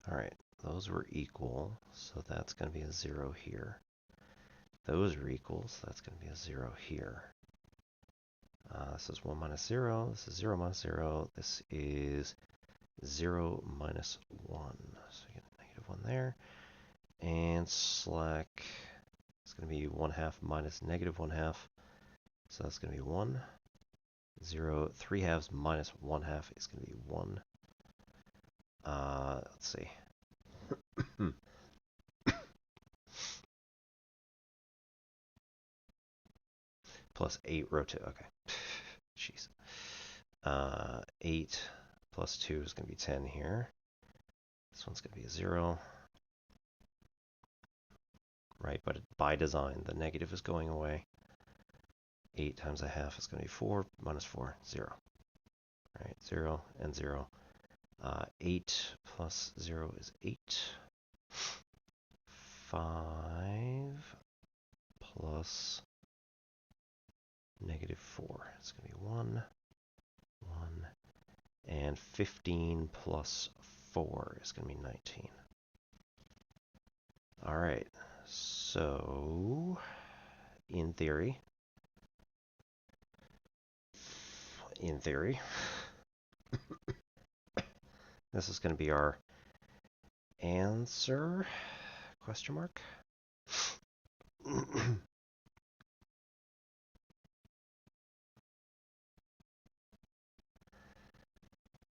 All right, those were equal, so that's going to be a 0 here. Those are equal, so that's going to be a 0 here. This is 1 minus 0, this is 0 minus 0, this is 0 minus 1. So you get a negative 1 there. And slack is going to be 1/2 minus negative 1/2. So that's going to be 1. 0, 3/2 minus 1/2 is going to be 1. Let's see. Plus 8 rotate. Okay. Jeez. 8 plus 2 is going to be 10 here. This one's going to be a 0. Right, but by design, the negative is going away. 8 times 1/2 is going to be 4, minus 4, 0. Right, 0 and 0. 8 plus 0 is 8. 5 plus negative 4 is going to be 1. 1. And 15 plus 4 is going to be 19. All right, so in theory, this is going to be our answer, question mark.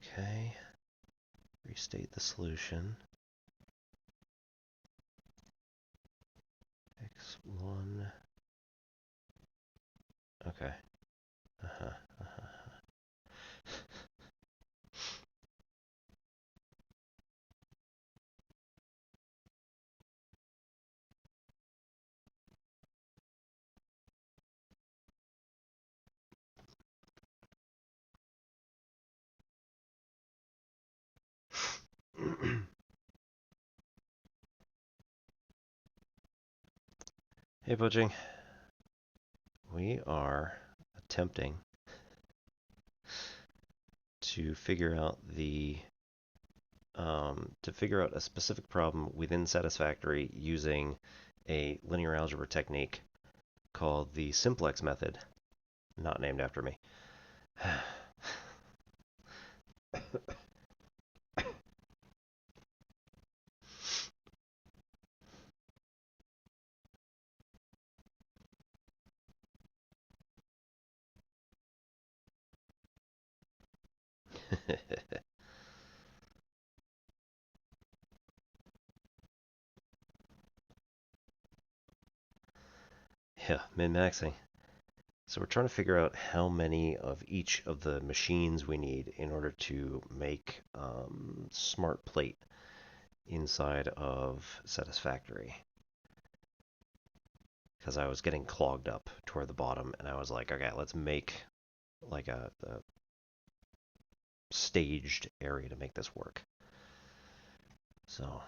Okay, restate the solution. X1, okay. Hey, Poaching. We are attempting to figure out a specific problem within Satisfactory using a linear algebra technique called the simplex method, not named after me. Yeah, min-maxing. So we're trying to figure out how many of each of the machines we need in order to make smart plate inside of Satisfactory. because I was getting clogged up toward the bottom, and I was like, okay, let's make like a staged area to make this work. So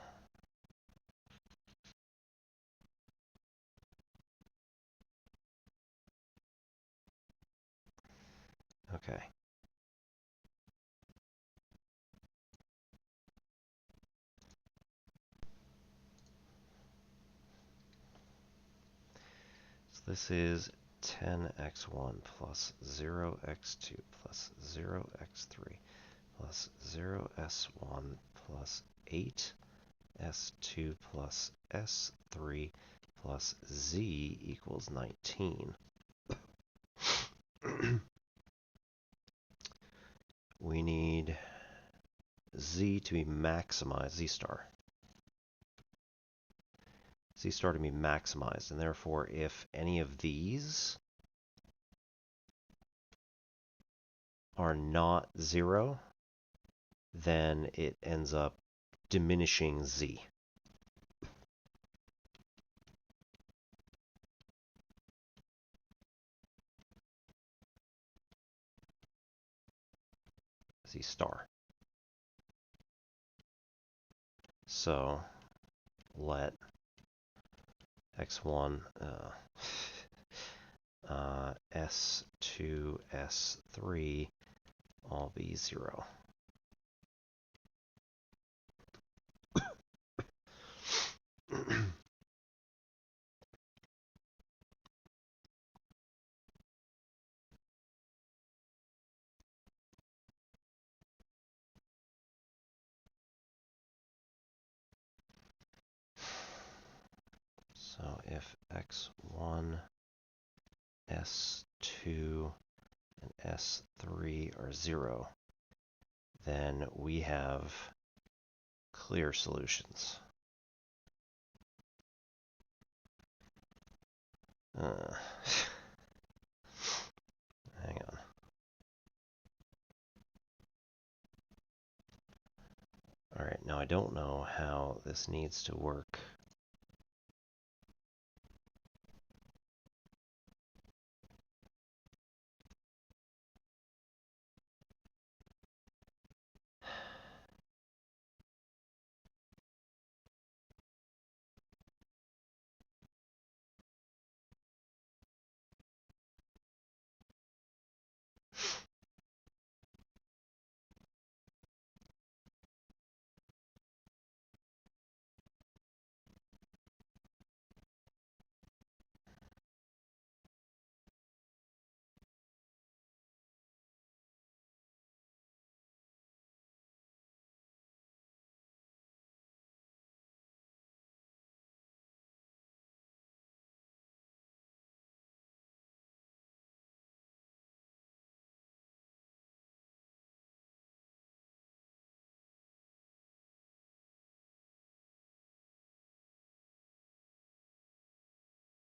okay. So this is 10x1 plus 0x2 plus 0x3 plus 0s1 plus 8s2 plus s3 plus z equals 19. We need z to be maximized, z star to be maximized, and therefore if any of these are not 0, then it ends up diminishing z. Z star. So let x1 s2 s3 all be 0. So if x1, s2, and s3 are 0, then we have clear solutions. Hang on. All right, now I don't know how this needs to work.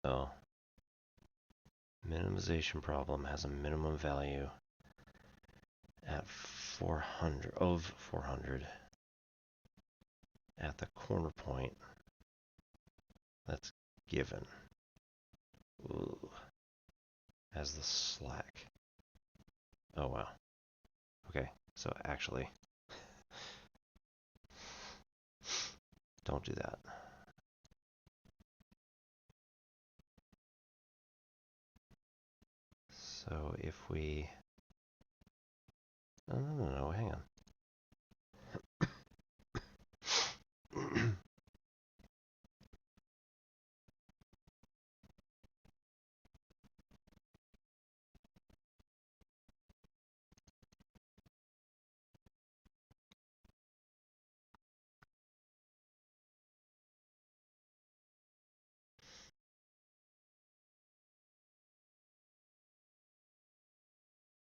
So, minimization problem has a minimum value at 400 at the corner point that's given. Ooh, as the slack. Oh wow. Okay, so actually, don't do that. So if we, no, hang on.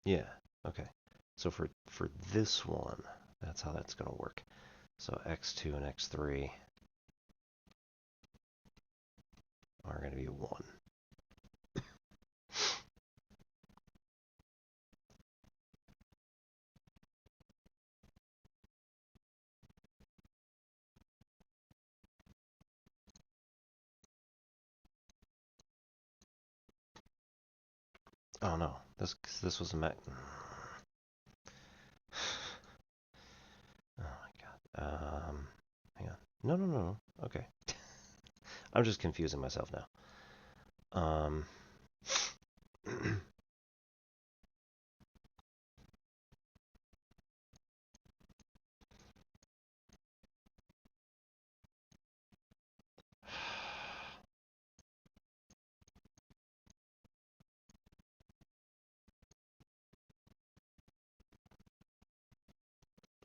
Yeah, okay. So for this one, that's how that's going to work. So x2 and x3 are going to be 1. Oh no, this was a Mac. Oh my god. Hang on. No, no, no, no. Okay. I'm just confusing myself now.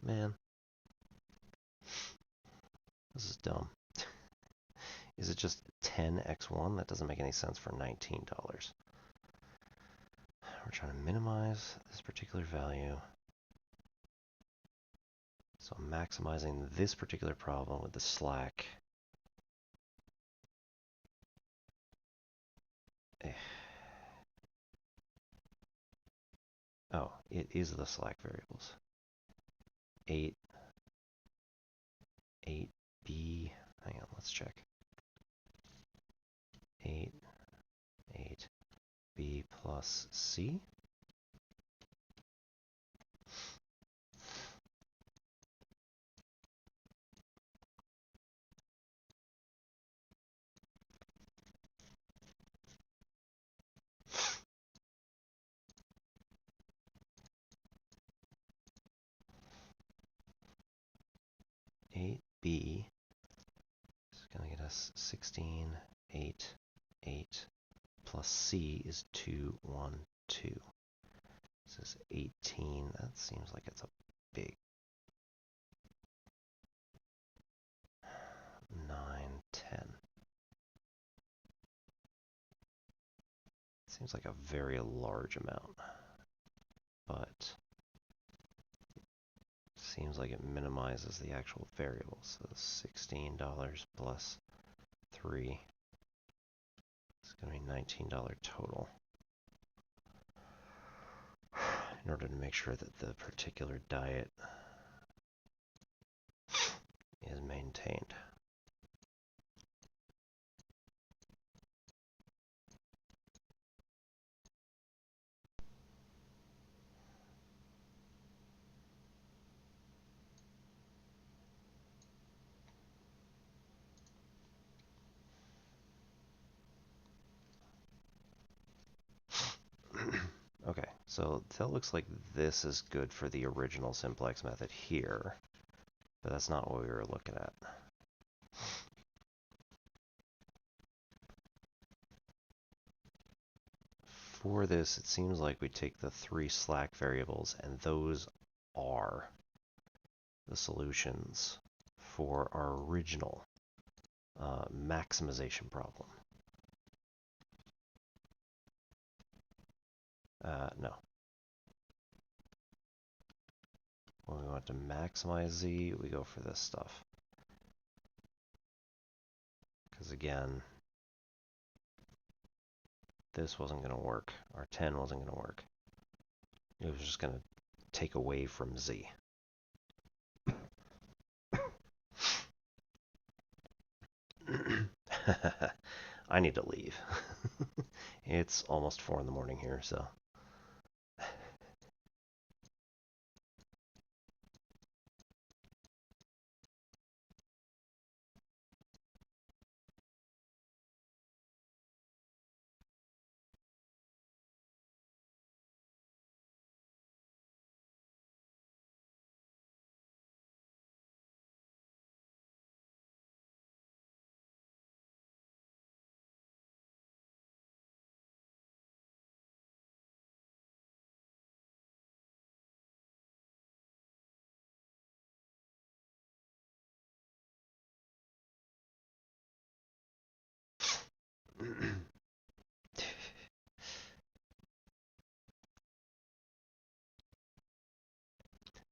Man, this is dumb. Is it just 10x1? That doesn't make any sense for $19. We're trying to minimize this particular value. So I'm maximizing this particular problem with the slack. Oh, it is the slack variables. 8, 8b, hang on, let's check. 8, 8b plus c. B is going to get us 16, 8, 8 plus C is 2, 1, 2. This is 18. That seems like it's a big 9, 10. Seems like a very large amount, but seems like it minimizes the actual variables. So $16 plus 3 is going to be $19 total. In order to make sure that the particular diet is maintained. Okay, so that looks like this is good for the original simplex method here, but that's not what we were looking at. For this, it seems like we take the 3 slack variables, and those are the solutions for our original maximization problem. No. When we want to maximize Z, we go for this stuff. Because again, this wasn't going to work. Our 10 wasn't going to work. It was just going to take away from Z. I need to leave. It's almost 4 in the morning here, so.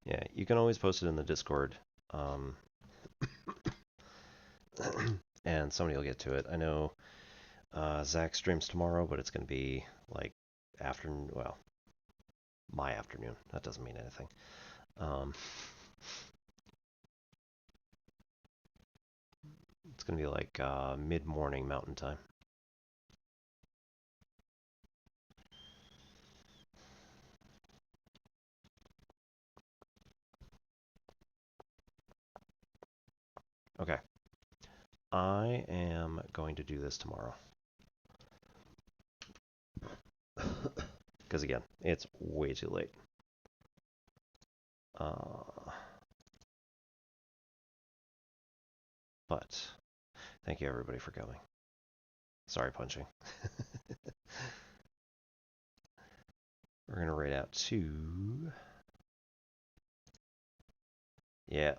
Yeah, you can always post it in the Discord, and somebody will get to it. I know Zach streams tomorrow, but it's going to be like afternoon. Well, my afternoon. That doesn't mean anything. It's going to be like mid-morning Mountain Time. I am going to do this tomorrow. Because again, it's way too late. But thank you everybody for coming. Sorry punching. We're going to rate out 2. Yeah.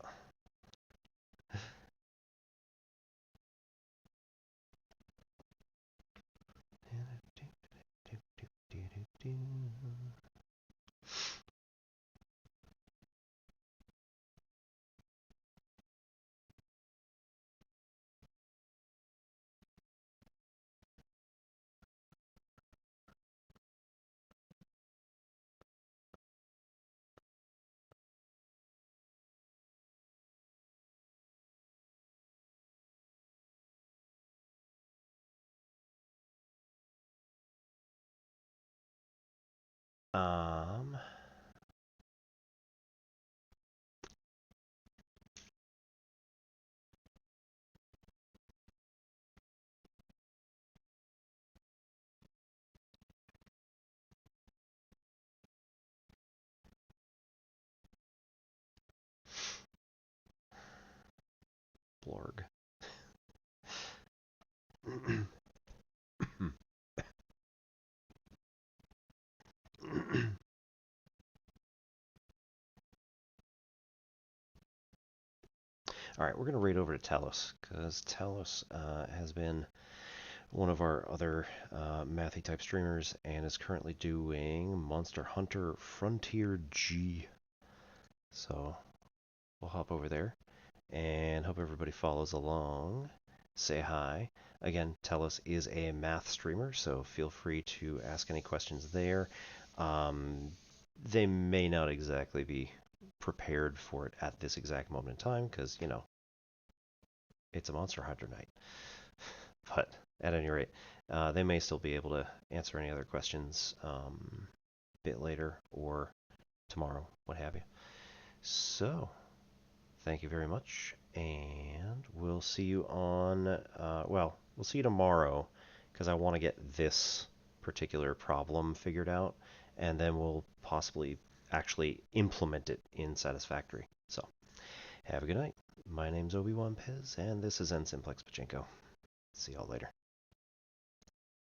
Um, Blorg. All right, we're going to raid over to Talos, because Talos has been one of our other mathy type streamers and is currently doing Monster Hunter Frontier G. So we'll hop over there and hope everybody follows along. Say hi. Again, Talos is a math streamer, so feel free to ask any questions there. They may not exactly be prepared for it at this exact moment in time because, you know, it's a Monster Hunter night. But at any rate, they may still be able to answer any other questions a bit later or tomorrow, what have you. So, thank you very much, and we'll see you on, well, we'll see you tomorrow, because I want to get this particular problem figured out, and then we'll possibly actually implement it in Satisfactory. So, have a good night. My name's Obi-Wan Pez, and this is N Simplex Pachinko. See y'all later.